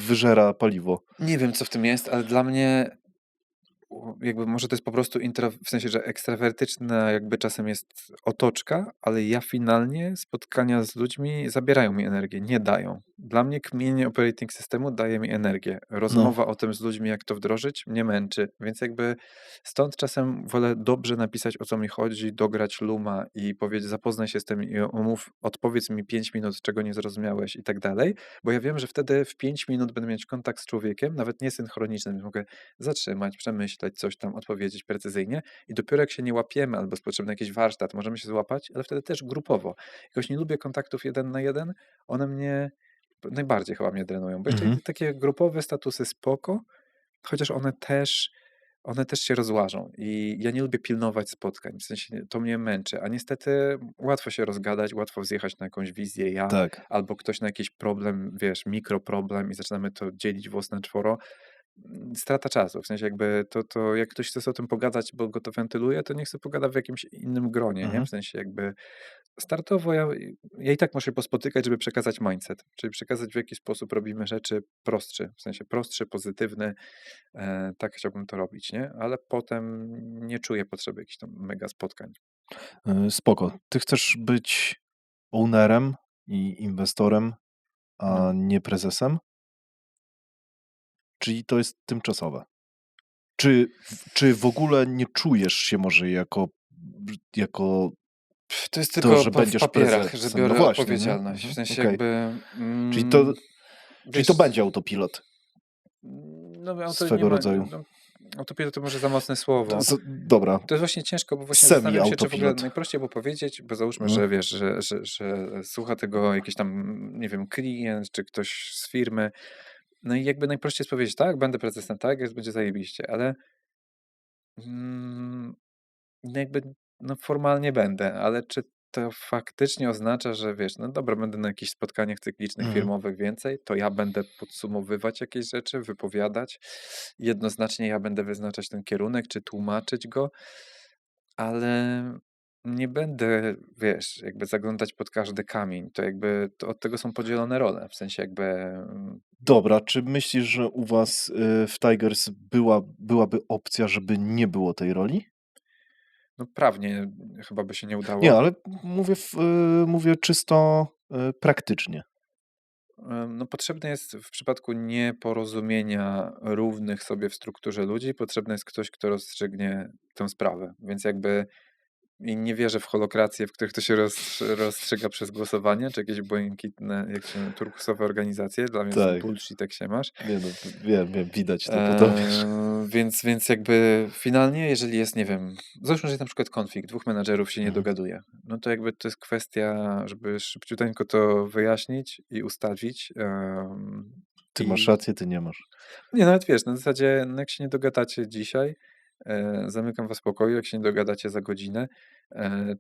A: wyżera paliwo.
B: Nie wiem, co w tym jest, ale dla mnie jakby może to jest po prostu w sensie, że ekstrawertyczna jakby czasem jest otoczka, ale ja finalnie spotkania z ludźmi zabierają mi energię, nie dają. Dla mnie kmienie operating systemu daje mi energię. Rozmowa o tym z ludźmi, jak to wdrożyć, mnie męczy, więc jakby stąd czasem wolę dobrze napisać, o co mi chodzi, dograć Luma i powiedzieć, zapoznaj się z tym i odpowiedz mi 5 minut, czego nie zrozumiałeś i tak dalej, bo ja wiem, że wtedy w 5 minut będę mieć kontakt z człowiekiem, nawet nie synchroniczny, więc mogę zatrzymać, przemyśleć, coś tam odpowiedzieć precyzyjnie i dopiero jak się nie łapiemy albo jest potrzebny jakiś warsztat, możemy się złapać, ale wtedy też grupowo. Jakoś nie lubię kontaktów 1 na 1, one mnie najbardziej chyba mnie drenują, bo jeszcze takie grupowe statusy spoko, chociaż one też się rozłażą i ja nie lubię pilnować spotkań, w sensie to mnie męczy, a niestety łatwo się rozgadać, łatwo zjechać na jakąś wizję
A: Tak.
B: albo ktoś na jakiś problem, wiesz, mikroproblem i zaczynamy to dzielić włos na czworo. Strata czasu, w sensie jakby to jak ktoś chce o tym pogadać, bo go to wentyluje, to niech sobie pogada w jakimś innym gronie, nie? W sensie jakby startowo ja i tak muszę się pospotykać, żeby przekazać mindset, czyli przekazać, w jaki sposób robimy rzeczy prostszy, w sensie prostszy, pozytywny, tak chciałbym to robić, nie? Ale potem nie czuję potrzeby jakichś tam mega spotkań.
A: Spoko. Ty chcesz być ownerem i inwestorem, a nie prezesem? Czyli to jest tymczasowe. Czy w ogóle nie czujesz się może jako
B: To jest
A: to,
B: tylko
A: że
B: w
A: będziesz
B: papierach, że
A: prezesem?
B: biorę
A: No właśnie, nie?
B: odpowiedzialność. W sensie
A: Okej.
B: jakby
A: Czyli to
B: wiesz,
A: będzie autopilot
B: no,
A: swego rodzaju.
B: Autopilot to może za mocne słowo.
A: Dobra,
B: To jest właśnie ciężko, bo właśnie zastanawiam się, czy w ogóle
A: semi-autopilot.
B: najprościej było powiedzieć, bo załóżmy,
A: Mhm.
B: że wiesz, że słucha tego jakiś tam, nie wiem, klient, czy ktoś z firmy. No i jakby najprościej jest powiedzieć, tak, będę prezesem, tak, jest, będzie zajebiście, ale mm, no jakby, no formalnie będę, ale czy to faktycznie oznacza, że wiesz, no dobra, będę na jakichś spotkaniach cyklicznych,
A: Mhm.
B: firmowych więcej, to ja będę podsumowywać jakieś rzeczy, wypowiadać. Jednoznacznie ja będę wyznaczać ten kierunek, czy tłumaczyć go, ale nie będę, wiesz, jakby zaglądać pod każdy kamień. To jakby to od tego są podzielone role. W sensie jakby
A: Dobra, czy myślisz, że u was, w Tigers byłaby opcja, żeby nie było tej roli?
B: no prawnie chyba by się nie
A: Nie,
B: udało.
A: ale mówię czysto, praktycznie.
B: No, potrzebne jest w przypadku nieporozumienia równych sobie w strukturze ludzi, potrzebny jest ktoś, kto rozstrzygnie tę sprawę. Więc jakby i nie wierzę w holokracje, w których to się rozstrzyga przez głosowanie, czy jakieś błękitne, jak się turkusowe organizacje. Dla mnie to jest
A: Tak.
B: bullshit, jak się masz.
A: Nie no, wiem, widać to po tobie.
B: Więc jakby finalnie, jeżeli jest, nie wiem, załóżmy, że jest na przykład konflikt, dwóch menadżerów się nie
A: Mhm.
B: dogaduje, no to jakby to jest kwestia, żeby szybciuteńko to wyjaśnić i ustawić.
A: Ty masz
B: I
A: rację, ty nie masz.
B: nie, nawet wiesz, na zasadzie, no jak się nie dogadacie dzisiaj, zamykam was w pokoju, jak się nie dogadacie za godzinę,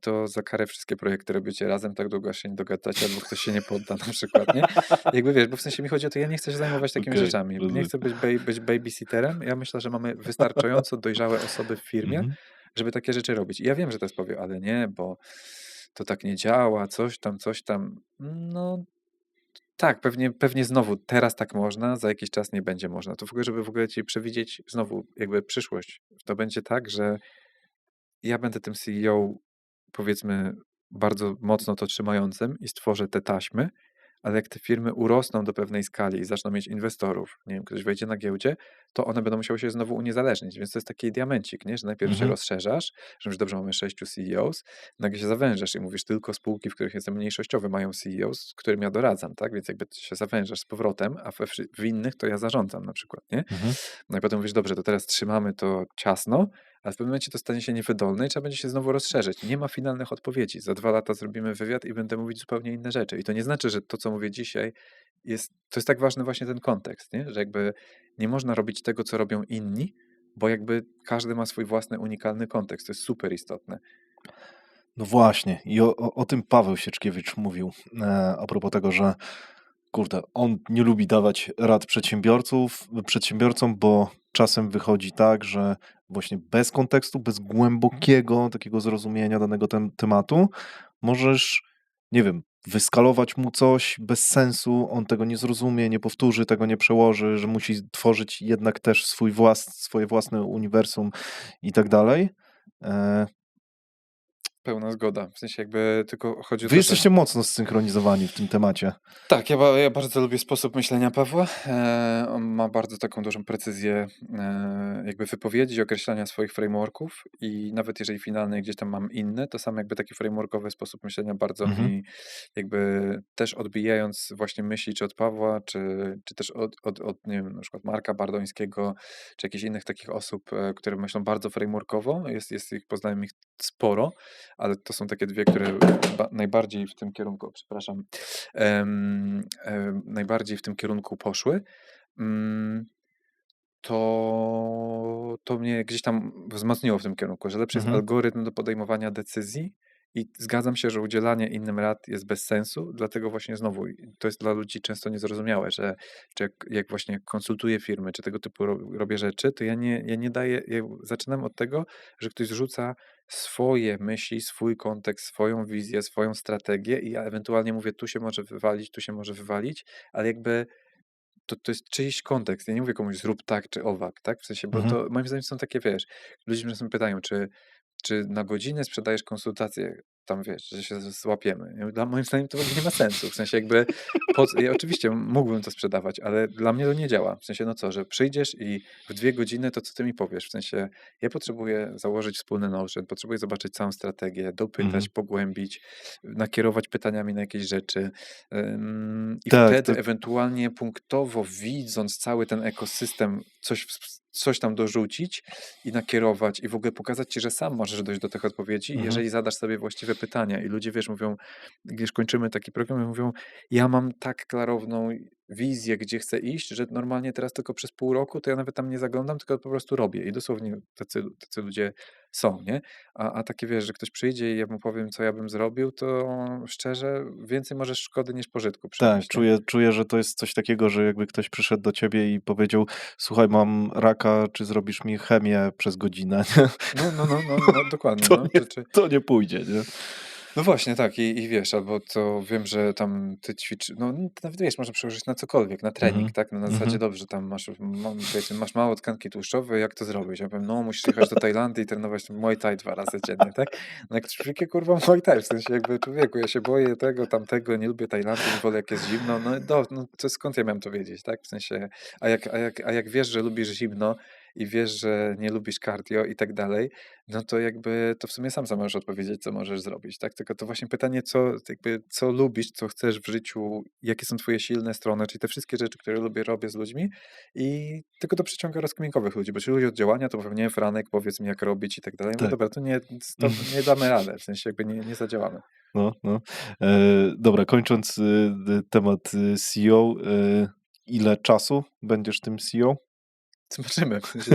B: to za karę wszystkie projekty robicie razem tak długo, aż się nie dogadacie, albo ktoś się nie podda na przykład, nie? Jakby wiesz, bo w sensie mi chodzi o to, ja nie chcę się zajmować takimi
A: Okej,
B: rzeczami. Nie
A: rozumiem.
B: chcę być babysitterem. Ja myślę, że mamy wystarczająco dojrzałe osoby w firmie,
A: Mhm.
B: żeby takie rzeczy robić. I ja wiem, że teraz powiem, ale nie, bo to tak nie działa, coś tam, coś tam. No tak, pewnie znowu teraz tak można, za jakiś czas nie będzie można. To w ogóle, żeby w ogóle ci przewidzieć znowu jakby przyszłość, to będzie tak, że ja będę tym CEO, powiedzmy, bardzo mocno to trzymającym i stworzę te taśmy, ale jak te firmy urosną do pewnej skali i zaczną mieć inwestorów, nie wiem, ktoś wejdzie na giełdzie, to one będą musiały się znowu uniezależnić, więc to jest taki diamencik, nie? Że najpierw się
A: Mhm.
B: rozszerzasz, że już dobrze mamy 6 CEOs, nagle się zawężasz i mówisz tylko spółki, w których jestem mniejszościowy, mają CEOs, którym ja doradzam, tak? Więc jakby się zawężasz z powrotem, a w innych to ja zarządzam na przykład, nie?
A: Mhm.
B: No i potem mówisz, dobrze, to teraz trzymamy to ciasno, ale w pewnym momencie to stanie się niewydolne i trzeba będzie się znowu rozszerzyć. Nie ma finalnych odpowiedzi. Za 2 lata zrobimy wywiad i będę mówić zupełnie inne rzeczy. I to nie znaczy, że to, co mówię dzisiaj, to jest tak ważny właśnie ten kontekst, nie? Że jakby nie można robić tego, co robią inni, bo jakby każdy ma swój własny, unikalny kontekst. To jest super istotne.
A: No właśnie, i o tym Paweł Sieczkiewicz mówił, a propos tego, że kurde, on nie lubi dawać rad przedsiębiorcom, bo czasem wychodzi tak, że właśnie bez kontekstu, bez głębokiego takiego zrozumienia danego tematu możesz, nie wiem, wyskalować mu coś bez sensu, on tego nie zrozumie, nie powtórzy, tego nie przełoży, że musi tworzyć jednak też swoje własne uniwersum i tak dalej. E,
B: Pełna zgoda. W sensie jakby tylko chodzi o
A: Wy
B: to, że
A: jesteście mocno zsynchronizowani w tym temacie.
B: tak, ja bardzo lubię sposób myślenia Pawła. On ma bardzo taką dużą precyzję jakby wypowiedzi, określania swoich frameworków i nawet jeżeli finalnie gdzieś tam mam inne, to sam jakby taki frameworkowy sposób myślenia bardzo
A: Mhm.
B: mi jakby też odbijając właśnie myśli czy od Pawła, czy też od nie wiem, na przykład Marka Bardońskiego, czy jakichś innych takich osób, które myślą bardzo frameworkowo. Poznałem ich sporo, ale to są takie dwie, które najbardziej w tym kierunku, przepraszam, najbardziej w tym kierunku poszły, mm, to mnie gdzieś tam wzmocniło w tym kierunku, że lepszy jest
A: Mhm.
B: algorytm do podejmowania decyzji i zgadzam się, że udzielanie innym rad jest bez sensu, dlatego właśnie znowu to jest dla ludzi często niezrozumiałe, że jak właśnie konsultuję firmy, czy tego typu robię rzeczy, to ja nie daję, zaczynam od tego, że ktoś zrzuca swoje myśli, swój kontekst, swoją wizję, swoją strategię i ja ewentualnie mówię, tu się może wywalić, tu się może wywalić, ale jakby to jest czyjś kontekst. Ja nie mówię komuś zrób tak czy owak, tak? W sensie, bo
A: Mhm.
B: to moim zdaniem są takie, wiesz, ludzie mnie czasem pytają, czy na godzinę sprzedajesz konsultacje, tam wiesz, że się złapiemy. Ja mówię, moim zdaniem to w ogóle nie ma sensu. W sensie jakby, ja oczywiście mógłbym to sprzedawać, ale dla mnie to nie działa. W sensie, no co, że przyjdziesz i w 2 godziny to co ty mi powiesz? W sensie, ja potrzebuję założyć wspólny notion, potrzebuję zobaczyć całą strategię,
A: Mhm.
B: dopytać, pogłębić, nakierować pytaniami na jakieś rzeczy. I
A: Tak, to
B: wtedy ewentualnie punktowo widząc cały ten ekosystem, coś coś tam dorzucić i nakierować i w ogóle pokazać ci, że sam możesz dojść do tych odpowiedzi,
A: Mhm.
B: jeżeli zadasz sobie właściwe pytania. I ludzie, wiesz, mówią, gdzieś kończymy taki program i mówią, ja mam tak klarowną wizję, gdzie chcę iść, że normalnie teraz tylko przez pół roku to ja nawet tam nie zaglądam, tylko po prostu robię. I dosłownie tacy ludzie są, nie? A takie wiesz, że ktoś przyjdzie i ja mu powiem, co ja bym zrobił, to szczerze więcej możesz szkody niż pożytku
A: Tak,
B: przynieść, nie?
A: czuję, że to jest coś takiego, że jakby ktoś przyszedł do ciebie i powiedział: "Słuchaj, mam raka, czy zrobisz mi chemię przez godzinę?" Nie?
B: No, dokładnie,
A: To
B: no.
A: nie to nie pójdzie, nie?
B: No właśnie, tak. I wiesz, albo to wiem, że tam ty no nawet wiesz, można przełożyć na cokolwiek, na trening,
A: Mhm.
B: tak? No na zasadzie
A: Mhm.
B: dobrze, tam powiedzmy, masz mało tkanki tłuszczowej, jak to zrobić? Ja powiem, no musisz jechać do Tajlandii i trenować Muay Thai 2 razy dziennie, tak? No jak człowiekie, kurwa, Muay Thai, w sensie jakby człowieku, ja się boję tego, tamtego, nie lubię Tajlandii, nie wolę jak jest zimno, no to skąd ja miałem to wiedzieć, tak? W sensie, a jak wiesz, że lubisz zimno i wiesz, że nie lubisz cardio i tak dalej, no to jakby to w sumie sam możesz odpowiedzieć, co możesz zrobić, tak? Tylko to właśnie pytanie, co lubisz, co chcesz w życiu, jakie są twoje silne strony, czyli te wszystkie rzeczy, które lubię, robię z ludźmi i tylko to przyciąga rozkminkowych ludzi, bo ci ludzie od działania to pewnie Franek, powiedz mi jak robić i tak dalej. Mówię,
A: Tak.
B: dobra, to nie damy rady, w sensie jakby nie zadziałamy.
A: No, no. Dobra, kończąc, temat, CEO, ile czasu będziesz tym CEO?
B: Zobaczymy, w sensie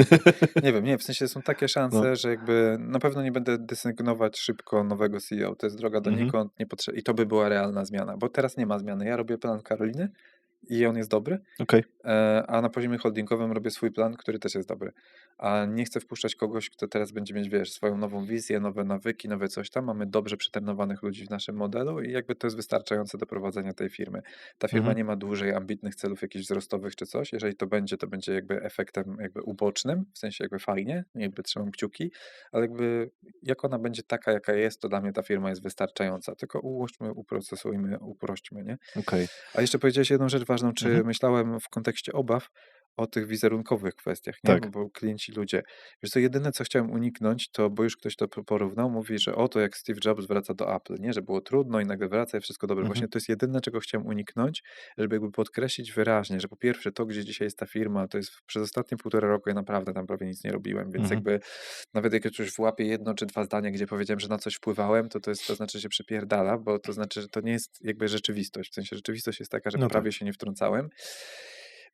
B: nie wiem, w sensie są takie
A: No.
B: szanse, że jakby na pewno nie będę desygnować szybko nowego CEO. To jest droga
A: Mhm.
B: donikąd, i to by była realna zmiana, bo teraz nie ma zmiany. Ja robię plan Karoliny i on jest dobry,
A: Okej.
B: a na poziomie holdingowym robię swój plan, który też jest dobry. A nie chcę wpuszczać kogoś, kto teraz będzie mieć, wiesz, swoją nową wizję, nowe nawyki, nowe coś tam. Mamy dobrze przetrenowanych ludzi w naszym modelu i jakby to jest wystarczające do prowadzenia tej firmy. Ta firma
A: Mhm.
B: nie ma dłużej ambitnych celów jakichś wzrostowych czy coś. Jeżeli to będzie jakby efektem jakby ubocznym, w sensie jakby fajnie, jakby trzymam kciuki, ale jakby jak ona będzie taka, jaka jest, to dla mnie ta firma jest wystarczająca. Tylko ułóżmy, uprocesujmy, uprośćmy, nie?
A: Okej.
B: A jeszcze powiedziałeś jedną rzecz ważną,
A: Mhm.
B: czy myślałem w kontekście obaw o tych wizerunkowych kwestiach, nie?
A: Tak.
B: Bo klienci, ludzie. Wiesz co, jedyne co chciałem uniknąć, to, bo już ktoś to porównał, mówi, że oto jak Steve Jobs wraca do Apple, nie? Że było trudno i nagle wraca i wszystko dobre.
A: Mhm.
B: Właśnie to jest jedyne, czego chciałem uniknąć, żeby jakby podkreślić wyraźnie, że po pierwsze to, gdzie dzisiaj jest ta firma, to jest przez ostatnie 1,5 roku ja naprawdę tam prawie nic nie robiłem, więc
A: Mhm.
B: jakby nawet jak już włapię jedno czy dwa zdania, gdzie powiedziałem, że na coś wpływałem, to znaczy, że się przepierdala, bo to znaczy, że to nie jest jakby rzeczywistość. W sensie rzeczywistość jest taka, że
A: No tak.
B: prawie się nie wtrącałem.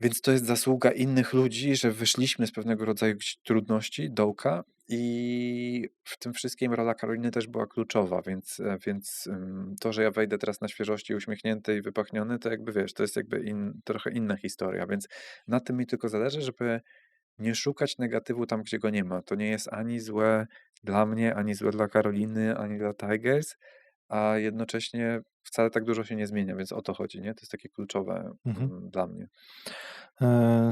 B: Więc to jest zasługa innych ludzi, że wyszliśmy z pewnego rodzaju jakichś trudności, dołka i w tym wszystkim rola Karoliny też była kluczowa, więc to, że ja wejdę teraz na świeżości uśmiechnięty i wypachniony, to jakby wiesz, to jest jakby trochę inna historia, więc na tym mi tylko zależy, żeby nie szukać negatywu tam, gdzie go nie ma. To nie jest ani złe dla mnie, ani złe dla Karoliny, ani dla Tigers, a jednocześnie wcale tak dużo się nie zmienia, więc o to chodzi, nie? To jest takie kluczowe
A: Mhm.
B: dla mnie.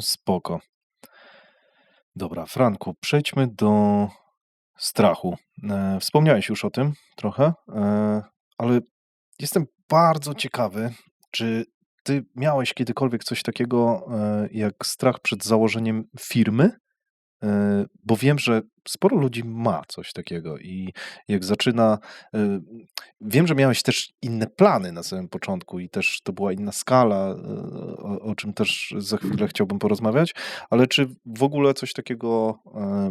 A: Spoko. Dobra, Franku, przejdźmy do strachu. Wspomniałeś już o tym trochę, ale jestem bardzo ciekawy, czy ty miałeś kiedykolwiek coś takiego, jak strach przed założeniem firmy? Bo wiem, że sporo ludzi ma coś takiego i jak zaczyna wiem, że miałeś też inne plany na samym początku i też to była inna skala, o czym też za chwilę chciałbym porozmawiać, ale czy w ogóle coś takiego,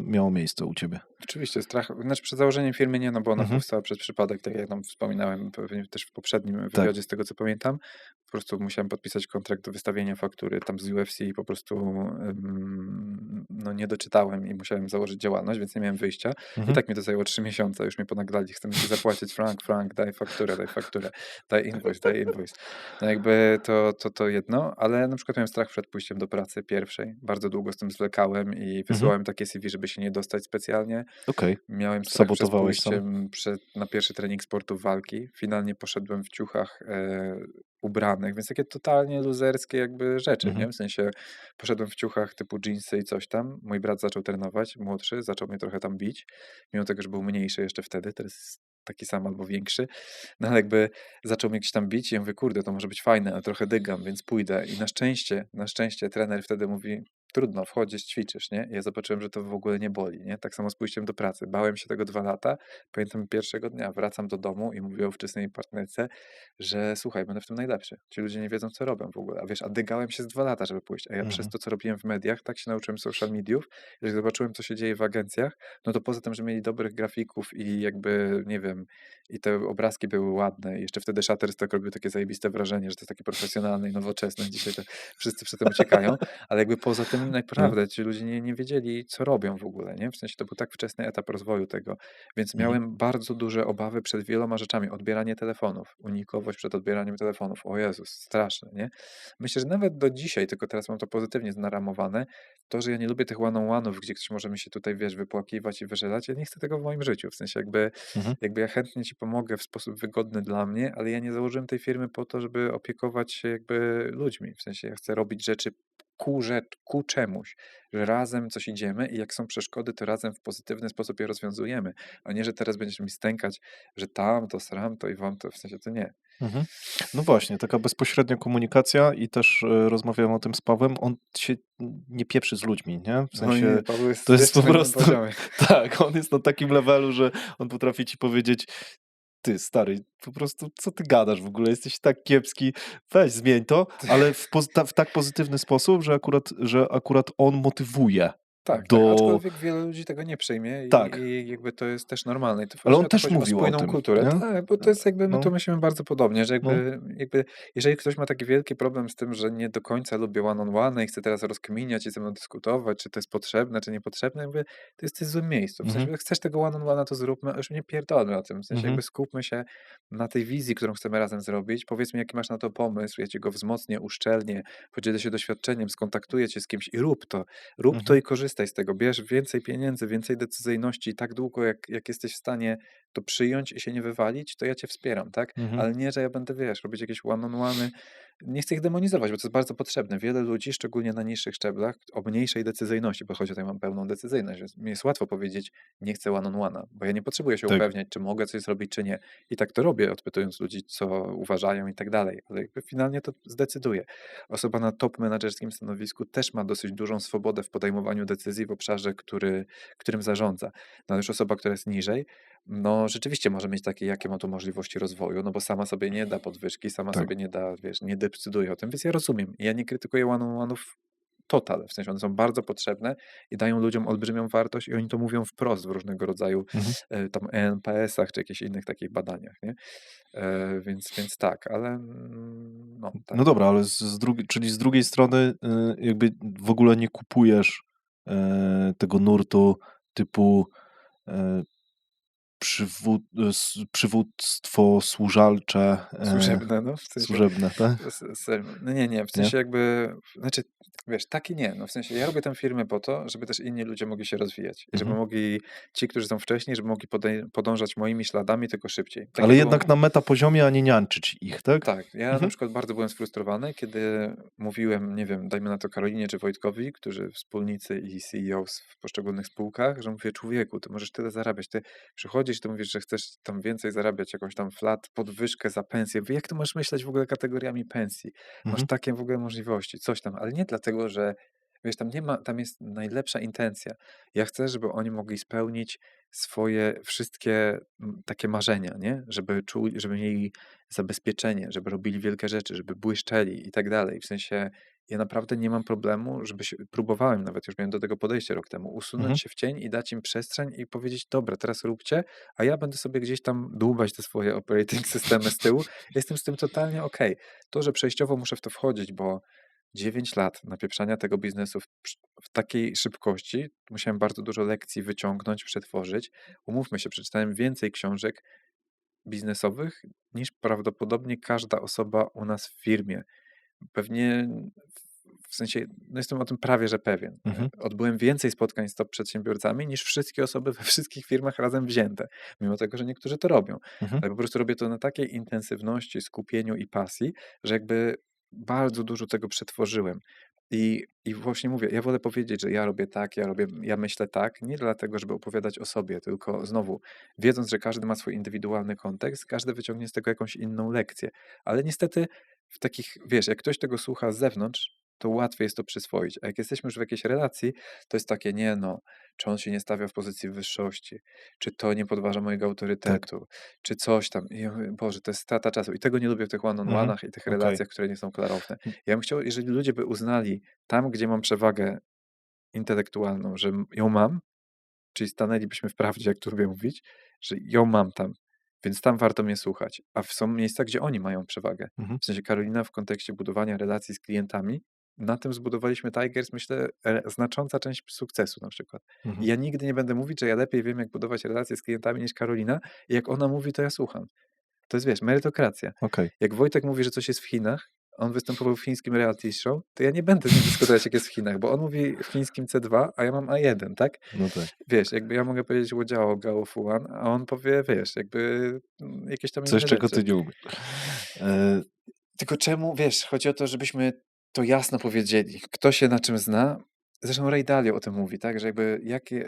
A: miało miejsce u ciebie?
B: Oczywiście strach, znaczy przed założeniem firmy nie, no bo ona
A: Mhm.
B: powstała przez przypadek, tak jak tam wspominałem pewnie też w poprzednim
A: Tak.
B: wywiadzie, z tego co pamiętam. Po prostu musiałem podpisać kontrakt do wystawienia faktury tam z UFC i po prostu no nie doczytałem i musiałem założyć działalność, więc nie miałem wyjścia. I
A: Mhm.
B: tak mi to zajęło 3 miesiące, już mnie ponaglali, chcę mi się zapłacić, Frank, daj fakturę, daj invoice. No jakby to jedno, ale na przykład miałem strach przed pójściem do pracy pierwszej. Bardzo długo z tym zwlekałem i
A: Mhm.
B: wysyłałem takie CV, żeby się nie dostać specjalnie.
A: Okej.
B: Miałem strach przed
A: Sabotowałeś sam?
B: pójściem na pierwszy trening sportów walki. Finalnie poszedłem w ciuchach ubranych, więc takie totalnie luzerskie jakby rzeczy,
A: Mhm.
B: nie? W sensie poszedłem w ciuchach typu dżinsy i coś tam. Mój brat zaczął trenować, młodszy, zaczął mnie trochę tam bić, mimo tego, że był mniejszy jeszcze wtedy, teraz jest taki sam albo większy. No ale jakby zaczął mnie gdzieś tam bić i ja mówię, kurde, to może być fajne, ale trochę dygam, więc pójdę. I na szczęście trener wtedy mówi, trudno, wchodzisz, ćwiczysz, nie? I ja zobaczyłem, że to w ogóle nie boli, nie? Tak samo z pójściem do pracy. Bałem się tego 2 lata. Pamiętam pierwszego dnia wracam do domu i mówię ówczesnej partnerce, że słuchaj, będę w tym najlepszy. Ci ludzie nie wiedzą, co robią w ogóle. A wiesz, a dygałem się z 2 lata, żeby pójść. A ja przez
A: Mhm.
B: to, co robiłem w mediach, tak się nauczyłem social mediów, że jak zobaczyłem, co się dzieje w agencjach, no to poza tym, że mieli dobrych grafików i jakby, nie wiem, i te obrazki były ładne. I jeszcze wtedy Shutterstock robił takie zajebiste wrażenie, że to jest takie profesjonalne i nowoczesne. Dzisiaj to wszyscy przy tym uciekają, ale jakby poza tym
A: No.
B: naprawdę ci ludzie nie wiedzieli, co robią w ogóle, nie? W sensie to był tak wczesny etap rozwoju tego, więc
A: Mhm.
B: miałem bardzo duże obawy przed wieloma rzeczami. Odbieranie telefonów, unikowość przed odbieraniem telefonów. O Jezus, straszne, nie? Myślę, że nawet do dzisiaj, tylko teraz mam to pozytywnie znaramowane, to, że ja nie lubię tych one-on-one'ów, gdzie ktoś może mi się tutaj, wiesz, wypłakiwać i wyżylać, ja nie chcę tego w moim życiu. W sensie
A: Mhm.
B: jakby ja chętnie ci pomogę w sposób wygodny dla mnie, ale ja nie założyłem tej firmy po to, żeby opiekować się jakby ludźmi. W sensie ja chcę robić rzeczy ku czemuś, że razem coś idziemy i jak są przeszkody, to razem w pozytywny sposób je rozwiązujemy, a nie, że teraz będziesz mi stękać, że tam to, sram to i wam to, w sensie to nie.
A: Mhm. No właśnie, taka bezpośrednia komunikacja i też rozmawiałem o tym z Pawłem, on się nie pieprzy z ludźmi, nie? W
B: No nie,
A: sensie
B: Paweł
A: to
B: jest
A: jest po
B: jeszcze na innym
A: prostu,
B: poziomie.
A: tak, on jest na takim levelu, że on potrafi ci powiedzieć, ty stary, po prostu co ty gadasz w ogóle, jesteś tak kiepski, weź zmień to, ale w tak pozytywny sposób, że akurat on motywuje
B: Tak, tak,
A: do,
B: aczkolwiek wiele ludzi tego nie przyjmie
A: tak,
B: i jakby to jest też normalne. I to
A: ale on
B: właśnie o to
A: też
B: chodzi, o
A: mówił o
B: spójną
A: tym,
B: kulturę.
A: nie?
B: Tak, bo to jest jakby, my
A: No,
B: tu myślimy bardzo podobnie, że
A: no,
B: jakby jeżeli ktoś ma taki wielki problem z tym, że nie do końca lubię one-on-one i chce teraz rozkminiać i ze mną dyskutować, czy to jest potrzebne, czy niepotrzebne, jakby to jesteś w złym miejscu. W sensie,
A: mhm,
B: jak chcesz tego one-on-one'a, to zróbmy, a już nie pierdolmy o tym. W sensie
A: mhm,
B: jakby skupmy się na tej wizji, którą chcemy razem zrobić. Powiedz mi, jaki masz na to pomysł, ja ci go wzmocnię, uszczelnię, podzielę się doświadczeniem, skontaktuję cię z kimś i rób to. Rób to
A: mhm,
B: i korzystaj z tego. Bierz więcej pieniędzy, więcej decyzyjności i tak długo, jak jesteś w stanie to przyjąć i się nie wywalić, to ja cię wspieram, tak?
A: mhm,
B: Ale nie, że ja będę, wiesz, robić jakieś one-on-one. Nie chcę ich demonizować, bo to jest bardzo potrzebne. Wiele ludzi, szczególnie na niższych szczeblach, o mniejszej decyzyjności, bo choć tutaj mam pełną decyzyjność, więc mi jest łatwo powiedzieć, nie chcę one-on-one'a, bo ja nie potrzebuję się
A: tak,
B: upewniać, czy mogę coś zrobić, czy nie. I tak to robię, odpytując ludzi, co uważają i tak dalej. Ale jakby finalnie to zdecyduje. Osoba na top menedżerskim stanowisku też ma dosyć dużą swobodę w podejmowaniu decyzji w obszarze, którym zarządza. No ale już osoba, która jest niżej, no rzeczywiście może mieć takie, jakie ma tu możliwości rozwoju, no bo sama sobie nie da podwyżki, sama
A: tak.
B: sobie nie da, wiesz, nie decyduje o tym, więc ja rozumiem. Ja nie krytykuję one-on-one'ów total, w sensie one są bardzo potrzebne i dają ludziom olbrzymią wartość i oni to mówią wprost w różnego rodzaju
A: Mhm.
B: tam ENPS-ach czy jakichś innych takich badaniach, nie? Więc tak, ale no tak.
A: No dobra, ale czyli z drugiej strony jakby w ogóle nie kupujesz tego nurtu typu e, przywództwo służalcze,
B: Służebne, no, w sensie,
A: służebne, tak?
B: no nie, w
A: Nie?
B: sensie jakby, znaczy, wiesz, taki nie, no w sensie ja robię tę firmę po to, żeby też inni ludzie mogli się rozwijać i żeby
A: Mhm.
B: mogli, ci, którzy są wcześniej, żeby mogli podążać moimi śladami, tylko szybciej.
A: Ale
B: Takie było,
A: jednak na metapoziomie, a nie niańczyć ich, tak?
B: tak, ja na
A: Mhm.
B: przykład bardzo byłem sfrustrowany, kiedy mówiłem, nie wiem, dajmy na to Karolinie czy Wojtkowi, którzy wspólnicy i CEOs w poszczególnych spółkach, że mówię, człowieku, ty możesz tyle zarabiać, ty przychodzisz, ty mówisz, że chcesz tam więcej zarabiać, jakąś tam flat, podwyżkę za pensję. Mówię, jak ty możesz myśleć w ogóle kategoriami pensji? Masz
A: Mhm.
B: takie w ogóle możliwości, coś tam, ale nie dlatego, że wiesz, tam nie ma, tam jest najlepsza intencja. Ja chcę, żeby oni mogli spełnić swoje wszystkie takie marzenia, nie? Żeby czuli, żeby mieli zabezpieczenie, żeby robili wielkie rzeczy, żeby błyszczeli i tak dalej. W sensie ja naprawdę nie mam problemu, żeby się, próbowałem nawet, już miałem do tego podejście rok temu,
A: Mhm.
B: usunąć się w cień i dać im przestrzeń i powiedzieć, dobra, teraz róbcie, a ja będę sobie gdzieś tam dłubać te swoje operating systemy z tyłu. Jestem z tym totalnie okej. To, że przejściowo muszę w to wchodzić, bo 9 lat napieprzania tego biznesu w takiej szybkości, musiałem bardzo dużo lekcji wyciągnąć, przetworzyć. Umówmy się, przeczytałem więcej książek biznesowych niż prawdopodobnie każda osoba u nas w firmie. Pewnie w sensie, no jestem o tym prawie że pewien.
A: Mhm.
B: Odbyłem więcej spotkań z top przedsiębiorcami niż wszystkie osoby we wszystkich firmach razem wzięte. Mimo tego, że niektórzy to robią.
A: Mhm.
B: Ale po prostu robię to na takiej intensywności, skupieniu i pasji, że jakby bardzo dużo tego przetworzyłem. I właśnie mówię, ja wolę powiedzieć, że ja robię tak, ja myślę tak, nie dlatego, żeby opowiadać o sobie, tylko znowu, wiedząc, że każdy ma swój indywidualny kontekst, każdy wyciągnie z tego jakąś inną lekcję. Ale niestety w takich, wiesz, jak ktoś tego słucha z zewnątrz, to łatwiej jest to przyswoić. A jak jesteśmy już w jakiejś relacji, to jest takie, nie no, czy on się nie stawia w pozycji wyższości, czy to nie podważa mojego
A: Tak.
B: autorytetu, czy coś tam. I ja mówię, Boże, to jest strata czasu. I tego nie lubię w tych
A: Mhm.
B: one-on-one'ach i tych
A: Okej.
B: relacjach, które nie są klarowne. Ja bym chciał, jeżeli ludzie by uznali tam, gdzie mam przewagę intelektualną, że ją mam, czyli stanęlibyśmy w prawdzie, jak tu lubię mówić, że ją mam tam, więc tam warto mnie słuchać. A są miejsca, gdzie oni mają przewagę.
A: Mhm.
B: W sensie Karolina w kontekście budowania relacji z klientami, na tym zbudowaliśmy Tigers, myślę, znacząca część sukcesu na przykład. I
A: Mhm.
B: ja nigdy nie będę mówić, że ja lepiej wiem, jak budować relacje z klientami niż Karolina i jak ona mówi, to ja słucham. To jest, wiesz, merytokracja.
A: Okej.
B: Jak Wojtek mówi, że coś jest w Chinach, on występował w chińskim reality show, to ja nie będę z nim dyskutować, jak jest w Chinach, bo on mówi w chińskim C2, a ja mam A1, tak?
A: No tak.
B: Wiesz, jakby ja mogę powiedzieć Łodziało Gao Fuan, a on powie, wiesz, jakby jakieś tam
A: Coś,
B: inne
A: czego
B: rzeczy.
A: ty nie umiesz. E,
B: Tylko czemu, wiesz, chodzi o to, żebyśmy to jasno powiedzieli. Kto się na czym zna, zresztą Ray Dalio o tym mówi, tak, że jakby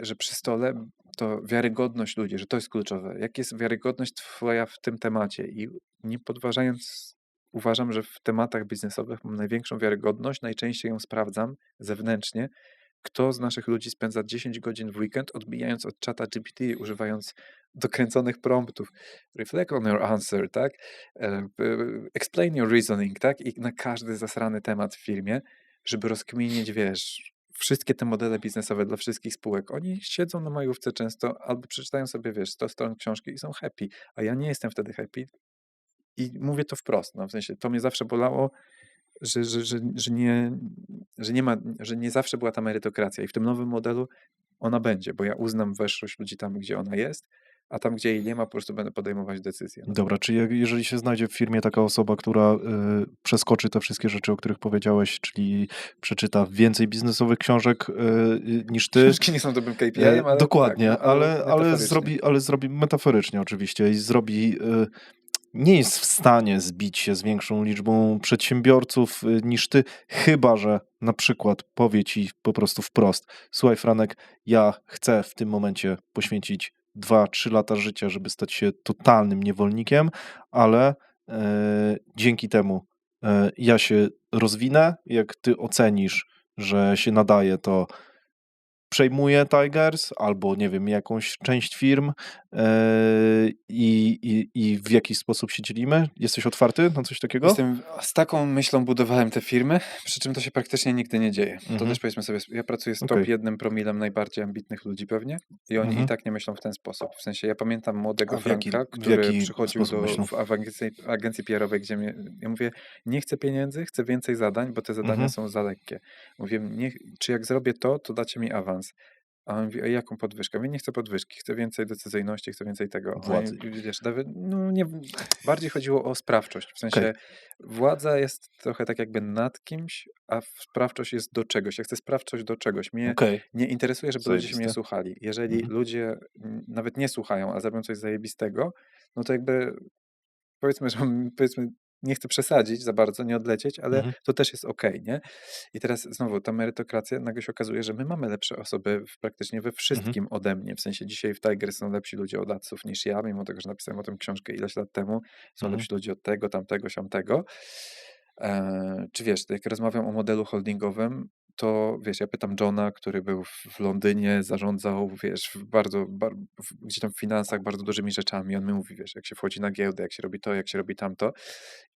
B: że przy stole to wiarygodność ludzi, że to jest kluczowe. Jak jest wiarygodność twoja w tym temacie i nie podważając, uważam, że w tematach biznesowych mam największą wiarygodność, najczęściej ją sprawdzam zewnętrznie. Kto z naszych ludzi spędza 10 godzin w weekend odbijając od czata GPT, używając dokręconych promptów. Reflect on your answer, tak? Explain your reasoning, tak? I na każdy zasrany temat w firmie, żeby rozkminić, wiesz, wszystkie te modele biznesowe dla wszystkich spółek. Oni siedzą na majówce często albo przeczytają sobie, wiesz, 100 stron książki i są happy, a ja nie jestem wtedy happy. I mówię to wprost, no, w sensie to mnie zawsze bolało, że nie zawsze była ta merytokracja i w tym nowym modelu ona będzie, bo ja uznam weszłość ludzi tam, gdzie ona jest, a tam, gdzie jej nie ma, po prostu będę podejmować decyzje. No.
A: Dobra, czy jeżeli się znajdzie w firmie taka osoba, która przeskoczy te wszystkie rzeczy, o których powiedziałeś, czyli przeczyta więcej biznesowych książek niż ty,
B: Książki nie są dobrym KPI-em, ale
A: dokładnie,
B: tak, no, ale
A: ale
B: metaforycznie.
A: zrobi metaforycznie oczywiście i zrobi nie jest w stanie zbić się z większą liczbą przedsiębiorców niż ty, chyba że na przykład powie ci po prostu wprost: słuchaj Franek, ja chcę w tym momencie poświęcić 2-3 lata życia, żeby stać się totalnym niewolnikiem, ale dzięki temu ja się rozwinę, jak ty ocenisz, że się nadaje, to przejmuje Tigers albo nie wiem, jakąś część firm i w jakiś sposób się dzielimy? Jesteś otwarty na coś takiego?
B: Z taką myślą budowałem te firmy, przy czym to się praktycznie nigdy nie dzieje. To
A: Mhm.
B: też powiedzmy sobie, ja pracuję z top
A: Okej.
B: 1 promilem najbardziej ambitnych ludzi pewnie i oni i
A: Mhm.
B: tak nie myślą w ten sposób. W sensie ja pamiętam młodego
A: A w jaki,
B: Franka,
A: w
B: który
A: jaki
B: przychodził
A: sposób myślą?
B: w agencji PR-owej, gdzie ja mówię, nie chcę pieniędzy, chcę więcej zadań, bo te zadania
A: Mhm.
B: są za lekkie. Mówię, czy jak zrobię to dacie mi awans. A on mówi, a jaką podwyżkę? Mówię, nie chcę podwyżki, chcę więcej decyzyjności, chcę więcej tego. Oni,
A: Władzy.
B: wiesz, no nie, bardziej chodziło o sprawczość. W
A: Okej.
B: sensie władza jest trochę tak jakby nad kimś, a sprawczość jest do czegoś. Ja chcę sprawczość do czegoś. Mnie
A: Okej.
B: nie interesuje, żeby ludzie się mnie
A: Zajebiste.
B: słuchali. Jeżeli
A: Mhm.
B: ludzie nawet nie słuchają, a zrobią coś zajebistego, no to jakby powiedzmy, że powiedzmy, nie chcę przesadzić za bardzo, nie odlecieć, ale
A: Mhm.
B: to też jest okej, nie? I teraz znowu ta merytokracja, nagle się okazuje, że my mamy lepsze osoby praktycznie we
A: Mhm.
B: wszystkim ode mnie. W sensie dzisiaj w Tigers są lepsi ludzie od adsów niż ja, mimo tego, że napisałem o tym książkę ileś lat temu. Są
A: Mhm.
B: lepsi ludzie od tego, tamtego, siamtego. Czy wiesz, jak rozmawiam o modelu holdingowym, to wiesz, ja pytam Johna, który był w Londynie, zarządzał, wiesz, gdzieś tam w finansach bardzo dużymi rzeczami. On mi mówi, wiesz, jak się wchodzi na giełdę, jak się robi to, jak się robi tamto.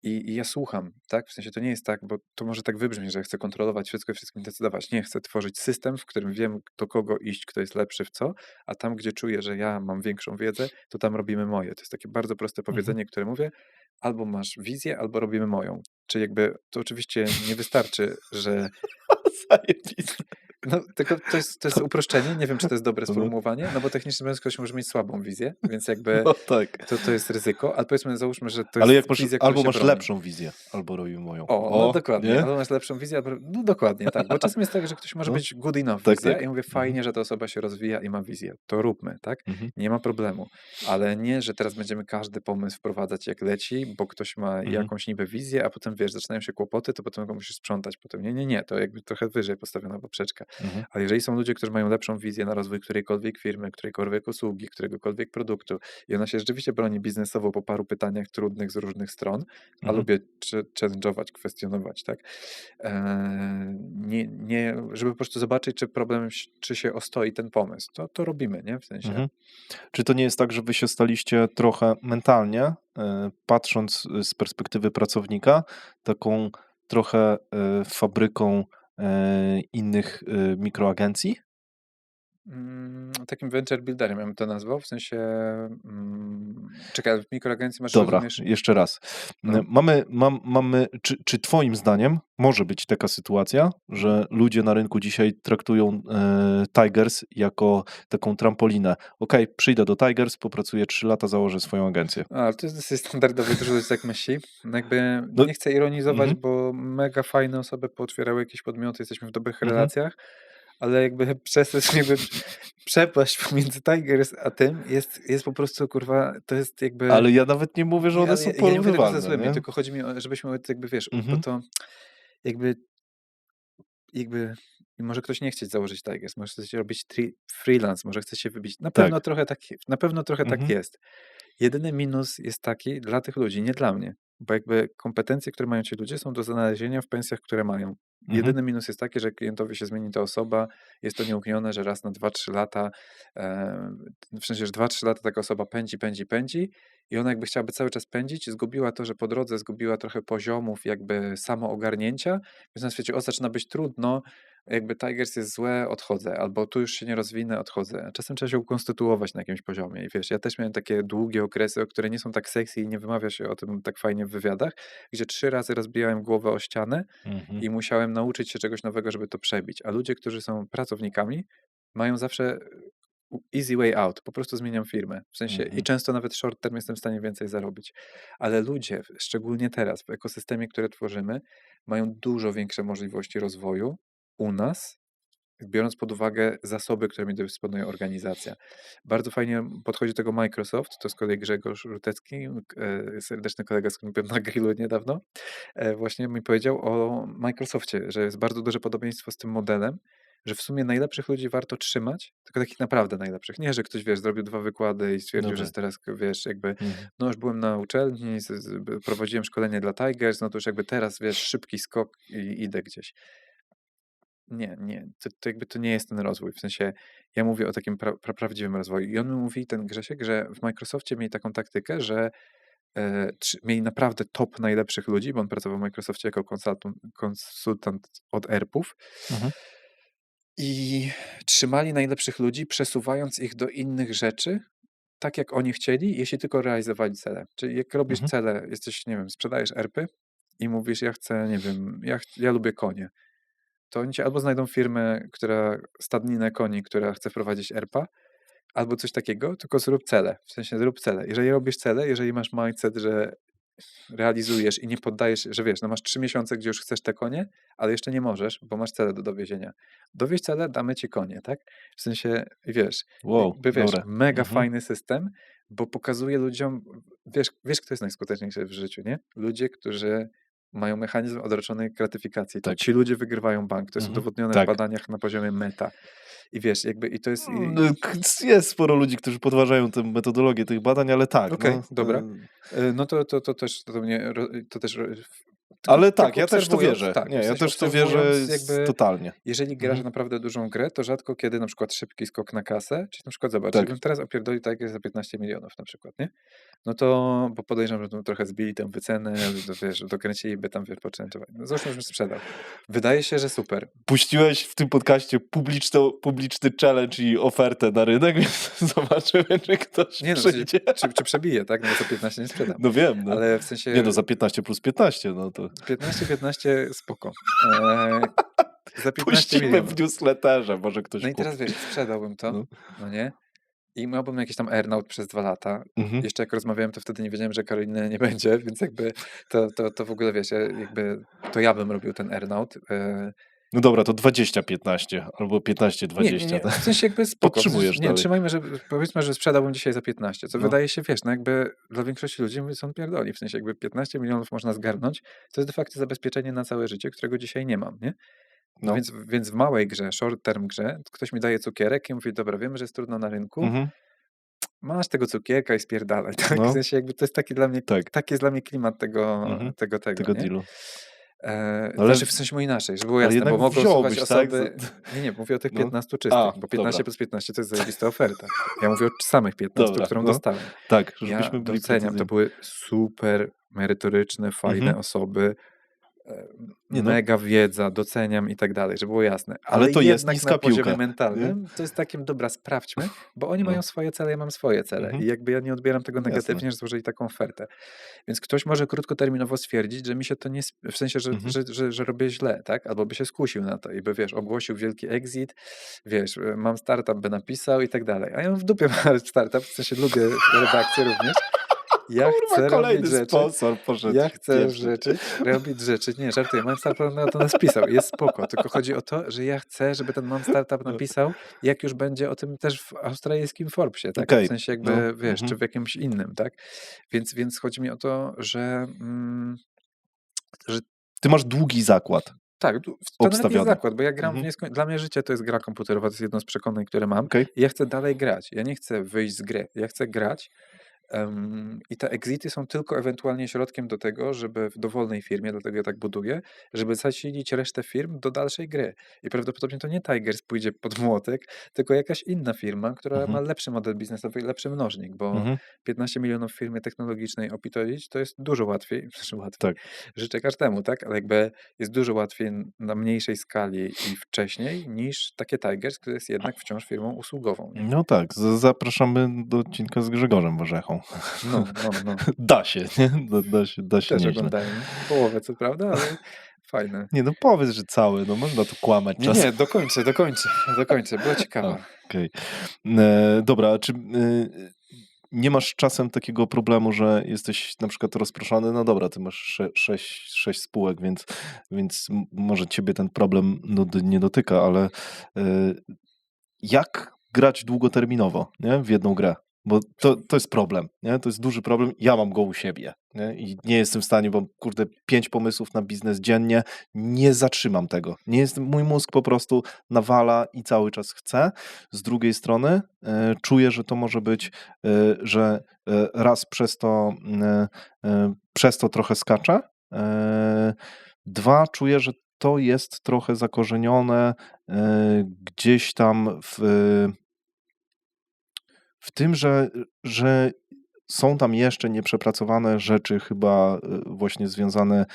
B: I ja słucham, tak? W sensie to nie jest tak, bo to może tak wybrzmi, że chcę kontrolować wszystko i wszystkim decydować. Nie, chcę tworzyć system, w którym wiem, do kogo iść, kto jest lepszy w co, a tam, gdzie czuję, że ja mam większą wiedzę, to tam robimy moje. To jest takie bardzo proste
A: Mhm.
B: powiedzenie, które mówię, albo masz wizję, albo robimy moją. Czyli jakby to oczywiście nie wystarczy, że
A: Zajebiste.
B: no, tylko to jest uproszczenie. Nie wiem, czy to jest dobre
A: No.
B: sformułowanie, no bo technicznie mówiąc, ktoś może mieć słabą wizję, więc jakby
A: No tak.
B: to jest ryzyko, ale powiedzmy, załóżmy, że to
A: Ale
B: jest
A: jak masz,
B: wizja, która
A: albo
B: się
A: masz
B: broni.
A: lepszą wizję, albo robimy moją.
B: No dokładnie.
A: Nie?
B: Albo masz lepszą wizję, albo... No dokładnie, tak. Bo czasem jest tak, że ktoś może
A: No.
B: być good enough
A: Tak,
B: wizja
A: tak.
B: i mówię,
A: Mhm.
B: fajnie, że ta osoba się rozwija i ma wizję. To róbmy, tak?
A: Mhm.
B: Nie ma problemu. Ale nie, że teraz będziemy każdy pomysł wprowadzać jak leci, bo ktoś ma
A: Mhm.
B: jakąś niby wizję, a potem, wiesz, zaczynają się kłopoty, to potem go musisz sprzątać potem. Nie. To jakby trochę wyżej postawiona poprzeczka.
A: Mhm.
B: Ale jeżeli są ludzie, którzy mają lepszą wizję na rozwój którejkolwiek firmy, którejkolwiek usługi, któregokolwiek produktu i ona się rzeczywiście broni biznesowo po paru pytaniach trudnych z różnych stron, a
A: Mhm.
B: lubię challenge'ować, kwestionować, tak? żeby po prostu zobaczyć, czy problem, czy się ostoi ten pomysł. To robimy, nie? W sensie.
A: Mhm. Czy to nie jest tak, że wy się staliście trochę mentalnie, patrząc z perspektywy pracownika, taką trochę fabryką innych mikroagencji?
B: Takim venture builderem ja bym to nazwał, w sensie, czekaj, w mikroagencji masz,
A: Dobra,
B: rozumiesz?
A: jeszcze raz.
B: No.
A: Czy twoim zdaniem może być taka sytuacja, że ludzie na rynku dzisiaj traktują Tigers jako taką trampolinę? Okej, przyjdę do Tigers, popracuję 3 lata, założę swoją agencję.
B: Ale to jest dosyć standardowe, dużo ludzi tak myśli. No jakby
A: No,
B: nie chcę ironizować,
A: mhm,
B: bo mega fajne osoby pootwierały jakieś podmioty, jesteśmy w dobrych
A: mhm.
B: relacjach, ale jakby przez to jakby przepaść pomiędzy Tigers a tym jest po prostu, kurwa, to jest jakby...
A: Ale ja nawet nie mówię, że
B: Nie,
A: one
B: ale
A: są
B: ja nie mówię tego ze
A: porównywalne,
B: złymi,
A: nie?
B: tylko chodzi mi o, żebyśmy jakby, wiesz, bo
A: Mhm,
B: to jakby może ktoś nie chcieć założyć Tigers, może chcecie robić freelance, może chce się wybić. Na
A: tak.
B: pewno trochę tak
A: Mhm,
B: jest. Jedyny minus jest taki dla tych ludzi, nie dla mnie, bo jakby kompetencje, które mają ci ludzie, są do znalezienia w pensjach, które mają.
A: mhm,
B: Jedyny minus jest taki, że klientowi się zmieni ta osoba, jest to nieuniknione, że raz na 2-3 lata, w sensie, że 2-3 lata taka osoba pędzi i ona jakby chciałaby cały czas pędzić, zgubiła to, że po drodze zgubiła trochę poziomów jakby samoogarnięcia, więc na świecie zaczyna być trudno, jakby Tigers jest złe, odchodzę, albo tu już się nie rozwinę, odchodzę. Czasem trzeba się ukonstytuować na jakimś poziomie i wiesz, ja też miałem takie długie okresy, które nie są tak sexy i nie wymawia się o tym tak fajnie w wywiadach, gdzie 3 razy rozbijałem głowę o ścianę
A: mhm,
B: i musiałem nauczyć się czegoś nowego, żeby to przebić. A ludzie, którzy są pracownikami, mają zawsze easy way out, po prostu zmieniam firmę. W sensie i
A: mhm,
B: często nawet short term jestem w stanie więcej zarobić. Ale ludzie, szczególnie teraz w ekosystemie, który tworzymy, mają dużo większe możliwości rozwoju u nas, biorąc pod uwagę zasoby, którymi dysponuje organizacja. Bardzo fajnie podchodzi do tego Microsoft, to z kolei Grzegorz Rutecki, serdeczny kolega, z którym byłem na grillu niedawno, właśnie mi powiedział o Microsoftie, że jest bardzo duże podobieństwo z tym modelem, że w sumie najlepszych ludzi warto trzymać, tylko takich naprawdę najlepszych. Nie, że ktoś, wiesz, zrobił 2 wykłady i stwierdził,
A: no
B: że
A: tak.
B: jest teraz, wiesz, jakby,
A: Mhm.
B: no już byłem na uczelni, prowadziłem szkolenie dla Tigers, no to już jakby teraz, wiesz, szybki skok i idę gdzieś. Nie, to jakby to nie jest ten rozwój. W sensie ja mówię o takim prawdziwym rozwoju. I on mi mówi, ten Grzesiek, że w Microsoftie mieli taką taktykę, że mieli naprawdę top najlepszych ludzi, bo on pracował w Microsoftie jako konsultant od ERP-ów
A: Mhm,
B: i trzymali najlepszych ludzi, przesuwając ich do innych rzeczy, tak jak oni chcieli, jeśli tylko realizowali cele. Czyli jak robisz
A: mhm,
B: cele, jesteś, nie wiem, sprzedajesz ERP-y i mówisz, ja chcę, nie wiem, ja lubię konie, to oni ci albo znajdą firmę, stadninę koni, która chce wprowadzić ERP-a, albo coś takiego, tylko zrób cele. W sensie zrób cele. Jeżeli robisz cele, jeżeli masz mindset, że realizujesz i nie poddajesz, że wiesz, no masz 3 miesiące, gdzie już chcesz te konie, ale jeszcze nie możesz, bo masz cele do dowiezienia. Dowieź cele, damy ci konie, tak? W sensie, wiesz,
A: wow,
B: jakby wiesz,
A: dobre.
B: mega
A: Mhm,
B: fajny system, bo pokazuje ludziom, wiesz, kto jest najskuteczniejszy w życiu, nie? Ludzie, którzy mają mechanizm odroczonej gratyfikacji. To
A: tak.
B: ci ludzie wygrywają bank. To jest
A: Mhm,
B: udowodnione w
A: tak.
B: badaniach na poziomie meta. I wiesz, jakby i to jest...
A: No, jest sporo ludzi, którzy podważają tę metodologię tych badań, ale tak,
B: Okej,
A: no.
B: dobra. No to też to mnie, to też tylko
A: Ale
B: tak
A: tak, ja też w to
B: obserwując,
A: wierzę.
B: tak,
A: Nie,
B: w
A: ja
B: sensie
A: też w to wierzę
B: obserwując jakby,
A: totalnie.
B: jeżeli grasz
A: Mhm,
B: naprawdę dużą grę, to rzadko kiedy na przykład szybki skok na kasę, czyli na przykład zobacz,
A: tak.
B: jakbym teraz opierdolił tak jest za 15 milionów na przykład, nie? No to, bo podejrzewam, że tu trochę zbili tę wycenę, wiesz, dokręciliby tam, wiesz, poczętować. No zresztą już sprzedał. Wydaje się, że super.
A: Puściłeś w tym podcaście publiczny challenge i ofertę na rynek, więc zobaczymy, czy ktoś
B: Nie no, w sensie,
A: przyjdzie.
B: czy przebije, tak? No bo za 15 nie sprzedam.
A: No wiem, no.
B: Ale w
A: Nie
B: sensie
A: no, za 15 plus 15, no to
B: 15 spoko. Eee, za 15
A: puścimy
B: milionów.
A: w newsletterze, może ktoś
B: No i teraz
A: kupi.
B: wiesz, sprzedałbym to,
A: No.
B: no nie? I miałbym jakiś tam earnout przez 2 lata.
A: Mhm.
B: Jeszcze jak rozmawiałem, to wtedy nie wiedziałem, że Karoliny nie będzie, więc jakby to w ogóle wiesz, to ja bym robił ten earnout.
A: No dobra, to 20-15 albo 15-20.
B: W sensie jakby spoko. W sensie,
A: Podtrzymujesz dalej.
B: trzymajmy, że powiedzmy, że sprzedałbym dzisiaj za 15, co
A: No.
B: wydaje się, wiesz, no jakby dla większości ludzi mówię, co on pierdoli. W sensie jakby 15 milionów można zgarnąć, to jest de facto zabezpieczenie na całe życie, którego dzisiaj nie mam, nie?
A: No.
B: Więc w małej grze, short term grze, ktoś mi daje cukierek i mówi, dobra, wiemy, że jest trudno na rynku,
A: Mhm.
B: masz tego cukierka i spierdalaj, tak? W
A: No.
B: sensie jakby to jest taki dla mnie,
A: Tak.
B: taki jest dla mnie klimat tego,
A: Mhm.
B: tego,
A: Tego
B: nie?
A: dealu. No ale,
B: Znaczy w sensie inaczej, żeby było
A: ale
B: jasne, bo
A: jednak
B: mogą słuchać
A: wziąłbyś, tak?
B: osoby. Nie, mówię o tych
A: No.
B: 15
A: A,
B: czystych, bo
A: dobra,
B: 15 plus 15 to jest zajebista oferta. Ja mówię o samych 15,
A: dobra,
B: którą
A: no.
B: dostałem.
A: Tak,
B: Ja
A: żebyśmy byli
B: doceniam, to
A: precyzyjni.
B: były super merytoryczne,
A: Mhm.
B: fajne osoby, e,
A: Nie no,
B: mega wiedza, doceniam i tak dalej, żeby było jasne.
A: ale
B: Ale
A: to jest
B: jednak na
A: niska
B: poziomie
A: piłka, nie?
B: mentalnym to jest takim, dobra, sprawdźmy, bo oni
A: No,
B: mają swoje cele, ja mam swoje cele.
A: mhm,
B: I jakby ja nie odbieram tego
A: jasne.
B: negatywnie, że złożyli taką ofertę. Więc ktoś może krótkoterminowo stwierdzić, że mi się to nie, w sensie, że,
A: Mhm.
B: że robię źle, tak? Albo by się skusił na to i by, wiesz, ogłosił wielki exit, wiesz, mam startup, by napisał i tak dalej. A ja mam w dupie mam startup, w sensie lubię redakcję również. Ja
A: Kurwa,
B: chcę robić
A: kolejny
B: rzeczy,
A: sponsor poszedł
B: ja
A: w
B: chcę
A: pieprzyć.
B: robić rzeczy, nie, żartuję, mam startup na to nas pisał, jest spoko, tylko chodzi o to, że ja chcę, żeby ten mam startup
A: No,
B: napisał, jak już będzie o tym też w australijskim Forbesie, tak? W
A: okej,
B: sensie
A: no,
B: jakby, wiesz,
A: mhm.
B: czy w jakimś innym, tak? Więc chodzi mi o to, że
A: Ty masz długi zakład
B: tak, to nawet nie jest
A: obstawiony.
B: zakład, bo ja gram w
A: Mhm.
B: dla mnie życie to jest gra komputerowa, to jest jedno z przekonań, które mam
A: Okej.
B: i ja chcę dalej grać. Ja nie chcę wyjść z gry, ja chcę grać. I te exity są tylko ewentualnie środkiem do tego, żeby w dowolnej firmie, dlatego ja tak buduję, żeby zasilić resztę firm do dalszej gry. I prawdopodobnie to nie Tigers pójdzie pod młotek, tylko jakaś inna firma, która
A: Mhm.
B: ma lepszy model biznesowy i lepszy mnożnik, bo
A: Mhm.
B: 15 milionów w firmie technologicznej opitoić to jest dużo łatwiej, znaczy łatwiej,
A: Tak.
B: życzę każdemu, tak? Ale jakby jest dużo łatwiej na mniejszej skali i wcześniej niż takie Tigers, które jest jednak wciąż firmą usługową, nie?
A: No tak, zapraszamy do odcinka z Grzegorzem Warzechą.
B: No.
A: Da się, nie? Da się
B: Też
A: nieźle.
B: oglądałem połowę, co prawda, ale fajne.
A: Nie no, powiedz, że cały, no można tu kłamać czasem.
B: Nie, dokończę, była ciekawa.
A: Okej. Dobra, a czy nie masz czasem takiego problemu, że jesteś na przykład rozproszony? No dobra, ty masz 6 spółek, więc może ciebie ten problem nie dotyka, ale jak grać długoterminowo, nie? W jedną grę? Bo to jest problem, nie? To jest duży problem. Ja mam go u siebie, nie? I nie jestem w stanie, bo kurde, 5 pomysłów na biznes dziennie, nie zatrzymam tego. Nie jest, mój mózg po prostu nawala i cały czas chce. Z drugiej strony czuję, że to może być, że raz przez to trochę skaczę. Dwa, czuję, że to jest trochę zakorzenione gdzieś tam w tym, że są tam jeszcze nieprzepracowane rzeczy chyba właśnie związane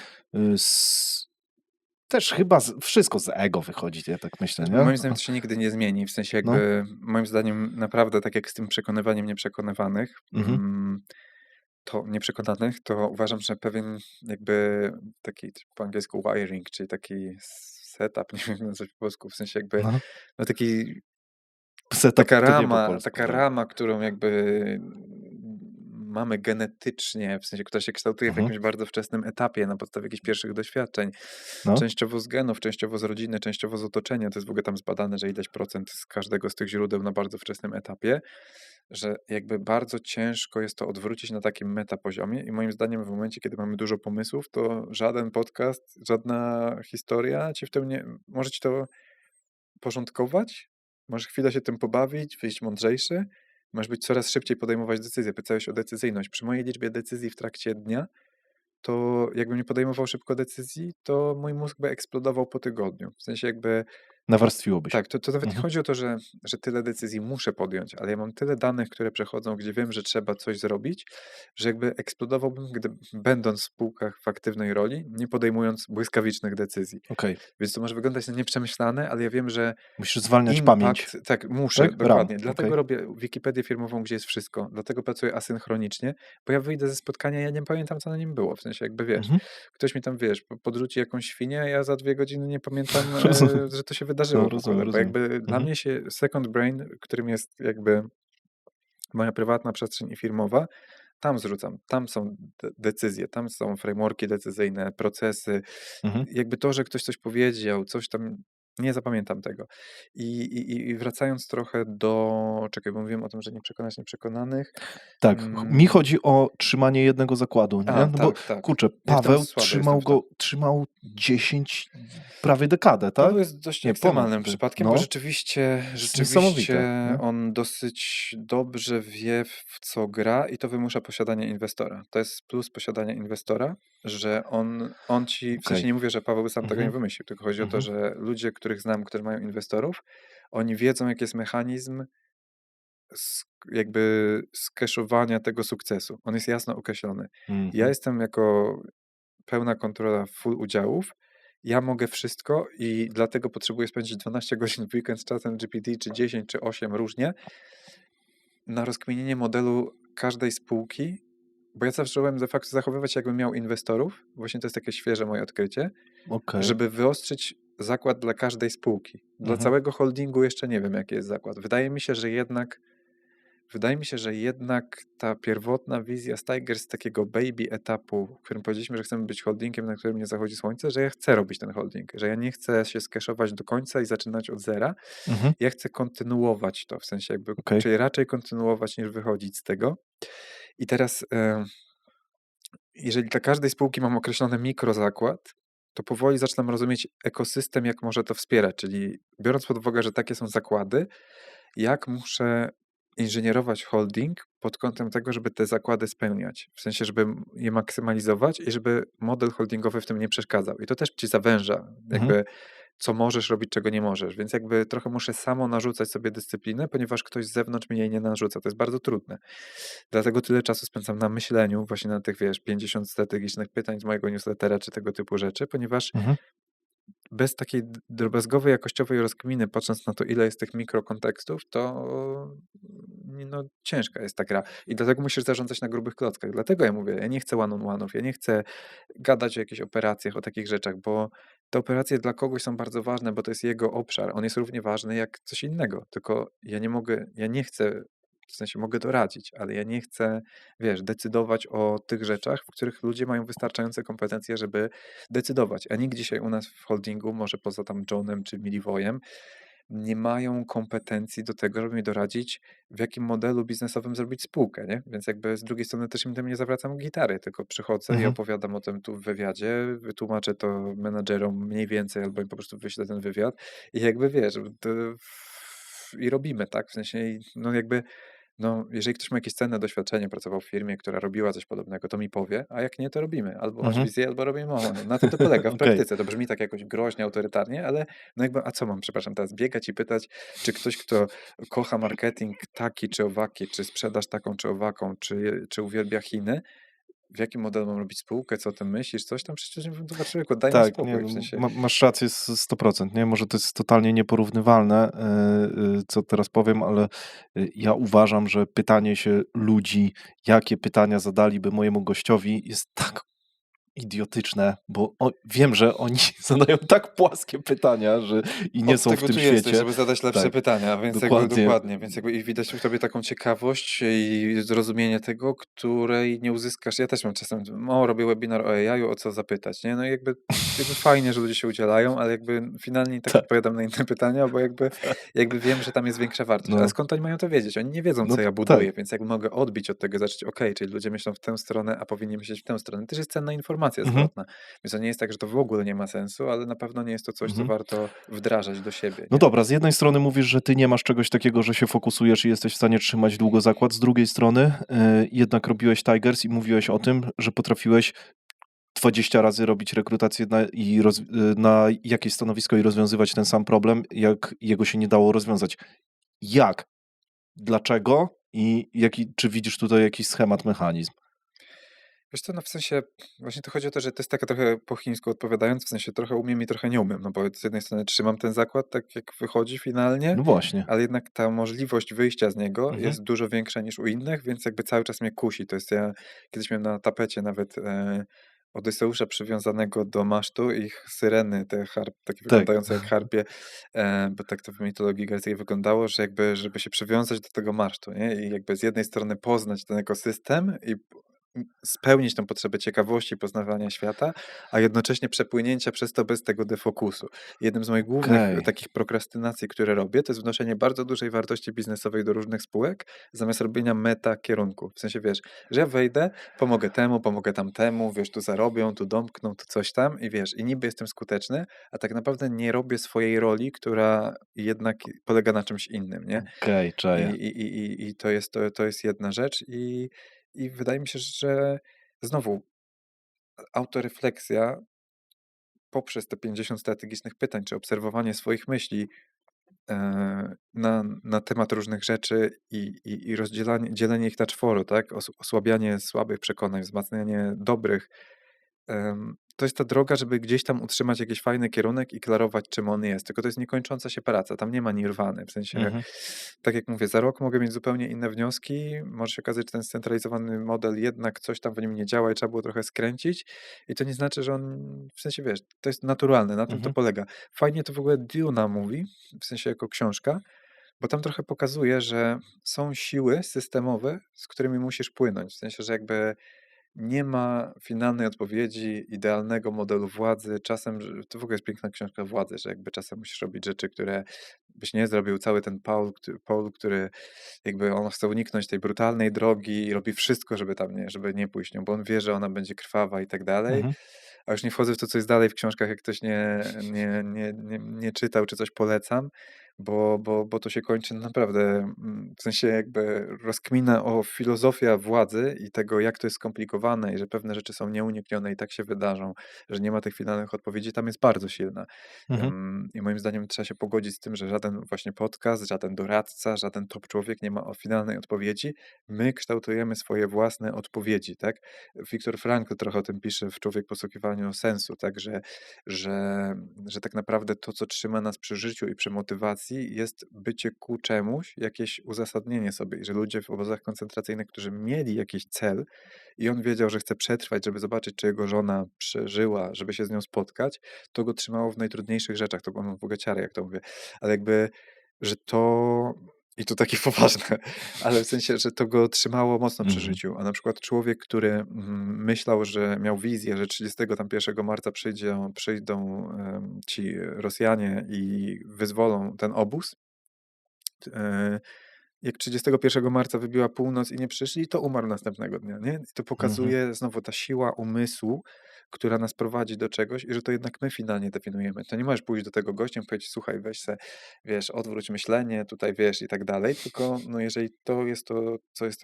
A: też chyba wszystko z ego wychodzi, ja tak myślę, nie?
B: Moim zdaniem to się nigdy nie zmieni, w sensie
A: No,
B: jakby, moim zdaniem naprawdę tak jak z tym przekonywaniem nieprzekonywanych,
A: mhm,
B: to uważam, że pewien jakby taki po angielsku wiring, czyli taki setup, nie wiem jak nazwać po polsku, w sensie jakby,
A: no.
B: no taki
A: Setup to nie po polsku,
B: taka
A: tak.
B: rama, którą jakby mamy genetycznie, w sensie, która się kształtuje w
A: Mhm,
B: jakimś bardzo wczesnym etapie na podstawie jakichś pierwszych doświadczeń,
A: no,
B: częściowo z genów, częściowo z rodziny, częściowo z otoczenia. To jest w ogóle tam zbadane, że ileś procent z każdego z tych źródeł na bardzo wczesnym etapie, że jakby bardzo ciężko jest to odwrócić na takim metapoziomie i moim zdaniem w momencie, kiedy mamy dużo pomysłów, to żaden podcast, żadna historia ci w tym nie, może ci to porządkować, możesz chwilę się tym pobawić, wyjść mądrzejszy, możesz być coraz szybciej podejmować decyzje. Pytałeś o decyzyjność. Przy mojej liczbie decyzji w trakcie dnia, to jakbym nie podejmował szybko decyzji, to mój mózg by eksplodował po tygodniu. W sensie jakby
A: nawarstwiłoby się.
B: tak, to nawet nie
A: Mhm.
B: chodzi o to, że tyle decyzji muszę podjąć, ale ja mam tyle danych, które przechodzą, gdzie wiem, że trzeba coś zrobić, że jakby eksplodowałbym, gdy będąc w spółkach w aktywnej roli, nie podejmując błyskawicznych decyzji.
A: Okej,
B: Więc to może wyglądać na nieprzemyślane, ale ja wiem, że
A: musisz zwalniać pamięć,
B: impact, tak, muszę,
A: tak? RAM,
B: dokładnie.
A: okej.
B: Dlatego robię Wikipedię firmową, gdzie jest wszystko. Dlatego pracuję asynchronicznie, bo ja wyjdę ze spotkania, ja nie pamiętam, co na nim było. W sensie jakby, wiesz,
A: Mhm.
B: ktoś mi tam, wiesz, podrzuci jakąś świnię, a ja za 2 godziny nie pamiętam,
A: Rozumiem,
B: że to się
A: no,
B: wydarzyło w
A: rozumiem,
B: ogóle. Bo
A: rozumiem.
B: jakby dla
A: Mhm.
B: mnie się Second Brain, którym jest jakby moja prywatna przestrzeń i firmowa, tam zrzucam, tam są decyzje, tam są frameworki decyzyjne, procesy.
A: Mhm.
B: Jakby to, że ktoś coś powiedział, coś tam Nie zapamiętam tego. I wracając trochę do czekaj, bo mówiłem o tym, że nie przekonać nieprzekonanych.
A: Tak, mi
B: Mm,
A: chodzi o trzymanie jednego zakładu, nie?
B: a,
A: No bo
B: tak, tak.
A: kurczę,
B: Jestem
A: Paweł
B: słaby jestem w to.
A: trzymał 10, prawie dekadę,
B: Paweł
A: tak?
B: jest dość
A: Nie, ponad
B: ekstremalnym
A: ty
B: przypadkiem, bo
A: no,
B: rzeczywiście
A: niesamowite, nie?
B: on dosyć dobrze wie, w co gra i to wymusza posiadanie inwestora. To jest plus posiadania inwestora, że on ci w sensie
A: Okej.
B: nie mówię, że Paweł by sam tego nie
A: Mhm,
B: wymyślił, tylko chodzi o to,
A: mhm,
B: że ludzie, których znam, którzy mają inwestorów, oni wiedzą, jaki jest mechanizm jakby skeszowania tego sukcesu. On jest jasno określony. Ja
A: mhm,
B: jestem jako pełna kontrola full udziałów. Ja mogę wszystko i dlatego potrzebuję spędzić 12 godzin w weekend z czatem GPT, czy 10, czy 8 różnie, na rozkminienie modelu każdej spółki, bo ja zacząłem de facto zachowywać się, jakbym miał inwestorów. Właśnie to jest takie świeże moje odkrycie,
A: okej.
B: żeby wyostrzyć zakład dla każdej spółki. Dla
A: Mhm,
B: całego holdingu jeszcze nie wiem, jaki jest zakład. Wydaje mi się, że jednak ta pierwotna wizja z Tiger z takiego baby etapu, w którym powiedzieliśmy, że chcemy być holdingiem, na którym nie zachodzi słońce, że ja chcę robić ten holding, że ja nie chcę się skeszować do końca i zaczynać od zera.
A: mhm,
B: Ja chcę kontynuować to, w sensie jakby,
A: okej.
B: czyli raczej kontynuować niż wychodzić z tego. I teraz, jeżeli dla każdej spółki mam określony mikrozakład, to powoli zaczynam rozumieć ekosystem, jak może to wspierać, czyli biorąc pod uwagę, że takie są zakłady, jak muszę inżynierować holding pod kątem tego, żeby te zakłady spełniać. W sensie, żeby je maksymalizować i żeby model holdingowy w tym nie przeszkadzał. I to też ci zawęża,
A: Mhm,
B: jakby co możesz robić, czego nie możesz. Więc jakby trochę muszę samo narzucać sobie dyscyplinę, ponieważ ktoś z zewnątrz mnie jej nie narzuca. To jest bardzo trudne. Dlatego tyle czasu spędzam na myśleniu, właśnie na tych, wiesz, 50 strategicznych pytań z mojego newslettera, czy tego typu rzeczy, ponieważ
A: mhm,
B: bez takiej drobiazgowej, jakościowej rozkminy, patrząc na to, ile jest tych mikrokontekstów, to no, ciężka jest ta gra. I dlatego musisz zarządzać na grubych klockach. Dlatego ja mówię, ja nie chcę one-on-one'ów, ja nie chcę gadać o jakichś operacjach, o takich rzeczach, bo te operacje dla kogoś są bardzo ważne, bo to jest jego obszar. On jest równie ważny jak coś innego. Tylko ja nie mogę, ja nie chcę, w sensie mogę doradzić, ale ja nie chcę, wiesz, decydować o tych rzeczach, w których ludzie mają wystarczające kompetencje, żeby decydować. A nikt dzisiaj u nas w holdingu, może poza tam Johnem czy Miliwojem, nie mają kompetencji do tego, żeby mi doradzić, w jakim modelu biznesowym zrobić spółkę, nie? Więc jakby z drugiej strony też im tym nie zawracam gitary, tylko przychodzę i
A: mhm.
B: opowiadam o tym tu w wywiadzie, wytłumaczę to menadżerom mniej więcej, albo im po prostu wyślę ten wywiad i jakby wiesz, i robimy, tak? W sensie, no jakby no, jeżeli ktoś ma jakieś cenne doświadczenie, pracował w firmie, która robiła coś podobnego, to mi powie, a jak nie, to robimy. Albo masz
A: Mhm.
B: wizję, albo robimy ono. Na tym to polega w
A: Okej.
B: praktyce. To brzmi tak jakoś groźnie, autorytarnie, ale no jakby, a co mam, przepraszam, teraz biegać i pytać, czy ktoś, kto kocha marketing taki czy owaki, czy sprzedaż taką czy owaką, czy uwielbia Chiny, w jakim modelu mam robić spółkę, co o tym myślisz, coś tam, przecież dobra człowieku, daj mi
A: Tak, nie,
B: spokój, w
A: no,
B: sensie,
A: masz rację 100%, nie? Może to jest totalnie nieporównywalne, co teraz powiem, ale ja uważam, że pytanie się ludzi, jakie pytania zadaliby mojemu gościowi, jest tak idiotyczne, bo wiem, że oni zadają tak płaskie pytania, że i nie
B: od
A: są w
B: tego
A: tym
B: tu jesteś,
A: świecie.
B: żeby zadać lepsze
A: Tak,
B: pytania, więc jakby
A: dokładnie.
B: dokładnie, więc jakby i widać w tobie taką ciekawość i zrozumienie tego, której nie uzyskasz. Ja też mam czasem, robię webinar o AI-u, o co zapytać, nie? No i jakby fajnie, że ludzie się udzielają, ale jakby finalnie i tak
A: Tak,
B: odpowiadam na inne pytania, bo jakby wiem, że tam jest większa wartość. Ale
A: no,
B: skąd oni mają to wiedzieć? Oni nie wiedzą,
A: no
B: co ja
A: tak.
B: buduję, więc jakby mogę odbić od tego, zacząć, czyli ludzie myślą w tę stronę, a powinni myśleć w tę stronę. Też jest cenna informacja
A: Mhm,
B: zwrotna. Więc to nie jest tak, że to w ogóle nie ma sensu, ale na pewno nie jest to coś, co
A: mhm.
B: warto wdrażać do siebie,
A: No
B: nie?
A: dobra, z jednej strony mówisz, że ty nie masz czegoś takiego, że się fokusujesz i jesteś w stanie trzymać długo zakład, z drugiej strony jednak robiłeś Tigers i mówiłeś o tym, że potrafiłeś 20 razy robić rekrutację na jakieś stanowisko i rozwiązywać ten sam problem, jak jego się nie dało rozwiązać. Jak? Dlaczego? I czy widzisz tutaj jakiś schemat, mechanizm?
B: Wiesz co, no w sensie, właśnie to chodzi o to, że to jest taka trochę po chińsku odpowiadając, w sensie trochę umiem i trochę nie umiem, no bo z jednej strony trzymam ten zakład tak jak wychodzi finalnie,
A: No właśnie.
B: ale jednak ta możliwość wyjścia z niego
A: Mhm.
B: jest dużo większa niż u innych, więc jakby cały czas mnie kusi. To jest ja kiedyś miałem na tapecie nawet Odyseusza przywiązanego do masztu, ich syreny, takie
A: Tak.
B: wyglądające jak harpie, bo tak to w mitologii greckiej wyglądało, że jakby, żeby się przywiązać do tego masztu, nie? I jakby z jednej strony poznać ten ekosystem i spełnić tą potrzebę ciekawości, poznawania świata, a jednocześnie przepłynięcia przez to bez tego defokusu. Jednym z moich głównych
A: Okej.
B: takich prokrastynacji, które robię, to jest wnoszenie bardzo dużej wartości biznesowej do różnych spółek, zamiast robienia meta kierunku. W sensie, wiesz, że ja wejdę, pomogę temu, pomogę tamtemu, wiesz, tu zarobią, tu domkną, tu coś tam i wiesz, i niby jestem skuteczny, a tak naprawdę nie robię swojej roli, która jednak polega na czymś innym, nie?
A: Okej, czaję.
B: I to jest jedna rzecz i wydaje mi się, że znowu autorefleksja poprzez te 50 strategicznych pytań, czy obserwowanie swoich myśli na temat różnych rzeczy i dzielenie ich na czworo, tak? Osłabianie słabych przekonań, wzmacnianie dobrych. To jest ta droga, żeby gdzieś tam utrzymać jakiś fajny kierunek i klarować, czym on jest. Tylko to jest niekończąca się praca, tam nie ma nirwany. W sensie,
A: Mhm.
B: tak jak mówię, za rok mogę mieć zupełnie inne wnioski. Może się okazać, że ten scentralizowany model jednak coś tam w nim nie działa i trzeba było trochę skręcić. I to nie znaczy, że on, w sensie, wiesz, to jest naturalne, na tym to
A: Mhm.
B: polega. Fajnie to w ogóle Duna mówi, w sensie jako książka, bo tam trochę pokazuje, że są siły systemowe, z którymi musisz płynąć. W sensie, że jakby nie ma finalnej odpowiedzi, idealnego modelu władzy. Czasem, to w ogóle jest piękna książka władzy, że jakby czasem musisz robić rzeczy, które byś nie zrobił. Cały ten Paul, który jakby on chce uniknąć tej brutalnej drogi i robi wszystko, żeby nie pójść nią, bo on wie, że ona będzie krwawa i tak dalej.
A: Mhm.
B: A już nie wchodzę w to, co jest dalej w książkach, jak ktoś nie czytał, czy coś polecam, bo to się kończy naprawdę, w sensie jakby rozkmina o filozofia władzy i tego, jak to jest skomplikowane i że pewne rzeczy są nieuniknione i tak się wydarzą, że nie ma tych finalnych odpowiedzi, tam jest bardzo silna.
A: Mhm.
B: I moim zdaniem trzeba się pogodzić z tym, że żaden właśnie podcast, żaden doradca, żaden top człowiek nie ma finalnej odpowiedzi. My kształtujemy swoje własne odpowiedzi, tak? Viktor Frankl trochę o tym pisze w Człowiek w poszukiwaniu sensu, tak? Że tak naprawdę to, co trzyma nas przy życiu i przy motywacji, jest bycie ku czemuś, jakieś uzasadnienie sobie. I że ludzie w obozach koncentracyjnych, którzy mieli jakiś cel i on wiedział, że chce przetrwać, żeby zobaczyć, czy jego żona przeżyła, żeby się z nią spotkać, to go trzymało w najtrudniejszych rzeczach. To było bogaciary, jak to mówię. Ale jakby, że to... I to takie poważne, ale w sensie, że to go trzymało mocno przy
A: Mhm.
B: życiu. A na przykład człowiek, który myślał, że miał wizję, że 31 marca przyjdą ci Rosjanie i wyzwolą ten obóz, e, jak 31 marca wybiła północ i nie przyszli, to umarł następnego dnia, nie? I to
A: Mhm.
B: pokazuje znowu ta siła umysłu, która nas prowadzi do czegoś i że to jednak my finalnie definiujemy. To nie możesz pójść do tego gościa i powiedzieć: słuchaj, weź se, wiesz, odwróć myślenie, tutaj wiesz i tak dalej, tylko no jeżeli to jest to, co jest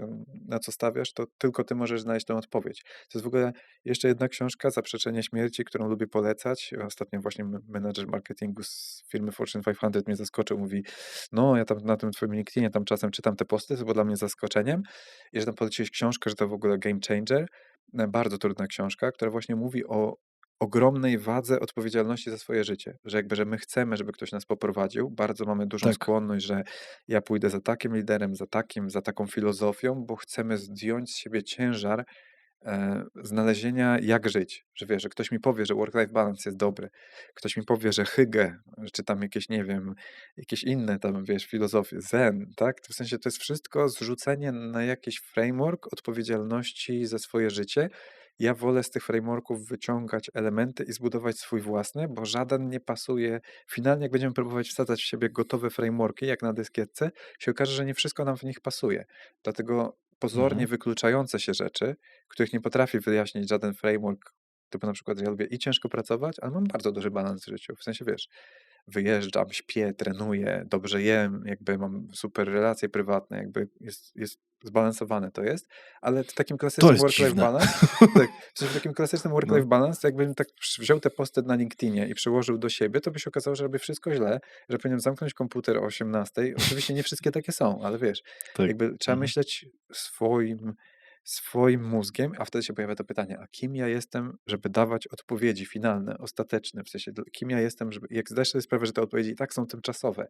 B: na co stawiasz, to tylko ty możesz znaleźć tę odpowiedź. To jest w ogóle jeszcze jedna książka, Zaprzeczenie śmierci, którą lubię polecać. Ostatnio właśnie menadżer marketingu z firmy Fortune 500 mnie zaskoczył, mówi: no, ja tam na tym twoim LinkedInie tam czasem czytam te posty, to było dla mnie zaskoczeniem i że tam poleciłeś książkę, że to w ogóle game changer. Bardzo trudna książka, która właśnie mówi o ogromnej wadze odpowiedzialności za swoje życie. Że jakby, że my chcemy, żeby ktoś nas poprowadził. Bardzo mamy dużą
A: Tak.
B: skłonność, że ja pójdę za takim liderem, za taką filozofią, bo chcemy zdjąć z siebie ciężar znalezienia, jak żyć. Że wiesz, że ktoś mi powie, że work-life balance jest dobry. Ktoś mi powie, że hygge, czy tam jakieś, nie wiem, jakieś inne tam, wiesz, filozofie, zen, tak? W sensie to jest wszystko zrzucenie na jakiś framework odpowiedzialności za swoje życie. Ja wolę z tych frameworków wyciągać elementy i zbudować swój własny, bo żaden nie pasuje. Finalnie, jak będziemy próbować wsadzać w siebie gotowe frameworki, jak na dyskietce, się okaże, że nie wszystko nam w nich pasuje. Dlatego pozornie
A: Mhm.
B: wykluczające się rzeczy, których nie potrafi wyjaśnić żaden framework, typu na przykład ja lubię i ciężko pracować, ale mam bardzo duży balans w życiu. W sensie, wiesz, wyjeżdżam, śpię, trenuję, dobrze jem, jakby mam super relacje prywatne, jakby jest zbalansowane to jest, ale w takim
A: To
B: klasycznym
A: jest
B: work-life
A: dziwne.
B: balance, tak, w sensie w takim klasycznym
A: No.
B: work-life balance, to jakbym tak wziął te posty na LinkedInie i przełożył do siebie, to by się okazało, że robię wszystko źle, że powinienem zamknąć komputer o 18. Oczywiście nie wszystkie takie są, ale wiesz,
A: Tak.
B: jakby trzeba
A: Mhm.
B: myśleć swoim mózgiem, a wtedy się pojawia to pytanie, a kim ja jestem, żeby dawać odpowiedzi finalne, ostateczne, w sensie kim ja jestem, jak zdać sobie sprawę, że te odpowiedzi i tak są tymczasowe,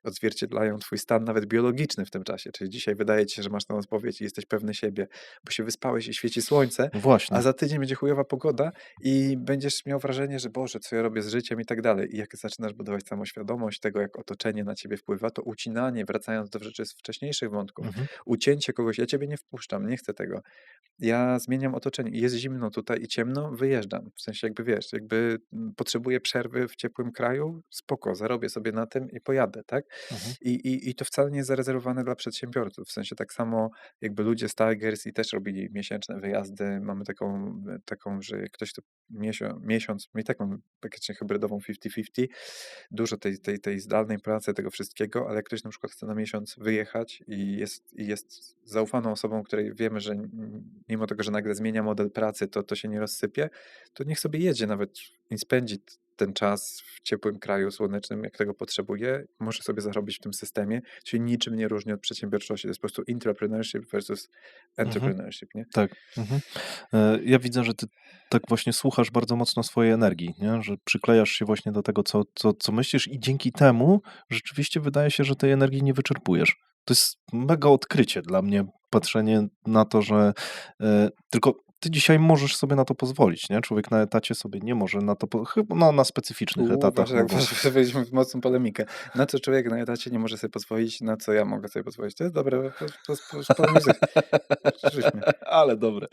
B: odzwierciedlają twój stan nawet biologiczny w tym czasie. Czyli dzisiaj wydaje ci się, że masz tą odpowiedź i jesteś pewny siebie, bo się wyspałeś i świeci słońce, a
A: Właśnie.
B: za tydzień będzie chujowa pogoda i będziesz miał wrażenie, że Boże, co ja robię z życiem i tak dalej. I jak zaczynasz budować samoświadomość tego, jak otoczenie na ciebie wpływa, to ucinanie, wracając do rzeczy z wcześniejszych wątków,
A: Mhm.
B: ucięcie kogoś, ja ciebie nie wpuszczam, nie chcę tego. Ja zmieniam otoczenie. Jest zimno tutaj i ciemno, wyjeżdżam. W sensie jakby wiesz, jakby potrzebuję przerwy w ciepłym kraju, spoko, zarobię sobie na tym i pojadę, tak?
A: Mhm.
B: I to wcale nie jest zarezerwowane dla przedsiębiorców. W sensie tak samo jakby ludzie z Tigers i też robili miesięczne wyjazdy. Mamy taką że jak ktoś to miesiąc, my taką praktycznie hybrydową 50-50, dużo tej zdalnej pracy, tego wszystkiego, ale jak ktoś na przykład chce na miesiąc wyjechać i jest zaufaną osobą, której wiemy, że mimo tego, że nagle zmienia model pracy, to się nie rozsypie, to niech sobie jedzie nawet i spędzi ten czas w ciepłym kraju słonecznym, jak tego potrzebuje, może sobie zarobić w tym systemie, czyli niczym nie różni od przedsiębiorczości. To jest po prostu intrapreneurship versus
A: Mhm.
B: entrepreneurship, nie?
A: Tak. Mhm. Ja widzę, że ty tak właśnie słuchasz bardzo mocno swojej energii, nie? Że przyklejasz się właśnie do tego, co myślisz i dzięki temu rzeczywiście wydaje się, że tej energii nie wyczerpujesz. To jest mega odkrycie dla mnie, patrzenie na to, że tylko ty dzisiaj możesz sobie na to pozwolić, nie? Człowiek na etacie sobie nie może na to, chyba no, na specyficznych etatach, no bo
B: Weszliśmy w mocną polemikę. Na co człowiek na etacie nie może sobie pozwolić, na co ja mogę sobie pozwolić. To jest dobre, polemizuj. Rzućmy.
A: ale dobre.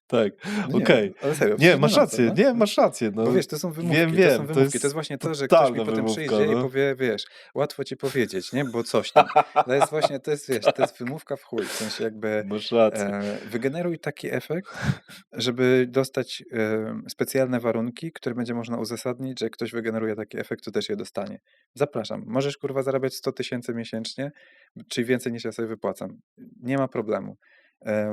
A: Tak,
B: No nie,
A: okej.
B: ale serio, w
A: Nie,
B: sensie no
A: masz
B: na co,
A: rację,
B: no?
A: nie, masz rację,
B: Bo
A: no.
B: wiesz, to są
A: Wiem,
B: wymówki, to są
A: wiem, to
B: wymówki. To jest
A: jest
B: właśnie to, że ktoś mi
A: totalna
B: potem
A: wymówka,
B: przyjdzie i
A: no.
B: powie, wiesz, łatwo ci powiedzieć, nie? Bo coś tam. To jest właśnie, to jest, wiesz, to jest wymówka w chuj. W sensie jakby
A: Masz rację.
B: wygeneruj taki efekt, żeby dostać specjalne warunki, które będzie można uzasadnić, że jak ktoś wygeneruje taki efekt, to też je dostanie. Zapraszam. Możesz kurwa zarabiać 100 000 miesięcznie, czyli więcej niż ja sobie wypłacam. Nie ma problemu.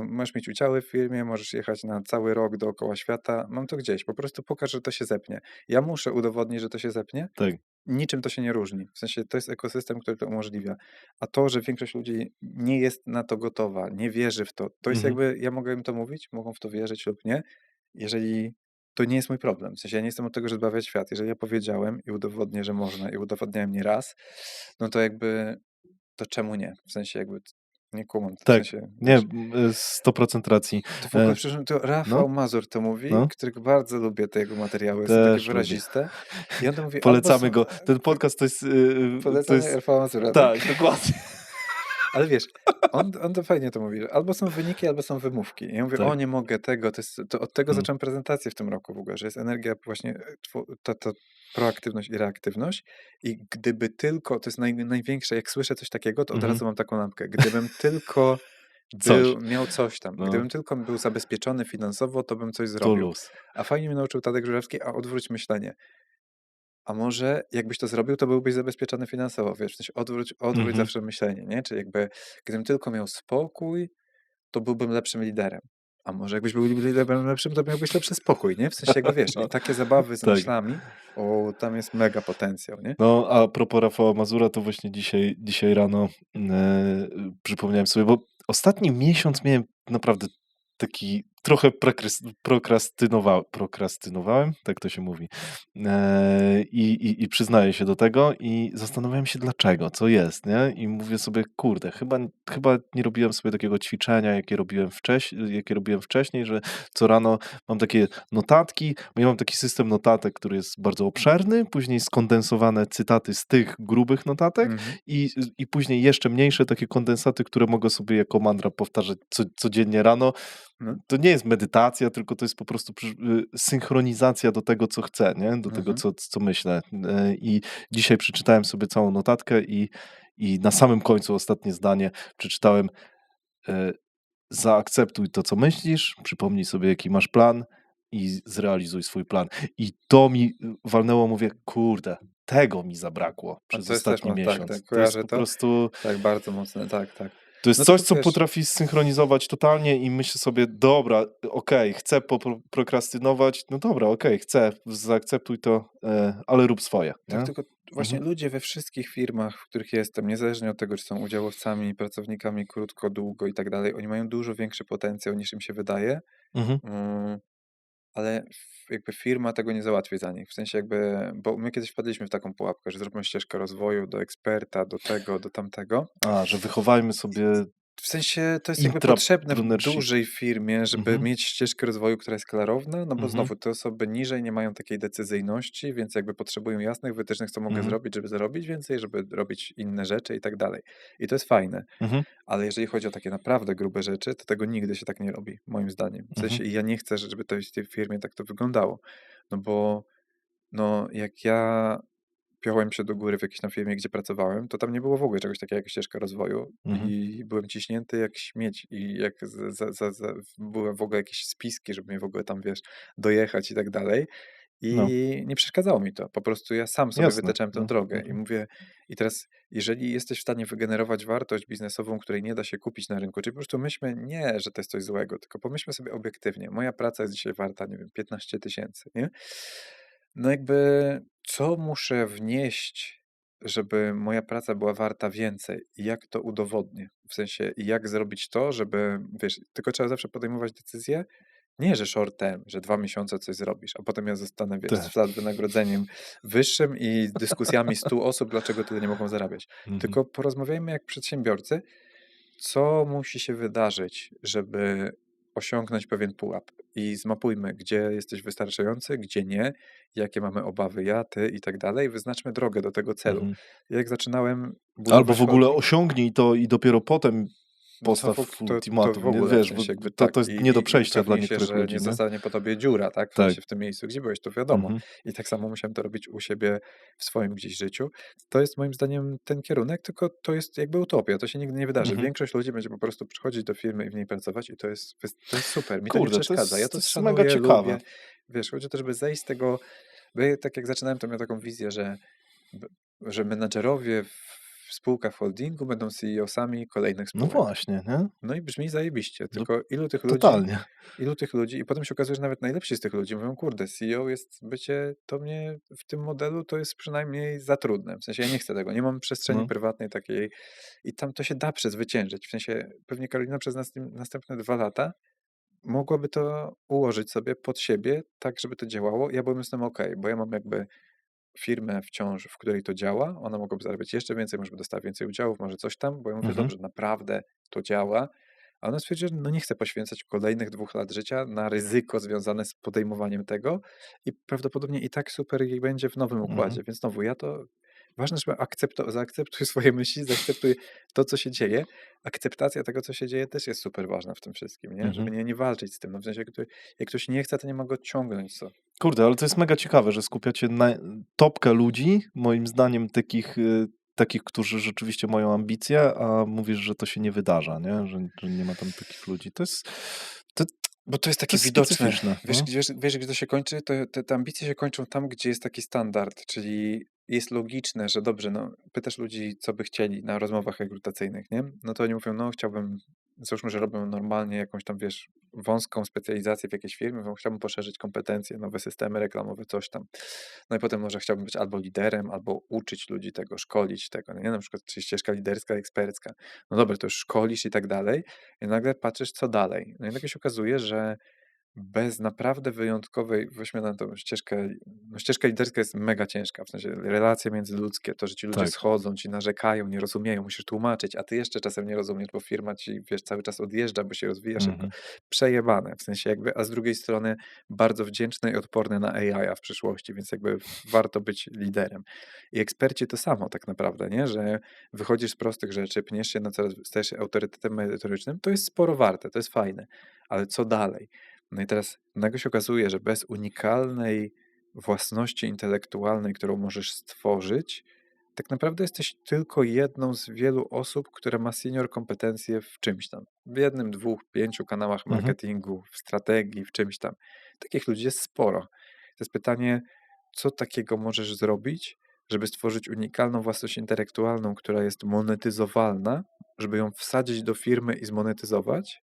B: Możesz mieć udziały w firmie, możesz jechać na cały rok dookoła świata. Mam to gdzieś. Po prostu pokaż, że to się zepnie. Ja muszę udowodnić, że to się zepnie.
A: Tak.
B: Niczym to się nie różni. W sensie to jest ekosystem, który to umożliwia. A to, że większość ludzi nie jest na to gotowa, nie wierzy w to, to jest
A: Mhm.
B: jakby, ja mogę im to mówić, mogą w to wierzyć lub nie, jeżeli to nie jest mój problem. W sensie ja nie jestem od tego, żeby zbawiać świat. Jeżeli ja powiedziałem i udowodnię, że można i udowodniałem nie raz, no to jakby, to czemu nie? W sensie jakby nie kumam. W
A: Tak.
B: sensie,
A: Nie,
B: wiesz,
A: 100% racji.
B: to w ogóle, przepraszam, to
A: No,
B: Rafał Mazur to mówi,
A: no,
B: którego bardzo lubię, te jego materiały, są takie
A: też lubię.
B: wyraziste. I on to mówi, albo
A: Polecamy
B: są
A: go. Ten podcast to
B: polecenie
A: jest
B: Rafała Mazura, tak?
A: tak, dokładnie.
B: Ale wiesz, on to fajnie to mówi, że albo są wyniki, albo są wymówki. I ja mówię, o
A: Tak.
B: nie mogę tego, to od tego
A: Mm.
B: zacząłem prezentację w tym roku w ogóle, że jest energia właśnie, ta proaktywność i reaktywność i gdyby tylko, to jest największe, jak słyszę coś takiego, to od
A: Mhm.
B: razu mam taką lampkę, gdybym tylko
A: Coś.
B: miał coś tam,
A: No,
B: gdybym tylko był zabezpieczony finansowo, to bym coś
A: to
B: zrobił.
A: luz.
B: A fajnie mnie nauczył Tadek Żurawski, a odwróć myślenie. A może jakbyś to zrobił, to byłbyś zabezpieczony finansowo, wiesz, w sensie odwróć
A: Mhm.
B: zawsze myślenie, nie? Czyli jakby gdybym tylko miał spokój, to byłbym lepszym liderem. A może jakbyś był liderem lepszym, to miałbyś lepszy spokój, nie? W sensie jakby wiesz,
A: No,
B: i takie zabawy z
A: tak.
B: myślami, tam jest mega potencjał, nie?
A: No, a propos Rafała Mazura, to właśnie dzisiaj rano przypomniałem sobie, bo ostatni miesiąc miałem naprawdę taki trochę prokrastynowałem, tak to się mówi. I przyznaję się do tego i zastanawiałem się dlaczego, co jest, nie? I mówię sobie, kurde, chyba nie robiłem sobie takiego ćwiczenia, jakie robiłem wcześniej, że co rano mam takie notatki, bo ja mam taki system notatek, który jest bardzo obszerny, później skondensowane cytaty z tych grubych notatek
B: Mhm.
A: i później jeszcze mniejsze takie kondensaty, które mogę sobie jako mantra powtarzać codziennie rano.
B: No.
A: To nie jest medytacja, tylko to jest po prostu synchronizacja do tego, co chcę, nie? Do tego,
B: Mhm.
A: co myślę. I dzisiaj przeczytałem sobie całą notatkę i na samym końcu ostatnie zdanie przeczytałem: zaakceptuj to, co myślisz, przypomnij sobie, jaki masz plan i zrealizuj swój plan. I to mi walnęło, mówię, kurde, tego mi zabrakło
B: A
A: przez
B: to jest też,
A: ostatni
B: tak,
A: miesiąc. To jest
B: kojarzę
A: po
B: to.
A: prostu...
B: Tak, bardzo mocne, tak.
A: To jest
B: No
A: coś,
B: tylko
A: co
B: wiesz,
A: potrafi zsynchronizować totalnie i myślę sobie, dobra, okej, chcę prokrastynować, no dobra, okej, chcę, zaakceptuj to, ale rób swoje,
B: tak,
A: nie?
B: tylko właśnie
A: Mhm.
B: ludzie we wszystkich firmach, w których jestem, niezależnie od tego, czy są udziałowcami, pracownikami krótko, długo i tak dalej, oni mają dużo większy potencjał niż im się wydaje.
A: Mhm.
B: Mm, ale jakby firma tego nie załatwi za nich. W sensie jakby, bo my kiedyś wpadliśmy w taką pułapkę, że zrobimy ścieżkę rozwoju do eksperta, do tego, do tamtego.
A: A, że wychowajmy sobie
B: W sensie to jest jakby potrzebne w
A: intrapreneurship.
B: dużej firmie, żeby
A: Mhm,
B: mieć ścieżkę rozwoju, która jest klarowna, no bo
A: mhm,
B: znowu te osoby niżej nie mają takiej decyzyjności, więc jakby potrzebują jasnych wytycznych, co mogę
A: mhm,
B: zrobić, żeby zarobić więcej, żeby robić inne rzeczy i tak dalej. I to jest fajne.
A: mhm,
B: Ale jeżeli chodzi o takie naprawdę grube rzeczy, to tego nigdy się tak nie robi, moim zdaniem. W
A: mhm.
B: sensie ja nie chcę, żeby to w tej firmie tak to wyglądało. No bo no, jak ja piąłem się do góry w jakiejś tam firmie, gdzie pracowałem, to tam nie było w ogóle czegoś takiego jak ścieżka rozwoju
A: Mhm.
B: i byłem ciśnięty jak śmieć i jak były w ogóle jakieś spiski, żeby mnie w ogóle tam, wiesz, dojechać i tak dalej.
A: No,
B: I nie przeszkadzało mi to. Po prostu ja sam sobie
A: jasne.
B: wytyczałem tę
A: No,
B: drogę i
A: mhm,
B: mówię, i teraz, jeżeli jesteś w stanie wygenerować wartość biznesową, której nie da się kupić na rynku, czyli po prostu myślmy nie, że to jest coś złego, tylko pomyślmy sobie obiektywnie. Moja praca jest dzisiaj warta, nie wiem, 15 000, nie? No jakby, co muszę wnieść, żeby moja praca była warta więcej i jak to udowodnię? W sensie, jak zrobić to, żeby, wiesz, tylko trzeba zawsze podejmować decyzje, nie, że short term, że 2 miesiące coś zrobisz, a potem ja zostanę, wiesz,
A: te.
B: z wynagrodzeniem wyższym i dyskusjami 100 osób, dlaczego tyle nie mogą zarabiać.
A: Mhm,
B: Tylko porozmawiajmy jak przedsiębiorcy, co musi się wydarzyć, żeby osiągnąć pewien pułap i zmapujmy, gdzie jesteś wystarczający, gdzie nie, jakie mamy obawy ja, ty i tak dalej. Wyznaczmy drogę do tego celu.
A: mhm.
B: Jak zaczynałem
A: Albo
B: budować
A: w ogóle
B: holding,
A: osiągnij to i dopiero potem
B: no to
A: postaw
B: to w
A: ultimatum, nie?
B: ogóle, w
A: Wiesz, bo
B: sensie jakby
A: to,
B: tak.
A: to jest nie do
B: I
A: przejścia dla
B: upewnij się,
A: niektórych
B: że
A: ludzi,
B: nie
A: nie?
B: zostanie po tobie dziura, tak? W
A: Tak.
B: sensie w tym miejscu, gdzie byłeś, to wiadomo.
A: Mhm,
B: I tak samo musiałem to robić u siebie w swoim gdzieś życiu. To jest moim zdaniem ten kierunek, tylko to jest jakby utopia, to się nigdy nie wydarzy.
A: mhm.
B: Większość ludzi będzie po prostu przychodzić do firmy i w niej pracować i to jest super. Mi to nie
A: Kurde,
B: przeszkadza. Ja
A: to
B: to
A: jest mega
B: szanuję,
A: ciekawe.
B: lubię. Wiesz, chodzi o to, żeby zejść z tego, bo ja tak jak zaczynałem, to miałem taką wizję, b że menedżerowie w spółkach holdingu będą CEO-sami kolejnych
A: No
B: spółek.
A: właśnie, nie?
B: No i brzmi zajebiście,
A: No,
B: tylko
A: totalnie.
B: ilu tych ludzi i potem się okazuje, że nawet najlepsi z tych ludzi mówią: „Kurde, CEO jest bycie to mnie w tym modelu to jest przynajmniej za trudne. W sensie ja nie chcę tego, nie mam przestrzeni
A: No.
B: prywatnej takiej i tam to się da przezwyciężyć. W sensie pewnie Karolina przez następne 2 lata mogłaby to ułożyć sobie pod siebie tak, żeby to działało. Ja byłem z tym okej, bo ja mam jakby firmę wciąż, w której to działa. Ona mogłaby zarabiać jeszcze więcej, może by dostała więcej udziałów, może coś tam, bo ja mówię:
A: Mhm,
B: „Dobrze, naprawdę to działa”, a ona stwierdziła, że no nie chce poświęcać kolejnych 2 lat życia na ryzyko związane z podejmowaniem tego i prawdopodobnie i tak super jej będzie w nowym
A: mhm,
B: układzie. Więc znowu ja to ważne, żeby zaakceptuj swoje myśli, zaakceptuj to, co się dzieje. Akceptacja tego, co się dzieje, też jest super ważna w tym wszystkim, nie?
A: mhm.
B: Żeby nie walczyć z tym. No w sensie, jak ktoś nie chce, to nie ma go ciągnąć, co?
A: Kurde, ale to jest mega ciekawe, że skupiacie na topkę ludzi, moim zdaniem takich, którzy rzeczywiście mają ambicje, a mówisz, że to się nie wydarza, nie? Że nie ma tam takich ludzi. To,
B: Bo to jest
A: to
B: takie
A: jest
B: widoczne.
A: specyficzne,
B: Wiesz,
A: no.
B: gdzie to się kończy? Te ambicje się kończą tam, gdzie jest taki standard, czyli jest logiczne, że dobrze, no, pytasz ludzi, co by chcieli na rozmowach rekrutacyjnych, nie? No to oni mówią, no chciałbym, załóżmy, że robią normalnie jakąś tam, wiesz, wąską specjalizację w jakiejś firmie, mówią, chciałbym poszerzyć kompetencje, nowe systemy reklamowe, coś tam. No i potem może chciałbym być albo liderem, albo uczyć ludzi tego, szkolić tego, no nie? Na przykład, czy ścieżka liderska, ekspercka. No dobra, to już szkolisz i tak dalej, i nagle patrzysz, co dalej. No i nagle się okazuje, że bez naprawdę wyjątkowej, weźmy na tą ścieżkę, no ścieżka liderska jest mega ciężka, w sensie relacje międzyludzkie, to, że ci ludzie
A: Tak.
B: schodzą, ci narzekają, nie rozumieją, musisz tłumaczyć, a ty jeszcze czasem nie rozumiesz, bo firma ci, wiesz, cały czas odjeżdża, bo się rozwija szybko.
A: Mhm,
B: Przejebane, w sensie jakby, a z drugiej strony bardzo wdzięczne i odporne na AI w przyszłości, więc jakby warto być liderem. I eksperci to samo tak naprawdę, nie? Że wychodzisz z prostych rzeczy, pniesz się na coraz, stajesz się autorytetem merytorycznym, to jest sporo warte, to jest fajne, ale co dalej? No i teraz nagle się okazuje, że bez unikalnej własności intelektualnej, którą możesz stworzyć, tak naprawdę jesteś tylko jedną z wielu osób, która ma senior kompetencje w czymś tam. W jednym, dwóch, pięciu kanałach
A: mhm,
B: marketingu, w strategii, w czymś tam. Takich ludzi jest sporo. To jest pytanie, co takiego możesz zrobić, żeby stworzyć unikalną własność intelektualną, która jest monetyzowalna, żeby ją wsadzić do firmy i zmonetyzować,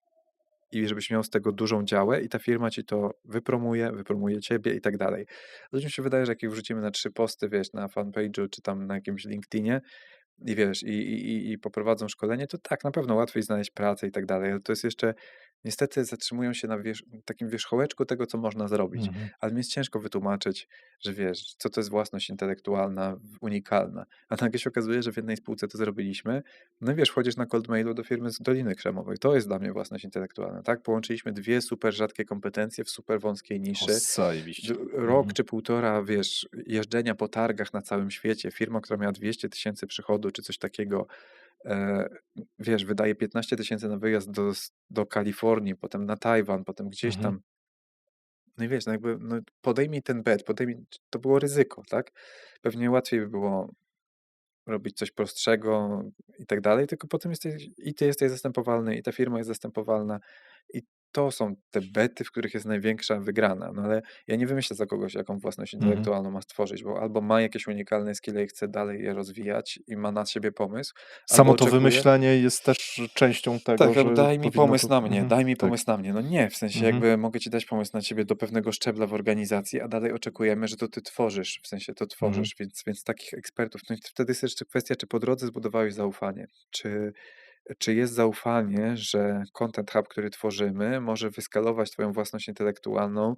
B: i żebyś miał z tego dużą działę i ta firma ci to wypromuje ciebie i tak dalej. Ludziom się wydaje, że jak ich wrzucimy na 3 posty, wiesz, na fanpage'u czy tam na jakimś LinkedInie i wiesz, i poprowadzą szkolenie, to tak, na pewno łatwiej znaleźć pracę i tak dalej, ale to jest jeszcze niestety zatrzymują się na takim wierzchołeczku tego, co można zrobić,
A: Mhm.
B: ale mi jest ciężko wytłumaczyć, że wiesz, co to jest własność intelektualna, unikalna, a nagle się okazuje, że w jednej spółce to zrobiliśmy, no i wiesz, wchodzisz na cold mailu do firmy z Doliny Krzemowej, to jest dla mnie własność intelektualna, tak? Połączyliśmy dwie super rzadkie kompetencje w super wąskiej
A: O,
B: niszy,
A: zajebiście.
B: rok
A: Mhm.
B: czy półtora, wiesz, jeżdżenia po targach na całym świecie, firma, która miała 200 000 przychodu, czy coś takiego, e, wiesz, wydaje 15 000 na wyjazd do Kalifornii, potem na Tajwan, potem gdzieś
A: Mhm.
B: tam. No i wiesz, no jakby, no podejmij ten bet, to było ryzyko, tak? Pewnie łatwiej by było robić coś prostszego i tak dalej, tylko potem i ty jesteś zastępowalny, i ta firma jest zastępowalna, i to są te bety, w których jest największa wygrana. No ale ja nie wymyślę za kogoś, jaką własność
A: Mhm.
B: intelektualną ma stworzyć, bo albo ma jakieś unikalne skille i chce dalej je rozwijać i ma na siebie pomysł, albo
A: Samo to
B: oczekuje.
A: wymyślenie jest też częścią tego,
B: Tak, albo
A: że
B: daj mi
A: powinno
B: pomysł
A: to
B: na mnie, daj mi
A: tak.
B: pomysł na mnie. No nie, w sensie
A: Mhm.
B: jakby mogę ci dać pomysł na ciebie do pewnego szczebla w organizacji, a dalej oczekujemy, że to ty tworzysz, w sensie to
A: Mhm.
B: tworzysz, więc takich ekspertów, no i wtedy jest jeszcze kwestia, czy po drodze zbudowałeś zaufanie, czy jest zaufanie, że Content Hub, który tworzymy, może wyskalować twoją własność intelektualną,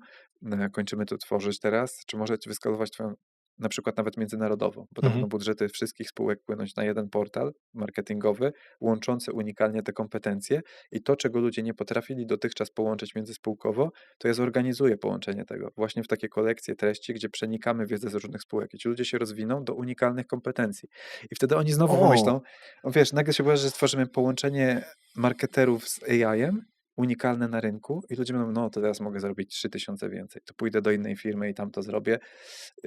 B: kończymy to tworzyć teraz, czy może wyskalować twoją na przykład nawet międzynarodowo, bo to
A: Mhm.
B: będą budżety wszystkich spółek płynąć na jeden portal marketingowy, łączący unikalnie te kompetencje i to, czego ludzie nie potrafili dotychczas połączyć międzyspółkowo, to ja zorganizuję połączenie tego właśnie w takie kolekcje treści, gdzie przenikamy wiedzę z różnych spółek i ci ludzie się rozwiną do unikalnych kompetencji. I wtedy oni znowu
A: O!
B: pomyślą, no wiesz, nagle się okaże, że stworzymy połączenie marketerów z AI-em, unikalne na rynku i ludzie będą, no to teraz mogę zrobić 3000 więcej, to pójdę do innej firmy i tam to zrobię,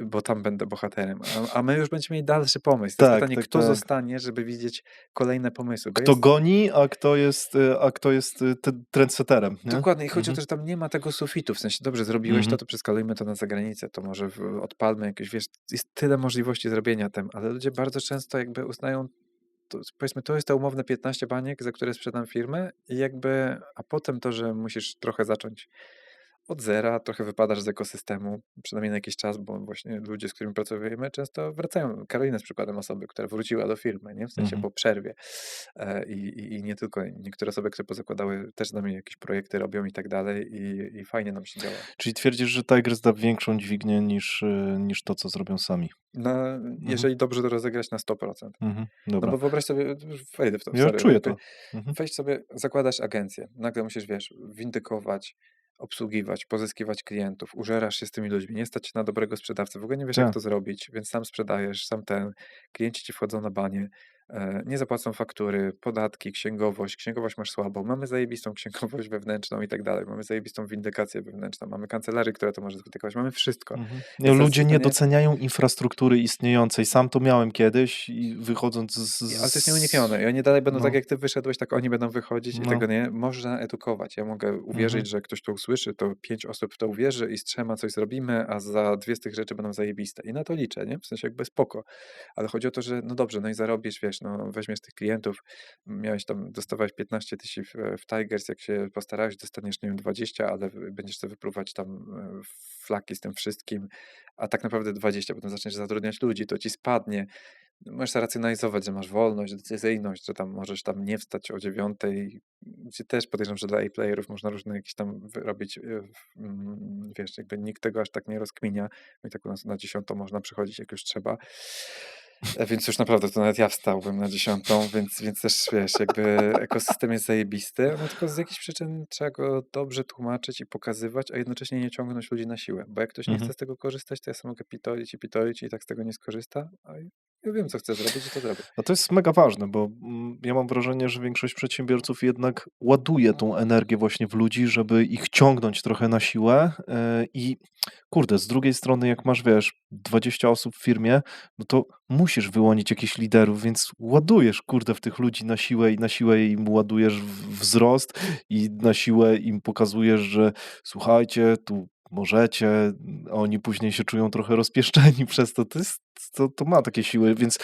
B: bo tam będę bohaterem. A my już będziemy mieli dalszy pomysł. To jest
A: Tak,
B: pytanie,
A: tak,
B: kto
A: tak.
B: zostanie, żeby widzieć kolejne pomysły, bo
A: Kto
B: jest.
A: goni, a kto jest trendsetterem, nie?
B: Dokładnie, i chodzi o
A: Mhm.
B: to, że tam nie ma tego sufitu, w sensie, dobrze, zrobiłeś
A: Mhm.
B: to przeskalujmy to na zagranicę, to może odpalmy jakieś, wiesz, jest tyle możliwości zrobienia tym, ale ludzie bardzo często jakby uznają, to, powiedzmy, to jest te umowne 15 baniek, za które sprzedam firmę i jakby, a potem to, że musisz trochę zacząć od zera, trochę wypadasz z ekosystemu, przynajmniej na jakiś czas, bo właśnie ludzie, z którymi pracujemy, często wracają. Karolina jest przykładem osoby, która wróciła do firmy, nie? W sensie
A: Mhm.
B: po przerwie. I nie tylko, niektóre osoby, które pozakładały, też z nami jakieś projekty robią i tak dalej i fajnie nam się działa.
A: Czyli twierdzisz, że Tigers da większą dźwignię niż to, co zrobią sami.
B: Jeżeli dobrze to rozegrać na 100%.
A: Mhm.
B: No
A: Dobra.
B: bo wyobraź sobie, wejdę w to,
A: Ja
B: sorry,
A: czuję
B: jakby
A: to. Mhm.
B: weź sobie, zakładasz agencję, nagle musisz, wiesz, windykować, obsługiwać, pozyskiwać klientów, użerasz się z tymi ludźmi, nie stać się na dobrego sprzedawcę, w ogóle nie wiesz, jak
A: Tak.
B: to zrobić, więc sam sprzedajesz, klienci ci wchodzą na banie, nie zapłacą faktury, podatki, księgowość masz słabą, mamy zajebistą księgowość wewnętrzną i tak dalej, mamy zajebistą windykację wewnętrzną, mamy kancelarię, która to może zwindykować, mamy wszystko.
A: Mhm. Nie,
B: Więc teraz
A: ludzie
B: jest
A: nie
B: pytanie,
A: doceniają infrastruktury istniejącej. Sam to miałem kiedyś i wychodząc
B: ale to jest nieuniknione i oni dalej będą tak,
A: no,
B: jak ty wyszedłeś, tak oni będą wychodzić i
A: no.
B: tego nie można edukować. Ja mogę
A: Mhm.
B: uwierzyć, że ktoś to usłyszy, to 5 osób w to uwierzy i z 3 coś zrobimy, a za 2 z tych rzeczy będą zajebiste. I na to liczę, nie? W sensie jakby spoko. Ale chodzi o to, że no dobrze, no i zarobisz, wiesz, no weźmiesz tych klientów, miałeś tam, dostawałeś 15 000 w Tigers, jak się postarałeś, dostaniesz, nie wiem, 20, ale będziesz sobie wypróbować tam flaki z tym wszystkim, a tak naprawdę 20, potem zaczniesz zatrudniać ludzi, to ci spadnie. Możesz racjonalizować, że masz wolność, decyzyjność, że tam możesz tam nie wstać o 9, gdzie też podejrzewam, że dla A-playerów można różne jakieś tam robić, wiesz, jakby nikt tego aż tak nie rozkminia. No i tak u nas na 10 można przychodzić, jak już trzeba. Więc już naprawdę to nawet ja wstałbym na 10, więc też wiesz, jakby ekosystem jest zajebisty, no tylko z jakichś przyczyn trzeba go dobrze tłumaczyć i pokazywać, a jednocześnie nie ciągnąć ludzi na siłę. Bo jak ktoś nie
A: Mhm.
B: chce z tego korzystać, to ja sam mogę pitolić i tak z tego nie skorzysta, a ja wiem, co chcę zrobić i to zrobię.
A: No to jest mega ważne, bo ja mam wrażenie, że większość przedsiębiorców jednak ładuje tą energię właśnie w ludzi, żeby ich ciągnąć trochę na siłę. I kurde, z drugiej strony, jak masz, wiesz, 20 osób w firmie, no to musisz wyłonić jakichś liderów, więc ładujesz, kurde, w tych ludzi na siłę i na siłę im ładujesz wzrost i na siłę im pokazujesz, że słuchajcie, tu możecie, a oni później się czują trochę rozpieszczeni przez to. To ma takie siły, więc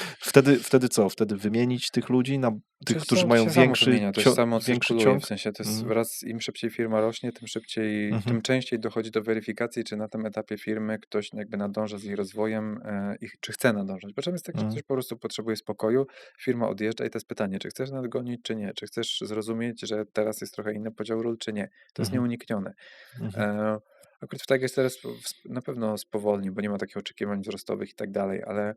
A: wtedy co? Wtedy wymienić tych ludzi na tych, którzy
B: To
A: mają
B: się samo wymienia, to się samo
A: większy
B: cyrkuluje, w
A: ciąg?
B: sensie to jest
A: Mhm,
B: wraz im szybciej firma rośnie,
A: mhm,
B: tym częściej dochodzi do weryfikacji, czy na tym etapie firmy ktoś jakby nadąża z jej rozwojem, czy chce nadążać. Bo czasem jest tak, że
A: mhm,
B: ktoś po prostu potrzebuje spokoju, firma odjeżdża i to jest pytanie, czy chcesz nadgonić, czy nie, czy chcesz zrozumieć, że teraz jest trochę inny podział ról, czy nie. To jest
A: mhm,
B: nieuniknione.
A: mhm,
B: E, Akurat w tak jest teraz na pewno spowolni, bo nie ma takich oczekiwań wzrostowych i tak dalej, ale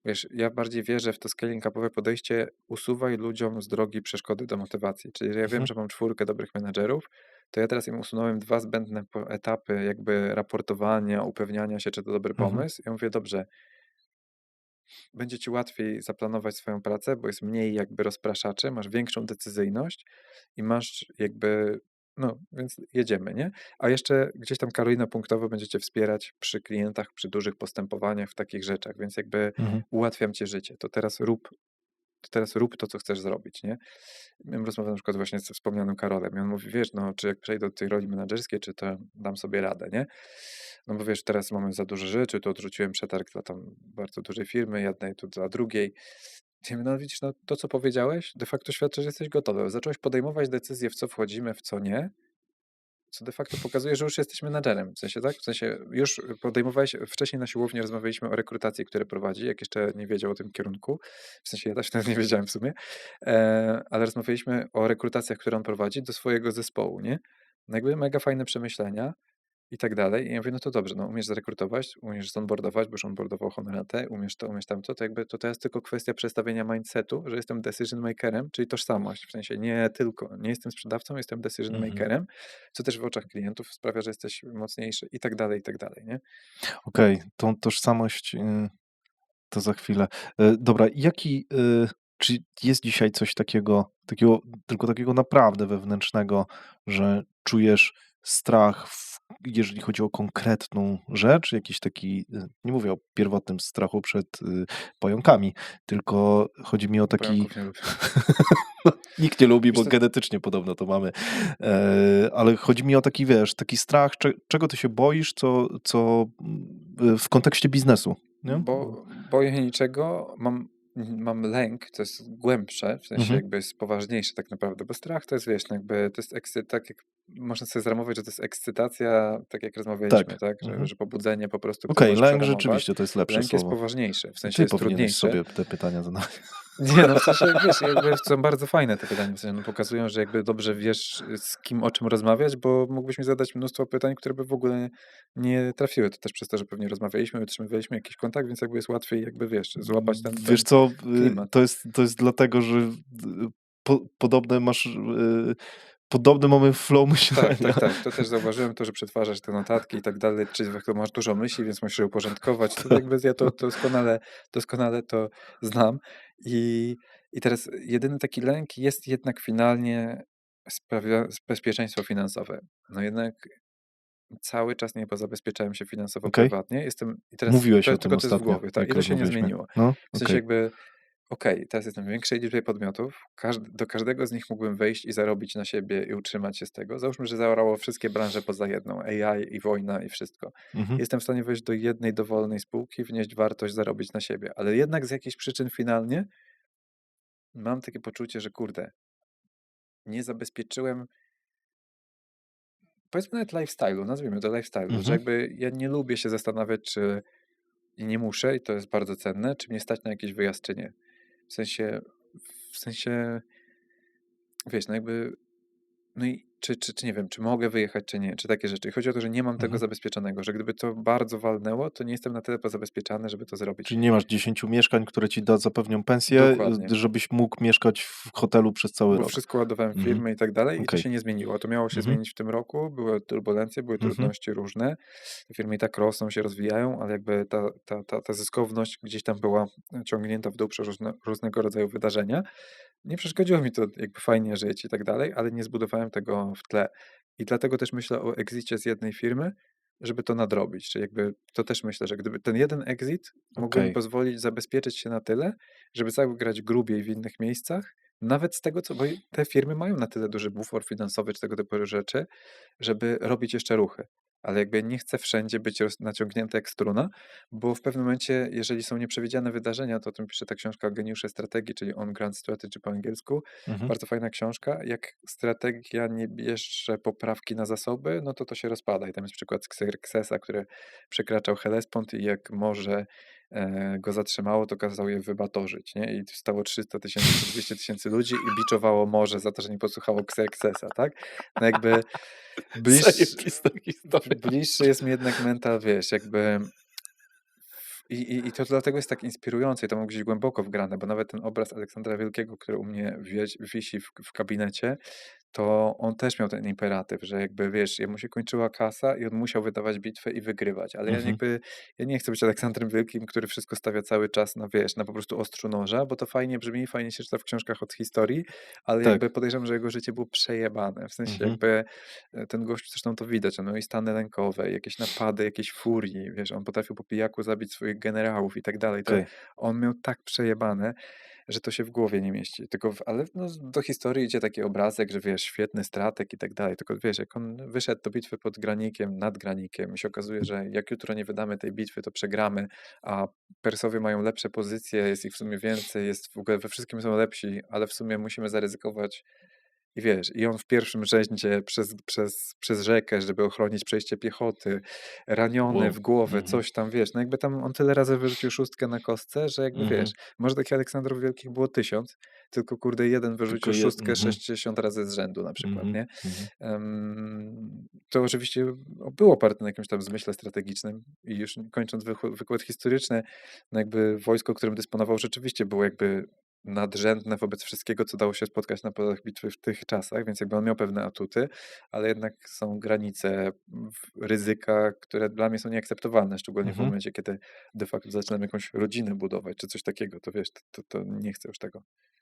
B: wiesz, ja bardziej wierzę w to scaling upowe podejście, usuwaj ludziom z drogi przeszkody do motywacji. Czyli ja wiem,
A: mhm,
B: że mam 4 dobrych menedżerów, to ja teraz im usunąłem 2 zbędne etapy jakby raportowania, upewniania się, czy to dobry
A: mhm,
B: pomysł. Ja mówię, dobrze, będzie ci łatwiej zaplanować swoją pracę, bo jest mniej jakby rozpraszaczy, masz większą decyzyjność i masz jakby, no, więc jedziemy, nie? A jeszcze gdzieś tam Karolina punktowo będziecie wspierać przy klientach, przy dużych postępowaniach w takich rzeczach, więc jakby
A: mhm,
B: ułatwiam ci życie. To teraz rób to, co chcesz zrobić, nie? Miałem rozmowę na przykład właśnie z wspomnianym Karolem i on mówi, wiesz, no, czy jak przejdę do tej roli menedżerskiej, czy to dam sobie radę, nie? No bo wiesz, teraz mamy za dużo rzeczy, tu odrzuciłem przetarg dla tam bardzo dużej firmy, jednej, tu dla drugiej. Ja mówię, no widzisz, no to, co powiedziałeś, de facto świadczy, że jesteś gotowy. Zacząłeś podejmować decyzje, w co wchodzimy, w co nie, co de facto pokazuje, że już jesteś menadżerem. W sensie, tak? W sensie już podejmowałeś, wcześniej na siłowni rozmawialiśmy o rekrutacji, które prowadzi, jak jeszcze nie wiedział o tym kierunku. W sensie ja też wtedy nie wiedziałem w sumie, ale rozmawialiśmy o rekrutacjach, które on prowadzi do swojego zespołu, nie? No jakby mega fajne przemyślenia i tak dalej. I ja mówię, no to dobrze, no umiesz zarekrutować, umiesz zonboardować, bo już onboardował Honoratę, umiesz to, umiesz tamto, to jakby to jest tylko kwestia przestawienia mindsetu, że jestem decision makerem, czyli tożsamość, w sensie nie jestem sprzedawcą, jestem decision
A: mhm.
B: makerem, co też w oczach klientów sprawia, że jesteś mocniejszy i tak dalej, nie?
A: Okej, tą tożsamość, to za chwilę. Dobra, czy jest dzisiaj coś takiego tylko takiego naprawdę wewnętrznego, że czujesz strach, jeżeli chodzi o konkretną rzecz, jakiś taki, nie mówię o pierwotnym strachu przed pająkami, tylko chodzi mi o
B: Ja
A: taki.
B: pająków nie lubię.
A: No, nikt nie lubi,
B: Wiesz
A: bo
B: co,
A: genetycznie podobno to mamy. Ale chodzi mi o taki, wiesz, taki strach, czego ty się boisz, w kontekście biznesu, nie?
B: boję się niczego, mam lęk, co jest głębsze, w sensie
A: Mhm.
B: jakby jest poważniejsze tak naprawdę, bo strach to jest, wiesz, no jakby to jest tak jak można sobie zramować, że to jest ekscytacja, tak jak rozmawialiśmy,
A: Tak.
B: tak,
A: Mhm.
B: że pobudzenie po prostu, które
A: Okej,
B: możesz
A: lęk
B: przeramować.
A: rzeczywiście to jest lepsze
B: Lęk jest
A: słowo.
B: poważniejszy, w sensie
A: Ty
B: jest
A: powinieneś
B: trudniejszy.
A: sobie te pytania zadawać.
B: Nie, no w sensie, wiesz, jakby są bardzo fajne te pytania, w sensie, no pokazują, że jakby dobrze wiesz, z kim o czym rozmawiać, bo mógłbyś mi zadać mnóstwo pytań, które by w ogóle nie trafiły. To też przez to, że pewnie rozmawialiśmy, utrzymywaliśmy jakiś kontakt, więc jakby jest łatwiej jakby, wiesz, złapać
A: Wiesz
B: ten
A: co,
B: klimat.
A: to jest dlatego, że podobny mamy flow
B: Tak,
A: myślenia.
B: tak, tak. To też zauważyłem, to, że przetwarzasz te notatki i tak dalej, czyli masz dużo myśli, więc musisz je uporządkować. To jakby ja to doskonale to znam. I, I teraz jedyny taki lęk jest jednak finalnie bezpieczeństwo finansowe. No jednak cały czas nie pozabezpieczałem się finansowo
A: Okej?
B: prywatnie. I teraz
A: Mówiłeś o
B: to,
A: tym
B: tylko to jest w
A: ostatnio,
B: głowie, tak? I
A: jak
B: to się nie
A: rozmawialiśmy.
B: zmieniło.
A: No,
B: W sensie
A: okej.
B: jakby teraz jestem w większej liczbie podmiotów. Do każdego z nich mógłbym wejść i zarobić na siebie i utrzymać się z tego. Załóżmy, że zaorało wszystkie branże poza jedną. AI i wojna i wszystko.
A: Mhm.
B: Jestem w stanie wejść do jednej dowolnej spółki, wnieść wartość, zarobić na siebie. Ale jednak z jakichś przyczyn finalnie mam takie poczucie, że kurde, nie zabezpieczyłem, powiedzmy nawet lifestyle'u, nazwijmy to lifestyle'u, że
A: Mhm.
B: jakby ja nie lubię się zastanawiać, czy i nie muszę, i to jest bardzo cenne, czy mnie stać na jakiś wyjazd, czy nie. W sensie, wiesz, no jakby, no i czy nie wiem, czy mogę wyjechać, czy nie, czy takie rzeczy. I chodzi o to, że nie mam tego
A: Mhm.
B: zabezpieczonego, że gdyby to bardzo walnęło, to nie jestem na tyle pozabezpieczany, żeby to zrobić.
A: Czyli nie masz 10 mieszkań, które ci zapewnią pensję,
B: Dokładnie.
A: żebyś mógł mieszkać w hotelu przez cały
B: Bo
A: rok.
B: wszystko ładowałem w
A: Mhm.
B: firmę i tak dalej i to
A: Okej.
B: się nie zmieniło. To miało się
A: Mhm.
B: zmienić w tym roku, były turbulencje, były
A: Mhm.
B: trudności różne. Te firmy i tak rosną, się rozwijają, ale jakby ta zyskowność gdzieś tam była ciągnięta w dół przez różnego rodzaju wydarzenia. Nie przeszkodziło mi to, jakby fajnie żyć i tak dalej, ale nie zbudowałem tego w tle. I dlatego też myślę o exicie z jednej firmy, żeby to nadrobić. Czyli jakby to też myślę, że gdyby ten jeden exit mógłby mi
A: Okej.
B: pozwolić zabezpieczyć się na tyle, żeby zagrać grubiej w innych miejscach, nawet z tego, bo te firmy mają na tyle duży bufor finansowy czy tego typu rzeczy, żeby robić jeszcze ruchy. ale jakby nie chcę wszędzie być naciągnięty jak struna, bo w pewnym momencie, jeżeli są nieprzewidziane wydarzenia, to o tym pisze ta książka Geniusze Strategii, czyli On Grand Strategy po angielsku.
A: Mhm.
B: Bardzo fajna książka. Jak strategia nie bierze poprawki na zasoby, no to się rozpada. I tam jest przykład Xerxesa, który przekraczał Hellespont i jak morze go zatrzymało, to kazał je wybatorzyć, nie? I stało 300 000 czy 200 000 ludzi i biczowało morze za to, że nie posłuchało Xerxesa, tak? No jakby
A: Zajebista historia.
B: bliższy jest mi jednak mental, wiesz, jakby i to dlatego jest tak inspirujące i to mam gdzieś głęboko wgrane, bo nawet ten obraz Aleksandra Wielkiego, który u mnie wisi w gabinecie, to on też miał ten imperatyw, że jakby wiesz, jemu się kończyła kasa i on musiał wydawać bitwę i wygrywać. Ale
A: Mhm.
B: ja nie chcę być Aleksandrem Wielkim, który wszystko stawia cały czas na wiesz, na po prostu ostrzu noża, bo to fajnie brzmi, fajnie się czyta w książkach od historii, ale
A: Tak.
B: jakby podejrzewam, że jego życie było przejebane. W sensie
A: Mhm.
B: jakby ten gość, zresztą to widać, on miał i stany lękowe, jakieś napady, jakieś furii, wiesz, on potrafił po pijaku zabić swoich generałów i tak dalej. To
A: Okej.
B: on miał tak przejebane, że to się w głowie nie mieści. Tylko ale no, do historii idzie taki obrazek, że wiesz, świetny strateg i tak dalej. Tylko wiesz, jak on wyszedł do bitwy pod Granikiem, nad Granikiem i się okazuje, że jak jutro nie wydamy tej bitwy, to przegramy, a Persowie mają lepsze pozycje, jest ich w sumie więcej, jest w ogóle we wszystkim są lepsi, ale w sumie musimy zaryzykować i wiesz, i on w pierwszym rzędzie przez rzekę, żeby ochronić przejście piechoty, raniony
A: Wow.
B: w głowę,
A: Mhm.
B: coś tam, wiesz, no jakby tam on tyle razy wyrzucił szóstkę na kostce, że jakby
A: Mhm.
B: wiesz, może takich Aleksandrów Wielkich było 1000, tylko kurde jeden
A: Tylko
B: wyrzucił szóstkę
A: mhm.
B: 60 razy z rzędu na przykład,
A: Mhm.
B: nie?
A: Mhm.
B: To oczywiście było oparte na jakimś tam zmyśle strategicznym i już kończąc wykład historyczny, no jakby wojsko, którym dysponował rzeczywiście było jakby nadrzędne wobec wszystkiego, co dało się spotkać na polach bitwy w tych czasach, więc jakby on miał pewne atuty, ale jednak są granice ryzyka, które dla mnie są nieakceptowalne, szczególnie w
A: Mhm.
B: momencie, kiedy de facto zaczynam jakąś rodzinę budować, czy coś takiego, to wiesz, to nie chcę już tego.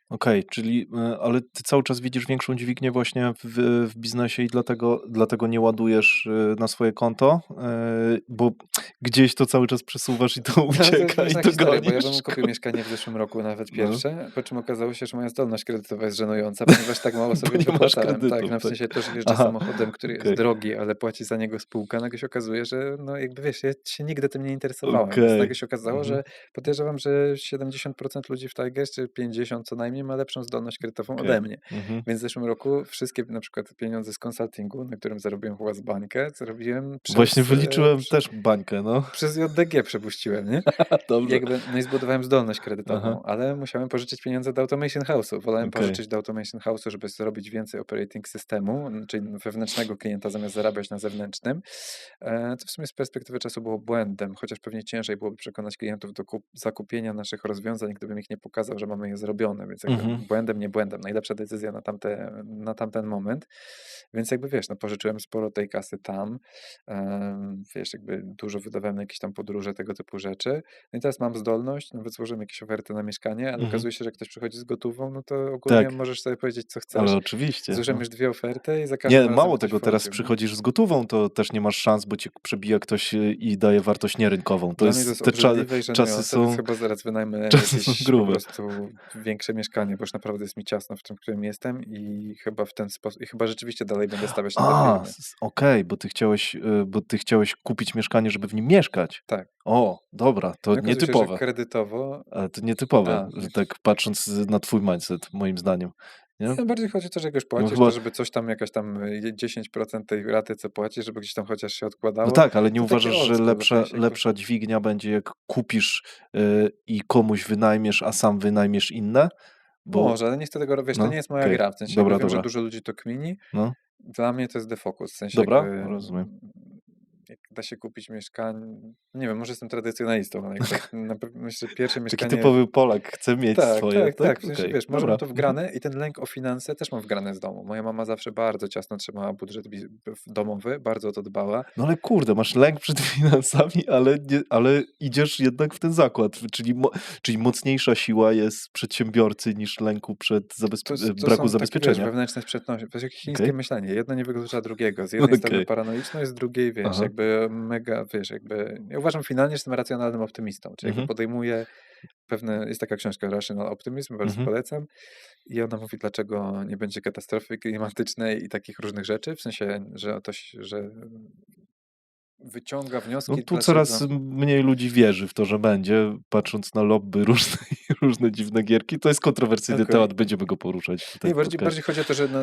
A: Okej, czyli, ale ty cały czas widzisz większą dźwignię właśnie w biznesie i dlatego nie ładujesz, na swoje konto? Bo gdzieś to cały czas przesuwasz i to
B: No, to
A: ucieka i
B: śmieszna
A: to
B: historia, bo ja
A: gonisz.
B: bym kupił mieszkanie w zeszłym roku, nawet
A: No,
B: pierwsze, po czym okazało się, że moja zdolność kredytowa jest żenująca, ponieważ tak mało
A: bo
B: sobie
A: nie masz
B: wypłacałem. Tak,
A: kredytów,
B: no w
A: tak?
B: sensie to, że jeżdżę
A: Aha,
B: samochodem, który jest
A: okej,
B: drogi, ale płaci za niego spółka, nagle się okazuje, że no jakby wiesz, ja się nigdy tym nie interesowałem, więc
A: okej.
B: nagle się okazało,
A: Mhm,
B: że podejrzewam, że 70% ludzi w Tigers, czy 50 co najmniej ma lepszą zdolność kredytową
A: okej.
B: ode mnie.
A: Mhm.
B: Więc w zeszłym roku wszystkie na przykład pieniądze z konsultingu, na którym zarobiłem chyba z bańkę, zarobiłem
A: Właśnie wyliczyłem też bańkę, no.
B: przez JDG przepuściłem, nie?
A: Dobrze.
B: Jakby, no i zbudowałem zdolność
A: Aha,
B: kredytową, ale musiałem pożyczyć pieniądze do Automation House'u. Wolałem
A: okej.
B: pożyczyć do Automation House'u, żeby zrobić więcej operating systemu, czyli wewnętrznego klienta, zamiast zarabiać na zewnętrznym. Co w sumie z perspektywy czasu było błędem, chociaż pewnie ciężej byłoby przekonać klientów do zakupienia naszych rozwiązań, gdybym ich nie pokazał, że mamy je zrobione, więc jakby
A: Mhm,
B: błędem, nie błędem. Najlepsza decyzja na tamten moment. Więc jakby wiesz, no pożyczyłem sporo tej kasy tam, wiesz, jakby dużo wydawałem na jakieś tam podróże, tego typu rzeczy. No i teraz mam zdolność, nawet złożyłem jakieś oferty na mieszkanie, ale
A: mhm.
B: okazuje się, że ktoś przychodzi z gotówą, no to ogólnie
A: Tak,
B: możesz sobie powiedzieć, co
A: ale
B: chcesz.
A: oczywiście,
B: Złożyłem
A: no.
B: już 2 oferty i za każdym
A: Nie,
B: razem
A: mało
B: ktoś
A: tego, teraz
B: wchodził, nie?
A: przychodzisz z gotówą, to też nie masz szans, bo cię przebija ktoś, i daje wartość nierynkową. To
B: Dla mnie to
A: jest
B: jest
A: te
B: obrzydliwe i
A: czasy
B: żenujące, więc
A: są
B: chyba zaraz wynajmę
A: czasy są
B: jakieś po
A: grube.
B: prostu większe mieszkanie, bo już naprawdę jest mi ciasno w tym, w którym jestem i chyba w ten sposób, i chyba rzeczywiście dalej będę stawiać na te
A: A,
B: firmy.
A: okej, bo ty chciałeś kupić mieszkanie, żeby w nim mieszkać.
B: Tak.
A: O, dobra, to
B: No i okazuje się, że
A: nietypowe.
B: kredytowo,
A: Ale to nietypowe,
B: a,
A: tak patrząc na twój mindset, moim zdaniem, nie?
B: nie, bardziej chodzi o to, że jak już
A: No
B: płacisz, to
A: chyba
B: żeby coś tam, jakaś tam 10% tej raty, co płacisz, żeby gdzieś tam chociaż się
A: no
B: odkładało,
A: tak, ale nie
B: to taki
A: uważasz,
B: old
A: że
B: school, w sensie jakby,
A: lepsza dźwignia będzie, jak kupisz, i komuś wynajmiesz, a sam wynajmiesz inne? Bo
B: może, ale nie chcę tego, wiesz, to
A: no,
B: nie jest moja
A: okej.
B: gra, w sensie jakby
A: Dobra,
B: wiem, że
A: dobra.
B: dużo ludzi to kmini,
A: No,
B: dla mnie to jest defocus, w sensie jakby
A: dobra, rozumiem.
B: jak da się kupić mieszkanie, nie wiem, może jestem tradycjonalistą, ale jakby na pewno myślę, że pierwsze
A: Taki
B: mieszkanie.
A: typowy Polak chce mieć
B: Tak,
A: swoje,
B: tak, tak.
A: tak?
B: W sensie,
A: Okej,
B: wiesz, może mam
A: dobra.
B: to
A: Mhm.
B: wgrane i ten lęk o finanse też mam wgrane z domu. Moja mama zawsze bardzo ciasno trzymała budżet domowy, bardzo o to dbała.
A: No ale kurde, masz lęk przed finansami, ale idziesz jednak w ten zakład, czyli mocniejsza siła jest przedsiębiorcy niż lęku przed
B: To
A: braku
B: są takie, wiesz,
A: zabezpieczenia.
B: wewnętrzne sprzeczności. To jest jak chińskie
A: Okej,
B: myślenie. Jedno nie wyklucza drugiego. Z jednej strony
A: okej.
B: paranoiczność, z drugiej, wiesz,
A: Aha.
B: jakby mega, wiesz, jakby... Ja uważam finalnie, że jestem racjonalnym optymistą, czyli jakby
A: Mhm,
B: podejmuję pewne... Jest taka książka Rational Optimism, bardzo
A: mhm.
B: polecam. I ona mówi, dlaczego nie będzie katastrofy klimatycznej i takich różnych rzeczy, w sensie, że wyciąga
A: No
B: wnioski,
A: tu
B: dlaczego.
A: coraz mniej ludzi wierzy w to, że będzie, patrząc na lobby różne i różne dziwne gierki. To jest kontrowersyjny
B: Okej.
A: temat, będziemy go poruszać tutaj
B: Nie,
A: w
B: bardziej,
A: podcaście.
B: bardziej chodzi o to, że no,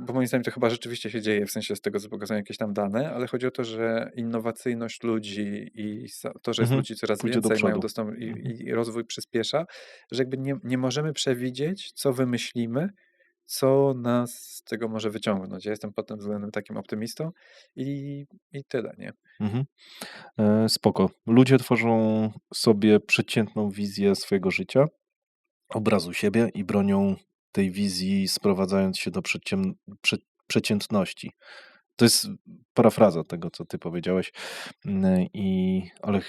B: bo moim zdaniem to chyba rzeczywiście się dzieje, w sensie z tego, co pokazują jakieś tam dane, ale chodzi o to, że innowacyjność ludzi i to, że jest
A: Mhm.
B: ludzi coraz
A: Pójdzie do
B: więcej, mają
A: przodu.
B: dostęp
A: Mhm.
B: i rozwój przyspiesza, że jakby nie możemy przewidzieć, co wymyślimy, co nas z tego może wyciągnąć. Ja jestem pod tym względem takim optymistą i tyle, nie?
A: Mhm. Spoko. Ludzie tworzą sobie przeciętną wizję swojego życia, obrazu siebie i bronią tej wizji, sprowadzając się do przeciętności. To jest parafraza tego, co ty powiedziałeś, ale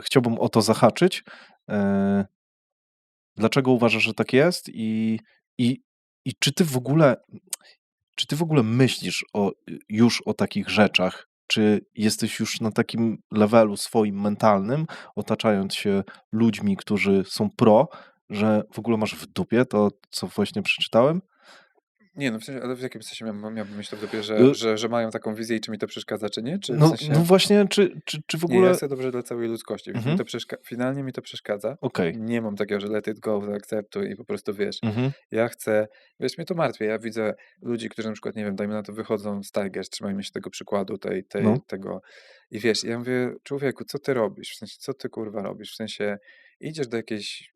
A: chciałbym o to zahaczyć. E, Dlaczego uważasz, że tak jest i i czy ty w ogóle myślisz już o takich rzeczach? Czy jesteś już na takim levelu swoim mentalnym, otaczając się ludźmi, którzy są pro, że w ogóle masz w dupie to, co właśnie przeczytałem?
B: Nie, no w sensie, ale w jakim sensie miałbym mieć to w dupie,
A: Y,
B: że mają taką wizję i czy mi to przeszkadza, czy nie? Czy w
A: no
B: sensie.
A: właśnie, czy w
B: Nie, ja
A: ogóle
B: chcę dobrze dla całej ludzkości, więc
A: mhm,
B: finalnie mi to przeszkadza.
A: okej,
B: Nie mam takiego, że let it go, zaakceptuj i po prostu wiesz.
A: mhm,
B: Ja chcę, wiesz, mnie to martwi. Ja widzę ludzi, którzy na przykład, nie wiem, dajmy na to, wychodzą z Tigers, trzymajmy się tego przykładu,
A: no,
B: tego. I wiesz, ja mówię, człowieku, co ty robisz? W sensie, co ty kurwa robisz? W sensie, idziesz do jakiejś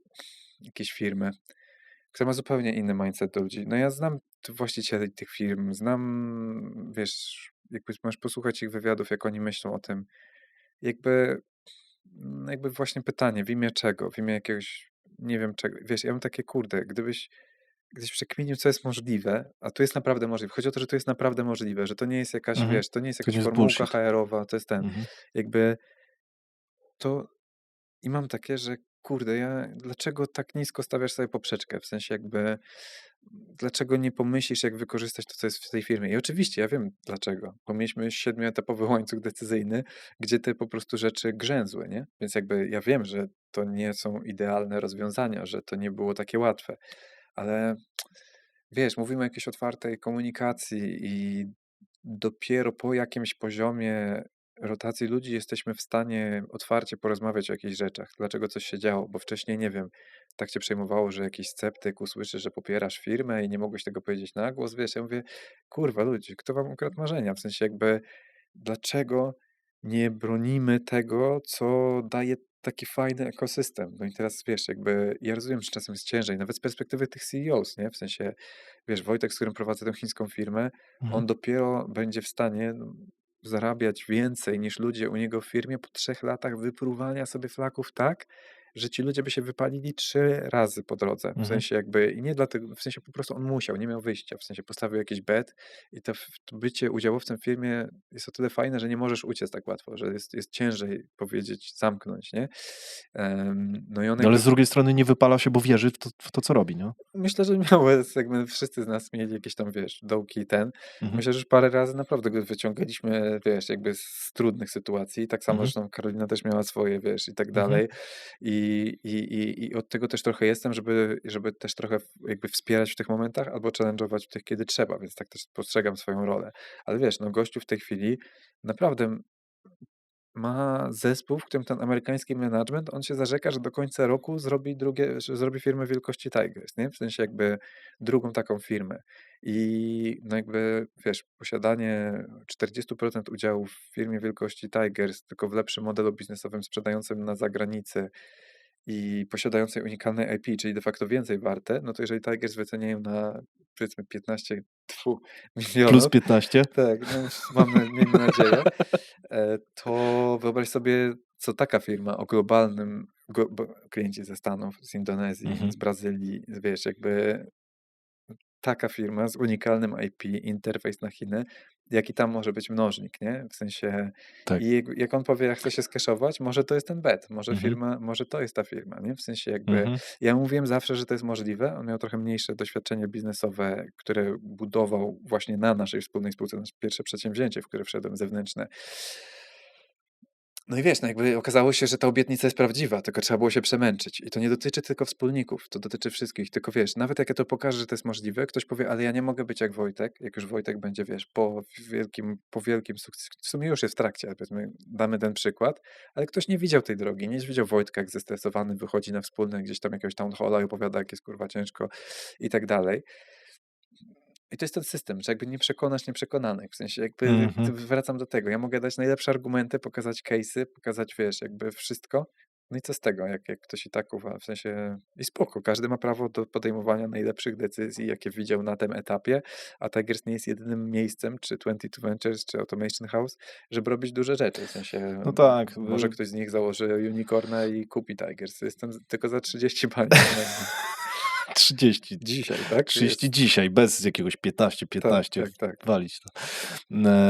B: firmy, która ma zupełnie inny mindset do ludzi. No ja znam właścicieli tych firm, znam, wiesz, jakby masz posłuchać ich wywiadów, jak oni myślą o tym. Jakby jakby właśnie pytanie, w imię czego? W imię jakiegoś, nie wiem czego. Wiesz, ja mam takie, kurde, gdybyś przekminił, co jest możliwe, a tu jest naprawdę możliwe. Chodzi o to, że to jest naprawdę możliwe, że to nie jest jakaś,
A: mhm.
B: wiesz, to nie jest
A: To nie
B: jakaś
A: jest
B: formułka
A: bullshit.
B: HR-owa, to jest ten,
A: Mhm,
B: jakby to i mam takie, że kurde, dlaczego tak nisko stawiasz sobie poprzeczkę? W sensie jakby, dlaczego nie pomyślisz, jak wykorzystać to, co jest w tej firmie? I oczywiście ja wiem dlaczego, bo mieliśmy 7-etapowy łańcuch decyzyjny, gdzie te po prostu rzeczy grzęzły, nie? Więc jakby ja wiem, że to nie są idealne rozwiązania, że to nie było takie łatwe, ale wiesz, mówimy o jakiejś otwartej komunikacji i dopiero po jakimś poziomie rotacji ludzi jesteśmy w stanie otwarcie porozmawiać o jakichś rzeczach, dlaczego coś się działo, bo wcześniej, nie wiem, tak cię przejmowało, że jakiś sceptyk usłyszy, że popierasz firmę i nie mogłeś tego powiedzieć na głos, wiesz, ja mówię, kurwa ludzie, kto wam ukradł marzenia, w sensie jakby, dlaczego nie bronimy tego, co daje taki fajny ekosystem. No i teraz wiesz, jakby ja rozumiem, że czasem jest ciężej, nawet z perspektywy tych CEOs, nie? W sensie, wiesz, Wojtek, z którym prowadzę tę chińską firmę,
A: mhm,
B: on dopiero będzie w stanie zarabiać więcej niż ludzie u niego w firmie po 3 latach wypruwania sobie flaków tak, że ci ludzie by się wypalili 3 razy po drodze. W
A: mhm.
B: sensie jakby, i nie dlatego, w sensie po prostu on musiał, nie miał wyjścia, w sensie postawił jakiś bet i to bycie udziałowcem w firmie jest o tyle fajne, że nie możesz uciec tak łatwo, że jest ciężej powiedzieć, zamknąć, nie? No i on
A: No ale
B: jakby
A: z drugiej strony nie wypala się, bo wierzy w to co robi, nie?
B: myślę, że miało, jakby wszyscy z nas mieli jakieś tam, wiesz, dołki i ten.
A: Mhm,
B: Myślę, że już parę razy naprawdę go wyciągaliśmy, wiesz, jakby z trudnych sytuacji. Tak samo
A: mhm,
B: zresztą Karolina też miała swoje, wiesz, i tak
A: mhm.
B: dalej. I od tego też trochę jestem, żeby też trochę jakby wspierać w tych momentach albo challenge'ować w tych, kiedy trzeba, więc tak też postrzegam swoją rolę. Ale wiesz, no gościu w tej chwili naprawdę ma zespół, w którym ten amerykański management, on się zarzeka, że do końca roku że zrobi firmę wielkości Tigers, nie? W sensie jakby drugą taką firmę. I no jakby, wiesz, posiadanie 40% udziałów w firmie wielkości Tigers, tylko w lepszym modelu biznesowym sprzedającym na zagranicy i posiadającej unikalne IP, czyli de facto więcej warte, no to jeżeli Tigers wyceniają na powiedzmy 15
A: Plus
B: milionów,
A: 15.
B: tak, no miejmy nadzieję, to wyobraź sobie, co taka firma o globalnym, bo klienci ze Stanów, z Indonezji,
A: Mhm,
B: z Brazylii, wiesz, jakby taka firma z unikalnym IP, interfejs na Chiny, jaki tam może być mnożnik, nie? W sensie,
A: tak.
B: i jak on powie, ja chcę się skeszować, może to jest ten bet,
A: Mhm,
B: może to jest ta firma, nie? W sensie jakby,
A: mhm,
B: ja mówiłem zawsze, że to jest możliwe, on miał trochę mniejsze doświadczenie biznesowe, które budował właśnie na naszej wspólnej spółce, nasze pierwsze przedsięwzięcie, w które wszedłem zewnętrzne. No i wiesz, no jakby okazało się, że ta obietnica jest prawdziwa, tylko trzeba było się przemęczyć. I to nie dotyczy tylko wspólników, to dotyczy wszystkich. Tylko wiesz, nawet jak ja to pokażę, że to jest możliwe, ktoś powie, ale ja nie mogę być jak Wojtek, jak już Wojtek będzie, wiesz, po wielkim sukcesie, w sumie już jest w trakcie, ale powiedzmy, damy ten przykład, ale ktoś nie widział tej drogi, nie widział Wojtka, jak zestresowany wychodzi na wspólne gdzieś tam jakiegoś town halla i opowiada, jak jest kurwa ciężko i tak dalej. I to jest ten system, że jakby nie przekonasz nieprzekonanych. W sensie jakby
A: Mhm.
B: wracam do tego. Ja mogę dać najlepsze argumenty, pokazać case'y, pokazać, wiesz, jakby wszystko. No i co z tego, jak ktoś i tak uważa, w sensie i spoko, każdy ma prawo do podejmowania najlepszych decyzji, jakie widział na tym etapie, a Tigers nie jest jedynym miejscem, czy 22 Ventures, czy Automation House, żeby robić duże rzeczy. W sensie
A: No tak,
B: może ktoś z nich założy unicorna i kupi Tigers. Jestem tylko za 30 palić.
A: 30,
B: Dzisiaj, tak?
A: 30
B: Jest.
A: dzisiaj, bez jakiegoś 15,
B: Tak,
A: 15
B: tak, tak.
A: walić to.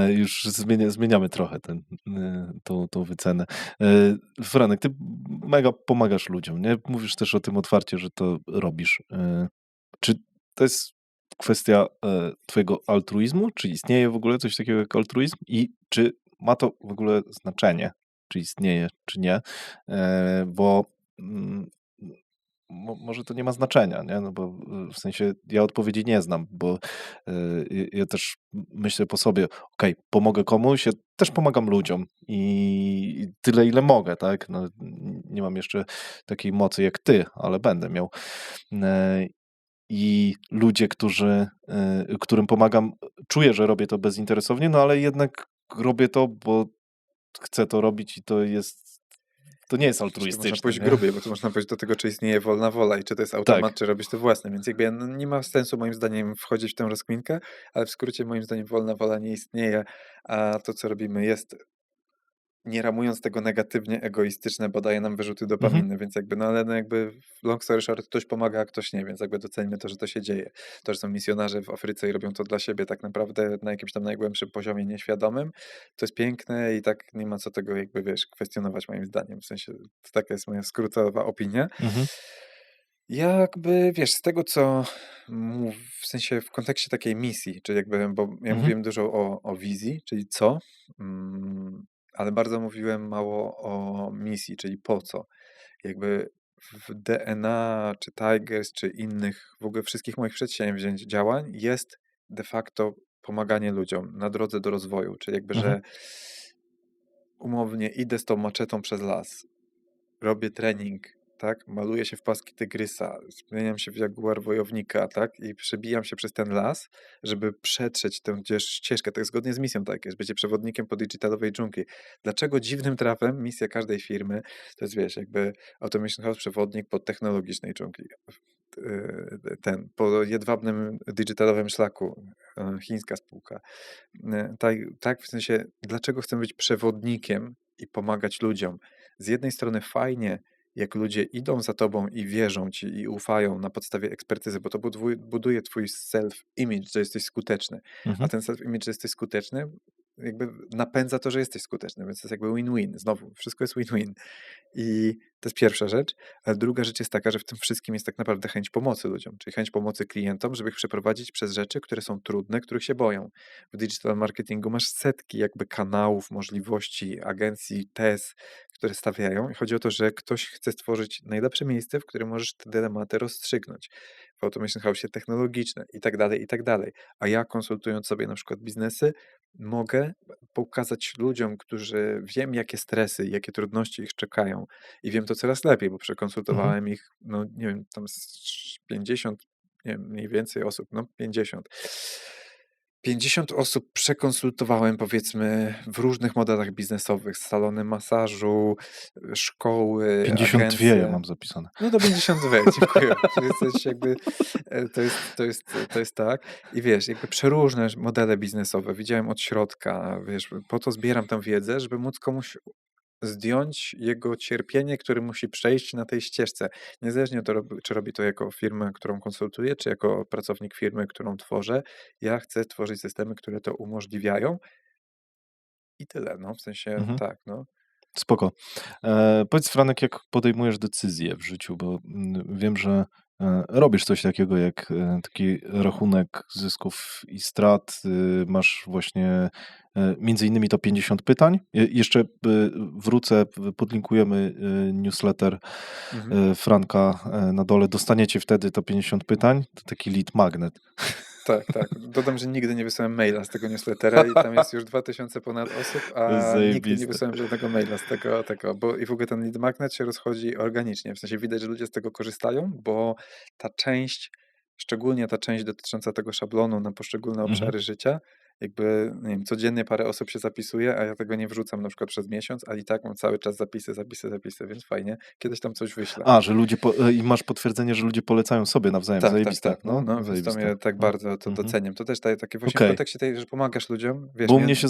A: Już zmieniamy trochę tą wycenę. Franek, ty mega pomagasz ludziom, nie? Mówisz też o tym otwarcie, że to robisz. Czy to jest kwestia twojego altruizmu? Czy istnieje w ogóle coś takiego jak altruizm? I czy ma to w ogóle znaczenie? Czy istnieje, czy nie? Bo mm, może to nie ma znaczenia, nie? No bo w sensie ja odpowiedzi nie znam, bo ja też myślę po sobie, okej, pomogę komuś, ja też pomagam ludziom i tyle, ile mogę, tak? No, nie mam jeszcze takiej mocy jak ty, ale będę miał. E, I ludzie, którym pomagam, czuję, że robię to bezinteresownie, no ale jednak robię to, bo chcę to robić i to nie jest
B: Oczywiście tu można
A: altruistyczne,
B: pójść
A: nie?
B: grubiej, bo tu można powiedzieć do tego, czy istnieje wolna wola i czy to jest automat,
A: Tak.
B: czy robisz to własne, więc jakby no, nie ma sensu moim zdaniem wchodzić w tę rozkminkę, ale w skrócie moim zdaniem wolna wola nie istnieje, a to, co robimy jest, nie ramując tego negatywnie, egoistyczne, bo daje nam wyrzuty
A: Mhm.
B: dopaminy, więc jakby, no ale no jakby long story short, ktoś pomaga, a ktoś nie, więc jakby doceńmy to, że to się dzieje. To, że są misjonarze w Afryce i robią to dla siebie tak naprawdę na jakimś tam najgłębszym poziomie nieświadomym, to jest piękne i tak nie ma co tego jakby, wiesz, kwestionować moim zdaniem, w sensie to taka jest moja skrótowa opinia.
A: Mhm.
B: Jakby, wiesz, z tego, co w sensie w kontekście takiej misji, czyli jakby, bo ja
A: Mhm.
B: mówiłem dużo o wizji, czyli co, mm, ale bardzo mówiłem mało o misji, czyli po co. Jakby w DNA, czy Tigers, czy innych, w ogóle wszystkich moich przedsięwzięć, działań jest de facto pomaganie ludziom na drodze do rozwoju, czyli jakby,
A: Mhm.
B: że umownie idę z tą maczetą przez las, robię trening, tak? Maluję się w paski tygrysa, zmieniam się w jaguar wojownika, tak? I przebijam się przez ten las, żeby przetrzeć tę ścieżkę, tak zgodnie z misją, tak jest, bycie przewodnikiem po digitalowej dżungli. Dlaczego dziwnym trafem misja każdej firmy to jest, wiesz, jakby Automation House przewodnik po technologicznej dżungli. Po jedwabnym digitalowym szlaku, chińska spółka. Tak, w sensie, dlaczego chcę być przewodnikiem i pomagać ludziom? Z jednej strony fajnie, jak ludzie idą za tobą i wierzą ci i ufają na podstawie ekspertyzy, bo to buduje twój self-image, że jesteś skuteczny. A
A: Mhm.
B: ten self-image, że jesteś skuteczny, jakby napędza to, że jesteś skuteczny, więc to jest jakby win-win. Znowu, wszystko jest win-win. I to jest pierwsza rzecz. A druga rzecz jest taka, że w tym wszystkim jest tak naprawdę chęć pomocy ludziom, czyli chęć pomocy klientom, żeby ich przeprowadzić przez rzeczy, które są trudne, których się boją. W digital marketingu masz setki jakby kanałów, możliwości, agencji, tez, które stawiają i chodzi o to, że ktoś chce stworzyć najlepsze miejsce, w którym możesz te dylematy rozstrzygnąć. W Automation House technologiczne i tak dalej, i tak dalej. A ja konsultując sobie na przykład biznesy, mogę pokazać ludziom, którzy wiem, jakie stresy, jakie trudności ich czekają i wiem to coraz lepiej, bo
A: Mhm.
B: przekonsultowałem ich, no nie wiem, tam z 50, nie wiem, mniej więcej osób, no 50. 50 osób przekonsultowałem, powiedzmy, w różnych modelach biznesowych, salony masażu, szkoły,
A: 52 ja
B: agencje.
A: mam zapisane.
B: No do 52, dziękuję. Czyli jesteś jakby, to jest tak. I wiesz, jakby przeróżne modele biznesowe widziałem od środka, wiesz, po to zbieram tę wiedzę, żeby móc komuś zdjąć jego cierpienie, które musi przejść na tej ścieżce. Niezależnie od tego, czy robi to jako firmę, którą konsultuję, czy jako pracownik firmy, którą tworzę, ja chcę tworzyć systemy, które to umożliwiają i tyle, no, w sensie
A: Mhm.
B: tak, no.
A: Spoko. Powiedz, Franek, jak podejmujesz decyzje w życiu, bo wiem, że Robisz coś takiego jak taki rachunek zysków i strat. Masz właśnie między innymi to 50 pytań. Jeszcze wrócę, podlinkujemy newsletter
B: Mhm.
A: Franka na dole. Dostaniecie wtedy to 50 pytań. To taki lead magnet.
B: Tak, tak. Dodam, że nigdy nie wysłałem maila z tego newslettera i tam jest już 2000 ponad osób,
A: To jest
B: a nigdy nie
A: zajebiste.
B: wysłałem żadnego maila z tego, bo i w ogóle ten lead magnet się rozchodzi organicznie. W sensie widać, że ludzie z tego korzystają, bo ta część, szczególnie ta część dotycząca tego szablonu na poszczególne
A: Mhm.
B: obszary życia, jakby, nie wiem, codziennie parę osób się zapisuje, a ja tego nie wrzucam na przykład przez miesiąc, ale i tak mam cały czas zapisy, więc fajnie. Kiedyś tam coś wyślę.
A: A, że ludzie i masz potwierdzenie, że ludzie polecają sobie nawzajem.
B: Tak, tak,
A: Zajebiste.
B: tak. No,
A: No,
B: no, więc to
A: zajebiste.
B: mnie tak
A: No.
B: bardzo to
A: Mhm.
B: doceniam. To też takie właśnie w
A: Okej.
B: kontekście tej, że pomagasz ludziom, wiesz,
A: Bo u
B: nie?
A: mnie się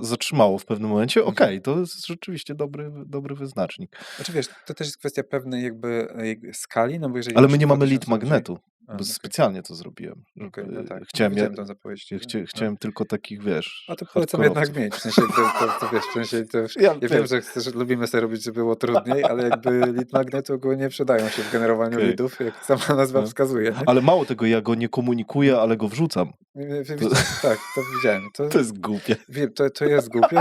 A: zatrzymało w pewnym momencie.
B: Mhm.
A: Okej, to jest rzeczywiście dobry wyznacznik.
B: Znaczy wiesz, to też jest kwestia pewnej jakby skali, no bo jeżeli
A: Ale
B: masz
A: my nie mamy
B: 2000
A: lead
B: ludzi,
A: magnetu,
B: a,
A: bo
B: okej,
A: specjalnie to zrobiłem.
B: okej, no tak, no
A: Chciałem,
B: widziałem tą zapowiedź, no.
A: chciałem tylko takich,
B: A
A: wiesz,
B: to polecam jednak
A: hardkorowców.
B: mieć, w sensie to wiesz, w sensie to już,
A: Ja
B: ja wiem,
A: wiesz,
B: że chcesz, lubimy sobie robić, żeby było trudniej, ale jakby lead magnety ogólnie przydają się w generowaniu
A: okej.
B: leadów, jak sama nazwa
A: No.
B: wskazuje, nie?
A: Ale mało tego, ja go nie komunikuję,
B: Mhm.
A: ale go wrzucam. To,
B: Widzisz, tak, to widziałem,
A: to jest głupie.
B: wiem, to jest głupie.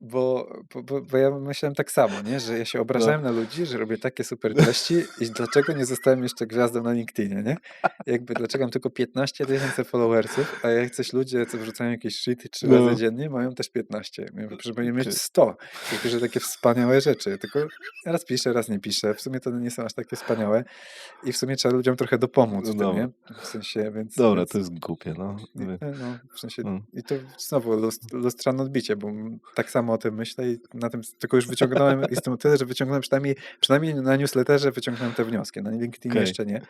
B: Bo ja myślałem tak samo, nie? Że ja się
A: No.
B: obrażałem na ludzi, że robię takie super treści i dlaczego nie zostałem jeszcze gwiazdą na LinkedInie, nie? Jakby dlaczego mam tylko 15 000 followersów, a jak coś ludzie, co wrzucają jakieś shity 3 razy
A: No.
B: dziennie, mają też 15. Ja mówię, że powinien mieć
A: Okej.
B: 100. I piszę takie wspaniałe rzeczy, tylko raz piszę, raz nie piszę. W sumie to nie są aż takie wspaniałe i w sumie trzeba ludziom trochę dopomóc
A: No
B: w tym,
A: dobra.
B: nie? W sensie,
A: Dobra, to
B: więc
A: jest głupie, no.
B: no, w sensie
A: Mm.
B: i to znowu lustrzane odbicie, bo tak samo o tym myślę i na tym tylko już wyciągnąłem jest tym tyle, że wyciągnąłem przynajmniej na newsletterze wyciągnąłem te wnioski. Na LinkedInie
A: Okej.
B: jeszcze nie,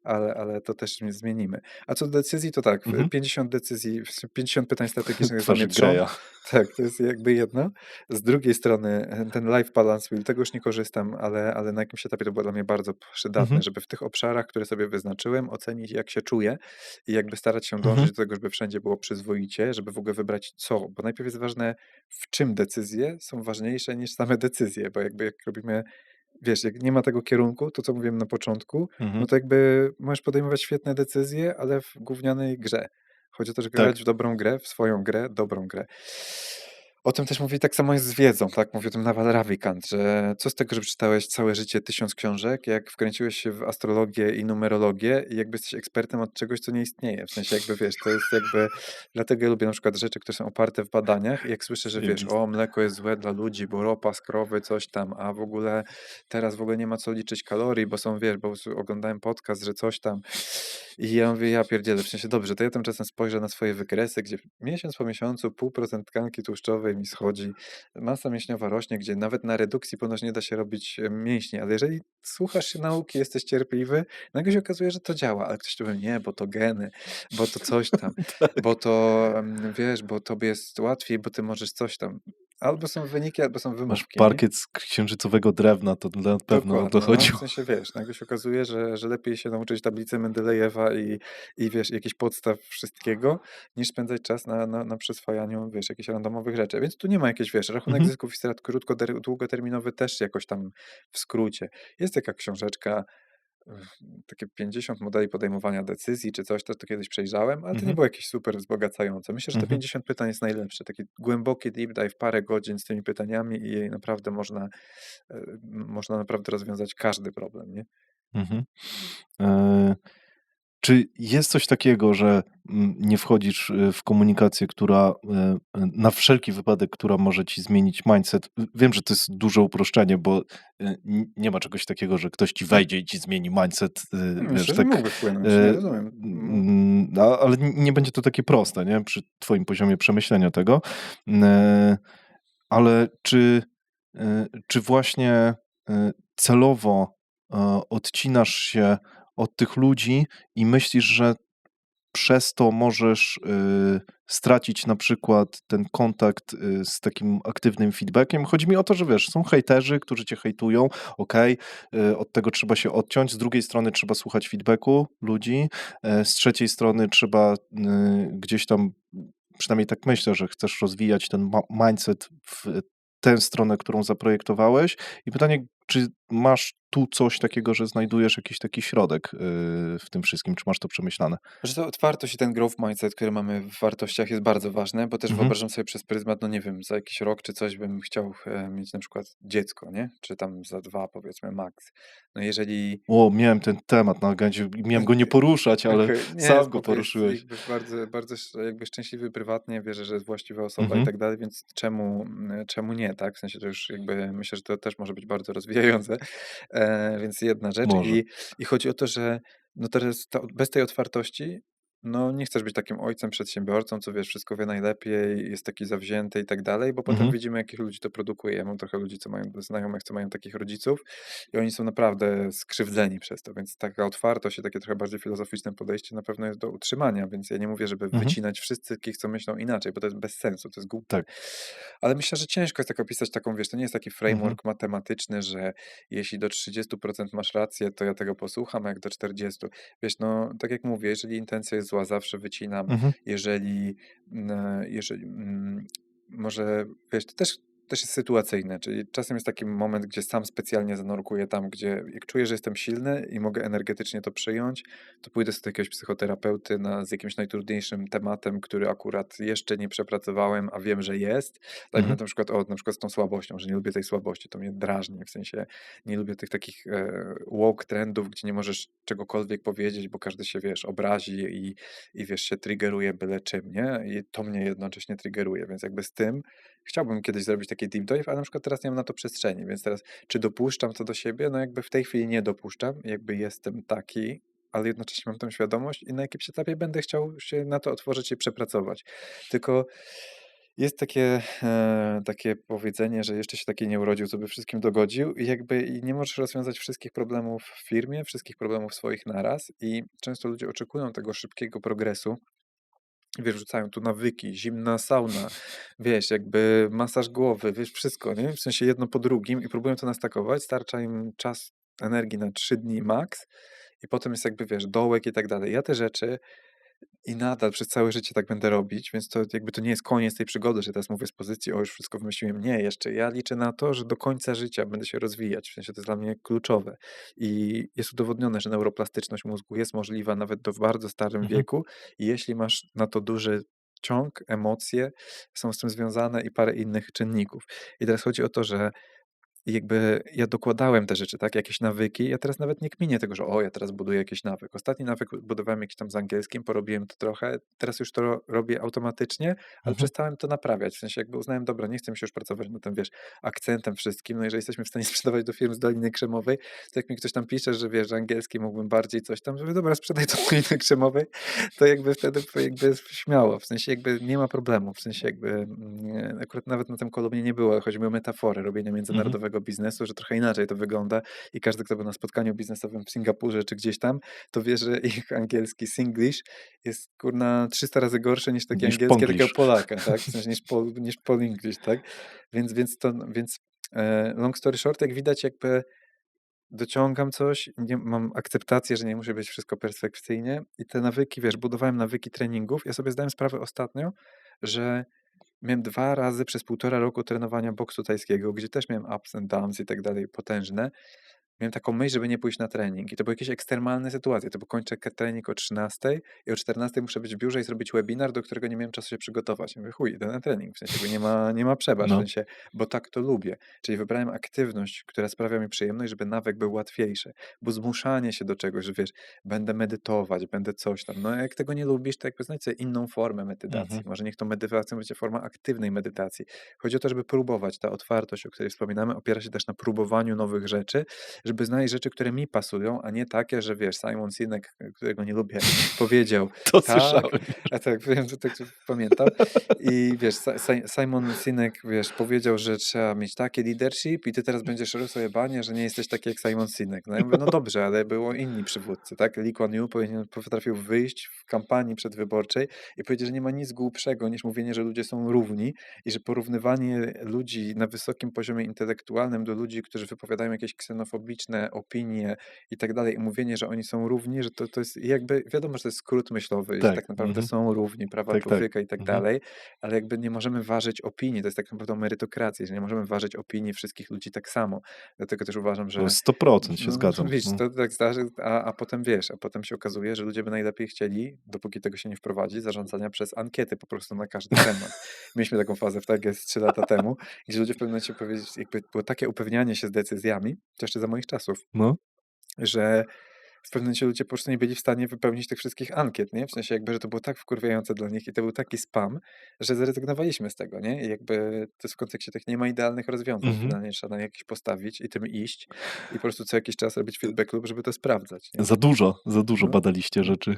B: ale to też zmienimy. A co do decyzji, to tak,
A: Mhm.
B: 50 decyzji, 50 pytań strategicznych jest dla mnie
A: Twarzy
B: trzon.
A: geja.
B: Tak, to jest jakby jedno. Z drugiej strony ten life balance wheel, tego już nie korzystam, ale na jakimś etapie to było dla mnie bardzo przydatne,
A: Mhm.
B: żeby w tych obszarach, które sobie wyznaczyłem, ocenić jak się czuję i jakby starać się
A: Mhm.
B: dążyć do tego, żeby wszędzie było przyzwoicie, żeby w ogóle wybrać co, bo najpierw jest ważne, w czym decyzje są ważniejsze niż same decyzje, bo jakby jak robimy, wiesz, jak nie ma tego kierunku, to co mówiłem na początku,
A: Mhm.
B: no to jakby możesz podejmować świetne decyzje, ale w gównianej grze. Chodzi o to, że
A: Tak.
B: grać w dobrą grę, w swoją grę, dobrą grę. O tym też mówi, tak samo jest z wiedzą, tak? Mówi o tym Naval Ravikant, że co z tego, że przeczytałeś całe życie 1000 książek, jak wkręciłeś się w astrologię i numerologię i jakby jesteś ekspertem od czegoś, co nie istnieje. W sensie jakby, wiesz, to jest jakby, dlatego ja lubię na przykład rzeczy, które są oparte w badaniach i jak słyszę, że wiesz,
A: Zajebiste.
B: o, mleko jest złe dla ludzi, bo ropa z krowy, coś tam, a w ogóle teraz w ogóle nie ma co liczyć kalorii, bo są, wiesz, bo oglądałem podcast, że coś tam i ja mówię, ja pierdzielę, w sensie dobrze, to ja tymczasem spojrzę na swoje wykresy, gdzie miesiąc po miesiącu 0,5% tkanki tłuszczowej mi schodzi, masa mięśniowa rośnie, gdzie nawet na redukcji ponoć nie da się robić mięśni, ale jeżeli słuchasz się nauki, jesteś cierpliwy, nagle się okazuje, że to działa, ale ktoś tu mówi, nie, bo to geny, bo to coś tam, bo to, wiesz, bo tobie jest łatwiej, bo ty możesz coś tam. Albo są wyniki, albo są
A: Masz
B: wymówki, nie?
A: parkiet z księżycowego drewna, to na pewno o to
B: Dokładnie, no w
A: chodziło.
B: sensie wiesz, nagle się okazuje, że lepiej się nauczyć tablicy Mendelejewa i wiesz, jakichś podstaw wszystkiego, niż spędzać czas na przyswajaniu, wiesz, jakichś randomowych rzeczy. Więc tu nie ma jakiejś, wiesz, rachunek
A: Mhm.
B: zysków i strat długoterminowy też jakoś tam w skrócie. Jest taka książeczka, takie 50 modeli podejmowania decyzji czy coś, to kiedyś przejrzałem, ale to nie
A: Mhm.
B: było jakieś super wzbogacające. Myślę, że te
A: Mhm.
B: 50 pytań jest najlepsze. Taki głęboki deep dive, parę godzin z tymi pytaniami i naprawdę można naprawdę rozwiązać każdy problem, nie?
A: Mhm. E, Czy jest coś takiego, że nie wchodzisz w komunikację, która na wszelki wypadek, która może ci zmienić mindset? Wiem, że to jest duże uproszczenie, bo nie ma czegoś takiego, że ktoś ci wejdzie i ci zmieni mindset, wiesz,
B: Myślę, że
A: tak,
B: mógłby wpłynąć, nie rozumiem.
A: ale nie będzie to takie proste, nie? Przy twoim poziomie przemyślenia tego. E, Ale czy właśnie celowo odcinasz się od tych ludzi i myślisz, że przez to możesz stracić na przykład ten kontakt z takim aktywnym feedbackiem? Chodzi mi o to, że wiesz, są hejterzy, którzy cię hejtują, okej, od tego trzeba się odciąć, z drugiej strony trzeba słuchać feedbacku ludzi, z trzeciej strony trzeba gdzieś tam, przynajmniej tak myślę, że chcesz rozwijać ten mindset w tę stronę, którą zaprojektowałeś i pytanie, czy masz tu coś takiego, że znajdujesz jakiś taki środek w tym wszystkim? Czy masz to przemyślane?
B: Że to otwartość i ten growth mindset, który mamy w wartościach jest bardzo ważny, bo też
A: Mhm.
B: wyobrażam sobie przez pryzmat, no nie wiem, za jakiś rok czy coś bym chciał mieć na przykład dziecko, nie? Czy tam za 2 powiedzmy max. No jeżeli
A: O, miałem ten temat na agendzie, miałem go nie poruszać, ale
B: okej, nie,
A: sam go
B: spoko, jest
A: poruszyłeś.
B: jakby bardzo jakby szczęśliwy prywatnie, wierzę, że jest właściwa osoba i
A: Mhm.
B: tak dalej, więc czemu nie, tak? W sensie to już jakby myślę, że to też może być bardzo rozwijające. Więc jedna rzecz
A: Może.
B: i chodzi o to, że no teraz bez tej otwartości, no nie chcesz być takim ojcem przedsiębiorcą, co wiesz, wszystko wie najlepiej, jest taki zawzięty i tak dalej, bo potem
A: Mhm.
B: widzimy, jakich ludzi to produkuje. Ja mam trochę ludzi, co mają znajomych, co mają takich rodziców i oni są naprawdę skrzywdzeni przez to, więc taka otwartość i takie trochę bardziej filozoficzne podejście na pewno jest do utrzymania, więc ja nie mówię, żeby
A: Mhm.
B: wycinać wszystkich, co myślą inaczej, bo to jest bez sensu, to jest głupie.
A: Tak.
B: Ale myślę, że ciężko jest tak opisać taką, wiesz, to nie jest taki
A: Mhm.
B: framework matematyczny, że jeśli do 30% masz rację, to ja tego posłucham, a jak do 40%. Wiesz, no tak jak mówię, jeżeli intencja jest zła, zawsze wycinam.
A: Mhm.
B: Jeżeli może, wiesz, to też jest sytuacyjne, czyli czasem jest taki moment, gdzie sam specjalnie zanurkuję tam, gdzie jak czuję, że jestem silny i mogę energetycznie to przyjąć, to pójdę sobie do jakiegoś psychoterapeuty z jakimś najtrudniejszym tematem, który akurat jeszcze nie przepracowałem, a wiem, że jest. Dajmy
A: Mhm.
B: na przykład, na przykład z tą słabością, że nie lubię tej słabości, to mnie drażni, w sensie nie lubię tych takich woke trendów, gdzie nie możesz czegokolwiek powiedzieć, bo każdy się, wiesz, obrazi i wiesz, się triggeruje byle czym, nie? I to mnie jednocześnie triggeruje, więc jakby z tym chciałbym kiedyś zrobić taki deep dive, ale na przykład teraz nie mam na to przestrzeni, więc teraz czy dopuszczam to do siebie? No jakby w tej chwili nie dopuszczam, jakby jestem taki, ale jednocześnie mam tę świadomość i na jakimś etapie będę chciał się na to otworzyć i przepracować. Tylko jest takie powiedzenie, że jeszcze się taki nie urodził, co by wszystkim dogodził i jakby i nie możesz rozwiązać wszystkich problemów w firmie, wszystkich problemów swoich naraz i często ludzie oczekują tego szybkiego progresu. Wiesz, rzucają tu nawyki, zimna sauna, wiesz, jakby masaż głowy, wiesz, wszystko, nie? W sensie jedno po drugim i próbują to nastakować, starcza im czas, energii na 3 dni max i potem jest jakby, wiesz, dołek i tak dalej. Ja te rzeczy i nadal przez całe życie tak będę robić, więc to jakby to nie jest koniec tej przygody, że teraz mówię z pozycji, o już wszystko wymyśliłem. Nie, jeszcze ja liczę na to, że do końca życia będę się rozwijać, w sensie to jest dla mnie kluczowe. I jest udowodnione, że neuroplastyczność mózgu jest możliwa nawet do w bardzo starym
A: Mhm.
B: wieku i jeśli masz na to duży ciąg, emocje są z tym związane i parę innych czynników. I teraz chodzi o to, że jakby ja dokładałem te rzeczy, tak, jakieś nawyki. Ja teraz nawet nie kminię tego, że o, ja teraz buduję jakiś nawyk. Ostatni nawyk budowałem jakiś tam z angielskim, porobiłem to trochę. Teraz już to robię automatycznie, ale
A: Mhm.
B: przestałem to naprawiać. W sensie jakby uznałem, dobra, nie chcę mi się już pracować nad tym, wiesz, akcentem wszystkim. No jeżeli jesteśmy w stanie sprzedawać do firm z Doliny Krzemowej, to jak mi ktoś tam pisze, że wiesz, że angielski mógłbym bardziej coś tam, mówię, dobra, sprzedaj to do Doliny Krzemowej, to jakby wtedy jakby śmiało. W sensie jakby nie ma problemu. W sensie jakby akurat nawet na tym kolumnie nie było. Chodzi mi o metaforę robienia
A: Mhm.
B: międzynarodowego biznesu, że trochę inaczej to wygląda i każdy, kto był na spotkaniu biznesowym w Singapurze czy gdzieś tam, to wie, że ich angielski Singlish jest kurna 300 razy gorszy niż taki
A: Niż
B: angielski takiego
A: Ponglish.
B: Polaka, tak? W sensie niż Polinglish, tak? Więc long story short, jak widać, jakby dociągam coś, nie mam akceptację, że nie musi być wszystko perfekcyjnie i te nawyki, wiesz, budowałem nawyki treningów. Ja sobie zdałem sprawę ostatnio, że miałem 2 razy przez 1,5 roku trenowania boksu tajskiego, gdzie też miałem ups and downs i tak dalej potężne. Miałem taką myśl, żeby nie pójść na trening i to były jakieś ekstremalne sytuacje, to bo kończę trening o 13 i o 14 muszę być w biurze i zrobić webinar, do którego nie miałem czasu się przygotować. Ja mówię: "Chuj, idę na trening", w sensie jakby nie ma przebacz, w
A: No.
B: sensie, bo tak to lubię. Czyli wybrałem aktywność, która sprawia mi przyjemność, żeby nawyk był łatwiejszy, bo zmuszanie się do czegoś, że wiesz, będę medytować, będę coś tam, no jak tego nie lubisz, to jakby znajdź sobie inną formę medytacji.
A: Mhm.
B: Może niech tą medytacją będzie forma aktywnej medytacji. Chodzi o to, żeby próbować. Ta otwartość, o której wspominamy, opiera się też na próbowaniu nowych rzeczy, żeby znaleźć rzeczy, które mi pasują, a nie takie, że wiesz, Simon Sinek, którego nie lubię, powiedział
A: To
B: tak,
A: słyszałem.
B: a tak, wiem, to tak pamiętam. I wiesz, Simon Sinek, wiesz, powiedział, że trzeba mieć takie leadership i ty teraz będziesz robił sobie banie, że nie jesteś taki jak Simon Sinek. No ja mówię, no dobrze, ale było inni przywódcy, tak? Lee Kuan Yew potrafił wyjść w kampanii przedwyborczej i powiedzieć, że nie ma nic głupszego niż mówienie, że ludzie są równi i że porównywanie ludzi na wysokim poziomie intelektualnym do ludzi, którzy wypowiadają jakieś ksenofobiczne publiczne, opinie i tak dalej, i mówienie, że oni są równi, że to jest jakby, wiadomo, że to jest skrót myślowy i że
A: Tak.
B: tak naprawdę są równi, prawa
A: Tak, tak.
B: człowieka i tak dalej, ale jakby nie możemy ważyć opinii, to jest tak naprawdę o merytokracji, że nie możemy ważyć opinii wszystkich ludzi tak samo. Dlatego też uważam,
A: No
B: że
A: 100% się
B: no,
A: zgadzam.
B: wiesz, to tak zdarzy, a potem wiesz, a potem się okazuje, że ludzie by najlepiej chcieli, dopóki tego się nie wprowadzi, zarządzania przez ankiety po prostu na każdy temat. Mieliśmy taką fazę w TGS 3 lata temu, gdzie ludzie w pewnym momencie powiedzieli, jakby było takie upewnianie się z decyzjami, to jeszcze za moich czasów,
A: No.
B: że w pewnym momencie ludzie po prostu nie byli w stanie wypełnić tych wszystkich ankiet, nie? W sensie jakby, że to było tak wkurwiające dla nich i to był taki spam, że zrezygnowaliśmy z tego, nie? I jakby to jest w kontekście tych nie ma idealnych rozwiązań. Finalnie trzeba na jakieś postawić i tym iść i po prostu co jakiś czas robić feedback loop, żeby to sprawdzać, nie?
A: Za dużo
B: No.
A: badaliście rzeczy.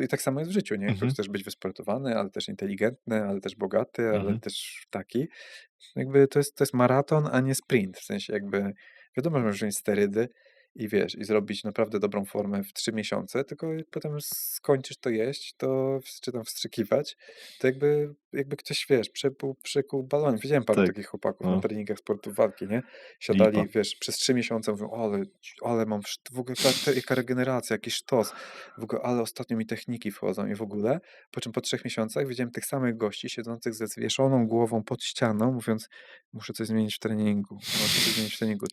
B: I tak samo jest w życiu, nie? Po prostu też być wysportowany, ale też inteligentny, ale też bogaty, ale też taki. Jakby to jest maraton, a nie sprint. W sensie jakby wiadomo, że możesz mieć sterydy i wiesz, i zrobić naprawdę dobrą formę w 3 miesiące, tylko potem skończysz to jeść, to czy tam wstrzykiwać, to jakby ktoś, wiesz, przekuł balonik. Widziałem paru
A: Tak.
B: takich chłopaków
A: No.
B: na treningach sportów walki, nie? Siadali,
A: Lipa.
B: wiesz, przez 3 miesiące mówią, ale mam w ogóle jaka regeneracja, jaki sztos, w ogóle, ale ostatnio mi techniki wchodzą i w ogóle. Po czym po 3 miesiącach widziałem tych samych gości siedzących ze zwieszoną głową pod ścianą, mówiąc, muszę coś zmienić w treningu,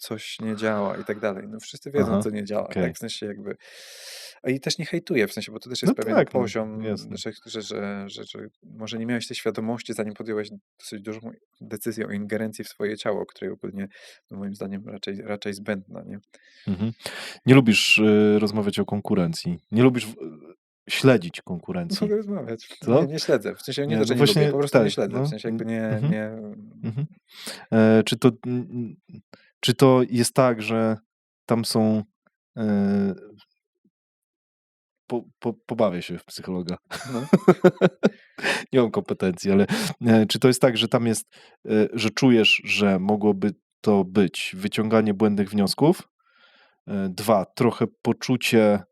B: coś nie działa i tak dalej. No wszyscy wiedzą,
A: Aha,
B: co nie działa,
A: okej.
B: tak? W sensie jakby... A i też nie hejtuję, w sensie, bo to też
A: No
B: jest pewien
A: tak, no,
B: poziom,
A: jasne.
B: że może nie miałeś tej świadomości, zanim podjąłeś dosyć dużą decyzję o ingerencji w swoje ciało, której ogólnie, no moim zdaniem, raczej zbędna, nie?
A: Nie lubisz rozmawiać o konkurencji. Nie lubisz śledzić konkurencji.
B: Mogę rozmawiać.
A: Co?
B: Nie śledzę. W sensie nie to,
A: no
B: że nie lubię,
A: właśnie
B: po prostu nie
A: tak,
B: śledzę. W sensie jakby nie...
A: Czy to jest tak, że tam są pobawię się w psychologa.
B: No.
A: Nie mam kompetencji, ale czy to jest tak, że tam jest, że czujesz, że mogłoby to być wyciąganie błędnych wniosków? 2, trochę poczucie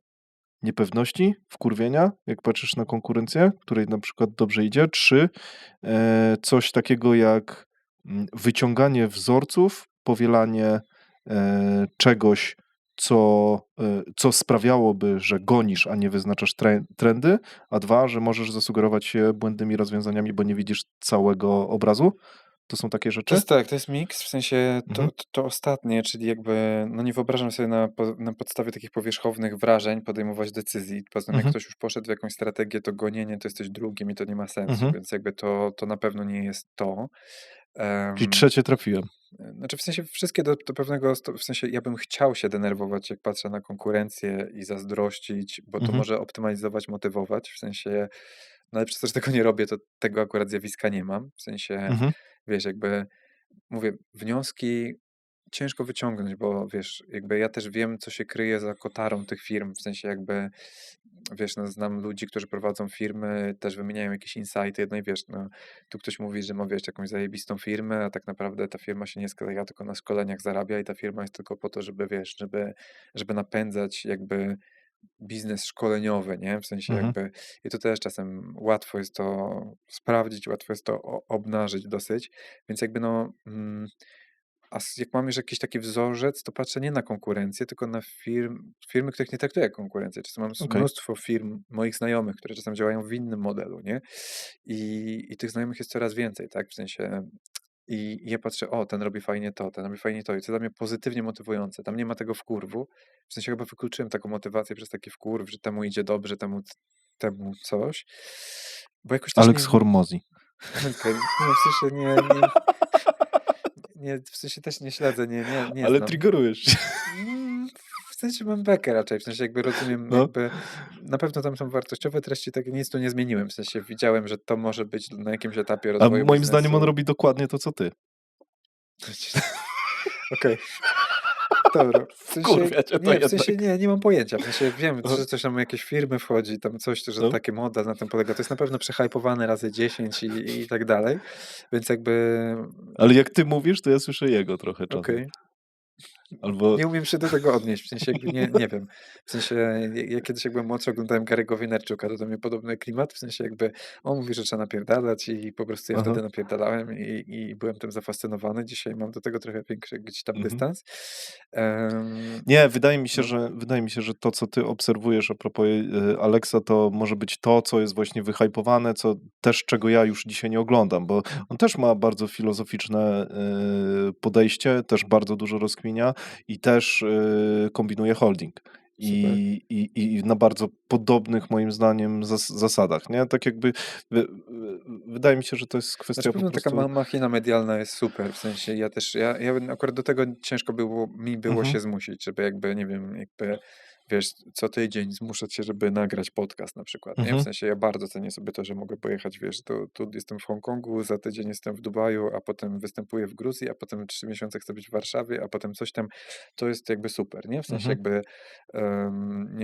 A: niepewności, wkurwienia, jak patrzysz na konkurencję, której na przykład dobrze idzie. 3, coś takiego jak wyciąganie wzorców, powielanie czegoś, co sprawiałoby, że gonisz, a nie wyznaczasz trendy, a 2, że możesz zasugerować się błędnymi rozwiązaniami, bo nie widzisz całego obrazu. To są takie
B: To
A: rzeczy?
B: jest tak, to jest miks, w sensie
A: Mhm.
B: to ostatnie, czyli jakby, no nie wyobrażam sobie na podstawie takich powierzchownych wrażeń podejmować decyzji. Poza tym, jak
A: Mhm.
B: ktoś już poszedł w jakąś strategię, to gonienie to jest coś drugim i to nie ma sensu,
A: Mhm.
B: więc jakby to na pewno nie jest to.
A: Czyli trzecie trafiłem.
B: Znaczy w sensie wszystkie do pewnego, w sensie ja bym chciał się denerwować, jak patrzę na konkurencję i zazdrościć, bo to może optymalizować, motywować, w sensie, no ale przez to, że tego nie robię, to tego akurat zjawiska nie mam, w sensie, wiesz, jakby mówię, wnioski ciężko wyciągnąć, bo wiesz, jakby ja też wiem, co się kryje za kotarą tych firm, w sensie jakby, wiesz, no znam ludzi, którzy prowadzą firmy, też wymieniają jakieś insighty, no i wiesz, no tu ktoś mówi, że ma, wiesz, jakąś zajebistą firmę, a tak naprawdę ta firma się nie skleja, tylko na szkoleniach zarabia i ta firma jest tylko po to, żeby, wiesz, żeby napędzać jakby biznes szkoleniowy, nie? W sensie jakby, i to też czasem łatwo jest to sprawdzić, łatwo jest to obnażyć dosyć, więc jakby no, jak mam już jakiś taki wzorzec, to patrzę nie na konkurencję, tylko na firmy, których nie traktuję jak konkurencję. Czasem mam
A: Okej.
B: mnóstwo firm, moich znajomych, które czasem działają w innym modelu, nie? I tych znajomych jest coraz więcej, tak? W sensie i ja patrzę, o, ten robi fajnie to, ten robi fajnie to i to dla mnie pozytywnie motywujące. Tam nie ma tego wkurwu. W sensie chyba wykluczyłem taką motywację przez taki wkurw, że temu idzie dobrze, temu coś. Bo jakoś też
A: Alex Hormozzi.
B: Okej, no w sensie nie, w sensie też nie śledzę, nie
A: Ale
B: znam.
A: triggerujesz się.
B: W sensie mam bekę raczej, w sensie jakby rozumiem,
A: No.
B: jakby na pewno tam są wartościowe treści, tak nic tu nie zmieniłem, w sensie widziałem, że to może być na jakimś etapie
A: A
B: rozwoju
A: moim zdaniem on
B: biznesu.
A: robi dokładnie to, co ty.
B: Okej. Dobra, w sensie,
A: Wkurwia cię to
B: nie, w sensie
A: jednak.
B: nie mam pojęcia, w sensie wiem,
A: Aha.
B: że coś tam jakieś firmy wchodzi, tam coś, że
A: No.
B: taki model na tym polega, to jest na pewno przehypowane razy 10 i tak dalej, więc jakby
A: Ale jak ty mówisz, to ja słyszę jego trochę czasem.
B: okej.
A: Albo
B: Nie umiem się do tego odnieść, w sensie jakby nie wiem. W sensie ja kiedyś jak byłem młodszy oglądałem Gary'ego Vaynerchuka, to do mnie podobny klimat, w sensie jakby on mówi, że trzeba napierdalać i po prostu ja
A: aha,
B: wtedy napierdalałem i byłem tym zafascynowany. Dzisiaj mam do tego trochę większy gdzieś tam
A: mhm.
B: dystans.
A: Nie,
B: No,
A: wydaje mi się, że to, co ty obserwujesz a propos Alexa, to może być to, co jest właśnie wyhypowane, co też czego ja już dzisiaj nie oglądam, bo on też ma bardzo filozoficzne podejście, też bardzo dużo rozkminia i też kombinuje holding.
B: super.
A: I na bardzo podobnych moim zdaniem zasadach, nie? Tak jakby wy, wydaje mi się, że to jest
B: Znaczy
A: kwestia po
B: pewno taka
A: prostu.
B: machina medialna jest super, w sensie ja też, ja akurat do tego ciężko mi było
A: Mhm,
B: się zmusić, żeby jakby, nie wiem, jakby, wiesz, co tydzień zmuszać się, żeby nagrać podcast na przykład, nie? W
A: mhm,
B: sensie ja bardzo cenię sobie to, że mogę pojechać, wiesz, tu jestem w Hongkongu, za tydzień jestem w Dubaju, a potem występuję w Gruzji, a potem 3 miesiące chcę być w Warszawie, a potem coś tam, to jest jakby super, nie? W sensie
A: mhm.
B: jakby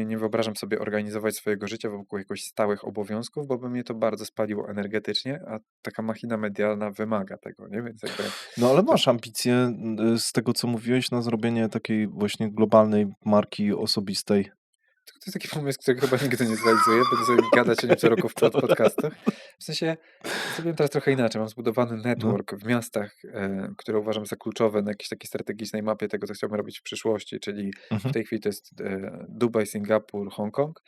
B: nie wyobrażam sobie organizować swojego życia wokół jakichś stałych obowiązków, bo by mnie to bardzo spaliło energetycznie, a taka machina medialna wymaga tego, nie? Więc jakby
A: No, ale
B: to jest
A: masz ambicje, z tego co mówiłeś, na zrobienie takiej właśnie globalnej marki osobistej.
B: to jest taki pomysł, który chyba nigdy nie zrealizuję. Będę sobie gadać o nim co roku w
A: To
B: podcastach. W sensie zrobiłem teraz trochę inaczej. Mam zbudowany
A: no,
B: network w miastach, które uważam za kluczowe na jakiejś takiej strategicznej mapie tego, co chciałbym robić w przyszłości, czyli w
A: mhm,
B: tej chwili to jest Dubaj, Singapur, Hongkong.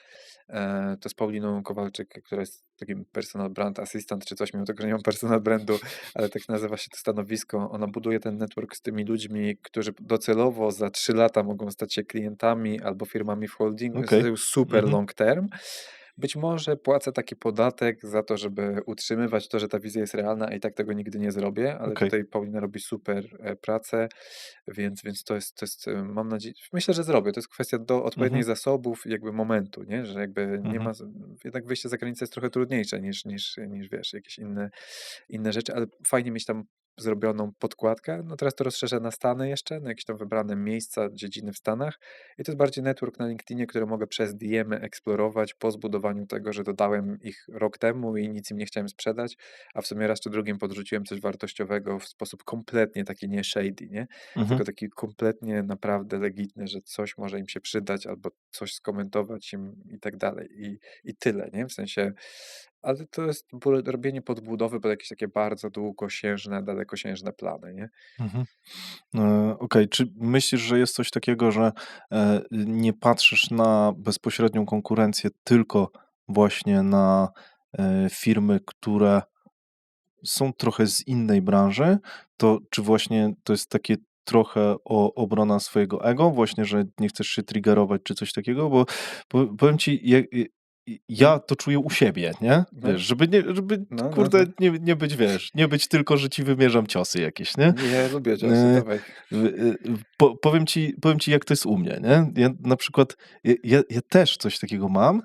B: To z Pauliną Kowalczyk, która jest takim personal brand assistant czy coś, mimo tego, że nie mam personal brandu, ale tak nazywa się to stanowisko. Ona buduje ten network z tymi ludźmi, którzy docelowo za 3 lata mogą stać się klientami albo firmami w holdingu. Jest
A: okej.
B: to super
A: Mhm,
B: long term. Być może płacę taki podatek za to, żeby utrzymywać to, że ta wizja jest realna, a i tak tego nigdy nie zrobię, ale
A: okej.
B: tutaj Paulina robi super pracę, więc to jest, mam nadzieję, myślę, że zrobię. To jest kwestia do odpowiednich
A: Mhm,
B: zasobów i jakby momentu, nie? Że jakby nie
A: mhm,
B: ma, jednak wyjście za granicę jest trochę trudniejsze niż wiesz, jakieś inne rzeczy, ale fajnie mieć tam zrobioną podkładkę. No teraz to rozszerzę na Stany jeszcze, na jakieś tam wybrane miejsca, dziedziny w Stanach i to jest bardziej network na LinkedInie, który mogę przez DM-y eksplorować po zbudowaniu tego, że dodałem ich rok temu i nic im nie chciałem sprzedać, a w sumie raz czy drugim podrzuciłem coś wartościowego w sposób kompletnie taki nie shady, nie?
A: mhm,
B: Tylko taki kompletnie naprawdę legitny, że coś może im się przydać albo coś skomentować im i tak dalej. I tyle, nie? W sensie, ale to jest robienie podbudowy pod jakieś takie bardzo długosiężne, dalekosiężne plany, nie?
A: mhm. Okej, czy myślisz, że jest coś takiego, że nie patrzysz na bezpośrednią konkurencję, tylko właśnie na firmy, które są trochę z innej branży, to czy właśnie to jest takie trochę obrona swojego ego, właśnie, że nie chcesz się triggerować czy coś takiego? Bo powiem ci, ja to czuję u siebie, nie?
B: No,
A: Wiesz, żeby kurde
B: no.
A: nie być, wiesz, nie być tylko, że ci wymierzam ciosy jakieś, nie?
B: Nie lubię ciosy,
A: Y,
B: dawaj.
A: powiem ci, jak to jest u mnie, nie? Ja na przykład, ja też coś takiego mam.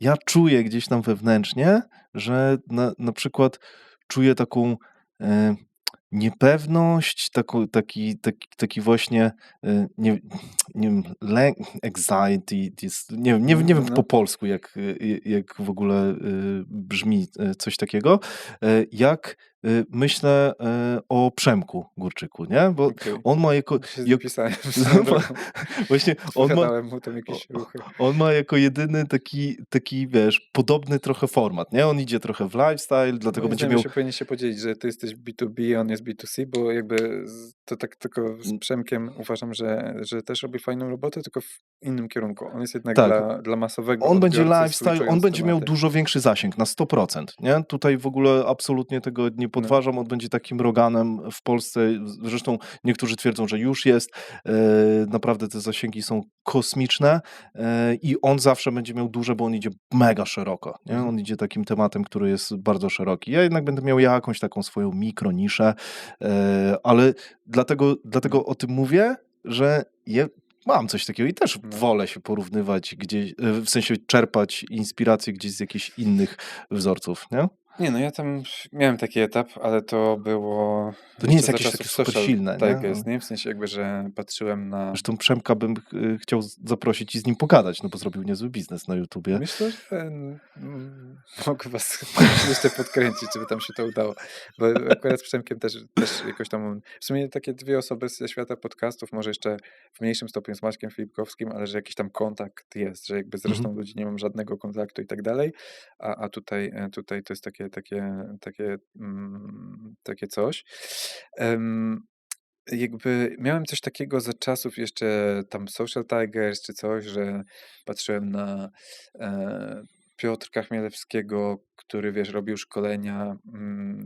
A: Ja czuję gdzieś tam wewnętrznie, że na przykład czuję taką, e, niepewność, taki właśnie, nie nie wiem, anxiety, jest nie wiem po
B: No.
A: polsku, jak w ogóle, brzmi, coś takiego, jak, myślę, o Przemku Górczyku, nie? Bo
B: Okej.
A: on ma jako
B: Się
A: jak
B: zapisałem swoją drogą.
A: właśnie
B: Odpowiadałem mu tam jakieś ruchy.
A: on ma jako jedyny taki, wiesz, podobny trochę format, nie? On idzie trochę w lifestyle, dlatego
B: Moim
A: będzie
B: zdaniem
A: miał.
B: powinien się podzielić, że ty jesteś B2B, on jest B2C, bo jakby to tak tylko z Przemkiem uważam, że też robi fajną robotę, tylko w innym kierunku. On jest jednak
A: Tak,
B: dla masowego
A: on będzie
B: odbiorcy,
A: lifestyle, on
B: switchując
A: będzie miał
B: tematy.
A: dużo większy zasięg, na 100%, nie? Tutaj w ogóle absolutnie tego nie
B: No,
A: podważam, on będzie takim Roganem w Polsce, zresztą niektórzy twierdzą, że już jest, naprawdę te zasięgi są kosmiczne, i on zawsze będzie miał duże, bo on idzie mega szeroko, nie?
B: mhm.
A: On idzie takim tematem, który jest bardzo szeroki. Ja jednak będę miał jakąś taką swoją mikroniszę, ale dlatego
B: No,
A: o tym mówię, że mam coś takiego i też
B: no.
A: wolę się porównywać gdzieś, w sensie czerpać inspirację gdzieś z jakichś innych wzorców, nie?
B: Nie, no ja tam miałem taki etap, ale to było
A: To nie jest
B: jeszcze za
A: jakieś takie
B: czasów
A: super
B: Social
A: silne, nie?
B: Tigers, nie? W sensie jakby, że patrzyłem na...
A: Zresztą Przemka bym chciał zaprosić i z nim pogadać, no bo zrobił niezły biznes na YouTubie.
B: Myślę, że mogę was jeszcze podkręcić, żeby tam się to udało. Bo akurat z Przemkiem też jakoś tam... W sumie takie dwie osoby ze świata podcastów, może jeszcze w mniejszym stopniu z Maćkiem Filipkowskim, ale że jakiś tam kontakt jest, że jakby z
A: Mhm.
B: resztą ludzi nie mam żadnego kontaktu i tak dalej, a tutaj to jest takie coś. Em, Jakby miałem coś takiego za czasów jeszcze tam Social Tigers czy coś, że patrzyłem na e, Piotrka Chmielewskiego, który wiesz, robił szkolenia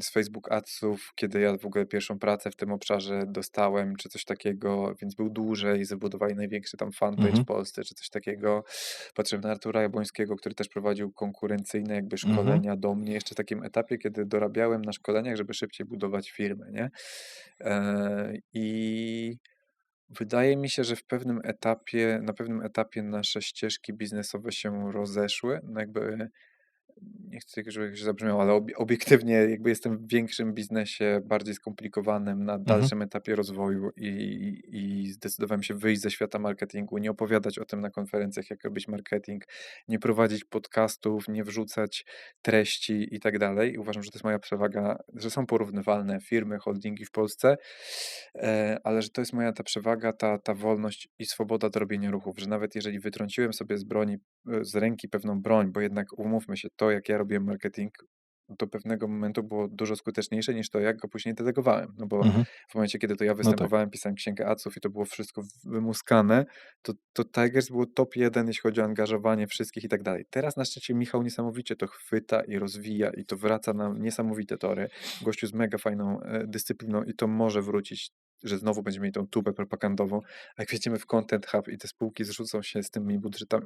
B: z Facebook Adsów, kiedy ja w ogóle pierwszą pracę w tym obszarze dostałem, czy coś takiego, więc był dłużej, zabudowali największy tam fanpage w
A: Mhm.
B: Polsce, czy coś takiego. Patrzyłem na Artura Jabłońskiego, który też prowadził konkurencyjne jakby
A: Mhm.
B: szkolenia do mnie, jeszcze w takim etapie, kiedy dorabiałem na szkoleniach, żeby szybciej budować firmy, nie? I wydaje mi się, że na pewnym etapie nasze ścieżki biznesowe się rozeszły. No jakby nie chcę, żeby się zabrzmiało, ale obiektywnie jakby jestem w większym biznesie, bardziej skomplikowanym, na
A: Mhm.
B: dalszym etapie rozwoju i zdecydowałem się wyjść ze świata marketingu, nie opowiadać o tym na konferencjach, jak robić marketing, nie prowadzić podcastów, nie wrzucać treści i tak dalej. I uważam, że to jest moja przewaga, że są porównywalne firmy, holdingi w Polsce, ale że to jest moja ta przewaga, ta wolność i swoboda do robienia ruchów, że nawet jeżeli wytrąciłem sobie z ręki pewną broń, bo jednak umówmy się, to jak ja robiłem marketing do pewnego momentu było dużo skuteczniejsze niż to, jak go później delegowałem. No bo
A: Mhm.
B: w momencie, kiedy to ja
A: No tak.
B: występowałem, pisałem księgę adsów i to było wszystko wymuskane, to Tigers było top 1, jeśli chodzi o angażowanie wszystkich i tak dalej. Teraz na szczęście Michał niesamowicie to chwyta i rozwija i to wraca na niesamowite tory. Gościu z mega fajną dyscypliną i to może wrócić, że znowu będziemy mieli tą tubę propagandową, a jak wjedziemy w Content Hub i te spółki zrzucą się z tymi budżetami,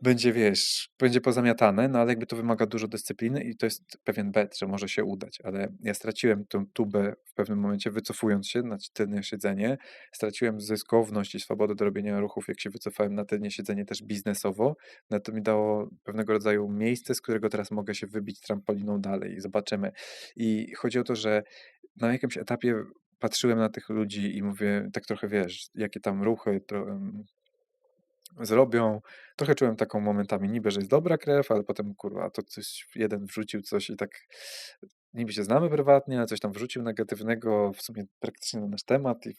B: będzie, wiesz, będzie pozamiatane, no ale jakby to wymaga dużo dyscypliny i to jest pewien bet, że może się udać, ale ja straciłem tą tubę w pewnym momencie, wycofując się na tylne siedzenie, straciłem zyskowność i swobodę do robienia ruchów, jak się wycofałem na tylnie siedzenie też biznesowo, no to mi dało pewnego rodzaju miejsce, z którego teraz mogę się wybić trampoliną dalej i zobaczymy. I chodzi o to, że na jakimś etapie patrzyłem na tych ludzi i mówię, tak trochę wiesz, jakie tam ruchy zrobią. Trochę czułem taką momentami niby, że jest dobra krew, ale potem kurwa, to coś jeden wrzucił coś i tak niby się znamy prywatnie, ale coś tam wrzucił negatywnego w sumie praktycznie na nasz temat i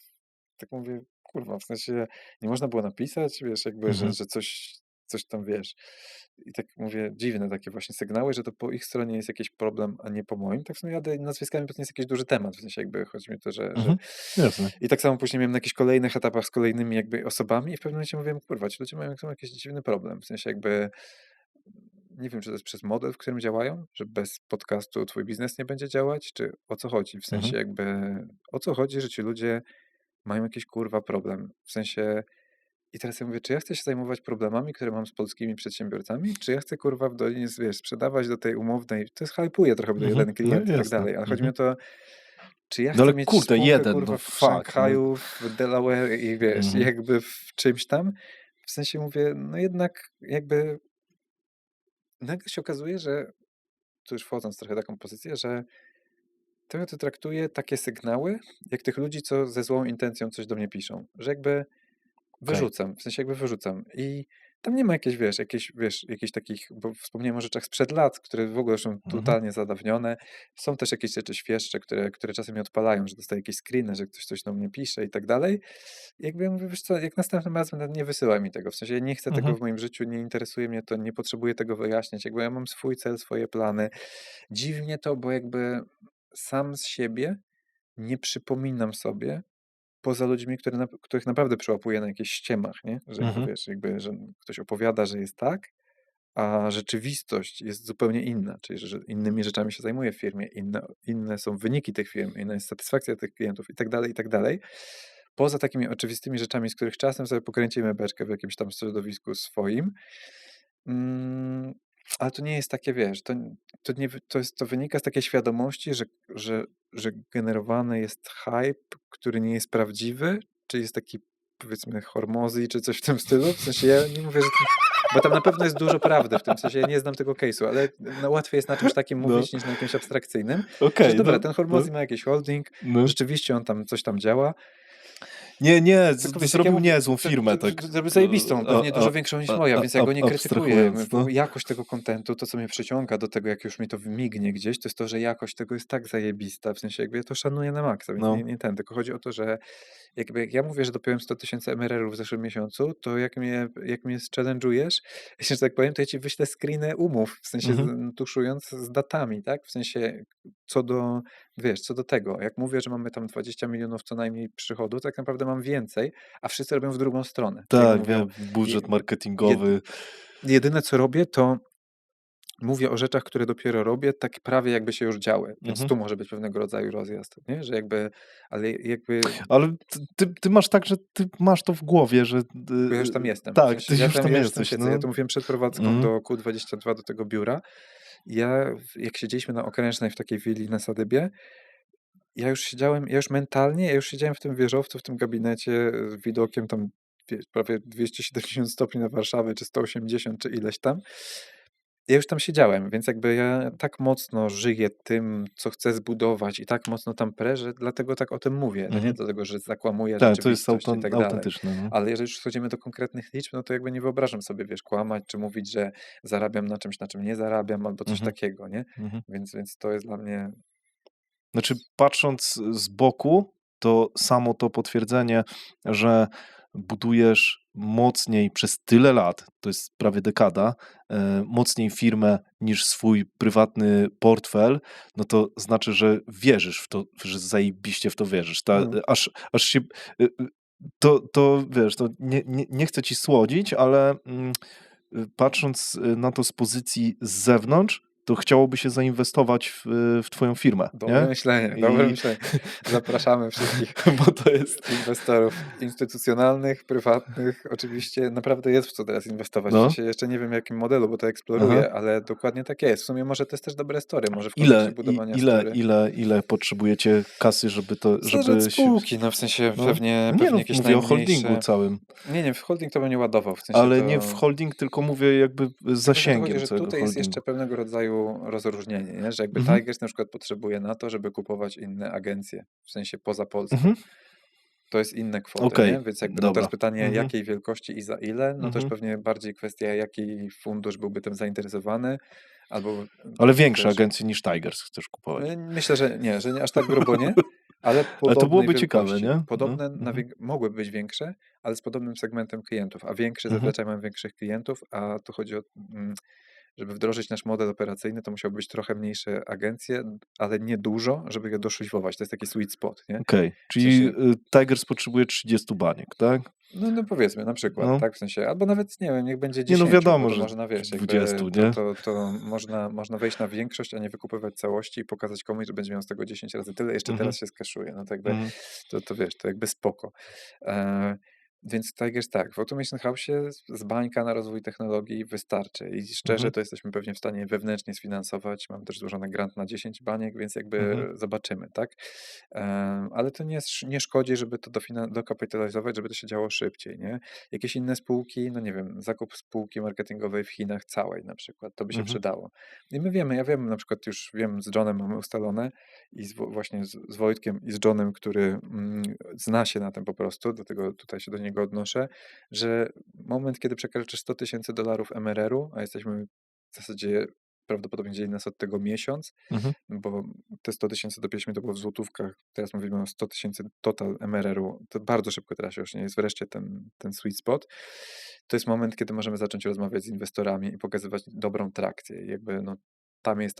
B: tak mówię, kurwa, w sensie nie można było napisać, wiesz, jakby,
A: Mhm.
B: że coś tam wiesz. I tak mówię, dziwne takie właśnie sygnały, że to po ich stronie jest jakiś problem, a nie po moim. Tak w sumie jadę nazwiskami, bo to nie jest jakiś duży temat, w sensie jakby chodzi mi o to, że...
A: Mhm. Jasne.
B: I tak samo później miałem na jakichś kolejnych etapach z kolejnymi jakby osobami i w pewnym momencie mówiłem, kurwa, ci ludzie są jakiś dziwny problem, w sensie jakby nie wiem, czy to jest przez model, w którym działają, że bez podcastu twój biznes nie będzie działać, czy o co chodzi, w
A: Mhm.
B: sensie jakby o co chodzi, że ci ludzie mają jakiś kurwa problem. W sensie, i teraz ja mówię, czy ja chcę się zajmować problemami, które mam z polskimi przedsiębiorcami, czy ja chcę kurwa w Dolinie, wiesz, sprzedawać do tej umownej, to jest hypuje trochę, bo
A: Mhm.
B: jeden
A: No
B: klient i tak
A: jasne.
B: dalej, ale chodzi mi
A: Mhm.
B: o to, czy ja
A: No
B: chcę
A: ale
B: mieć
A: kurde,
B: spółkę
A: jeden, no
B: kurwa w
A: fuck, no.
B: Szanghaju, w Delaware i wiesz,
A: Mhm.
B: jakby w czymś tam, w sensie mówię, no jednak jakby nagle się okazuje, że tu już wchodząc trochę w taką pozycję, że trochę to traktuję takie sygnały, jak tych ludzi, co ze złą intencją coś do mnie piszą, że jakby
A: Okej.
B: wyrzucam, w sensie jakby wyrzucam i tam nie ma jakichś, jakichś takich, bo wspomniałem o rzeczach sprzed lat, które w ogóle są
A: Mhm.
B: totalnie zadawnione. Są też jakieś rzeczy świeższe, które czasem mnie odpalają, że dostaję jakieś screeny, że ktoś coś do mnie pisze i tak dalej. I jakby ja mówię, wiesz co, jak następnym razem nawet nie wysyłaj mi tego, w sensie ja nie chcę tego
A: Mhm.
B: w moim życiu, nie interesuje mnie to, nie potrzebuję tego wyjaśniać, jakby ja mam swój cel, swoje plany. Dziwi mnie to, bo jakby sam z siebie nie przypominam sobie, poza ludźmi, których naprawdę przyłapuję na jakichś ściemach, nie? Że jakby
A: Mhm.
B: wiesz, jakby, że ktoś opowiada, że jest tak, a rzeczywistość jest zupełnie inna, czyli że innymi rzeczami się zajmuje w firmie, inne są wyniki tych firm, inna jest satysfakcja tych klientów i tak dalej, i tak dalej. Poza takimi oczywistymi rzeczami, z których czasem sobie pokręcimy beczkę w jakimś tam środowisku swoim, mm, ale to nie jest takie, wiesz, to, nie, to wynika z takiej świadomości, że, że generowany jest hype, który nie jest prawdziwy, czy jest taki, powiedzmy, hormozji, czy coś w tym stylu. W sensie ja nie mówię, że to... Bo tam na pewno jest dużo prawdy w tym, w sensie ja nie znam tego case'u, ale no, łatwiej jest na czymś takim
A: No,
B: mówić niż na jakimś abstrakcyjnym. Przecież
A: okej,
B: dobra,
A: no,
B: ten
A: no,
B: Hormozy ma jakiś holding,
A: no.
B: rzeczywiście on tam coś tam działa,
A: Nie,
B: tylko wiesz, jak ja
A: zrobił
B: mówię,
A: niezłą firmę, tak
B: zrobię zajebistą, pewnie
A: a
B: dużo większą niż moja, więc ja go nie krytykuję.
A: abstrahując, no.
B: Jakość tego kontentu, to co mnie przyciąga do tego, jak już mi to mignie gdzieś, to jest to, że jakość tego jest tak zajebista, w sensie jakby ja to szanuję na maksa, więc
A: No,
B: nie ten, tylko chodzi o to, że jakby jak ja mówię, że dopiąłem 100 000 MRR-ów w zeszłym miesiącu, to jak mnie challenge'ujesz, jeśli że tak powiem, to ja ci wyślę screeny umów, w sensie
A: mhm,
B: tuszując z datami, tak? W sensie co do, wiesz, co do tego. Jak mówię, że mamy tam 20 milionów co najmniej przychodu, tak naprawdę mam więcej, a wszyscy robią w drugą stronę. Czyli
A: tak,
B: mówią,
A: wiem, budżet
B: je- jed,
A: marketingowy,
B: jedyne co robię, to mówię o rzeczach, które dopiero robię, tak prawie jakby się już działy, więc
A: mhm.
B: tu może być pewnego rodzaju rozjazd, nie? Że jakby, ale jakby
A: Ale ty masz tak, że ty masz to w głowie, że
B: bo ja już tam jestem. W
A: tak,
B: sensie
A: ty już tam
B: ja już tam
A: jesteś,
B: siedzę. Ja
A: no.
B: to mówiłem przed prowadzką
A: Mhm,
B: do Q22 do tego biura. Jak siedzieliśmy na Okrężnej w takiej willi na Sadybie, ja już mentalnie, ja już siedziałem w tym wieżowcu, w tym gabinecie z widokiem tam prawie 270 stopni na Warszawę, czy 180, czy ileś tam. Ja już tam siedziałem, więc jakby ja tak mocno żyję tym, co chcę zbudować i tak mocno tam prę, że dlatego tak o tym mówię. No nie
A: mhm.
B: dlatego, że zakłamuję
A: Tak, to jest
B: rzeczywistość i tak dalej.
A: autentyczne, no.
B: Ale jeżeli już schodzimy do konkretnych liczb, no to jakby nie wyobrażam sobie, wiesz, kłamać czy mówić, że zarabiam na czymś, na czym nie zarabiam, albo coś
A: Mhm,
B: takiego, nie?
A: mhm.
B: Więc to jest dla mnie
A: Znaczy, patrząc z boku, to samo to potwierdzenie, że budujesz mocniej przez tyle lat, to jest prawie dekada, mocniej firmę niż swój prywatny portfel, no to znaczy, że wierzysz w to, że zajebiście w to wierzysz.
B: no,
A: Aż się. To wiesz, to nie chcę ci słodzić, ale patrząc na to z pozycji z zewnątrz, to chciałoby się zainwestować w twoją firmę,
B: dobre
A: nie?
B: myślenie, dobre
A: I
B: myślenie. Zapraszamy wszystkich
A: bo to jest
B: inwestorów instytucjonalnych, prywatnych. Oczywiście naprawdę jest w co teraz inwestować. W
A: no,
B: sensie jeszcze nie wiem, w jakim modelu, bo to
A: aha.
B: eksploruję, ale dokładnie tak jest. W sumie może to jest też dobre story, może w
A: Ile
B: kontekście
A: i
B: budowania story.
A: ile potrzebujecie kasy,
B: Zależy od
A: żeby się
B: spółki, no w sensie
A: no.
B: pewnie,
A: Nie
B: pewnie
A: no,
B: jakieś
A: mówię o holdingu
B: najmniejsze.
A: całym,
B: Nie, w holding to bym nie ładował, w sensie
A: ale nie w
B: to.
A: holding, tylko mówię jakby
B: Tylko, że to chodzi,
A: zasięgiem
B: że
A: całego
B: tutaj jest
A: holdingu.
B: jeszcze pewnego rodzaju rozróżnienie, nie? Że jakby
A: Mhm,
B: Tigers na przykład potrzebuje na to, żeby kupować inne agencje, w sensie poza Polską.
A: mhm.
B: To jest inne kwoty,
A: Okej,
B: nie? Więc jakby no teraz
A: dobra.
B: pytanie,
A: Mhm,
B: jakiej wielkości i za ile, no to już
A: mhm.
B: pewnie bardziej kwestia, jaki fundusz byłby tym zainteresowany, albo
A: Ale większe
B: wiesz,
A: agencje niż Tigers chcesz kupować.
B: myślę, że nie aż tak grubo nie, ale
A: Ale to
B: podobnej
A: byłoby ciekawe,
B: wielkości.
A: nie? No,
B: Podobne,
A: mhm,
B: mogłyby być większe, ale z podobnym segmentem klientów, a większy
A: mhm,
B: zazwyczaj mam większych klientów, a tu chodzi o, mm, żeby wdrożyć nasz model operacyjny, to musiały być trochę mniejsze agencje, ale nie dużo, żeby je doszlifować. To jest taki sweet spot, nie?
A: okej.
B: W
A: Czyli,
B: sensie
A: Tigers potrzebuje 30 baniek, tak?
B: no powiedzmy na przykład,
A: No.
B: tak, w sensie, albo nawet nie wiem, niech będzie
A: Nie no
B: 10, bo
A: wiadomo,
B: to
A: że
B: można, wiesz, jakby
A: 20, nie?
B: to można wejść na większość, a nie wykupywać całości i pokazać komuś, że będzie miał z tego 10 razy tyle, jeszcze
A: Mhm,
B: teraz się skaszuje, no to jakby,
A: mhm,
B: to wiesz, to jakby spoko. E, więc Tigers tak, w Automation House z bańka na rozwój technologii wystarczy i szczerze
A: mhm,
B: to jesteśmy pewnie w stanie wewnętrznie sfinansować, mam też złożony grant na 10 baniek, więc jakby
A: mhm,
B: zobaczymy, tak? Ale to nie szkodzi, żeby to dokapitalizować, żeby to się działo szybciej, nie? Jakieś inne spółki, no nie wiem, zakup spółki marketingowej w Chinach całej na przykład, to by się
A: mhm,
B: przydało. I my wiemy, ja wiem, na przykład już wiem, z Johnem mamy ustalone i właśnie z Wojtkiem i z Johnem, który zna się na tym po prostu, dlatego tutaj się do niego odnoszę, że moment, kiedy przekroczysz $100 000 MRR-u, a jesteśmy w zasadzie prawdopodobnie dzieli nas od tego miesiąc,
A: mhm,
B: bo te 100 000 dobiliśmy, to było w złotówkach, teraz mówimy o 100 000 total MRR-u, to bardzo szybko teraz już nie jest wreszcie ten sweet spot. To jest moment, kiedy możemy zacząć rozmawiać z inwestorami i pokazywać dobrą trakcję. I jakby no, tam jest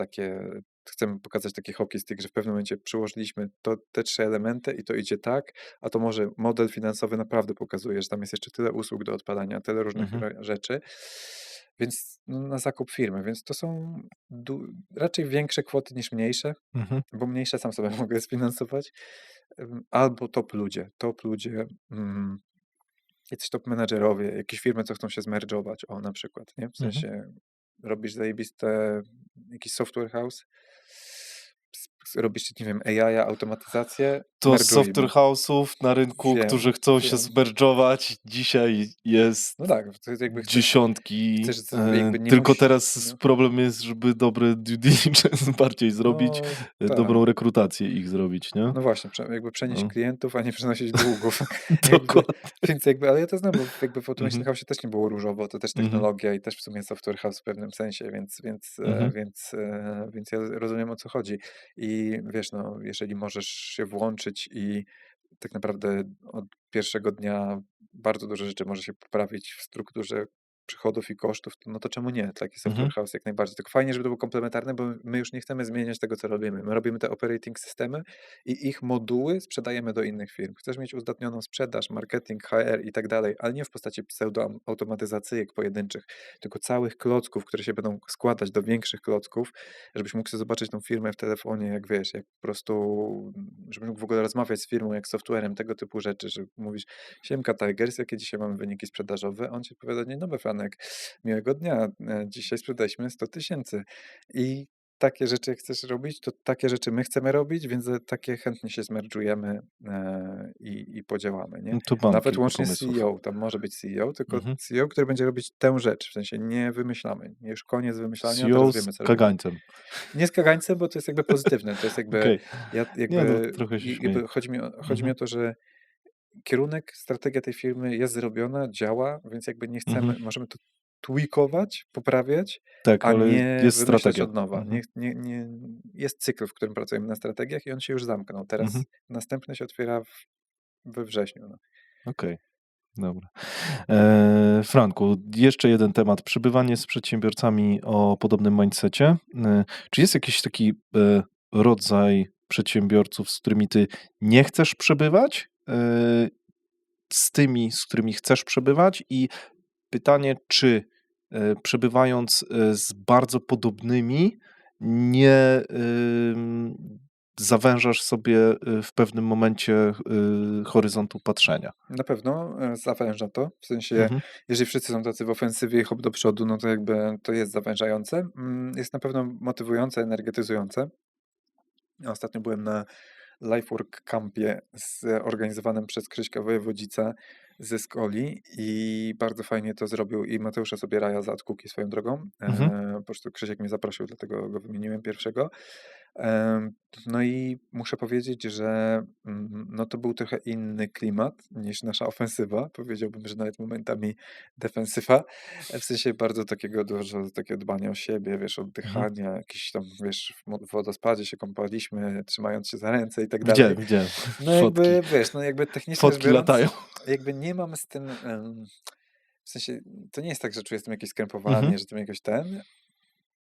B: chcemy pokazać taki hockey stick, że w pewnym momencie przyłożyliśmy te 3 elementy i to idzie tak, a to może model finansowy naprawdę pokazuje, że tam jest jeszcze tyle usług do odpalania, tyle różnych
A: mhm,
B: rzeczy, więc no, na zakup firmy, więc to są raczej większe kwoty niż mniejsze,
A: mhm,
B: bo mniejsze sam sobie mogę sfinansować, albo top ludzie, jacyś top menadżerowie, jakieś firmy, co chcą się zmerdżować, o na przykład, nie? W
A: mhm.
B: sensie robisz zajebiste, jakiś software house, robisz, nie wiem, AI, automatyzację,
A: To software
B: merdżujmy.
A: house'ów na rynku,
B: Wiem,
A: którzy chcą się
B: wiem.
A: zmerdżować, dzisiaj jest
B: No tak, to jest jakby
A: dziesiątki.
B: chcesz jakby nie
A: Tylko
B: musisz,
A: teraz
B: no,
A: problem jest, żeby dobry due diligence bardziej zrobić,
B: no tak.
A: dobrą rekrutację ich zrobić, nie?
B: No właśnie, jakby przenieść
A: No,
B: klientów, a nie przenosić długów. Jakby,
A: dokładnie.
B: więc jakby, ale ja to znam, bo jakby w Automation
A: Mhm,
B: House nie było różowo, to też
A: mhm,
B: technologia i też w sumie software house w pewnym sensie,
A: mhm,
B: więc ja rozumiem, o co chodzi. I wiesz, no, jeżeli możesz się włączyć i tak naprawdę od pierwszego dnia bardzo dużo rzeczy może się poprawić w strukturze przychodów i kosztów, no to czemu nie? Taki software
A: mhm,
B: house jak najbardziej. Tylko fajnie, żeby to było komplementarne, bo my już nie chcemy zmieniać tego, co robimy. My robimy te operating systemy i ich moduły sprzedajemy do innych firm. Chcesz mieć uzdatnioną sprzedaż, marketing, HR i tak dalej, ale nie w postaci pseudo-automatyzacyjek pojedynczych, tylko całych klocków, które się będą składać do większych klocków, żebyś mógł sobie zobaczyć tą firmę w telefonie, jak wiesz, jak po prostu, żebyś mógł w ogóle rozmawiać z firmą, jak z softwarem, tego typu rzeczy, że mówisz, siemka Tigers, jakie dzisiaj mamy wyniki sprzedażowe? On ci odpowiada, dzień dobry Franek, miłego dnia, dzisiaj sprzedaliśmy 100 000 i takie rzeczy jak chcesz robić, to takie rzeczy my chcemy robić, więc takie chętnie się zmerdżujemy i podziałamy, nie?
A: tu mam
B: Nawet
A: kilka
B: łącznie z
A: pomysłów.
B: CEO, tam może być CEO, tylko
A: Mhm.
B: CEO, który będzie robić tę rzecz, w sensie nie wymyślamy, już koniec wymyślania, teraz
A: CEO z
B: wiemy, co robimy.
A: kagańcem.
B: Nie z kagańcem, bo to jest jakby pozytywne, to jest jakby,
A: Okej.
B: ja
A: Nie no,
B: jakby,
A: trochę się śmieję.
B: jakby chodzi mi
A: Mhm,
B: o to, że kierunek, strategia tej firmy jest zrobiona, działa, więc jakby nie
A: mhm.
B: chcemy, możemy to tweakować, poprawiać,
A: Tak,
B: a
A: ale
B: nie
A: jest
B: wymyślać
A: strategia.
B: od nowa.
A: Mhm,
B: Jest cykl, w którym pracujemy na strategiach i on się już zamknął.
A: mhm.
B: Teraz następny się otwiera we wrześniu. No.
A: Okej, dobra. Franku, jeszcze jeden temat. Przebywanie z przedsiębiorcami o podobnym mindsetie. Czy jest jakiś taki rodzaj przedsiębiorców, z którymi ty nie chcesz przebywać, z tymi, z którymi chcesz przebywać? I pytanie, czy przebywając z bardzo podobnymi, nie zawężasz sobie w pewnym momencie horyzontu patrzenia?
B: Na pewno zawęża to, w sensie,
A: Mhm,
B: jeżeli wszyscy są tacy w ofensywie i hop do przodu, no to jakby to jest zawężające. Jest na pewno motywujące, energetyzujące. Ostatnio byłem na Lifework Campie zorganizowanym przez Krzyśka Wojewodzica ze Skoli i bardzo fajnie to zrobił i Mateusza Sobieraja z AdCookie swoją drogą.
A: mhm.
B: Po prostu Krzysiek mnie zaprosił, dlatego go wymieniłem pierwszego. No i muszę powiedzieć, że no to był trochę inny klimat niż nasza ofensywa. Powiedziałbym, że nawet momentami defensywa. W sensie bardzo takiego dużo takiego dbania o siebie, wiesz,
A: Mhm.
B: oddychania, jakiś tam, wiesz, w wodospadzie się kąpaliśmy, trzymając się za ręce i tak dalej.
A: Widziałem, widziałem.
B: No
A: Fotki.
B: jakby, wiesz, no jakby technicznie rzecz
A: Fotki
B: biorąc,
A: latają.
B: jakby nie mam z tym, w sensie, to nie jest tak, że czuję z tym jakieś
A: Mhm,
B: skrępowanie, że tym jakoś ten.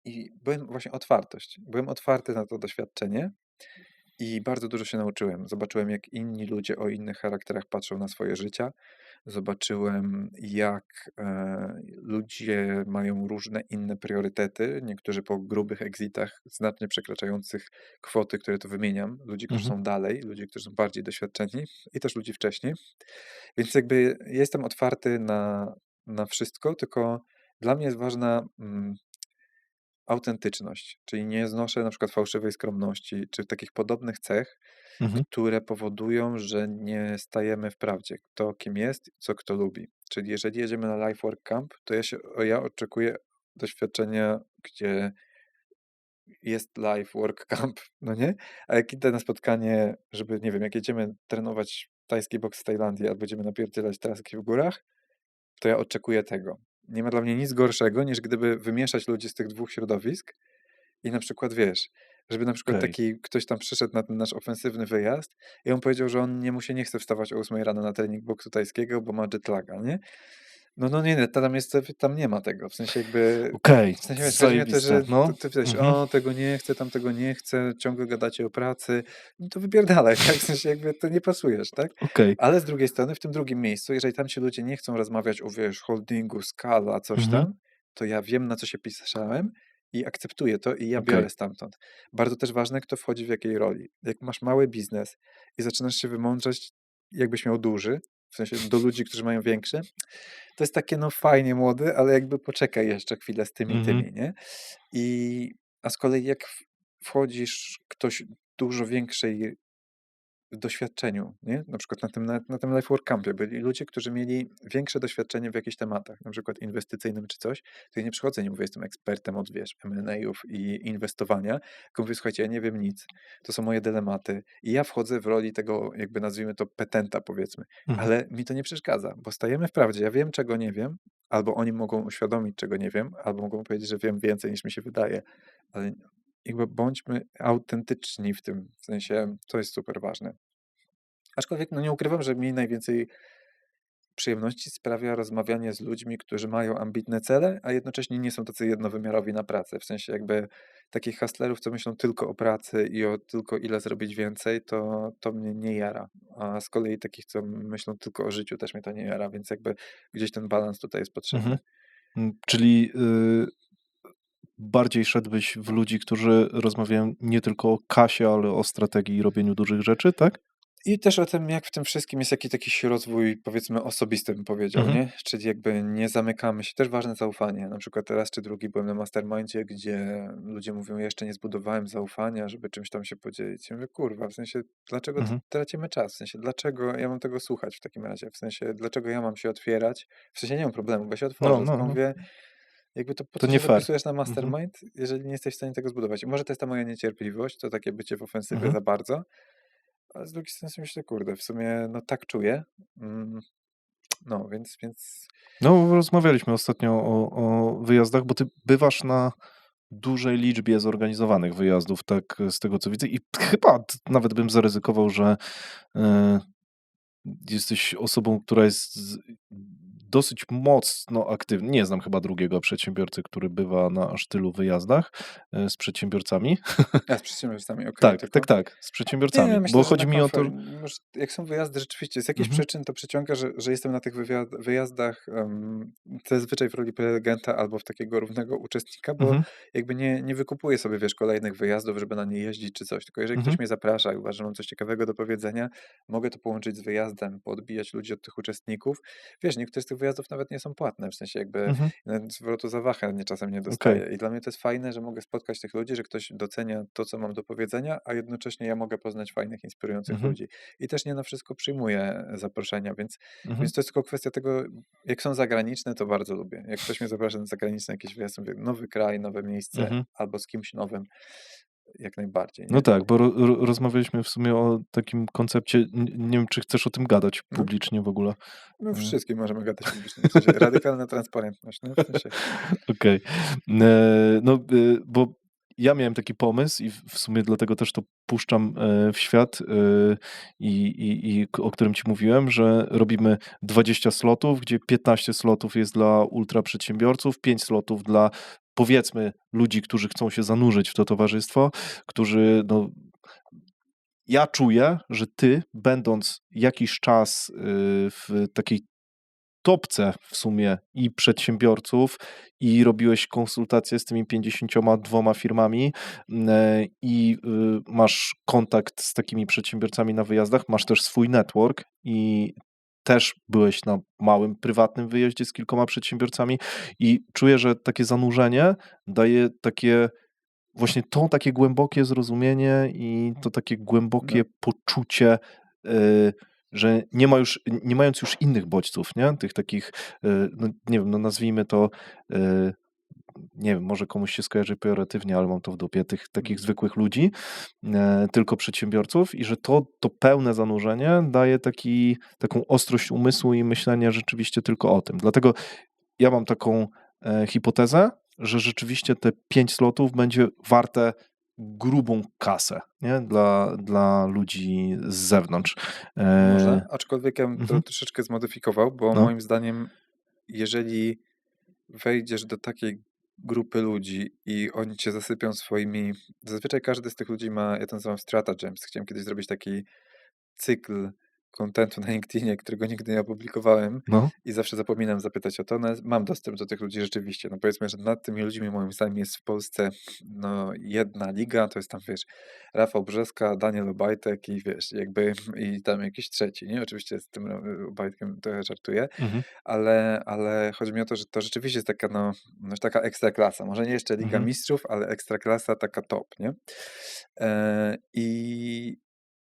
B: I byłem właśnie otwartość. Byłem otwarty na to doświadczenie i bardzo dużo się nauczyłem. Zobaczyłem, jak inni ludzie o innych charakterach patrzą na swoje życia. Zobaczyłem, jak ludzie mają różne inne priorytety. Niektórzy po grubych exitach, znacznie przekraczających kwoty, które tu wymieniam. Ludzi, którzy
A: mhm.
B: są dalej, ludzi, którzy są bardziej doświadczeni i też ludzi wcześniej. Więc jakby jestem otwarty na wszystko, tylko dla mnie jest ważna autentyczność, czyli nie znoszę na przykład fałszywej skromności, czy takich podobnych cech,
A: Mhm.
B: które powodują, że nie stajemy w prawdzie, kto kim jest, co kto lubi. Czyli jeżeli jedziemy na Life Work Camp, to ja oczekuję doświadczenia, gdzie jest Life Work Camp, no nie? A jak idę na spotkanie, żeby, nie wiem, jak jedziemy trenować tajski boks w Tajlandii, albo będziemy napierdzielać traski w górach, to ja oczekuję tego. Nie ma dla mnie nic gorszego, niż gdyby wymieszać ludzi z tych dwóch środowisk i na przykład, wiesz, żeby na przykład
A: Okej.
B: taki ktoś tam przyszedł na ten nasz ofensywny wyjazd i on powiedział, że on mu się nie chce wstawać o 8 rano na trening boksu tajskiego, bo ma jetlaga, nie? No nie, tam nie ma tego. W sensie jakby,
A: Okej,
B: w sensie wiesz, chodzi mi o to,
A: zajebiste,
B: że
A: no.
B: ty wiesz,
A: Mhm.
B: o tego nie chcę, tamtego nie chcę, ciągle gadacie o pracy, no to wypierdalaj, tak? W sensie jakby to nie pasujesz, tak?
A: Okej.
B: Ale z drugiej strony, w tym drugim miejscu, jeżeli tam ci ludzie nie chcą rozmawiać o, wiesz, holdingu, skala, coś
A: Mhm.
B: tam, to ja wiem, na co się pisałem i akceptuję to i ja
A: Okej.
B: biorę stamtąd. Bardzo też ważne, kto wchodzi w jakiej roli. Jak masz mały biznes i zaczynasz się wymądrzać, jakbyś miał duży, w sensie do ludzi, którzy mają większy, to jest takie, no fajnie młody, ale jakby poczekaj jeszcze chwilę z tymi,
A: Mhm.
B: nie? A z kolei jak wchodzisz ktoś dużo większej w doświadczeniu, nie? Na przykład na tym Life Work Campie byli ludzie, którzy mieli większe doświadczenie w jakichś tematach, na przykład inwestycyjnym czy coś, to ja nie przychodzę, nie mówię, jestem ekspertem od, wiesz, M&A-ów i inwestowania, tylko mówię, słuchajcie, ja nie wiem nic, to są moje dylematy i ja wchodzę w roli tego, jakby nazwijmy to petenta, powiedzmy,
A: Mhm.
B: ale mi to nie przeszkadza, bo stajemy w prawdzie, ja wiem, czego nie wiem, albo oni mogą uświadomić, czego nie wiem, albo mogą powiedzieć, że wiem więcej niż mi się wydaje, ale jakby bądźmy autentyczni w tym, w sensie to jest super ważne. Aczkolwiek no nie ukrywam, że mi najwięcej przyjemności sprawia rozmawianie z ludźmi, którzy mają ambitne cele, a jednocześnie nie są tacy jednowymiarowi na pracę. W sensie jakby takich hustlerów, co myślą tylko o pracy i o tylko ile zrobić więcej, to mnie nie jara. A z kolei takich, co myślą tylko o życiu, też mnie to nie jara, więc jakby gdzieś ten balans tutaj jest
A: Mhm.
B: potrzebny.
A: Czyli bardziej szedłbyś w ludzi, którzy rozmawiają nie tylko o kasie, ale o strategii i robieniu dużych rzeczy, tak?
B: I też o tym, jak w tym wszystkim jest jakiś rozwój, powiedzmy, osobisty, bym powiedział,
A: Mhm.
B: nie? Czyli jakby nie zamykamy się. Też ważne zaufanie. Na przykład raz czy drugi byłem na mastermindzie, gdzie ludzie mówią, jeszcze nie zbudowałem zaufania, żeby czymś tam się podzielić. Ja mówię, kurwa, w sensie, dlaczego
A: Mhm.
B: tracimy czas? W sensie, dlaczego ja mam tego słuchać w takim razie? W sensie, dlaczego ja mam się otwierać? W sensie, nie mam problemu, bo ja się
A: No,
B: otworzę,
A: no,
B: tylko
A: no.
B: mówię, jakby to po
A: To
B: co
A: nie
B: się
A: fair.
B: zapisujesz na
A: Mhm.
B: mastermind, jeżeli nie jesteś w stanie tego zbudować? I może to jest ta moja niecierpliwość, to takie bycie w ofensywie
A: Mhm.
B: za bardzo, ale z drugiej strony sobie myślę, kurde, w sumie no tak czuję. Mm, no, więc
A: No, rozmawialiśmy ostatnio o wyjazdach, bo ty bywasz na dużej liczbie zorganizowanych wyjazdów, tak z tego co widzę. I chyba nawet bym zaryzykował, że e, jesteś osobą, która jest dosyć mocno aktywna. Nie znam chyba drugiego przedsiębiorcy, który bywa na aż tylu wyjazdach z przedsiębiorcami.
B: z przedsiębiorcami, okej,
A: Tak, tak,
B: tylko
A: tak, z
B: nie,
A: przedsiębiorcami,
B: myślę,
A: bo
B: że na
A: chodzi mi o to.
B: może jak są wyjazdy rzeczywiście z jakichś
A: Mhm,
B: przyczyn to przyciąga, że jestem na tych wyjazdach, zazwyczaj w roli prelegenta albo w takiego równego uczestnika, bo
A: mhm,
B: jakby nie wykupuję sobie, wiesz, kolejnych wyjazdów, żeby na nie jeździć czy coś, tylko jeżeli
A: mhm,
B: ktoś mnie zaprasza i uważa, że mam coś ciekawego do powiedzenia, mogę to połączyć z wyjazdem, poodbijać ludzi od tych uczestników. Wiesz, niektóre z tych wyjazdów nawet nie są płatne, w sensie jakby
A: mhm,
B: nawet zwrotu za wachę czasem nie
A: okej,
B: dostaję i dla mnie to jest fajne, że mogę spotkać tych ludzi, że ktoś docenia to, co mam do powiedzenia, a jednocześnie ja mogę poznać fajnych, inspirujących
A: mhm,
B: ludzi. I też nie na wszystko przyjmuję zaproszenia,
A: mhm,
B: więc to jest tylko kwestia tego, jak są zagraniczne, to bardzo lubię. Jak ktoś mnie zaprasza na zagraniczny jakiś wyjazd, mówię, nowy kraj, nowe miejsce,
A: mhm.
B: albo z kimś nowym, jak najbardziej,
A: No
B: nie?
A: tak, bo rozmawialiśmy w sumie o takim koncepcie, nie wiem, czy chcesz o tym gadać
B: No,
A: publicznie w ogóle.
B: no
A: E,
B: wszystkim możemy gadać publicznie, w sensie radykalna transparentność, no, w sensie,
A: Okej. No, bo ja miałem taki pomysł i w sumie dlatego też to puszczam w świat, o którym ci mówiłem, że robimy 20 slotów, gdzie 15 slotów jest dla ultraprzedsiębiorców, 5 slotów dla, powiedzmy, ludzi, którzy chcą się zanurzyć w to towarzystwo, którzy, no, ja czuję, że ty, będąc jakiś czas w takiej topce w sumie i przedsiębiorców, i robiłeś konsultacje z tymi 52 firmami, i masz kontakt z takimi przedsiębiorcami na wyjazdach, masz też swój network i też byłeś na małym, prywatnym wyjeździe z kilkoma przedsiębiorcami i czuję, że takie zanurzenie daje takie właśnie to takie głębokie zrozumienie i to takie głębokie
B: no,
A: poczucie, y, że nie mając już innych bodźców, nie, tych takich, no nie wiem, no nazwijmy to, y, nie wiem, może komuś się skojarzy pejoratywnie, ale mam to w dupie, tych takich zwykłych ludzi, tylko przedsiębiorców i że to pełne zanurzenie daje taką ostrość umysłu i myślenie rzeczywiście tylko o tym. Dlatego ja mam taką hipotezę, że rzeczywiście te 5 slotów będzie warte grubą kasę, nie? Dla ludzi z zewnątrz.
B: może, aczkolwiek ja bym to
A: Mhm,
B: troszeczkę zmodyfikował, bo
A: no,
B: moim zdaniem, jeżeli wejdziesz do takiej grupy ludzi i oni cię zasypią swoimi. Zazwyczaj każdy z tych ludzi ma, ja to nazywam stratagems. Chciałem kiedyś zrobić taki cykl kontentu na LinkedInie, którego nigdy nie opublikowałem
A: No.
B: i zawsze zapominam zapytać o to, no, mam dostęp do tych ludzi rzeczywiście. No powiedzmy, że nad tymi ludźmi moim zdaniem jest w Polsce no, jedna liga, to jest tam, wiesz, Rafał Brzeska, Daniel Obajtek i wiesz, jakby i tam jakiś trzeci, nie? Oczywiście z tym Obajtkiem trochę żartuję,
A: Mhm.
B: ale chodzi mi o to, że to rzeczywiście jest taka, no taka ekstraklasa. Może nie jeszcze Liga
A: Mhm.
B: Mistrzów, ale ekstraklasa taka top, nie?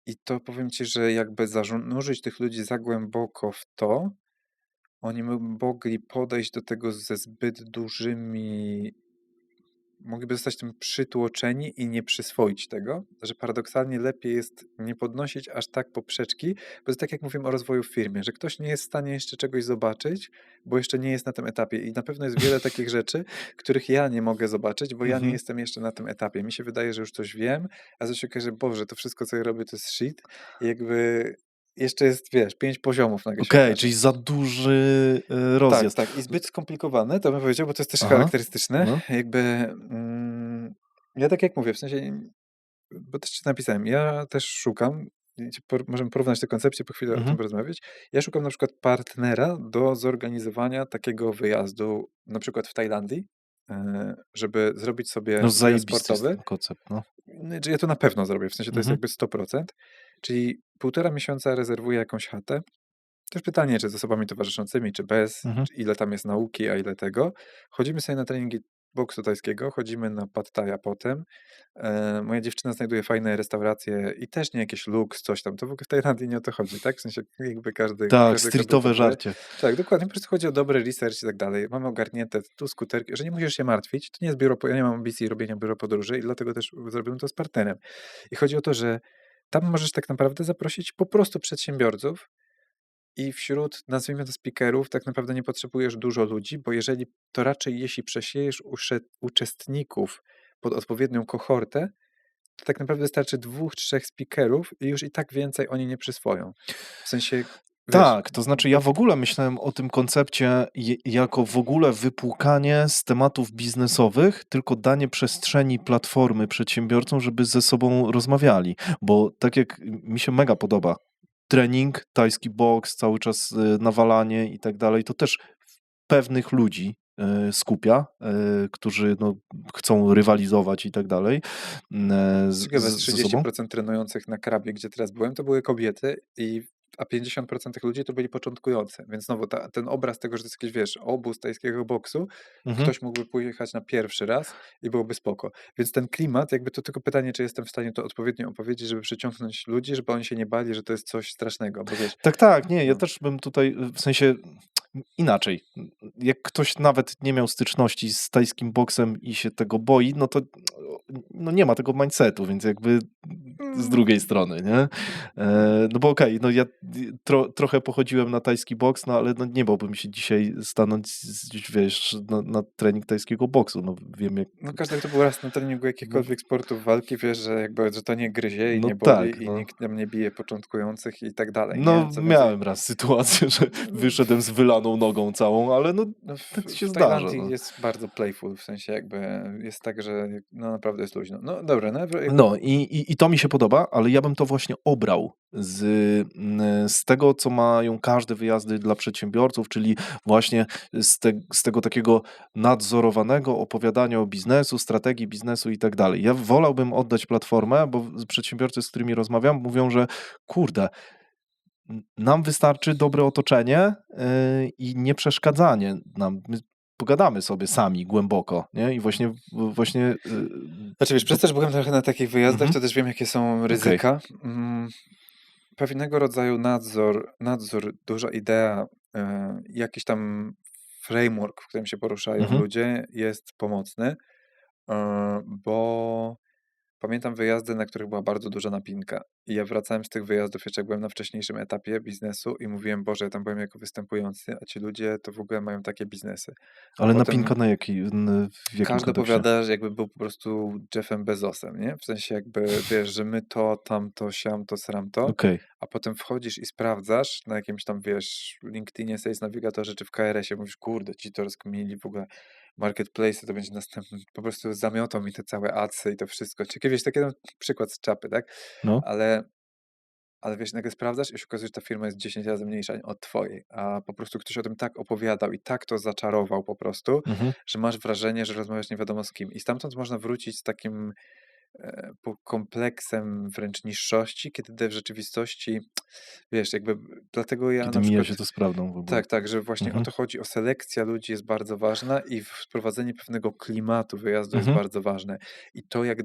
B: I to powiem ci, że jakby zanurzyć tych ludzi za głęboko w to, oni mogli podejść do tego ze zbyt dużymi, mogliby zostać tym przytłoczeni i nie przyswoić tego, że paradoksalnie lepiej jest nie podnosić aż tak poprzeczki, bo to jest tak jak mówimy o rozwoju w firmie, że ktoś nie jest w stanie jeszcze czegoś zobaczyć, bo jeszcze nie jest na tym etapie i na pewno jest wiele takich rzeczy, których ja nie mogę zobaczyć, bo ja nie
A: Mhm.
B: jestem jeszcze na tym etapie. Mi się wydaje, że już coś wiem, a coś się okaże, że Boże, to wszystko, co ja robię, to jest shit i jakby jeszcze jest, wiesz, 5 poziomów nagle się
A: Okej,
B: okaże.
A: czyli za duży
B: Tak,
A: rozjazd.
B: tak. I zbyt skomplikowane, to bym powiedział, bo to jest też
A: Aha,
B: charakterystyczne.
A: no.
B: Jakby, ja tak jak mówię, w sensie, bo też ci napisałem, ja też szukam, i możemy porównać te koncepcje, po chwilę o tym
A: Mhm.
B: porozmawiać. Ja szukam na przykład partnera do zorganizowania takiego wyjazdu, na przykład w Tajlandii, żeby zrobić sobie
A: No
B: wyjazd
A: zajebisty jest
B: sportowy.
A: ten koncept, no.
B: Znaczy, ja to na pewno zrobię, w sensie to jest
A: Mhm.
B: jakby 100%. Czyli 1,5 miesiąca rezerwuję jakąś chatę. Też pytanie, czy z osobami towarzyszącymi, czy bez,
A: Mhm.
B: ile tam jest nauki, a ile tego. Chodzimy sobie na treningi boksu tajskiego, chodzimy na Pad Thai'a potem. Moja dziewczyna znajduje fajne restauracje i też nie jakiś luks, coś tam. To w ogóle w Tajlandii nie o to chodzi, tak? W sensie jakby
A: Tak,
B: każdy
A: streetowe
B: portfel.
A: żarcie.
B: Tak, dokładnie. Po prostu chodzi o dobry research i tak dalej. Mamy ogarnięte tu skuterki, że nie musisz się martwić. To nie jest biuro, ja nie mam ambicji robienia biuro podróży i dlatego też zrobimy to z partnerem. I chodzi o to, że tam możesz tak naprawdę zaprosić po prostu przedsiębiorców, i wśród, nazwijmy to, speakerów tak naprawdę nie potrzebujesz dużo ludzi, bo jeżeli to raczej jeśli przesiejesz uczestników pod odpowiednią kohortę, to tak naprawdę wystarczy 2, 3 speakerów i już i tak więcej oni nie przyswoją. W sensie, wiesz,
A: Tak, to znaczy ja w ogóle myślałem o tym koncepcie jako w ogóle wypłukanie z tematów biznesowych, tylko danie przestrzeni, platformy przedsiębiorcom, żeby ze sobą rozmawiali, bo tak jak mi się mega podoba trening, tajski boks, cały czas nawalanie i tak dalej, to też pewnych ludzi skupia, którzy no, chcą rywalizować i tak dalej
B: ciekawe, z
A: ze sobą.
B: 30% trenujących na Krabie, gdzie teraz byłem, to były kobiety a 50% tych ludzi to byli początkujący. Więc znowu ten obraz tego, że to jest jakiś, wiesz, obóz tajskiego boksu,
A: Mhm.
B: ktoś mógłby pojechać na pierwszy raz i byłoby spoko. Więc ten klimat, jakby to tylko pytanie, czy jestem w stanie to odpowiednio opowiedzieć, żeby przyciągnąć ludzi, żeby oni się nie bali, że to jest coś strasznego, bo wiesz,
A: Tak, tak, nie, ja
B: no,
A: też bym tutaj, w sensie inaczej. Jak ktoś nawet nie miał styczności z tajskim boksem i się tego boi, no to no nie ma tego mindsetu, więc jakby z
B: mm,
A: drugiej strony, nie? No bo okej, no ja trochę pochodziłem na tajski boks, no ale no nie bałbym się dzisiaj stanąć, wiesz, na trening tajskiego boksu, no wiem jak...
B: no każdy, kto był raz na treningu
A: No,
B: jakichkolwiek sportów walki, wie, że jakby, że to nie gryzie i
A: no
B: nie
A: tak,
B: boli i
A: no.
B: nikt tam nie bije początkujących i tak dalej, nie?
A: No
B: Co więcej,
A: miałem raz sytuację, że wyszedłem z wylaną nogą całą, ale no
B: no
A: tak się
B: w
A: zdarza,
B: Tajlandii
A: no.
B: jest bardzo playful, w sensie jakby jest tak, że no naprawdę jest luźno. No dobra, no jakby
A: No i to mi się podoba, ale ja bym to właśnie obrał z tego, co mają każde wyjazdy dla przedsiębiorców, czyli właśnie z tego takiego nadzorowanego opowiadania o biznesu, strategii biznesu i tak dalej. Ja wolałbym oddać platformę, bo przedsiębiorcy, z którymi rozmawiam, mówią, że kurde, nam wystarczy dobre otoczenie i nieprzeszkadzanie nam. My pogadamy sobie sami głęboko, nie? I właśnie
B: znaczy wiesz,
A: to...
B: przez to, że byłem trochę na takich wyjazdach,
A: Mhm.
B: to też wiem, jakie są
A: Okej.
B: ryzyka. Pewnego rodzaju nadzór, duża idea, jakiś tam framework, w którym się poruszają
A: Mhm.
B: ludzie, jest pomocny, bo pamiętam wyjazdy, na których była bardzo duża napinka. I ja wracałem z tych wyjazdów jeszcze jak byłem na wcześniejszym etapie biznesu i mówiłem, Boże, ja tam byłem jako występujący, a ci ludzie to w ogóle mają takie biznesy. A
A: Ale
B: potem
A: napinka na w jakim
B: każdy
A: kontekście?
B: opowiada, że jakby był po prostu Jeffem Bezosem, nie? W sensie jakby, wiesz, że my to, tamto, siamto, sramto,
A: Okej.
B: a potem wchodzisz i sprawdzasz na jakimś tam, wiesz, LinkedInie, Sales Navigatorze czy w KRS-ie, mówisz, kurde, ci to rozkminili w ogóle marketplace, to będzie następny, po prostu zamiotą mi te całe adsy i to wszystko. Czy kiedyś taki no, przykład z czapy, tak?
A: No.
B: Ale ale wiesz, nagle sprawdzasz i się okazuje, że ta firma jest 10 razy mniejsza od twojej, a po prostu ktoś o tym tak opowiadał i tak to zaczarował po prostu,
A: Mhm.
B: że masz wrażenie, że rozmawiasz nie wiadomo z kim. I stamtąd można wrócić z takim kompleksem wręcz niższości, kiedy w rzeczywistości, wiesz, jakby dlatego ja
A: Kiedy
B: na
A: mija
B: przykład
A: się to z prawdą w ogóle.
B: tak, tak, że właśnie o
A: Mhm.
B: to chodzi, o selekcja ludzi jest bardzo ważna i wprowadzenie pewnego klimatu wyjazdu jest
A: Mhm.
B: bardzo ważne. I to, jak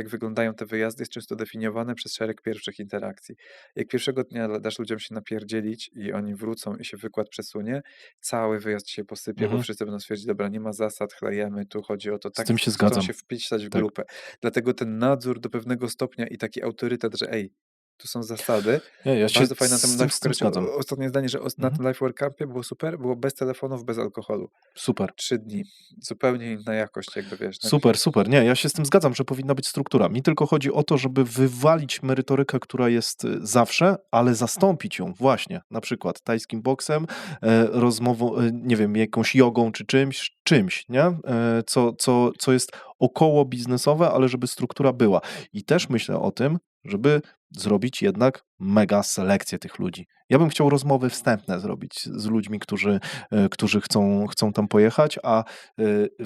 B: wyglądają te wyjazdy, jest często definiowane przez szereg pierwszych interakcji. Jak pierwszego dnia dasz ludziom się napierdzielić i oni wrócą i się wykład przesunie, cały wyjazd się posypie, bo
A: Mhm.
B: wszyscy będą stwierdzić, dobra, nie ma zasad, chlejemy, tu chodzi o to,
A: Z
B: tak
A: tym się
B: chcą
A: zgadzam.
B: się wpisać w
A: Tak.
B: grupę. Dlatego ten nadzór do pewnego stopnia i taki autorytet, że ej, tu są zasady,
A: Nie, ja się
B: bardzo fajne na tym
A: z tym
B: Lifeworkie.
A: zgadzam.
B: Ostatnie zdanie, że na
A: Mhm.
B: tym Lifework Campie było super, było bez telefonów, bez alkoholu.
A: Super.
B: 3 dni. Zupełnie inna jakość, jakby wiesz.
A: Super, super. Nie, ja się z tym zgadzam, że powinna być struktura. Mi tylko chodzi o to, żeby wywalić merytorykę, która jest zawsze, ale zastąpić ją właśnie, na przykład tajskim boksem, rozmową, nie wiem, jakąś jogą czy czymś, nie? Co jest około biznesowe, ale żeby struktura była. I też myślę o tym, żeby zrobić jednak mega selekcję tych ludzi. Ja bym chciał rozmowy wstępne zrobić z ludźmi, którzy chcą tam pojechać, a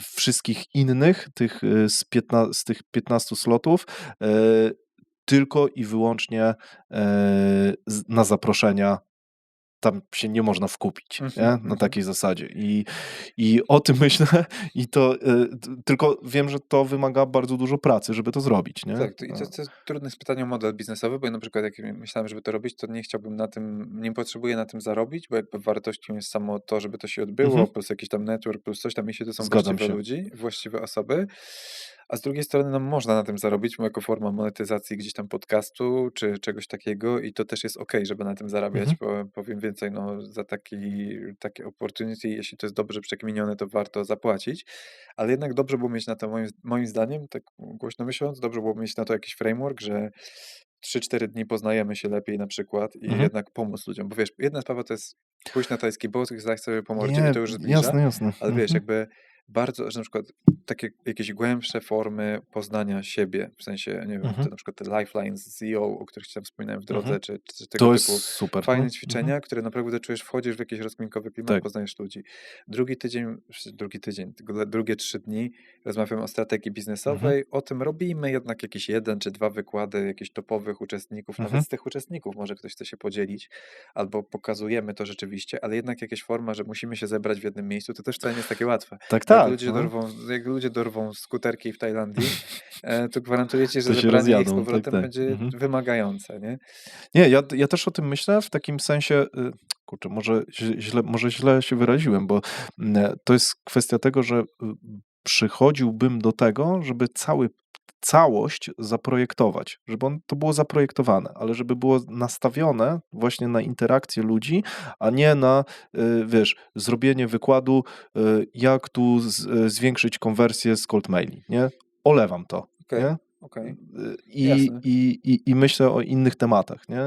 A: wszystkich innych, z tych 15 slotów, tylko i wyłącznie na zaproszenia. Tam się nie można wkupić, nie?
B: Mhm,
A: Na
B: mhm.
A: takiej zasadzie. I o tym myślę, i to tylko wiem, że to wymaga bardzo dużo pracy, żeby to zrobić, nie?
B: Tak, to jest trudne jest pytanie o model biznesowy, bo ja na przykład jak myślałem, żeby to robić, to nie chciałbym na tym, nie potrzebuję na tym zarobić, bo jakby wartością jest samo to, żeby to się odbyło,
A: Mhm.
B: plus jakiś tam network, plus coś tam, jeśli to są
A: Zgadzam
B: właściwe
A: się.
B: ludzi, właściwe osoby. A z drugiej strony, no można na tym zarobić jako forma monetyzacji gdzieś tam podcastu, czy czegoś takiego i to też jest okej, żeby na tym zarabiać,
A: Mhm.
B: bo powiem więcej, no za takie opportunity, jeśli to jest dobrze przekminione, to warto zapłacić. Ale jednak dobrze było mieć na to, moim zdaniem, tak głośno myśląc, dobrze było mieć na to jakiś framework, że 3-4 dni poznajemy się lepiej na przykład i
A: Mhm.
B: jednak pomóc ludziom. Bo wiesz, jedna sprawa to jest pójść na tajski boks i zdać sobie po mordzie i
A: Nie,
B: to już zbliża,
A: jasne, jasne.
B: ale wiesz,
A: Mhm.
B: jakby bardzo, że na przykład takie jakieś głębsze formy poznania siebie, w sensie, nie wiem,
A: Mhm.
B: to na przykład te lifelines z EO, o których ci tam wspominałem w
A: Mhm.
B: drodze, czy tego
A: To jest
B: typu
A: super.
B: fajne
A: No. Mhm.
B: ćwiczenia, które naprawdę czujesz, wchodzisz w jakiś rozkminkowy klimat,
A: Tak.
B: poznajesz ludzi. Drugie 3 dni rozmawiamy o strategii
A: Mhm.
B: biznesowej, o tym robimy jednak jakiś 1 czy 2 wykłady jakichś topowych uczestników, nawet
A: Mhm.
B: z tych uczestników może ktoś chce się podzielić, albo pokazujemy to rzeczywiście, ale jednak jakaś forma, że musimy się zebrać w jednym miejscu, to też wcale nie jest takie łatwe.
A: Tak,
B: Bo jak
A: tak.
B: ludzie
A: No.
B: dorwą skuterki w Tajlandii, to gwarantuję ci, że
A: To się
B: zebranie ich z
A: rozjadą. Tak,
B: powrotem
A: tak.
B: będzie
A: Mhm.
B: wymagające, nie?
A: Nie, ja też o tym myślę w takim sensie, kurczę, może źle się wyraziłem, bo to jest kwestia tego, że przychodziłbym do tego, żeby całość zaprojektować, żeby to było zaprojektowane, ale żeby było nastawione właśnie na interakcję ludzi, a nie na, wiesz, zrobienie wykładu, jak tu zwiększyć konwersję z cold maili, nie? Olewam to,
B: Okej,
A: nie?
B: okej,
A: I,
B: jasne.
A: i, i myślę o innych tematach, nie?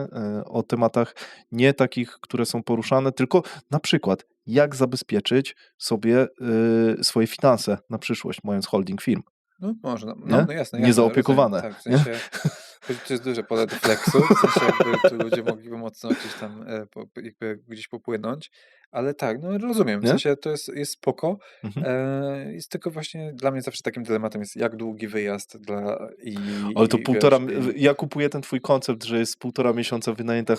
A: O tematach nie takich, które są poruszane, tylko na przykład jak zabezpieczyć sobie swoje finanse na przyszłość, mając holding firm,
B: No można.
A: nie?
B: No jasne, jasne, rozumiem.
A: Niezaopiekowane,
B: Tak, w
A: nie?
B: sensie to jest duże pole do flexu, w sensie jakby tu ludzie mogliby mocno gdzieś tam jakby gdzieś popłynąć, ale tak, no rozumiem, w
A: Nie?
B: sensie to jest spoko.
A: Mhm.
B: Jest tylko właśnie dla mnie zawsze takim dylematem jest, jak długi wyjazd
A: Ale to
B: i wiesz,
A: ja kupuję ten twój koncept, że jest 1,5 miesiąca wynajęta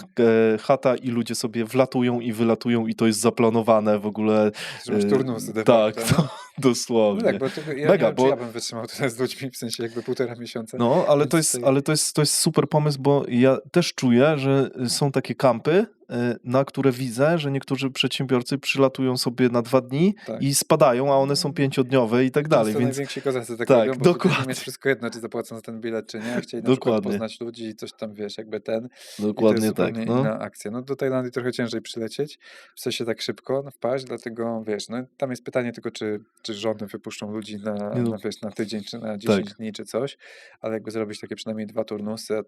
A: chata i ludzie sobie wlatują i wylatują i to jest zaplanowane w ogóle.
B: że masz turnusy de
A: Tak,
B: facto, nie? No tak,
A: dosłownie.
B: bo tego, ja nie
A: Mega,
B: wiem, czy
A: bo
B: ja bym wytrzymał tyle z ludźmi, w sensie jakby 1,5 miesiąca,
A: no,
B: więc tutaj
A: to jest super pomysł, bo ja też czuję, że są takie kampy, na które widzę, że niektórzy przedsiębiorcy przylatują sobie na 2 dni
B: tak.
A: i spadają, a one są 5-dniowe i tak dalej,
B: Często
A: więc
B: najwięksi kozacy tak robią,
A: tak,
B: bo im
A: dokładnie,
B: jest wszystko jedno, czy zapłacą za ten bilet, czy nie, a chcieli na przykład
A: dokładnie,
B: poznać ludzi i coś tam, wiesz, jakby ten i to jest
A: dokładnie tak,
B: zupełnie
A: no.
B: inna akcja. No do Tajlandii trochę ciężej przylecieć, w sensie tak szybko wpaść, dlatego, wiesz, no tam jest pytanie tylko, czy żony wypuszczą ludzi
A: Nie no,
B: wiesz, na tydzień, czy na 10
A: tak.
B: dni, czy coś, ale jakby zrobić takie przynajmniej 2 turnusy,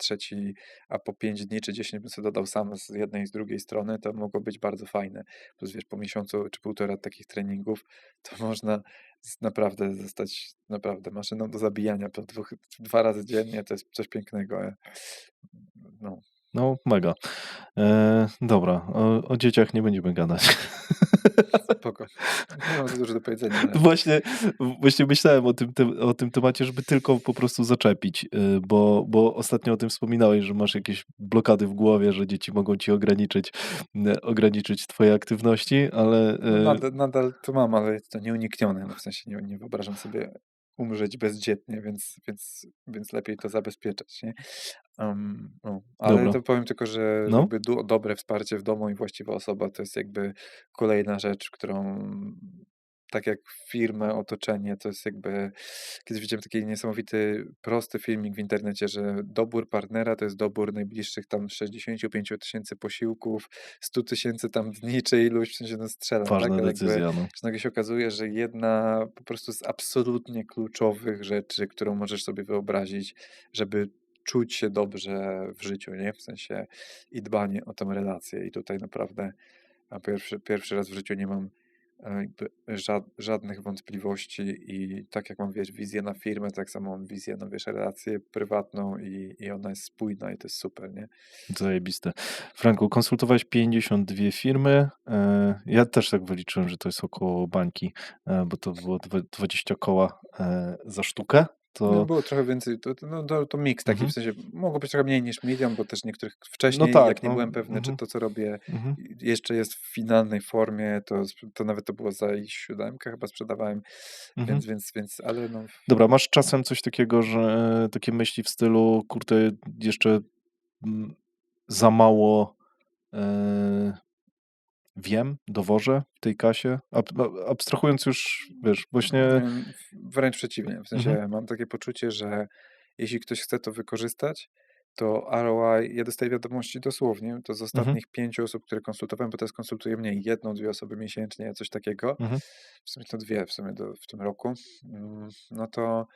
B: a po 5 dni, czy 10 bym sobie dodał sam z jednej i z drugiej strony, to mogło być bardzo fajne. Plus, wiesz, po miesiącu czy półtora takich treningów, to można naprawdę zostać naprawdę maszyną do zabijania po 2 razy dziennie, to jest coś pięknego. no,
A: No, mega. Dobra, o dzieciach nie będziemy gadać.
B: spoko. Nie mam za dużo do powiedzenia na razie.
A: Właśnie właśnie myślałem o tym temacie, żeby tylko po prostu zaczepić, bo ostatnio o tym wspominałeś, że masz jakieś blokady w głowie, że dzieci mogą ci ograniczyć twoje aktywności, ale,
B: No nadal to mam, ale jest to nieuniknione. No, w sensie nie wyobrażam sobie umrzeć bezdzietnie, więc lepiej to zabezpieczać, nie? No, ale
A: dobra.
B: to powiem tylko, że
A: No,
B: jakby dobre wsparcie w domu i właściwa osoba to jest jakby kolejna rzecz, którą tak jak firmę, otoczenie, to jest jakby kiedyś widziałem taki niesamowity, prosty filmik w internecie, że dobór partnera to jest dobór najbliższych tam 65 000 posiłków, 100 000 tam dni, czy iluś, w sensie no strzelam, tak?
A: ważna
B: Ale jakby,
A: decyzja, no.
B: że nagle się okazuje, że jedna po prostu z absolutnie kluczowych rzeczy, którą możesz sobie wyobrazić, żeby czuć się dobrze w życiu, nie? W sensie i dbanie o tę relację. I tutaj naprawdę pierwszy raz w życiu nie mam jakby żadnych wątpliwości i tak jak mam, wiesz, wizję na firmę, tak samo mam wizję na, wiesz, relację prywatną i ona jest spójna i to jest super, nie?
A: Zajebiste. Franku, konsultowałeś 52 firmy. Ja też tak wyliczyłem, że to jest około bańki, bo to było 20 koła za sztukę.
B: No
A: To
B: było trochę więcej, to miks taki, w
A: mhm.
B: sensie mogło być trochę mniej niż milion, bo też niektórych
A: No
B: wcześniej, jak
A: tak,
B: nie
A: no.
B: byłem pewny, czy
A: Mhm,
B: to, co robię,
A: mhm,
B: jeszcze jest w finalnej formie, to nawet to było za ich 7 chyba sprzedawałem,
A: mhm.
B: ale no,
A: Dobra, masz czasem coś takiego, że takie myśli w stylu, kurde, jeszcze mm, za mało wiem, dowożę w tej kasie? Abstrahując już, wiesz, właśnie.
B: wręcz przeciwnie. W
A: Mhm,
B: sensie mam takie poczucie, że jeśli ktoś chce to wykorzystać, to ROI, ja dostaję wiadomości dosłownie, to z
A: mhm,
B: ostatnich 5 osób, które konsultowałem, bo teraz konsultuję mniej, 1, 2 osoby miesięcznie, coś takiego.
A: mhm,
B: W sumie to 2 w tym roku. No to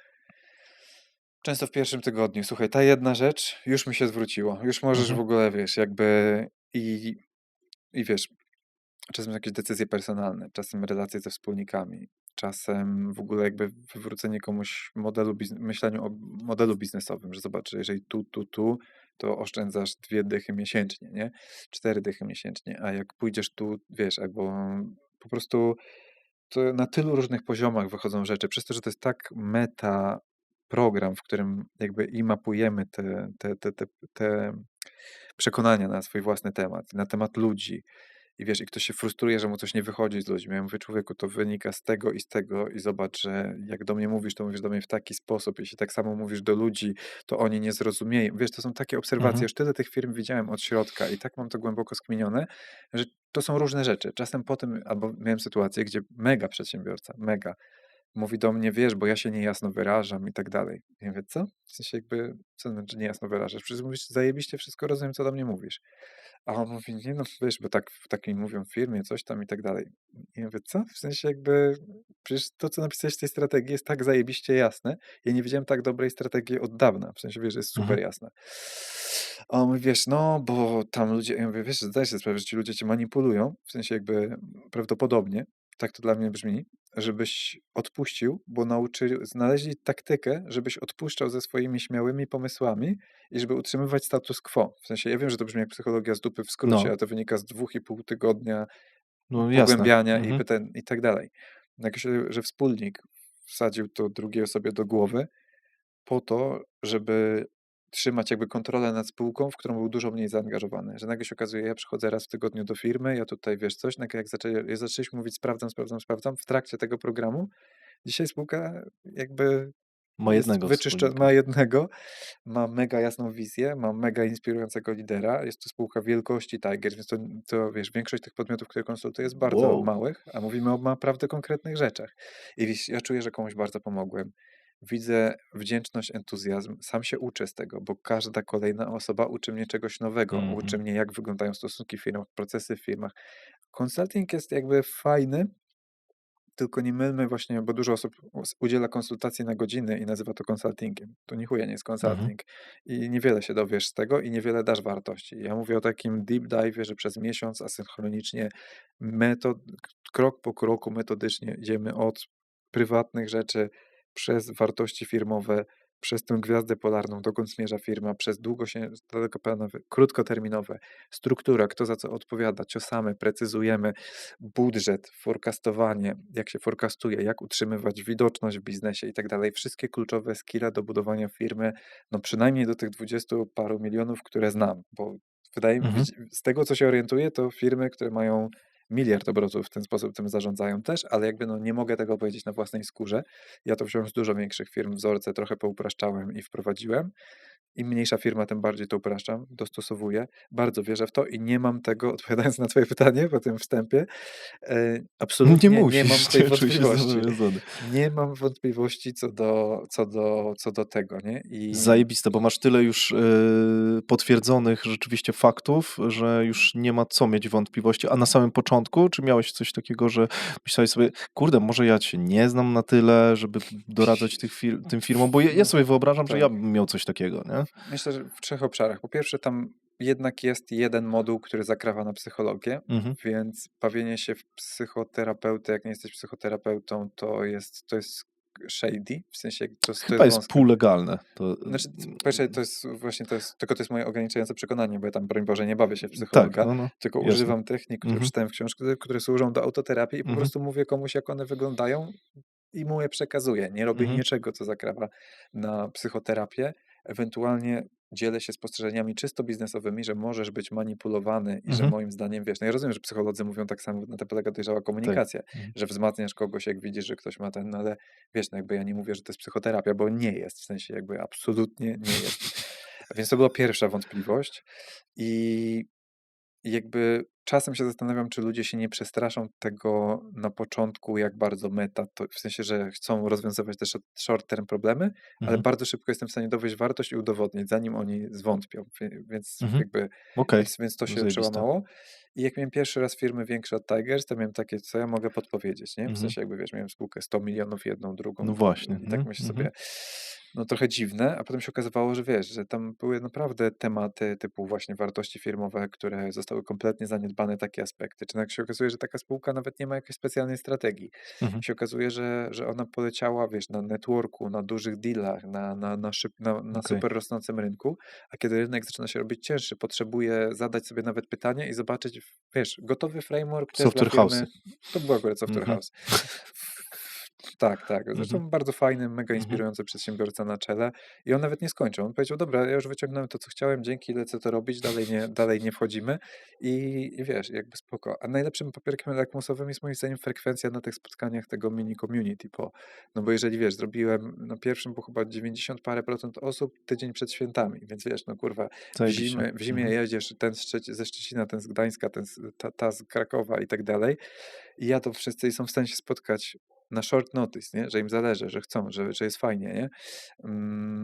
B: często w pierwszym tygodniu, słuchaj, ta jedna rzecz już mi się zwróciła. Już możesz
A: mhm,
B: w ogóle, wiesz, jakby i wiesz, czasem jakieś decyzje personalne, czasem relacje ze wspólnikami, czasem w ogóle jakby wywrócenie komuś myśleniu o modelu biznesowym, że zobacz, że jeżeli tu, to oszczędzasz 2 dychy miesięcznie, nie? 4 dychy miesięcznie, a jak pójdziesz tu, wiesz, albo po prostu to na tylu różnych poziomach wychodzą rzeczy, przez to, że to jest tak meta program, w którym jakby i mapujemy te przekonania na swój własny temat, na temat ludzi, i wiesz, i ktoś się frustruje, że mu coś nie wychodzi z ludźmi. Ja mówię, człowieku, to wynika z tego i zobacz, że jak do mnie mówisz, to mówisz do mnie w taki sposób. Jeśli tak samo mówisz do ludzi, to oni nie zrozumieją. Wiesz, to są takie obserwacje.
A: mhm,
B: Już tyle tych firm widziałem od środka i tak mam to głęboko skminione, że to są różne rzeczy. Czasem potem, albo miałem sytuację, gdzie mega przedsiębiorca, mega, mówi do mnie, wiesz, bo ja się niejasno wyrażam i tak dalej. Ja mówię, co? W sensie jakby, co znaczy niejasno wyrażasz? Przecież mówisz, zajebiście wszystko rozumiem, co do mnie mówisz. A on mówi, nie no, wiesz, bo tak mi mówią w firmie, coś tam i tak dalej. I ja mówię, co? W sensie jakby, przecież to, co napisałeś w tej strategii jest tak zajebiście jasne. Ja nie widziałem tak dobrej strategii od dawna. W sensie, wiesz, że jest
A: mhm,
B: super jasne. A on mówi, wiesz, no, bo tam ludzie, ja mówię, wiesz, zdajesz sobie sprawę, że ci ludzie cię manipulują, w sensie jakby prawdopodobnie, tak to dla mnie brzmi, żebyś odpuścił, bo znaleźli taktykę, żebyś odpuszczał ze swoimi śmiałymi pomysłami i żeby utrzymywać status quo. W sensie, ja wiem, że to brzmi jak psychologia z dupy w skrócie,
A: no,
B: a to wynika z 2,5 tygodnia
A: no jasne.
B: pogłębiania
A: Mhm,
B: i tak dalej. Jak się, że wspólnik wsadził to drugiej osobie do głowy po to, żeby trzymać jakby kontrolę nad spółką, w którą był dużo mniej zaangażowany. Że nagle się okazuje, ja przychodzę raz w tygodniu do firmy, ja tutaj, wiesz, coś, nagle jak zaczęliśmy mówić sprawdzam, w trakcie tego programu, dzisiaj spółka jakby
A: ma
B: jest
A: jednego
B: wyczyszczona,
A: wspólnika.
B: ma jednego, ma mega jasną wizję, ma mega inspirującego lidera. Jest to spółka wielkości Tigers, więc to wiesz, większość tych podmiotów, które konsultuję, jest bardzo
A: Wow.
B: małych, a mówimy o naprawdę konkretnych rzeczach. I ja czuję, że komuś bardzo pomogłem. Widzę wdzięczność, entuzjazm, sam się uczę z tego, bo każda kolejna osoba uczy mnie czegoś nowego, uczy
A: Mhm,
B: mnie, jak wyglądają stosunki w firmach, procesy w firmach. Consulting jest jakby fajny, tylko nie mylmy właśnie, bo dużo osób udziela konsultacji na godziny i nazywa to konsultingiem. To ni chuja nie jest
A: mhm,
B: konsulting. I niewiele się dowiesz z tego i niewiele dasz wartości. Ja mówię o takim deep dive, że przez miesiąc asynchronicznie, krok po kroku metodycznie idziemy od prywatnych rzeczy przez wartości firmowe, przez tę gwiazdę polarną, dokąd zmierza firma, przez dalekoplanowe, krótkoterminowe, struktura, kto za co odpowiada, ciosamy, precyzujemy, budżet, forecastowanie, jak się forecastuje, jak utrzymywać widoczność w biznesie i tak dalej. Wszystkie kluczowe skille do budowania firmy, no przynajmniej do tych 20 paru milionów, które znam, bo wydaje mi
A: Mhm.
B: z tego, co się orientuję, to firmy, które mają miliard obrotów w ten sposób tym zarządzają też, ale jakby no nie mogę tego powiedzieć na własnej skórze. Ja to wziąłem z dużo większych firm, wzorce trochę poupraszczałem i wprowadziłem. Im mniejsza firma, tym bardziej to upraszczam, dostosowuję. Bardzo wierzę w to i nie mam tego, odpowiadając na twoje pytanie po tym wstępie,
A: Nie
B: absolutnie nie mam
A: musisz,
B: tej
A: nie czuj się
B: wątpliwości.
A: zobowiązany.
B: Nie mam wątpliwości co do tego, nie? I
A: Zajebiste, bo masz tyle już potwierdzonych rzeczywiście faktów, że już nie ma co mieć wątpliwości. A na samym początku, czy miałeś coś takiego, że myślałeś sobie, kurde, może ja cię nie znam na tyle, żeby doradzać tym firmom? Bo ja sobie wyobrażam, że ja
B: tak.
A: bym miał coś takiego, nie?
B: Myślę, że w 3 obszarach. Po pierwsze, tam jednak jest jeden moduł, który zakrawa na psychologię,
A: Mhm.
B: więc bawienie się w psychoterapeutę, jak nie jesteś psychoterapeutą, to jest shady, w sensie to
A: Chyba
B: jest
A: jest
B: wąskie.
A: półlegalne. To,
B: Znaczy, po pierwsze, to jest właśnie, tylko to jest moje ograniczające przekonanie, bo ja tam, broń Boże, nie bawię się w
A: tak,
B: psychologa,
A: no,
B: tylko
A: jasne.
B: używam technik, które
A: Mhm.
B: przeczytałem w książce, które służą do autoterapii i po
A: Mhm.
B: prostu mówię komuś, jak one wyglądają i mu je przekazuję. Nie robię
A: Mhm.
B: niczego, co zakrawa na psychoterapię. Ewentualnie dzielę się spostrzeżeniami czysto biznesowymi, że możesz być manipulowany i że
A: Mhm.
B: moim zdaniem, wiesz, no ja rozumiem, że psycholodzy mówią tak samo, na to polega dojrzała
A: Tak.
B: komunikacja,
A: Mhm.
B: że wzmacniasz kogoś, jak widzisz, że ktoś ma ten, no ale wiesz, no jakby ja nie mówię, że to jest psychoterapia, bo nie jest, w sensie jakby absolutnie nie jest. Więc to była pierwsza wątpliwość i jakby czasem się zastanawiam, czy ludzie się nie przestraszą tego na początku, jak bardzo meta, to w sensie, że chcą rozwiązywać te short-term problemy, ale
A: Mhm.
B: bardzo szybko jestem w stanie dowieść wartość i udowodnić, zanim oni zwątpią. Więc
A: Mhm.
B: jakby,
A: Okej,
B: więc to się
A: zajebiste.
B: przełamało. I jak miałem pierwszy raz firmy większe od Tigers, to miałem takie, co ja mogę podpowiedzieć, nie? W
A: Mhm.
B: sensie jakby, wiesz, miałem spółkę 100 milionów, jedną, drugą
A: No właśnie.
B: i tak
A: Mhm.
B: myślę
A: Mhm.
B: sobie, no trochę dziwne, a potem się okazywało, że wiesz, że tam były naprawdę tematy typu właśnie wartości firmowe, które zostały kompletnie zaniedbane, takie aspekty. Czy jak się okazuje, że taka spółka nawet nie ma jakiejś specjalnej strategii.
A: Mhm.
B: Się okazuje, że ona poleciała, wiesz, na networku, na dużych dealach, na
A: Okej.
B: super rosnącym rynku, a kiedy rynek zaczyna się robić cięższy, potrzebuje zadać sobie nawet pytanie i zobaczyć, wiesz, gotowy framework to jest dla
A: Software house'y.
B: firmy, to był akurat Software
A: Mhm.
B: House. Tak, tak.
A: Mhm.
B: Zresztą bardzo fajny, mega
A: Mhm.
B: inspirujący przedsiębiorca na czele i on nawet nie skończył. On powiedział: dobra, ja już wyciągnąłem to, co chciałem, dzięki, lecę to robić, dalej nie wchodzimy i wiesz, jakby spoko. A najlepszym papierkiem lakmusowym jest moim zdaniem frekwencja na tych spotkaniach tego mini community, no bo jeżeli wiesz, zrobiłem, na pierwszym było chyba 90 parę procent osób tydzień przed świętami, więc wiesz, no kurwa, w
A: Zajebiście.
B: zimie
A: Mhm.
B: jedziesz, ten ze Szczecina, ten z Gdańska, ta z Krakowa i tak dalej i ja to wszyscy są w stanie się spotkać na short notice, nie? Że im zależy, że chcą, że jest fajnie, nie?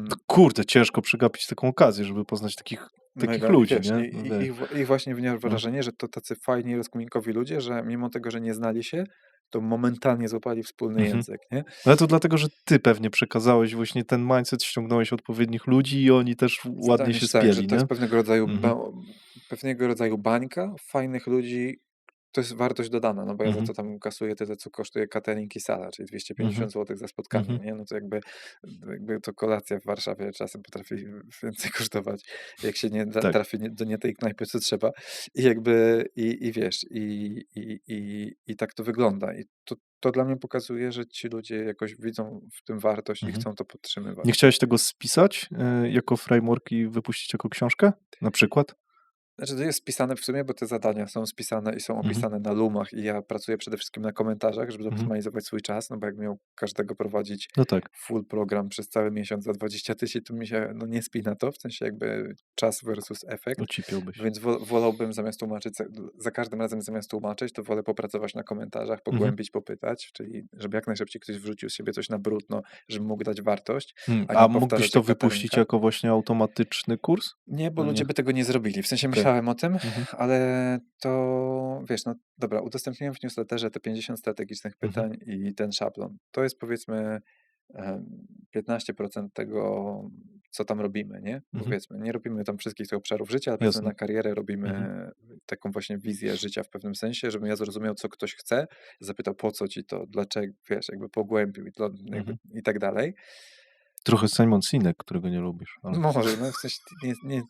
A: To kurde, ciężko przegapić taką okazję, żeby poznać takich
B: Mega i
A: ludzi,
B: wiesz,
A: nie?
B: i,
A: No
B: i,
A: wiesz.
B: ich właśnie wyniosę
A: No.
B: wrażenie, że to tacy fajni, rozkominkowi ludzie, że mimo tego, że nie znali się, to momentalnie złapali wspólny
A: Mhm.
B: język, nie?
A: Ale to dlatego, że ty pewnie przekazałeś właśnie ten mindset, ściągnąłeś odpowiednich ludzi i oni też ładnie
B: Wydaje mi
A: się
B: się tak, że
A: spieli,
B: to
A: nie?
B: jest
A: Mhm.
B: pewnego rodzaju bańka fajnych ludzi. To jest wartość dodana, no bo ja za
A: Mhm.
B: to tam kasuję tyle, co kosztuje catering i sala, czyli
A: Mhm.
B: 250 zł za spotkanie,
A: Mhm.
B: nie? No to jakby to kolacja w Warszawie czasem potrafi więcej kosztować, jak się nie
A: Tak.
B: trafi do nie tej knajpy, co trzeba. I jakby, i wiesz, i tak to wygląda. I to dla mnie pokazuje, że ci ludzie jakoś widzą w tym wartość i
A: Mhm.
B: chcą to podtrzymywać.
A: Nie chciałeś tego spisać jako framework i wypuścić jako książkę? Na przykład?
B: Znaczy, to jest spisane w sumie, bo te zadania są spisane i są
A: Mhm.
B: opisane na Loomach i ja pracuję przede wszystkim na komentarzach, żeby
A: Mhm.
B: zoptymalizować swój czas, no bo jak miał każdego prowadzić
A: No tak.
B: full program przez cały miesiąc za 20 000, to mi się no, nie spina to, w sensie jakby czas versus efekt,
A: Ocipiałbyś.
B: więc wolałbym zamiast tłumaczyć, za każdym razem zamiast tłumaczyć, to wolę popracować na komentarzach,
A: Mhm.
B: pogłębić, popytać, czyli żeby jak najszybciej ktoś wrzucił z siebie coś na brudno, żeby mógł dać wartość, a
A: A
B: nie
A: mógłbyś
B: powtarzać
A: to
B: jak
A: wypuścić
B: Katarynka.
A: jako właśnie automatyczny kurs?
B: Nie, bo
A: No
B: ludzie
A: nie.
B: by tego nie zrobili. W sensie
A: Okej.
B: myślałem o tym,
A: Mhm.
B: ale to wiesz, no dobra, udostępniłem w newsletterze te 50 strategicznych
A: Mhm.
B: pytań i ten szablon. To jest powiedzmy 15% tego, co tam robimy, nie?
A: Mhm.
B: Powiedzmy, nie robimy tam wszystkich tych obszarów życia, ale powiedzmy
A: Jasne.
B: na karierę robimy
A: Mhm.
B: taką właśnie wizję życia w pewnym sensie, żebym ja zrozumiał, co ktoś chce, zapytał, po co ci to, dlaczego, wiesz, jakby pogłębił jakby,
A: Mhm.
B: i tak dalej.
A: Trochę Simon Sinek, którego nie lubisz, ale
B: Może, no w sensie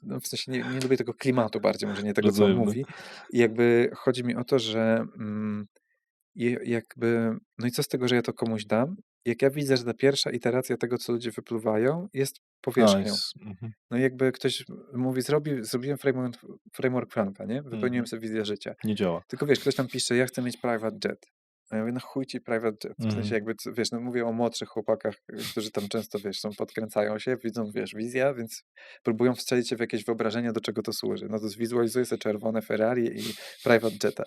B: no w sensie nie lubię tego klimatu bardziej, może nie tego, co on
A: rozumiem, no.
B: mówi. I jakby chodzi mi o to, że, jakby no i co z tego, że ja to komuś dam, jak ja widzę, że ta pierwsza iteracja tego, co ludzie wypluwają, jest powierzchnią.
A: Mhm,
B: No i jakby ktoś mówi: zrobiłem framework Franka, nie? Wypełniłem
A: mhm.
B: sobie wizję życia.
A: Nie działa.
B: Tylko wiesz, ktoś tam pisze: "Ja chcę mieć private jet". A ja mówię: "No chuj ci private jet". W sensie
A: Mhm,
B: jakby wiesz, no mówię o młodszych chłopakach, którzy tam często, wiesz, podkręcają się, widzą, wiesz, wizja, więc próbują wstrzelić się w jakieś wyobrażenie, do czego to służy. No to zwizualizuję sobie czerwone Ferrari i private jeta.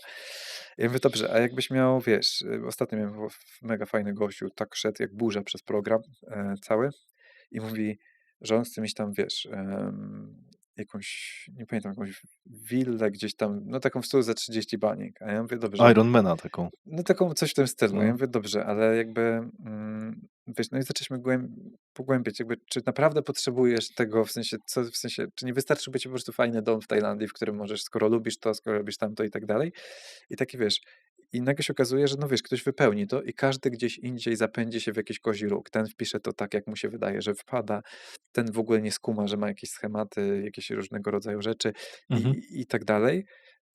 B: Ja mówię: "Dobrze, a jakbyś miał", wiesz, ostatnio miałem mega fajny gościu, tak szedł jak burza przez program, cały i mówi, że on chce mieć tam, wiesz, jakąś, nie pamiętam, jakąś willę gdzieś tam, no taką w stylu za 30 baniek. A ja mówię: "Dobrze".
A: Ironmana taką.
B: No taką coś w tym stylu. Ja
A: No.
B: mówię: "Dobrze, ale jakby, wiesz", no i zaczęliśmy pogłębiać, jakby czy naprawdę potrzebujesz tego, w sensie, czy nie wystarczyłby ci po prostu fajny dom w Tajlandii, w którym możesz, skoro lubisz to, skoro lubisz tamto i tak dalej. I taki, wiesz, i nagle się okazuje, że no wiesz, ktoś wypełni to i każdy gdzieś indziej zapędzi się w jakiś kozi róg. Ten wpisze to tak, jak mu się wydaje, że wpada, ten w ogóle nie skuma, że ma jakieś schematy, jakieś różnego rodzaju rzeczy
A: Mhm,
B: i tak dalej.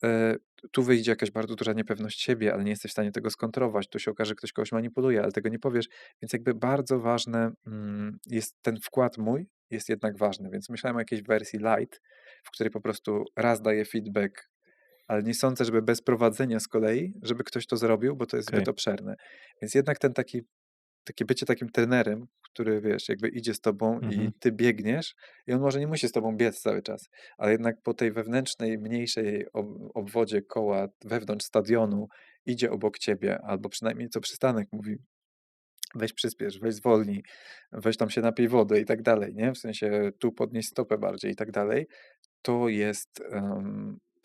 B: E, Tu wyjdzie jakaś bardzo duża niepewność siebie, ale nie jesteś w stanie tego skontrolować. Tu się okaże, że ktoś kogoś manipuluje, ale tego nie powiesz. Więc jakby bardzo ważne, jest ten wkład mój, jest jednak ważny. Więc myślałem o jakiejś wersji light, w której po prostu raz daję feedback, ale nie sądzę, żeby bez prowadzenia z kolei, żeby ktoś to zrobił, bo to jest
A: okej.
B: zbyt obszerne. Więc jednak ten takie bycie takim trenerem, który, wiesz, jakby idzie z tobą
A: Mhm,
B: i ty biegniesz i on może nie musi z tobą biec cały czas, ale jednak po tej wewnętrznej, mniejszej obwodzie koła, wewnątrz stadionu idzie obok ciebie, albo przynajmniej co przystanek mówi: weź przyspiesz, weź zwolnij, weź tam się napij wody i tak dalej, nie? W sensie tu podnieś stopę bardziej i tak dalej. To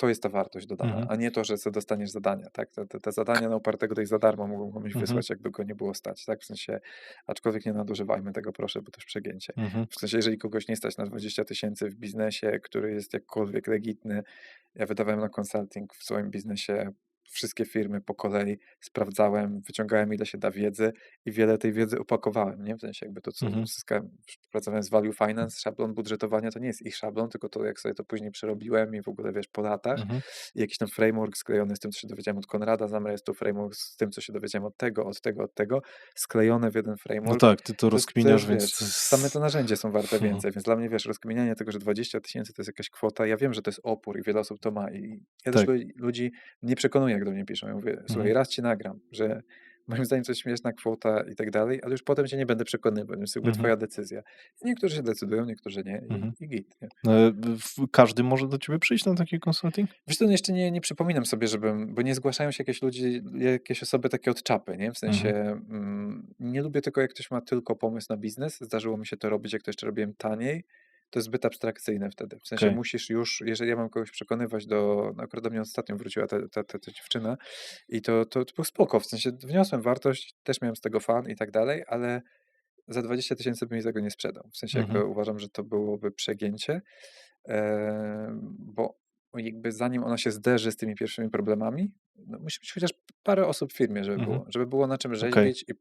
B: jest ta wartość dodana,
A: mhm,
B: a nie to, że sobie dostaniesz zadania, tak? Te zadania na upartego gdzieś za darmo mogą komuś
A: mhm,
B: wysłać, jakby go nie było stać, tak? W sensie, aczkolwiek nie nadużywajmy tego, proszę, bo to już przegięcie.
A: mhm,
B: W sensie, jeżeli kogoś nie stać na 20 000 w biznesie, który jest jakkolwiek legitny, ja wydawałem na consulting w swoim biznesie wszystkie firmy po kolei, sprawdzałem, wyciągałem ile się da wiedzy i wiele tej wiedzy opakowałem, nie? W sensie jakby to, co
A: mhm,
B: uzyskałem, pracowałem z Value Finance, szablon budżetowania to nie jest ich szablon, tylko to, jak sobie to później przerobiłem i w ogóle, wiesz, po latach
A: mhm.
B: i jakiś tam framework sklejony z tym, co się dowiedziałem od Konrada Zamrestu, framework z tym, co się dowiedziałem od tego, od tego, od tego, sklejone w jeden
A: No
B: framework.
A: tak, ty to
B: To
A: rozkminiasz,
B: jest,
A: więc
B: wiesz,
A: to
B: same
A: jest
B: te narzędzia są warte
A: mhm,
B: więcej, więc dla mnie, wiesz, rozkminianie tego, że 20 000 to jest jakaś kwota, ja wiem, że to jest opór i wiele osób to ma i ja też
A: tak.
B: ludzi nie przekonuję, jak do mnie piszą. Ja mówię:
A: Mhm,
B: słuchaj, raz ci nagram, że moim zdaniem to jest śmieszna kwota i tak dalej, ale już potem cię nie będę przekonywał, więc jakby
A: mhm,
B: twoja decyzja. I niektórzy się decydują, niektórzy nie
A: mhm.
B: i git, nie?
A: Każdy może do ciebie przyjść na taki consulting?
B: Wiesz co, no jeszcze nie przypominam sobie, bo nie zgłaszają się jakieś osoby takie od czapy, nie? W sensie,
A: Mhm,
B: nie lubię tylko, jak ktoś ma tylko pomysł na biznes. Zdarzyło mi się to robić, jak to jeszcze robiłem taniej. To jest zbyt abstrakcyjne wtedy. W sensie
A: okej.
B: musisz już, jeżeli ja mam kogoś przekonywać no akurat do mnie ostatnio wróciła ta dziewczyna i to było spoko, w sensie wniosłem wartość, też miałem z tego fan i tak dalej, ale za 20 000 bym jej tego nie sprzedał. W sensie
A: Mhm,
B: jakby uważam, że to byłoby przegięcie, bo jakby zanim ona się zderzy z tymi pierwszymi problemami, no musi być chociaż parę osób w firmie,
A: mhm,
B: żeby było na czym
A: okej.
B: rzeźbić i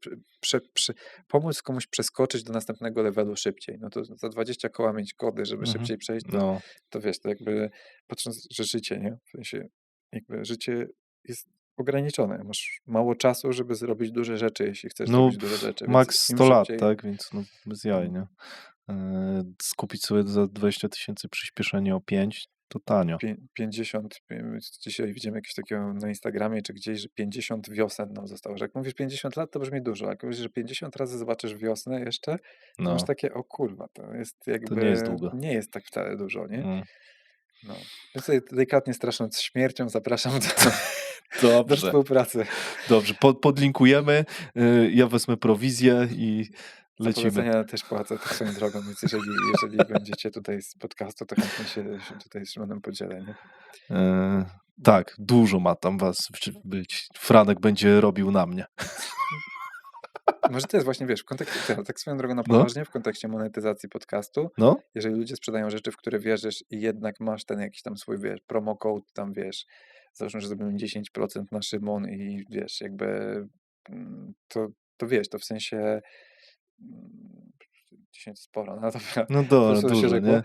B: pomóc komuś przeskoczyć do następnego levelu szybciej. No to za 20 koła mieć kody, żeby
A: Mhm.
B: szybciej przejść,
A: No,
B: to wiesz, to jakby patrząc, że życie, nie? W sensie jakby życie jest ograniczone. Masz mało czasu, żeby zrobić duże rzeczy, jeśli chcesz
A: no
B: zrobić duże rzeczy, więc
A: max
B: im
A: 100 lat,
B: szybciej.
A: tak? Więc no bez jaj,
B: No.
A: nie? Skupić sobie za 20 000 przyspieszenie o 5 to tanio.
B: 50, dzisiaj widziałem jakiegoś takiego na Instagramie czy gdzieś, że 50 wiosen nam zostało. Że jak mówisz 50 lat, to brzmi dużo. A jak mówisz, że 50 razy zobaczysz wiosnę jeszcze, to masz
A: No,
B: takie: o kurwa, to jest
A: to nie jest
B: jakby,
A: długo.
B: nie jest tak wcale dużo, nie?
A: Mm.
B: No. Więc tutaj delikatnie strasząc śmiercią, zapraszam do
A: Dobrze,
B: współpracy.
A: dobrze. Podlinkujemy, ja wezmę prowizję i
B: Za
A: lecimy.
B: polecenia też płacę tak swoją drogą, więc jeżeli będziecie tutaj z podcastu, to chętnie się tutaj z Szymonem podzielę, nie?
A: Tak, dużo ma tam was być. Franek będzie robił na mnie.
B: Może to jest właśnie, wiesz, w kontekście, tak swoją drogą na
A: No,
B: poważnie, w kontekście monetyzacji podcastu,
A: no.
B: jeżeli ludzie sprzedają rzeczy, w które wierzysz i jednak masz ten jakiś tam swój, wiesz, promo code, tam wiesz, załóżmy, że zrobimy 10% na Szymon i wiesz, jakby to wiesz, to w sensie mm, 10 sporo, no dobra,
A: No
B: po
A: dobra,
B: prostu się
A: dużo,
B: rzekło.
A: nie?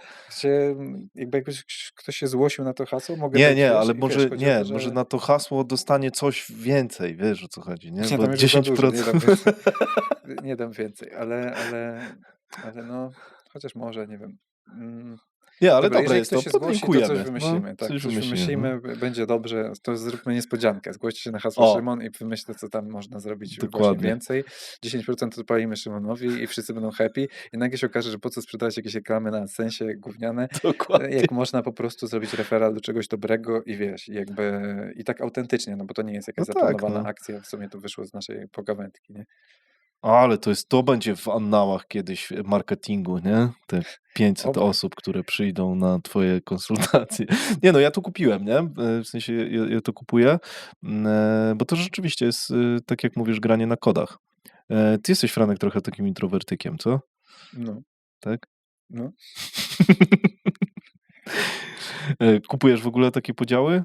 B: Jakby jakoś ktoś się złościł na to hasło, mogę
A: Nie,
B: być,
A: nie,
B: wiesz,
A: ale
B: i wiesz,
A: może
B: chodzi o
A: nie,
B: to,
A: może
B: że
A: na to hasło dostanie coś więcej, wiesz, o co chodzi, nie?
B: nie,
A: Bo
B: tam już jest za dużo, nie
A: 10%
B: dam więcej. Nie dam więcej, ale no, chociaż może, nie wiem.
A: Nie, ale
B: Dobra,
A: dobre
B: jeżeli
A: jest
B: ktoś
A: to,
B: się zgłosi, to coś
A: podlinkujemy, no,
B: wymyślimy, tak,
A: coś
B: coś
A: wymyślimy, no.
B: wymyślimy, będzie dobrze, to zróbmy niespodziankę. Zgłoście się na hasło
A: O,
B: Szymon i wymyślę, co tam można zrobić właśnie
A: dokładnie,
B: więcej. 10% odpalimy Szymonowi i wszyscy będą happy i nagle się okaże, że po co sprzedawać jakieś reklamy na AdSensie gówniane,
A: dokładnie.
B: jak można po prostu zrobić referral do czegoś dobrego i wiesz, jakby i tak autentycznie, no bo to nie jest jakaś
A: No tak,
B: zaplanowana
A: no.
B: akcja, w sumie to wyszło z naszej pogawędki, nie?
A: Ale to będzie w annałach kiedyś marketingu, nie? Te 500
B: Oby.
A: osób, które przyjdą na twoje konsultacje. Nie no, ja to kupiłem, nie? W sensie ja to kupuję, bo to rzeczywiście jest, tak jak mówisz, granie na kodach. Ty jesteś, Franek, trochę takim introwertykiem, co?
B: No,
A: Tak?
B: no.
A: Kupujesz w ogóle takie podziały?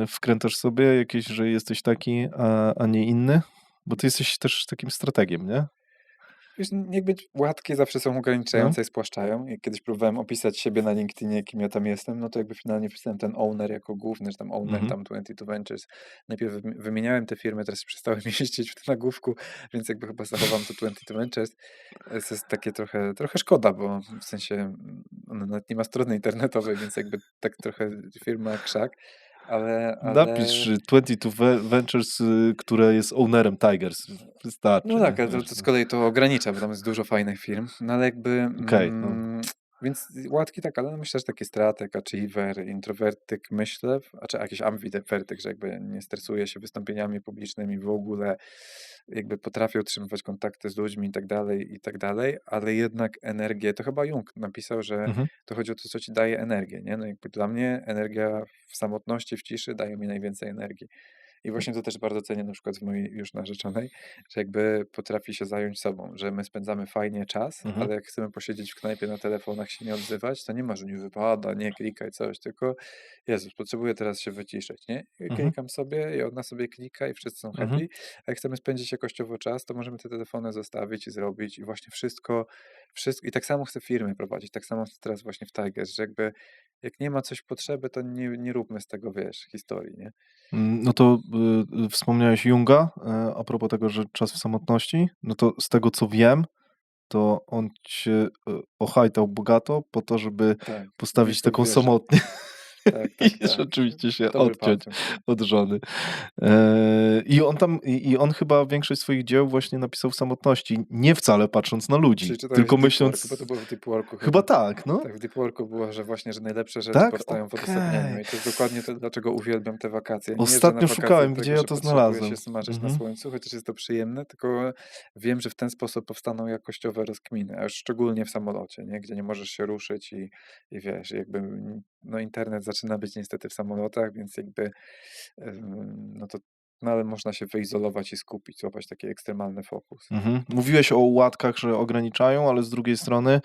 A: Wkrętasz sobie jakieś, że jesteś taki, a nie inny? Bo ty jesteś też takim strategiem, nie?
B: Wiesz, jakby łatki zawsze są
A: No.
B: ograniczające i spłaszczają. Jak kiedyś próbowałem opisać siebie na LinkedInie, kim ja tam jestem, no to jakby finalnie wpisałem ten owner jako główny, że tam owner
A: Mhm.
B: tam 22 Ventures. Najpierw wymieniałem te firmy, teraz przestałem mieścić w nagłówku, więc jakby chyba zachowam to 22 Ventures. To jest takie trochę szkoda, bo w sensie ona nawet nie ma strony internetowej, więc jakby tak trochę firma krzak, ale
A: Napisz 22 Ventures, które jest ownerem Tigers. Wystarczy,
B: no
A: nie?
B: tak, ale to,
A: Wiesz,
B: to z
A: no.
B: kolei to ogranicza, bo tam jest dużo fajnych firm, no ale jakby,
A: Okej, no.
B: więc łatki tak, ale no myślę, że taki strateg, achiever, introwertyk, myślę, czy jakiś ambiwertyk, że jakby nie stresuje się wystąpieniami publicznymi w ogóle, jakby potrafię utrzymywać kontakty z ludźmi i tak dalej, ale jednak energię, to chyba Jung napisał, że
A: Mhm.
B: to chodzi o to, co ci daje energię, nie? No jakby dla mnie energia w samotności, w ciszy daje mi najwięcej energii. I właśnie to też bardzo cenię na przykład w mojej już narzeczonej, że jakby potrafi się zająć sobą, że my spędzamy fajnie czas,
A: Mhm.
B: ale jak chcemy posiedzieć w knajpie na telefonach, się nie odzywać, to nie ma, że nie wypada, nie klikaj coś, tylko Jezus, potrzebuję teraz się wyciszyć, nie? I
A: Mhm.
B: klikam sobie i ona sobie klika i wszyscy są
A: Mhm.
B: happy, a jak chcemy spędzić jakościowo czas, to możemy te telefony zostawić i zrobić i właśnie wszystko i tak samo chcę firmy prowadzić, tak samo chcę teraz właśnie w Tigers, że jakby jak nie ma coś potrzeby, to nie róbmy z tego, wiesz, historii, nie?
A: No to wspomniałeś Junga, a propos tego, że czas w samotności. No to z tego co wiem, to on cię ochajtał bogato po to, żeby
B: Tak,
A: postawić
B: mieć tą
A: taką
B: wieżę.
A: samotnię
B: Tak,
A: i
B: tak, tak.
A: rzeczywiście się
B: Dobry
A: odciąć
B: patent.
A: od żony. I on chyba większość swoich dzieł właśnie napisał w samotności, nie wcale patrząc na ludzi,
B: Czy czytałeś
A: tylko
B: Deep Work? Bo
A: myśląc
B: to było w Deep Worku
A: chyba
B: chyba.
A: tak, no.
B: Tak, w Deep Worku było, że właśnie, że najlepsze rzeczy
A: Tak?
B: powstają w odosobnieniu
A: Okej.
B: i to jest dokładnie to, dlaczego uwielbiam te wakacje. Nie jeżdżę na
A: Ostatnio
B: wakacje
A: szukałem, gdzie
B: dlatego,
A: ja
B: że
A: to
B: potrzebuję
A: znalazłem.
B: się smażyć na
A: Mhm.
B: słońcu, chociaż jest to przyjemne, tylko wiem, że w ten sposób powstaną jakościowe rozkminy, a już szczególnie w samolocie, nie? Gdzie nie możesz się ruszyć i wiesz, jakby no internet zaczyna być niestety w samolotach, więc jakby no to no ale można się wyizolować i skupić, złapać taki ekstremalny fokus.
A: Mhm. Mówiłeś o łatkach, że ograniczają, ale z drugiej strony,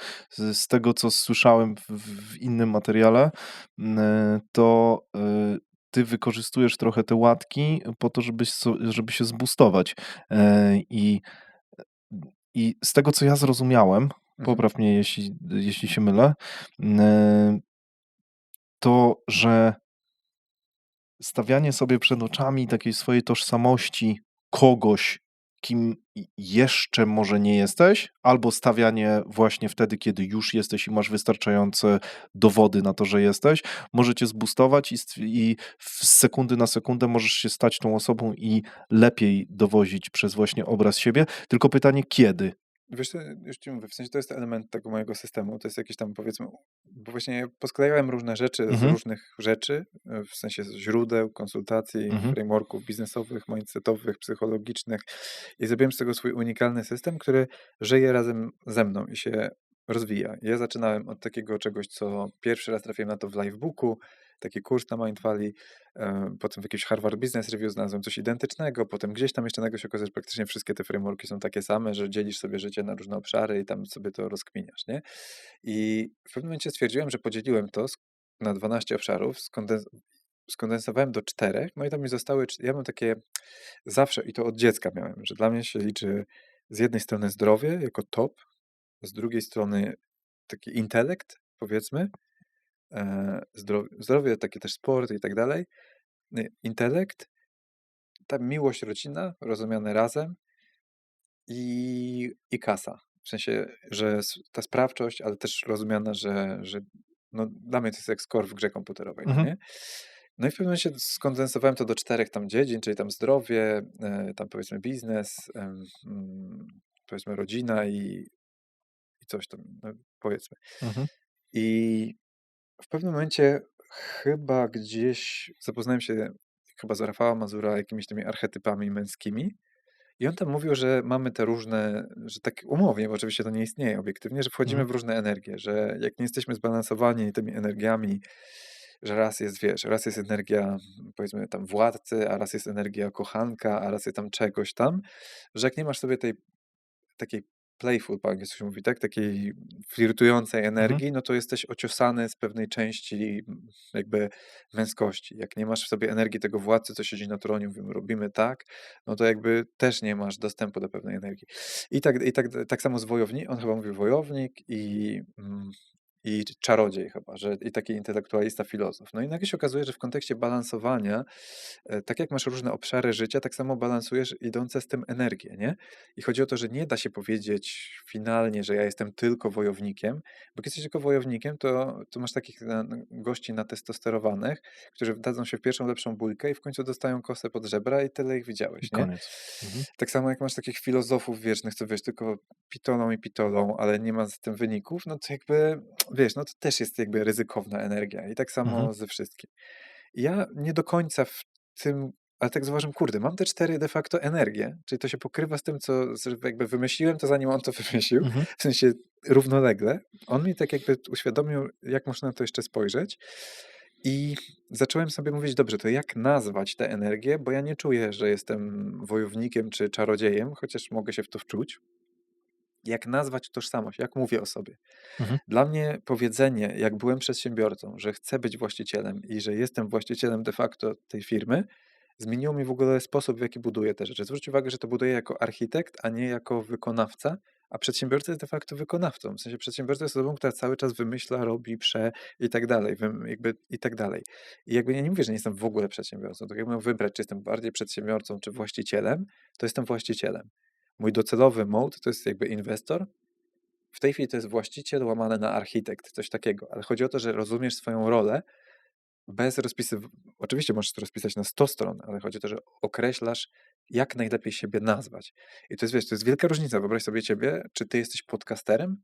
A: z tego co słyszałem w innym materiale, to ty wykorzystujesz trochę te łatki po to, żeby się zboostować. I, I z tego co ja zrozumiałem,
B: Mhm.
A: popraw mnie jeśli się mylę, to że stawianie sobie przed oczami takiej swojej tożsamości kogoś, kim jeszcze może nie jesteś, albo stawianie właśnie wtedy, kiedy już jesteś i masz wystarczające dowody na to, że jesteś, może cię zboostować i z sekundy na sekundę możesz się stać tą osobą i lepiej dowozić przez właśnie obraz siebie. Tylko pytanie, kiedy?
B: Wiesz co, już ci mówię, w sensie to jest element tego mojego systemu, to jest jakiś tam powiedzmy, bo właśnie posklejałem różne rzeczy z
A: Mhm,
B: różnych rzeczy, w sensie z źródeł, konsultacji,
A: mhm,
B: frameworków biznesowych, mindsetowych, psychologicznych i zrobiłem z tego swój unikalny system, który żyje razem ze mną i się rozwija. Ja zaczynałem od takiego czegoś, co pierwszy raz trafiłem na to w Livebooku, taki kurs na Mindvalley, potem w jakimś Harvard Business Review znalazłem coś identycznego, potem gdzieś tam jeszcze nagle się okazało, że praktycznie wszystkie te frameworki są takie same, że dzielisz sobie życie na różne obszary i tam sobie to rozkminiasz, nie? I w pewnym momencie stwierdziłem, że podzieliłem to na 12 obszarów, skondensowałem do 4, no i tam mi zostały, ja mam takie zawsze, i to od dziecka miałem, że dla mnie się liczy z jednej strony zdrowie jako top, z drugiej strony taki intelekt, powiedzmy, zdrowie, takie też sport i tak dalej, intelekt, ta miłość, rodzina, rozumiane razem i kasa. W sensie, że ta sprawczość, ale też rozumiana, że no, dla mnie to jest jak score w grze komputerowej, no
A: Mhm.
B: nie? No i w pewnym momencie skondensowałem to do 4 tam dziedzin, czyli tam zdrowie, tam powiedzmy biznes, powiedzmy rodzina i coś tam, no, powiedzmy.
A: Mhm.
B: I w pewnym momencie chyba gdzieś zapoznałem się chyba z Rafała Mazura jakimiś tymi archetypami męskimi i on tam mówił, że mamy te różne, że tak umownie, bo oczywiście to nie istnieje obiektywnie, że wchodzimy
A: Mhm.
B: w różne energie, że jak nie jesteśmy zbalansowani tymi energiami, że raz jest, wiesz, raz jest energia, powiedzmy tam władcy, a raz jest energia kochanka, a raz jest tam czegoś tam, że jak nie masz sobie tej takiej playful po angielsku się mówi, tak? Takiej flirtującej
A: Mhm.
B: energii, no to jesteś ociosany z pewnej części jakby męskości. Jak nie masz w sobie energii tego władcy, co siedzi na tronie, mówimy, robimy tak, no to jakby też nie masz dostępu do pewnej energii. Tak samo z wojownik, on chyba mówił wojownik i czarodziej chyba, że i taki intelektualista, filozof. No i nagle się okazuje, że w kontekście balansowania, tak jak masz różne obszary życia, tak samo balansujesz idące z tym energię, nie? I chodzi o to, że nie da się powiedzieć finalnie, że ja jestem tylko wojownikiem, bo jak jesteś tylko wojownikiem, to masz takich gości natestosterowanych, którzy wdadzą się w pierwszą lepszą bójkę i w końcu dostają kosę pod żebra i tyle ich
A: I
B: widziałeś, nie?
A: koniec. Mhm.
B: Tak samo jak masz takich filozofów wiecznych, co wiesz, tylko pitolą, ale nie ma z tym wyników, no to jakby, wiesz, no to też jest jakby ryzykowna energia i tak
A: Mhm.
B: samo ze wszystkim. I ja nie do końca w tym, ale tak zauważyłem, kurde, mam te 4 de facto energie, czyli to się pokrywa z tym, co jakby wymyśliłem, to zanim on to wymyślił,
A: Mhm.
B: w sensie równolegle. On mi tak jakby uświadomił, jak można na to jeszcze spojrzeć i zacząłem sobie mówić, dobrze, to jak nazwać tę energię, bo ja nie czuję, że jestem wojownikiem czy czarodziejem, chociaż mogę się w to wczuć. Jak nazwać tożsamość, jak mówię o sobie.
A: Mhm.
B: Dla mnie powiedzenie, jak byłem przedsiębiorcą, że chcę być właścicielem i że jestem właścicielem de facto tej firmy, zmieniło mi w ogóle sposób, w jaki buduję te rzeczy. Zwróć uwagę, że to buduję jako architekt, a nie jako wykonawca, a przedsiębiorca jest de facto wykonawcą. W sensie przedsiębiorca jest osobą, która cały czas wymyśla, robi, i tak dalej, jakby i tak dalej. I jakby ja nie mówię, że nie jestem w ogóle przedsiębiorcą, tak jakbym miał wybrać, czy jestem bardziej przedsiębiorcą, czy właścicielem, to jestem właścicielem. Mój docelowy mode to jest jakby inwestor, w tej chwili to jest właściciel łamane na architekt, coś takiego, ale chodzi o to, że rozumiesz swoją rolę bez rozpisywania. Oczywiście możesz to rozpisać na 100 stron, ale chodzi o to, że określasz, jak najlepiej siebie nazwać. I to jest, wiesz, to jest wielka różnica. Wyobraź sobie ciebie, czy ty jesteś podcasterem,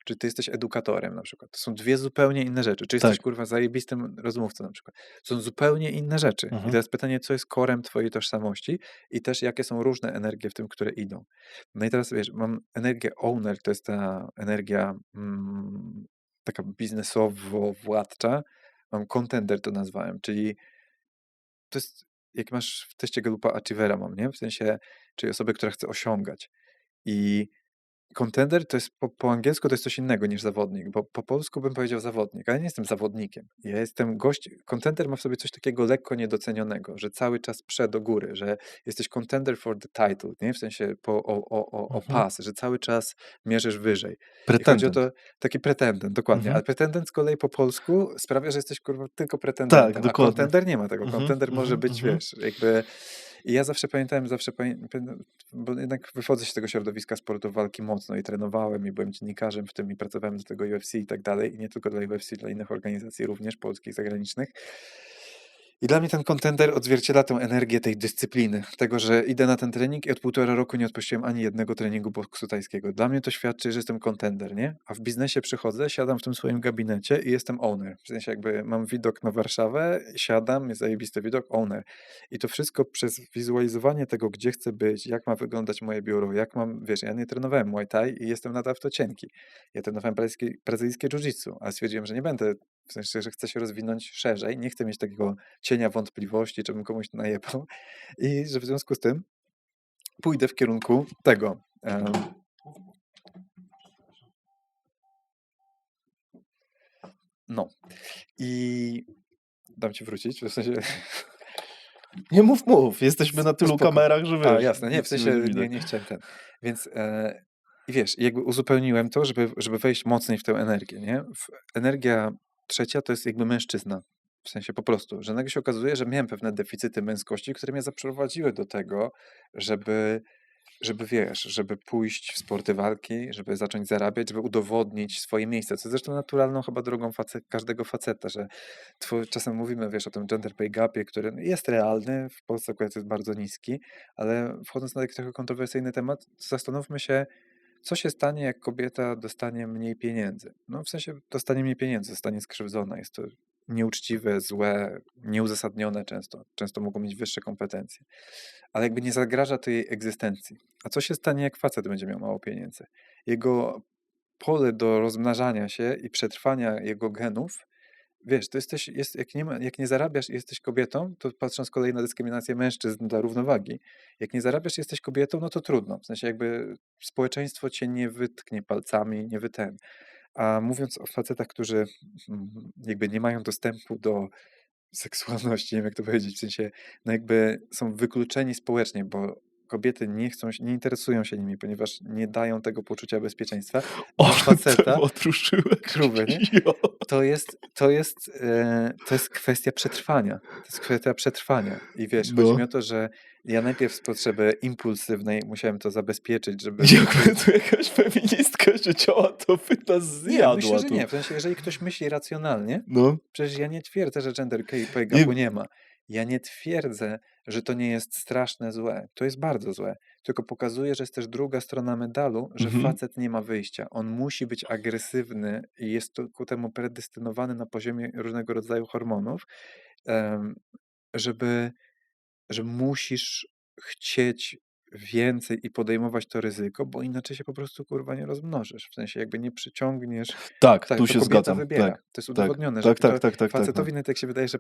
B: czy ty jesteś edukatorem na przykład. To są dwie zupełnie inne rzeczy. Czy jesteś,
A: Tak.
B: kurwa, zajebistym rozmówcą na przykład. To są zupełnie inne rzeczy. I
A: Mhm.
B: teraz pytanie, co jest korem twojej tożsamości i też jakie są różne energie w tym, które idą. No i teraz, wiesz, mam energię owner, to jest ta energia taka biznesowo-władcza. Mam contender to nazwałem, czyli to jest, jak masz w teście Gallupa Achievera mam, nie? W sensie, czyli osobę, która chce osiągać. I contender to jest po angielsku to jest coś innego niż zawodnik, bo po polsku bym powiedział zawodnik, ale nie jestem zawodnikiem. Ja jestem gość, contender ma w sobie coś takiego lekko niedocenionego, że cały czas prze do góry, że jesteś contender for the title, nie? W sensie o
A: Mhm.
B: pas, że cały czas mierzysz wyżej. I chodzi o
A: Pretendent.
B: to, taki pretendent, dokładnie,
A: Mhm.
B: ale pretendent z kolei po polsku sprawia, że jesteś kurwa tylko
A: Tak,
B: pretendentem, a
A: dokładnie.
B: contender nie ma tego.
A: Mhm.
B: Contender może
A: Mhm.
B: być,
A: Mhm.
B: wiesz, jakby i ja zawsze pamiętałem, bo jednak wychodzę z tego środowiska sportu walki mocno i trenowałem i byłem dziennikarzem w tym i pracowałem do tego UFC i tak dalej i nie tylko dla UFC, dla innych organizacji również polskich, zagranicznych. I dla mnie ten kontender odzwierciedla tę energię tej dyscypliny, tego, że idę na ten trening i od 1,5 roku nie odpuściłem ani jednego treningu boksu tajskiego. Dla mnie to świadczy, że jestem kontender, nie? A w biznesie przychodzę, siadam w tym swoim gabinecie i jestem owner. W sensie jakby mam widok na Warszawę, siadam, jest zajebisty widok, owner. I to wszystko przez wizualizowanie tego, gdzie chcę być, jak ma wyglądać moje biuro, jak mam, wiesz, ja nie trenowałem Muay Thai i jestem nadal w to cienki. Ja trenowałem brazylijskie jiu-jitsu, ale stwierdziłem, że nie będę, w sensie, że chcę się rozwinąć szerzej, nie chcę mieć takiego cienia wątpliwości, czy bym komuś najebał i że w związku z tym pójdę w kierunku tego. No i dam ci wrócić, w sensie
A: Nie mów. Jesteśmy na tylu
B: spoko.
A: kamerach, że
B: A,
A: wiesz,
B: jasne, nie, w
A: nic nie
B: sensie
A: będzie widać.
B: nie chciałem ten. Więc i wiesz, jakby uzupełniłem to, żeby wejść mocniej w tę energię, nie? Energia trzecia to jest jakby mężczyzna. W sensie po prostu, że nagle się okazuje, że miałem pewne deficyty męskości, które mnie zaprowadziły do tego, żeby wiesz, żeby pójść w sporty walki, żeby zacząć zarabiać, żeby udowodnić swoje miejsce, co zresztą naturalną chyba drogą każdego faceta, że czasem mówimy, wiesz, o tym gender pay gapie, który jest realny, w Polsce akurat jest bardzo niski, ale wchodząc na taki trochę kontrowersyjny temat, zastanówmy się, co się stanie, jak kobieta dostanie mniej pieniędzy. No w sensie dostanie mniej pieniędzy, zostanie skrzywdzona, jest to nieuczciwe, złe, nieuzasadnione często. Często mogą mieć wyższe kompetencje. Ale jakby nie zagraża to jej egzystencji. A co się stanie, jak facet będzie miał mało pieniędzy? Jego pole do rozmnażania się i przetrwania jego genów, wiesz, to jak nie zarabiasz i jesteś kobietą, to patrząc z kolei na dyskryminację mężczyzn dla równowagi, jak nie zarabiasz i jesteś kobietą, no to trudno. W sensie jakby społeczeństwo cię nie wytknie palcami, nie wyten. A mówiąc o facetach, którzy jakby nie mają dostępu do seksualności, nie wiem jak to powiedzieć, w sensie, no jakby są wykluczeni społecznie, bo kobiety nie interesują się nimi, ponieważ nie dają tego poczucia bezpieczeństwa. Dla
A: Ale
B: faceta,
A: otruszyłeś.
B: gruby, nie?
A: Jo.
B: To jest kwestia przetrwania. To jest kwestia przetrwania. I wiesz, chodzi mi
A: No.
B: o to, że ja najpierw z potrzeby impulsywnej musiałem to zabezpieczyć, żeby
A: Jakby tu jakaś feministka siedziała, to by nas
B: Nie, myślę,
A: zjadła
B: że
A: tu.
B: nie. W sensie, jeżeli ktoś myśli racjonalnie,
A: No.
B: przecież ja nie twierdzę, że gender pay
A: Nie,
B: gapu nie ma. Ja nie twierdzę, że to nie jest straszne złe. To jest bardzo złe. Tylko pokazuje, że jest też druga strona medalu, że facet nie ma wyjścia. On musi być agresywny i jest to ku temu predestynowany na poziomie różnego rodzaju hormonów, em, żeby że musisz chcieć więcej i podejmować to ryzyko, bo inaczej się po prostu kurwa nie rozmnożysz. W sensie jakby nie przyciągniesz.
A: tak,
B: Tak,
A: tu
B: to
A: się
B: kobieta
A: zgadzam.
B: wybiera.
A: Tak,
B: To jest
A: tak,
B: udowodnione, że
A: tak, tak,
B: to
A: tak, tak, tak. No.
B: facetowi nawet jak się wydaje, że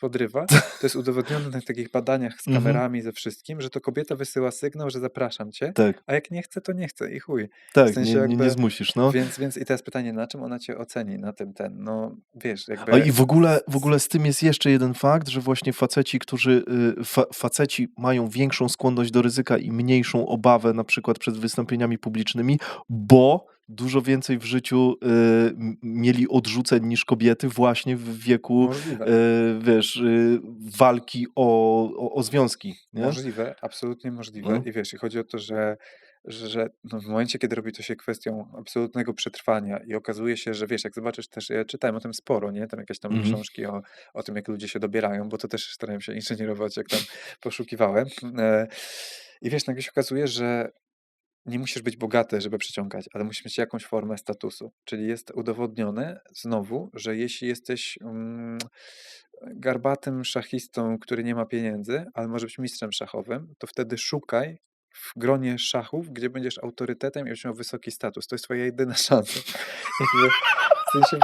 B: podrywa, to jest udowodnione na takich badaniach z
A: Mhm.
B: kamerami, ze wszystkim, że to kobieta wysyła sygnał, że zapraszam cię,
A: Tak,
B: a jak nie chce, to nie chce i chuj. W
A: tak,
B: sensie
A: nie
B: jakby,
A: zmusisz, no.
B: więc i teraz pytanie, na czym ona cię oceni, na tym no wiesz,
A: A
B: jakby
A: i w ogóle z tym jest jeszcze jeden fakt, że właśnie faceci, którzy faceci mają większą skłonność do ryzyka i mniejszą obawę na przykład przed wystąpieniami publicznymi, bo dużo więcej w życiu mieli odrzuceń niż kobiety właśnie w wieku,
B: możliwe.
A: wiesz, walki o związki, nie?
B: Możliwe, absolutnie możliwe.
A: No.
B: I wiesz, i chodzi o to, że no w momencie, kiedy robi to się kwestią absolutnego przetrwania i okazuje się, że wiesz, jak zobaczysz też, ja czytałem o tym sporo, nie? Tam jakieś tam
A: Mhm.
B: książki o tym, jak ludzie się dobierają, bo to też starałem się inżynierować, jak tam poszukiwałem. I wiesz, nagle się okazuje, że nie musisz być bogaty, żeby przyciągać, ale musisz mieć jakąś formę statusu. Czyli jest udowodnione znowu, że jeśli jesteś garbatym szachistą, który nie ma pieniędzy, ale może być mistrzem szachowym, to wtedy szukaj w gronie szachów, gdzie będziesz autorytetem i będziesz miał wysoki status. To jest twoja jedyna szansa. Jakby, w sensie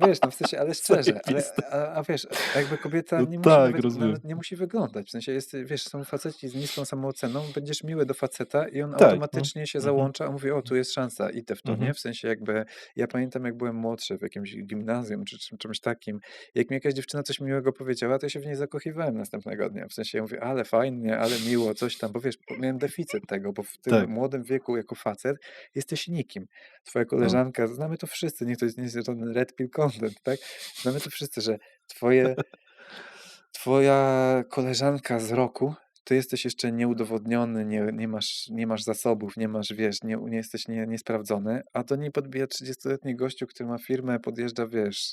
B: wiesz, no w sensie, ale szczerze,
A: Zajebiste.
B: a wiesz, jakby kobieta
A: No
B: nie musi
A: tak, rozumiem.
B: nawet nie musi wyglądać. W sensie jest, wiesz, są faceci z niską samooceną, będziesz miły do faceta i on
A: Tak, no.
B: automatycznie się
A: Mhm.
B: załącza, a mówi, o, tu jest szansa, idę w to,
A: Mhm.
B: nie? W sensie jakby, ja pamiętam jak byłem młodszy w jakimś gimnazjum czy czymś takim, jak mi jakaś dziewczyna coś miłego powiedziała, to ja się w niej zakochiwałem następnego dnia. W sensie ja mówię, ale fajnie, ale miło, coś tam, bo wiesz, miałem deficyt tego, bo w tym
A: Tak.
B: młodym wieku jako facet jesteś nikim. Twoja
A: No.
B: koleżanka, znamy to wszyscy, nie to jest żaden red pill content, tak? Znamy to wszyscy, że twoja koleżanka z roku, ty jesteś jeszcze nieudowodniony, nie masz zasobów, nie masz, wiesz, nie jesteś niesprawdzony, a do niej podbija 30-letni gościu, który ma firmę, podjeżdża, wiesz,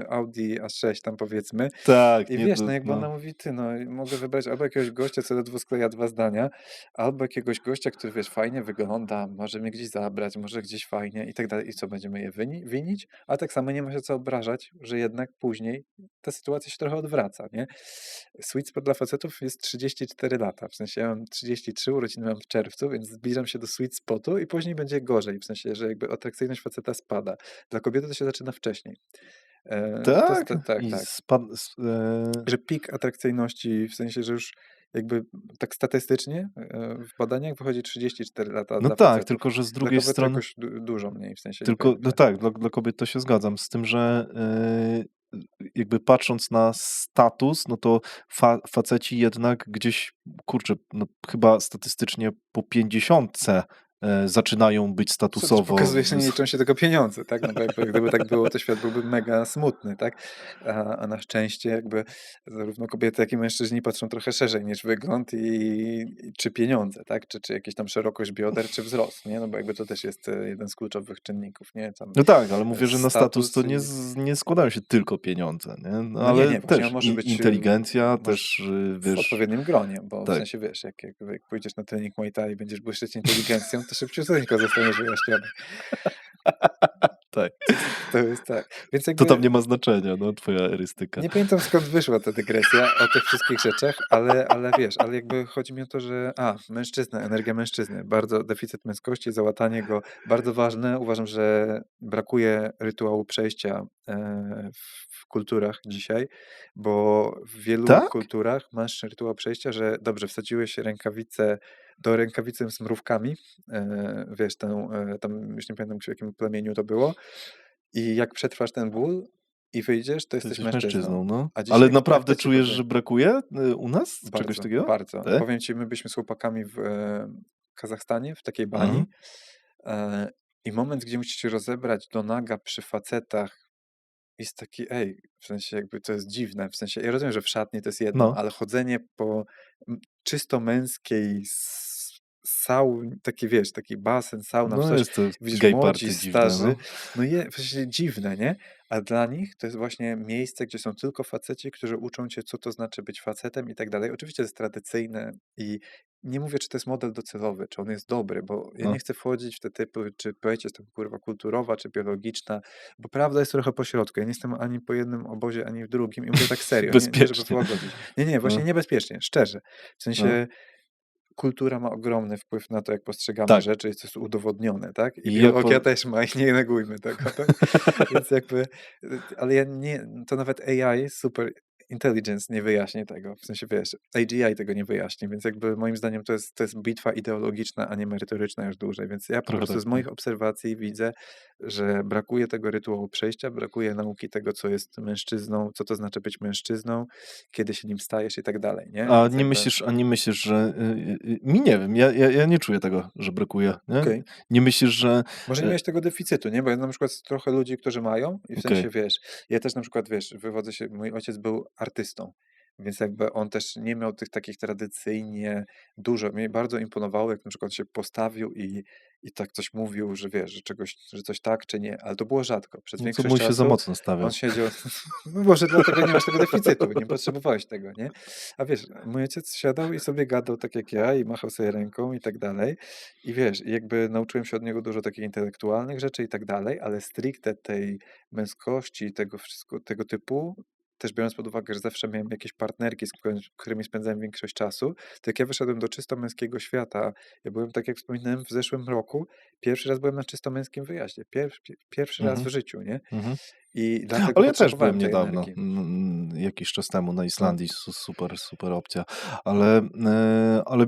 B: Audi A6 tam powiedzmy
A: Tak,
B: i
A: nie
B: wiesz,
A: do
B: no jakby ona
A: no.
B: mówi, ty, no mogę wybrać albo jakiegoś gościa, co ledwo skleja 2 zdania, albo jakiegoś gościa, który, wiesz, fajnie wygląda, może mnie gdzieś zabrać, może gdzieś fajnie i tak dalej. I co, będziemy je winić? A tak samo nie ma się co obrażać, że jednak później ta sytuacja się trochę odwraca, nie? Sweet spot dla facetów jest 34 lata, w sensie ja mam 33, urodziny mam w czerwcu, więc zbliżam się do sweet spotu i później będzie gorzej, w sensie, że jakby atrakcyjność faceta spada. Dla kobiety to się zaczyna wcześniej. To jest
A: Tak,
B: tak,
A: i
B: tak. Że pik atrakcyjności, w sensie, że już jakby tak statystycznie w badaniach wychodzi 34 lata
A: no
B: dla
A: tak,
B: facetów.
A: tylko że z
B: Dla
A: drugiej
B: kobiet to
A: strony
B: jakoś dużo mniej, w sensie nie
A: tylko
B: powiem
A: no
B: ile.
A: tak, dla kobiet to się zgadzam, z tym, że, jakby patrząc na status, no to faceci jednak gdzieś, kurczę, no chyba statystycznie po 50 zaczynają być
B: Co też
A: statusowo
B: pokazuje, że nie liczą się tylko pieniądze, tak? No bo jakby gdyby tak było, to świat byłby mega smutny, tak? A na szczęście jakby zarówno kobiety, jak i mężczyźni patrzą trochę szerzej niż wygląd i czy pieniądze, tak? Czy jakieś tam szerokość bioder, czy wzrost, nie? No bo jakby to też jest jeden z kluczowych czynników, nie? Tam
A: No tak, ale mówię, że na status to
B: status i...
A: nie składają się tylko pieniądze, nie? No
B: No nie,
A: ale
B: nie, właśnie on
A: też
B: może być
A: inteligencja,
B: może
A: też,
B: w
A: wiesz
B: odpowiednim gronie, bo w
A: tak,
B: sensie wiesz, jak pójdziesz na trening Muay Thai i będziesz błyszczeć inteligencją, to szybciutko zostaniesz wyjaśniony.
A: tak.
B: To jest tak. Więc
A: To tam
B: jakby
A: nie ma znaczenia, no, twoja erystyka.
B: nie pamiętam skąd wyszła ta dygresja o tych wszystkich rzeczach, ale wiesz, ale jakby chodzi mi o to, że mężczyzna, energia mężczyzny, bardzo deficyt męskości, załatanie go, bardzo ważne. Uważam, że brakuje rytuału przejścia w kulturach dzisiaj, bo w wielu
A: Tak?
B: kulturach masz rytuał przejścia, że dobrze, wsadziłeś rękawice do rękawicy z mrówkami, wiesz, tam już nie pamiętam, w jakim plemieniu to było, i jak przetrwasz ten ból i wyjdziesz, to
A: To
B: jesteś
A: jesteś
B: mężczyzną.
A: mężczyzną, no.
B: A
A: Ale
B: dzisiaj w
A: naprawdę
B: praktyce
A: czujesz, że brakuje, u nas czegoś
B: bardzo,
A: takiego?
B: bardzo.
A: Tak?
B: Powiem ci, my byliśmy z chłopakami w Kazachstanie, w takiej
A: Mhm.
B: bani, e, i moment, gdzie musisz się rozebrać do naga przy facetach, jest taki, w sensie jakby to jest dziwne, w sensie ja rozumiem, że w szatni to jest jedno,
A: No.
B: ale chodzenie po czysto męskiej taki wiesz, taki basen, sauna,
A: No
B: coś,
A: jest to
B: widzisz
A: gay
B: młodzi,
A: party dziwne,
B: starzy,
A: no.
B: no w sensie dziwne, nie? A dla nich to jest właśnie miejsce, gdzie są tylko faceci, którzy uczą cię, co to znaczy być facetem i tak dalej. Oczywiście to jest tradycyjne i nie mówię, czy to jest model docelowy, czy on jest dobry, bo ja
A: No.
B: nie chcę wchodzić w te typy, czy płeć jest to kurwa kulturowa, czy biologiczna, bo prawda jest trochę po środku. Ja nie jestem ani po jednym obozie, ani w drugim i mówię tak serio, nie żeby
A: Bezpiecznie.
B: wyłagodzić. Nie,
A: No,
B: właśnie niebezpiecznie, szczerze. W
A: no.
B: sensie kultura ma ogromny wpływ na to, jak postrzegamy
A: Tak.
B: rzeczy, jest to jest udowodnione, tak? I
A: I jak
B: biologia też ma i nie negujmy tego, tak? Więc jakby, ale ja nie, to nawet AI, super intelligence nie wyjaśni tego, w sensie wiesz, AGI tego nie wyjaśni, więc jakby moim zdaniem to jest bitwa ideologiczna, a nie merytoryczna już dłużej, więc ja po
A: trochę
B: prostu
A: tak,
B: z
A: no.
B: moich obserwacji widzę, że brakuje tego rytuału przejścia, brakuje nauki tego, co jest mężczyzną, co to znaczy być mężczyzną, kiedy się nim stajesz i tak dalej, nie?
A: A
B: Więc
A: nie
B: jakby,
A: myślisz że, mi nie wiem, ja nie czuję tego, że brakuje, nie?
B: okej.
A: Nie myślisz, że,
B: Może nie miałeś tego deficytu, nie? Bo ja na przykład trochę ludzi, którzy mają i w
A: okej,
B: sensie, wiesz, ja też na przykład, wiesz, wywodzę się, mój ojciec był artystą, więc jakby on też nie miał tych takich tradycyjnie dużo. Mnie bardzo imponowało, jak na przykład się postawił i tak coś mówił, że wiesz, że coś tak czy nie, ale to było rzadko. Przez
A: no to
B: większość
A: mój się za
B: czasu
A: mocno
B: on
A: stawiał.
B: siedział, no może dlatego nie masz tego deficytu, nie potrzebowałeś tego, nie? A wiesz, mój ojciec siadał i sobie gadał tak jak ja i machał sobie ręką i tak dalej. I wiesz, i jakby nauczyłem się od niego dużo takich intelektualnych rzeczy i tak dalej, ale stricte tej męskości, tego wszystko, tego typu, też biorąc pod uwagę, że zawsze miałem jakieś partnerki, którymi spędzałem większość czasu, to jak ja wyszedłem do czysto męskiego świata, ja byłem, tak jak wspominałem, w zeszłym roku, pierwszy raz byłem na czysto męskim wyjaździe. Pierwszy raz w
A: Mhm,
B: życiu, nie?
A: mhm.
B: I dlatego
A: Ale ja też byłem
B: potrzebowałem tej
A: niedawno,
B: energii.
A: jakiś czas temu na
B: No.
A: Islandii, super opcja. Ale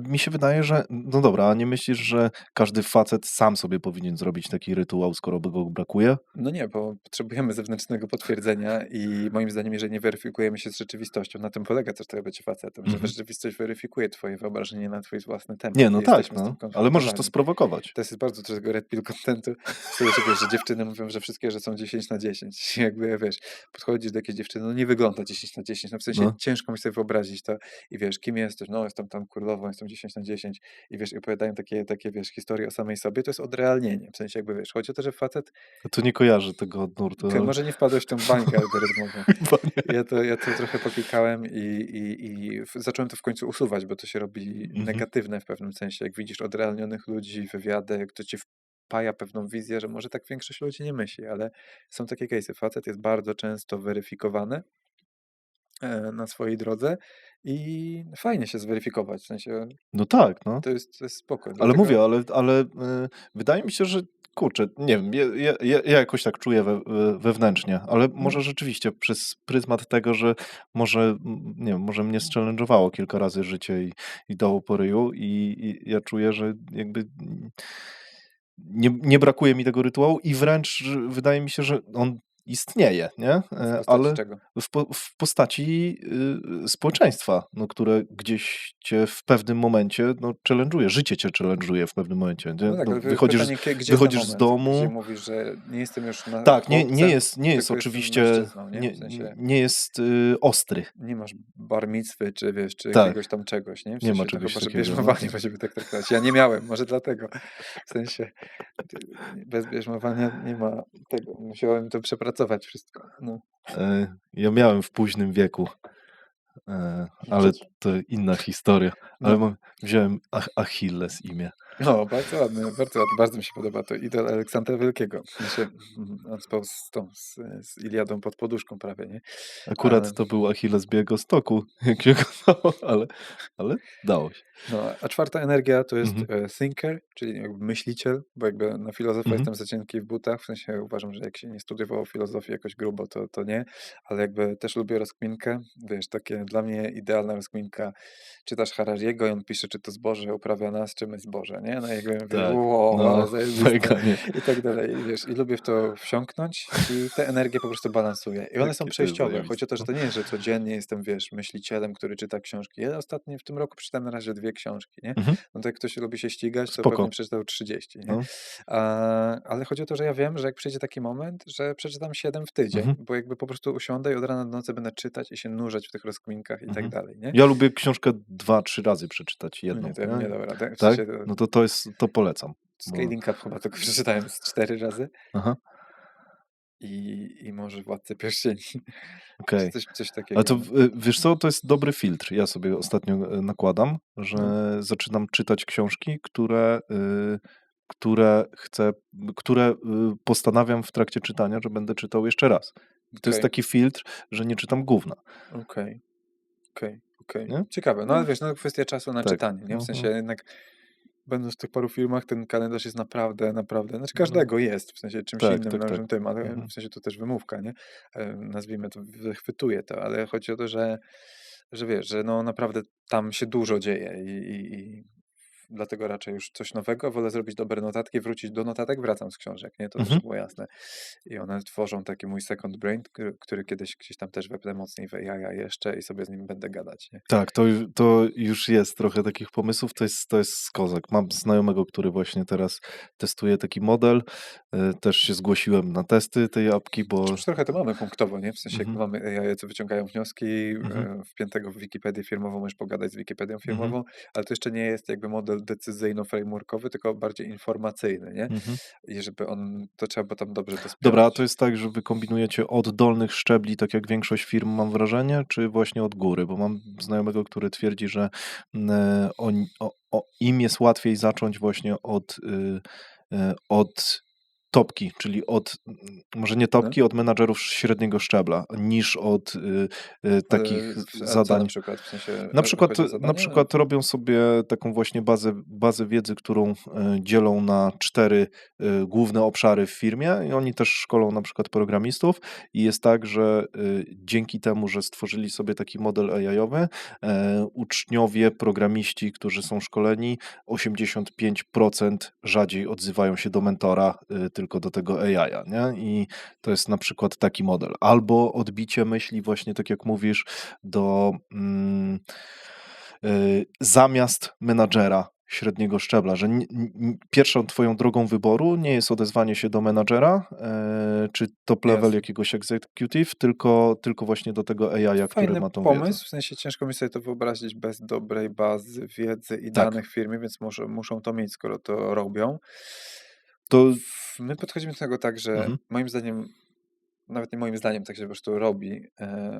A: mi się wydaje, że no dobra, a nie myślisz, że każdy facet sam sobie powinien zrobić taki rytuał, skoro by go brakuje?
B: No nie, bo potrzebujemy zewnętrznego potwierdzenia i moim zdaniem, jeżeli nie weryfikujemy się z rzeczywistością, na tym polega też to bycie facetem, że
A: Mhm.
B: rzeczywistość weryfikuje twoje wyobrażenie na twój własny
A: Nie,
B: temat i
A: no tak,
B: jesteśmy z tym
A: no, ale możesz to
B: konfrontowani.
A: sprowokować.
B: To jest bardzo dużo tego red pill contentu, w stylu, że wiesz, że dziewczyny mówią, że wszystkie, że są 10 na 10. Jakby, wiesz, podchodzisz do jakiejś dziewczyny, no nie wygląda 10 na 10, no w sensie
A: No.
B: ciężko mi sobie wyobrazić to i wiesz, kim jesteś, no jestem tam królową, jestem 10 na 10 i wiesz, i opowiadają takie, wiesz, historie o samej sobie, to jest odrealnienie, w sensie jakby, wiesz, chodzi o to, że facet,
A: To nie kojarzę tego od nurtu,
B: ty
A: ale
B: może nie wpadłeś w tą bańkę algorytmową,
A: chyba nie.
B: ja to trochę poklikałem i zacząłem to w końcu usuwać, bo to się robi
A: Mhm.
B: negatywne w pewnym sensie. Jak widzisz odrealnionych ludzi, wywiady, kto ci wpaja pewną wizję, że może tak większość ludzi nie myśli, ale są takie case'y. Facet jest bardzo często weryfikowany na swojej drodze i fajnie się zweryfikować. W sensie
A: No tak, no.
B: to jest spoko.
A: Ale
B: Dlatego
A: mówię, wydaje mi się, że kurczę, nie wiem, ja jakoś tak czuję wewnętrznie, ale
B: no,
A: może rzeczywiście przez pryzmat tego, że może, nie wiem, może mnie zchallenge'owało kilka razy życie i dało po ryju i ja czuję, że jakby nie brakuje mi tego rytuału i wręcz wydaje mi się, że on istnieje, nie?
B: W postaci
A: Ale
B: czego?
A: w postaci społeczeństwa, no, które gdzieś cię w pewnym momencie challenge'uje, życie cię challenge'uje w pewnym momencie, nie?
B: No tak,
A: No,
B: ale
A: wychodzisz,
B: pytanie, gdzie jest ten
A: wychodzisz z
B: moment, gdzie
A: domu.
B: mówisz, że nie jestem już
A: Tak,
B: chłopcem,
A: nie jest
B: tylko jestem
A: oczywiście,
B: mężczyzną, nie? W sensie
A: nie jest ostry.
B: nie masz bar micwy, czy wiesz, czy
A: Tak,
B: jakiegoś tam czegoś, nie? W
A: nie ma
B: sensie to
A: czegoś
B: chyba, że
A: takiego, no.
B: bierzmowanie będziemy tak traktować. Ja nie miałem, może dlatego. W sensie bez bierzmowania nie ma tego. Musiałem to przepracować wszystko. No.
A: Ja miałem w późnym wieku, ale to inna historia. Ale
B: No.
A: wziąłem Achilles imię.
B: O, bardzo ładne, bardzo ładne. Bardzo mi się podoba to. Idol Aleksandra Wielkiego. W sensie, on spał z Iliadą pod poduszką prawie, nie? Ale,
A: Akurat to był Achilles Białegostoku, jak się okazało, ale dało się.
B: no, a czwarta energia to jest
A: Mhm,
B: thinker, czyli jakby myśliciel, bo jakby na filozofa
A: mhm.
B: jestem za cienki w butach, w sensie uważam, że jak się nie studiowało filozofii jakoś grubo, to nie, ale jakby też lubię rozkminkę, wiesz, takie dla mnie idealna rozkminka, czytasz Harariego i on pisze, czy to zboże uprawia nas, czy my zboże, nie? No i jakby mówię,
A: Tak,
B: wow, ale
A: no,
B: zajebiste
A: mega, nie?
B: i tak dalej, i wiesz, i lubię w to wsiąknąć i te energie po prostu balansuję. I one są
A: Takie to jest
B: przejściowe. Chodzi
A: zajebiste,
B: o to, że
A: no.
B: to nie jest, że codziennie jestem, wiesz, myślicielem, który czyta książki. Ja ostatnio w tym roku przeczytałem na razie 2 książki, nie?
A: Mhm,
B: No to jak ktoś lubi się ścigać, to pewnie
A: spoko,
B: przeczytał 30, nie?
A: no.
B: Ale chodzi o to, że ja wiem, że jak przyjdzie taki moment, że przeczytam 7 w tydzień,
A: Mhm,
B: bo jakby po prostu usiądę i od rana do nocy będę czytać i się nurzać w tych rozkminkach i tak
A: mhm.
B: dalej, nie?
A: Ja lubię książkę 2-3 razy przeczytać
B: No nie,
A: jedną,
B: to ja bym
A: nie?
B: nie dał rady. W
A: Tak?
B: sensie
A: No to polecam, bo
B: Scaling Up chyba tylko przeczytałem z 4 razy
A: aha,
B: i może Władcę Pierścieni, czy
A: okej.
B: coś
A: Ale
B: takiego,
A: to
B: no.
A: wiesz co, to jest dobry filtr. Ja sobie ostatnio nakładam, że
B: No,
A: zaczynam czytać książki, które chcę, postanawiam w trakcie czytania, że będę czytał jeszcze raz. To jest
B: okej,
A: taki filtr, że nie czytam gówna,
B: okej. Okej.
A: nie?
B: Ciekawe, no ale
A: No,
B: wiesz, no kwestia czasu na
A: tak.
B: czytanie, nie? W
A: No,
B: sensie
A: no,
B: jednak będąc w tych paru filmach, ten kalendarz jest naprawdę, naprawdę, znaczy
A: no.
B: każdego jest, w sensie czymś
A: Tak,
B: innym,
A: tak, tak.
B: należym tym, ale
A: Mhm,
B: w sensie to też wymówka, nie? Nazwijmy to, wychwytuje to, ale chodzi o to, że wiesz, że no naprawdę tam się dużo dzieje i dlatego raczej już coś nowego, wolę zrobić dobre notatki, wrócić do notatek, wracam z książek, nie? To też
A: mhm.
B: było jasne. I one tworzą taki mój second brain, który kiedyś gdzieś tam też wepnę mocniej w AI jeszcze i sobie z nim będę gadać, nie?
A: Tak, to już jest trochę takich pomysłów, to jest kozak. Mam znajomego, który właśnie teraz testuje taki model. Też się zgłosiłem na testy tej apki,
B: Czy
A: bo
B: już trochę to mamy punktowo, nie? W sensie jakby
A: mhm,
B: mamy AI, co wyciągają wnioski,
A: mhm,
B: wpiętego w Wikipedię firmową, możesz pogadać z Wikipedią
A: mhm,
B: firmową, ale to jeszcze nie jest jakby model decyzyjno-frameworkowy, tylko bardziej informacyjny, nie?
A: mhm.
B: I żeby on, to trzeba było tam dobrze to
A: Dobra, a to
B: spiąć.
A: jest tak, że wy kombinujecie od dolnych szczebli, tak jak większość firm, mam wrażenie, czy właśnie od góry? Bo mam znajomego, który twierdzi, że im jest łatwiej zacząć właśnie od topki, czyli może nie
B: No?
A: topki, od menadżerów średniego szczebla, niż od takich
B: A co na
A: zadań.
B: przykład? W sensie
A: Na przykład,
B: chodzi o
A: na
B: zadania?
A: przykład robią sobie taką właśnie bazę wiedzy, którą dzielą na 4 główne obszary w firmie i oni też szkolą na przykład programistów i jest tak, że dzięki temu, że stworzyli sobie taki model AI-owy, uczniowie, programiści, którzy są szkoleni, 85% rzadziej odzywają się do mentora, tylko do tego AI-a, nie? I to jest na przykład taki model. Albo odbicie myśli właśnie, tak jak mówisz, zamiast menadżera średniego szczebla, że pierwszą twoją drogą wyboru nie jest odezwanie się do menadżera, czy top level
B: Jasne.
A: jakiegoś executive, tylko właśnie do tego AI-a, który
B: Fajny
A: ma tą wiedzę.
B: pomysł, w sensie ciężko mi sobie to wyobrazić bez dobrej bazy wiedzy i
A: Tak,
B: danych w firmie, więc muszą to mieć, skoro to robią.
A: to
B: My podchodzimy do tego tak, że
A: mhm,
B: moim zdaniem, nawet nie moim zdaniem, tak się po prostu robi,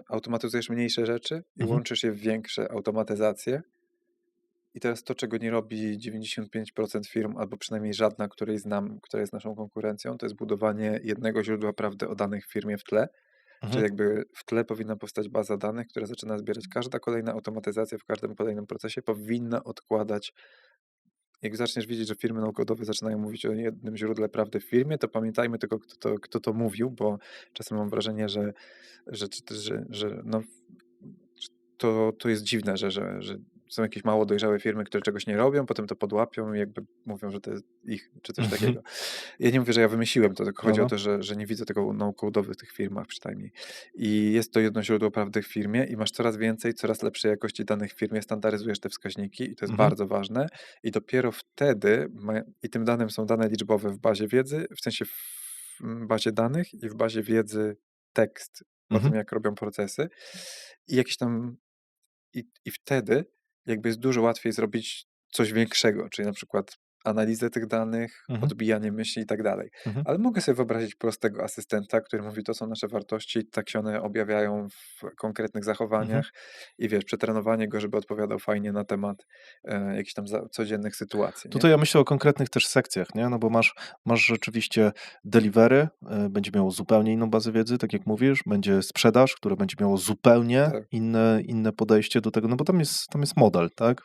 B: automatyzujesz mniejsze rzeczy i
A: mhm,
B: łączysz je w większe automatyzacje. I teraz to, czego nie robi 95% firm, albo przynajmniej żadna, której znam, która jest naszą konkurencją, to jest budowanie jednego źródła prawdy o danych w firmie w tle.
A: mhm.
B: Czyli jakby w tle powinna powstać baza danych, która zaczyna zbierać każda kolejna automatyzacja w każdym kolejnym procesie, powinna odkładać. Jak zaczniesz widzieć, że firmy no-codowe zaczynają mówić o jednym źródle prawdy w firmie, to pamiętajmy tylko, kto to mówił, bo czasem mam wrażenie, że no, to jest dziwne, że są jakieś mało dojrzałe firmy, które czegoś nie robią, potem to podłapią i jakby mówią, że to jest ich, czy coś
A: Mhm.
B: takiego. Ja nie mówię, że ja wymyśliłem to, tylko
A: No,
B: chodzi o
A: no.
B: to, że nie widzę tego no-code'owy w tych firmach przynajmniej. I jest to jedno źródło prawdy w firmie i masz coraz więcej, coraz lepszej jakości danych w firmie, standaryzujesz te wskaźniki i to jest
A: Mhm.
B: bardzo ważne. I dopiero wtedy, i tym danym są dane liczbowe w bazie wiedzy, w sensie w bazie danych i w bazie wiedzy tekst o
A: Mhm.
B: tym, jak robią procesy i jakieś tam i wtedy jakby jest dużo łatwiej zrobić coś większego, czyli na przykład analizę tych danych,
A: Mhm.
B: odbijanie myśli i tak dalej.
A: Mhm.
B: Ale mogę sobie wyobrazić prostego asystenta, który mówi, to są nasze wartości, tak się one objawiają w konkretnych
A: Mhm.
B: zachowaniach i wiesz, przetrenowanie go, żeby odpowiadał fajnie na temat jakichś tam codziennych sytuacji, nie?
A: Tutaj ja myślę o konkretnych też sekcjach, nie? No bo masz rzeczywiście delivery, będzie miało zupełnie inną bazę wiedzy, tak jak mówisz, będzie sprzedaż, które będzie miało zupełnie
B: Tak.
A: inne podejście do tego, no bo tam jest model, tak?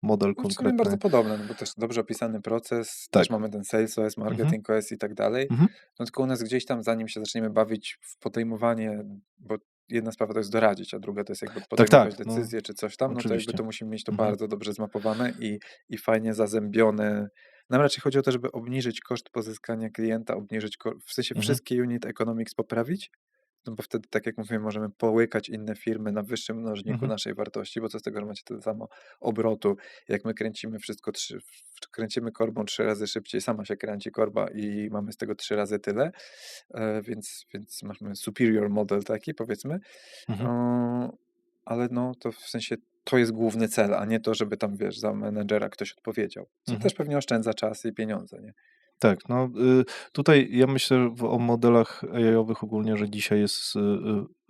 A: Model
B: No w sumie bardzo
A: konkretny.
B: podobne, no bo też dobrze opisany proces, też
A: Tak.
B: mamy ten Sales OS,
A: Mhm.
B: Marketing OS i tak dalej.
A: Mhm.
B: No tylko u nas gdzieś tam, zanim się zaczniemy bawić w podejmowanie, bo jedna sprawa to jest doradzić, a druga to jest jakby
A: Tak,
B: podejmować
A: tak, no
B: decyzje czy coś tam, no to jakby
A: oczywiście.
B: to musimy mieć to
A: Mhm.
B: bardzo dobrze zmapowane i fajnie zazębione. Nam raczej chodzi o to, żeby obniżyć koszt pozyskania klienta, obniżyć, w sensie
A: Mhm.
B: wszystkie unit economics poprawić, no bo wtedy, tak jak mówiłem, możemy połykać inne firmy na wyższym mnożniku
A: Mhm.
B: naszej wartości, bo co z tego, że macie tyle samo obrotu, jak my kręcimy wszystko, kręcimy korbą 3 razy szybciej, sama się kręci korba i mamy z tego 3 razy tyle, więc mamy superior model taki, powiedzmy,
A: Mhm.
B: Yy, ale no to w sensie to jest główny cel, a nie to, żeby tam, wiesz, za menedżera ktoś odpowiedział, co
A: Mhm.
B: też pewnie oszczędza czas i pieniądze, nie?
A: Tak, no tutaj ja myślę o modelach AI-owych ogólnie, że dzisiaj jest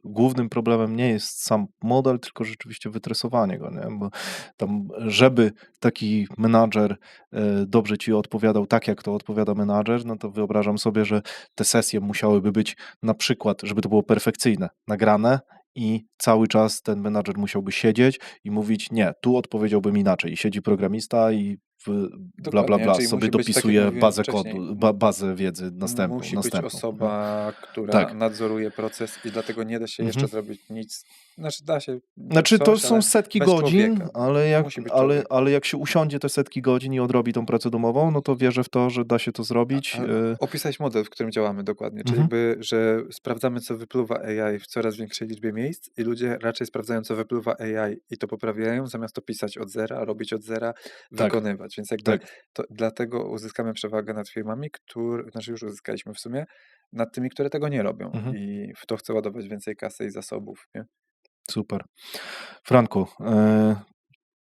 A: głównym problemem nie jest sam model, tylko rzeczywiście wytresowanie go, nie? Bo tam, żeby taki menadżer dobrze ci odpowiadał tak, jak to odpowiada menadżer, no to wyobrażam sobie, że te sesje musiałyby być na przykład, żeby to było perfekcyjne, nagrane i cały czas ten menadżer musiałby siedzieć i mówić, nie, tu odpowiedziałbym inaczej. I siedzi programista i bla, bla,
B: Dokładnie,
A: bla,
B: czyli
A: sobie
B: musi być, tak jak
A: dopisuje
B: mówiłem
A: bazę
B: wcześniej,
A: kodu, bazę wiedzy
B: musi być
A: następną. Nie?
B: osoba, która
A: Tak.
B: nadzoruje proces i dlatego nie da się jeszcze
A: Mhm.
B: zrobić nic. Znaczy da się
A: Znaczy to
B: coś,
A: są
B: ale
A: setki
B: bez
A: godzin,
B: człowieka.
A: ale jak,
B: Musi być
A: ale,
B: człowiek.
A: ale jak się usiądzie te setki godzin i odrobi tą pracę domową, no to wierzę w to, że da się to zrobić.
B: Ale opisać model, w którym działamy dokładnie, czyli
A: Mhm.
B: jakby, że sprawdzamy, co wypluwa AI w coraz większej liczbie miejsc i ludzie raczej sprawdzają, co wypluwa AI i to poprawiają, zamiast to pisać od zera, robić od zera,
A: Tak,
B: wykonywać. Więc jakby
A: tak.
B: to, dlatego uzyskamy przewagę nad firmami, znaczy już uzyskaliśmy w sumie, nad tymi, które tego nie robią.
A: Mhm.
B: I w to chcę ładować więcej kasy i zasobów, nie?
A: Super. Franku,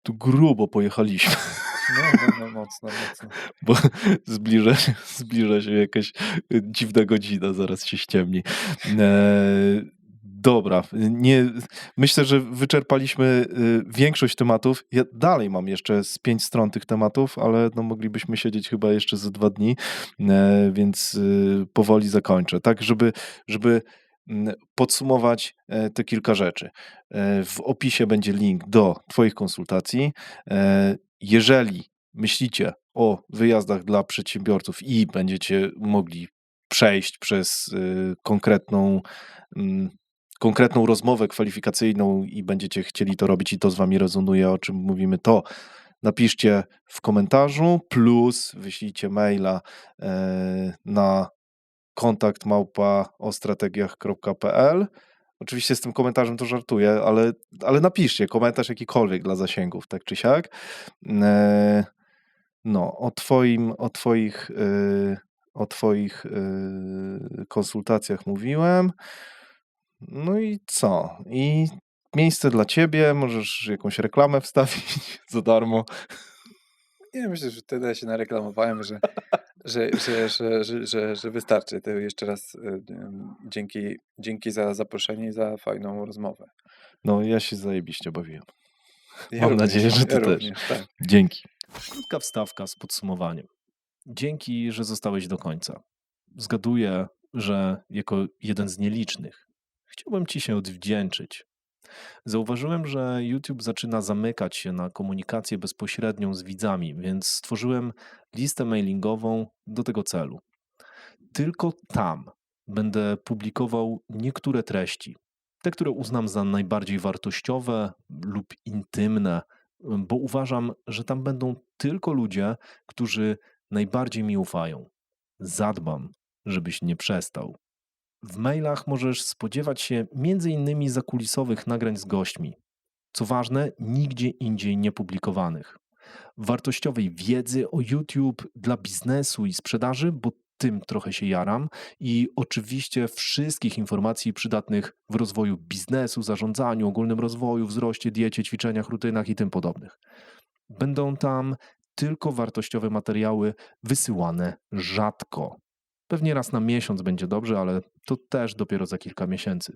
A: tu grubo pojechaliśmy,
B: No, mocno, mocno.
A: bo zbliża się jakaś dziwna godzina, zaraz się ściemni. Dobra, myślę, że wyczerpaliśmy większość tematów. Ja dalej mam jeszcze z 5 stron tych tematów, ale no moglibyśmy siedzieć chyba jeszcze ze 2 dni, więc powoli zakończę. Tak, żeby podsumować te kilka rzeczy. W opisie będzie link do Twoich konsultacji. Jeżeli myślicie o wyjazdach dla przedsiębiorców i będziecie mogli przejść przez konkretną rozmowę kwalifikacyjną i będziecie chcieli to robić i to z wami rezonuje, o czym mówimy, to napiszcie w komentarzu, plus wyślijcie maila na kontakt@ostrategiach.pl. Oczywiście z tym komentarzem to żartuję, ale napiszcie komentarz jakikolwiek dla zasięgów, tak czy siak. No, o twoich konsultacjach mówiłem. No i co? I miejsce dla ciebie, możesz jakąś reklamę wstawić za darmo.
B: Nie, myślę, że tyle się nareklamowałem, że wystarczy. To jeszcze raz dzięki za zaproszenie i za fajną rozmowę.
A: No, ja się zajebiście bawiłem.
B: Ja
A: Mam
B: również,
A: nadzieję, że
B: ja
A: ty też.
B: również, tak.
A: Dzięki. Krótka wstawka z podsumowaniem. Dzięki, że zostałeś do końca. Zgaduję, że jako jeden z nielicznych chciałbym ci się odwdzięczyć. Zauważyłem, że YouTube zaczyna zamykać się na komunikację bezpośrednią z widzami, więc stworzyłem listę mailingową do tego celu. Tylko tam będę publikował niektóre treści, te, które uznam za najbardziej wartościowe lub intymne bo uważam, że tam będą tylko ludzie, którzy najbardziej mi ufają. Zadbam, żebyś nie przestał. W mailach możesz spodziewać się m.in. zakulisowych nagrań z gośćmi. Co ważne, nigdzie indziej niepublikowanych. Wartościowej wiedzy o YouTube dla biznesu i sprzedaży, bo tym trochę się jaram, i oczywiście wszystkich informacji przydatnych w rozwoju biznesu, zarządzaniu, ogólnym rozwoju, wzroście, diecie, ćwiczeniach, rutynach i tym podobnych. Będą tam tylko wartościowe materiały wysyłane rzadko. Pewnie raz na miesiąc będzie dobrze, ale to też dopiero za kilka miesięcy.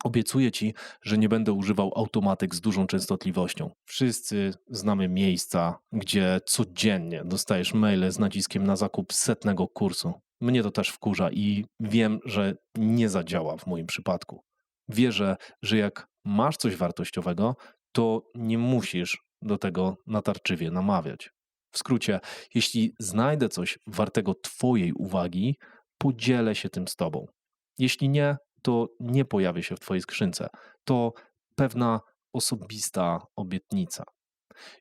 A: Obiecuję Ci, że nie będę używał automatyk z dużą częstotliwością. Wszyscy znamy miejsca, gdzie codziennie dostajesz maile z naciskiem na zakup 100 kursu. Mnie to też wkurza i wiem, że nie zadziała w moim przypadku. Wierzę, że jak masz coś wartościowego, to nie musisz do tego natarczywie namawiać. W skrócie, jeśli znajdę coś wartego Twojej uwagi, podzielę się tym z Tobą. Jeśli nie, to nie pojawi się w Twojej skrzynce. To pewna osobista obietnica.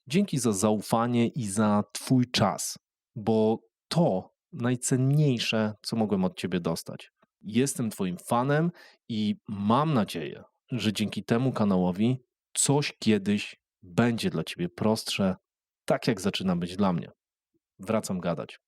A: Dzięki za zaufanie i za Twój czas, bo to najcenniejsze, co mogłem od Ciebie dostać. Jestem Twoim fanem i mam nadzieję, że dzięki temu kanałowi coś kiedyś będzie dla Ciebie prostsze, tak jak zaczyna być dla mnie. Wracam gadać.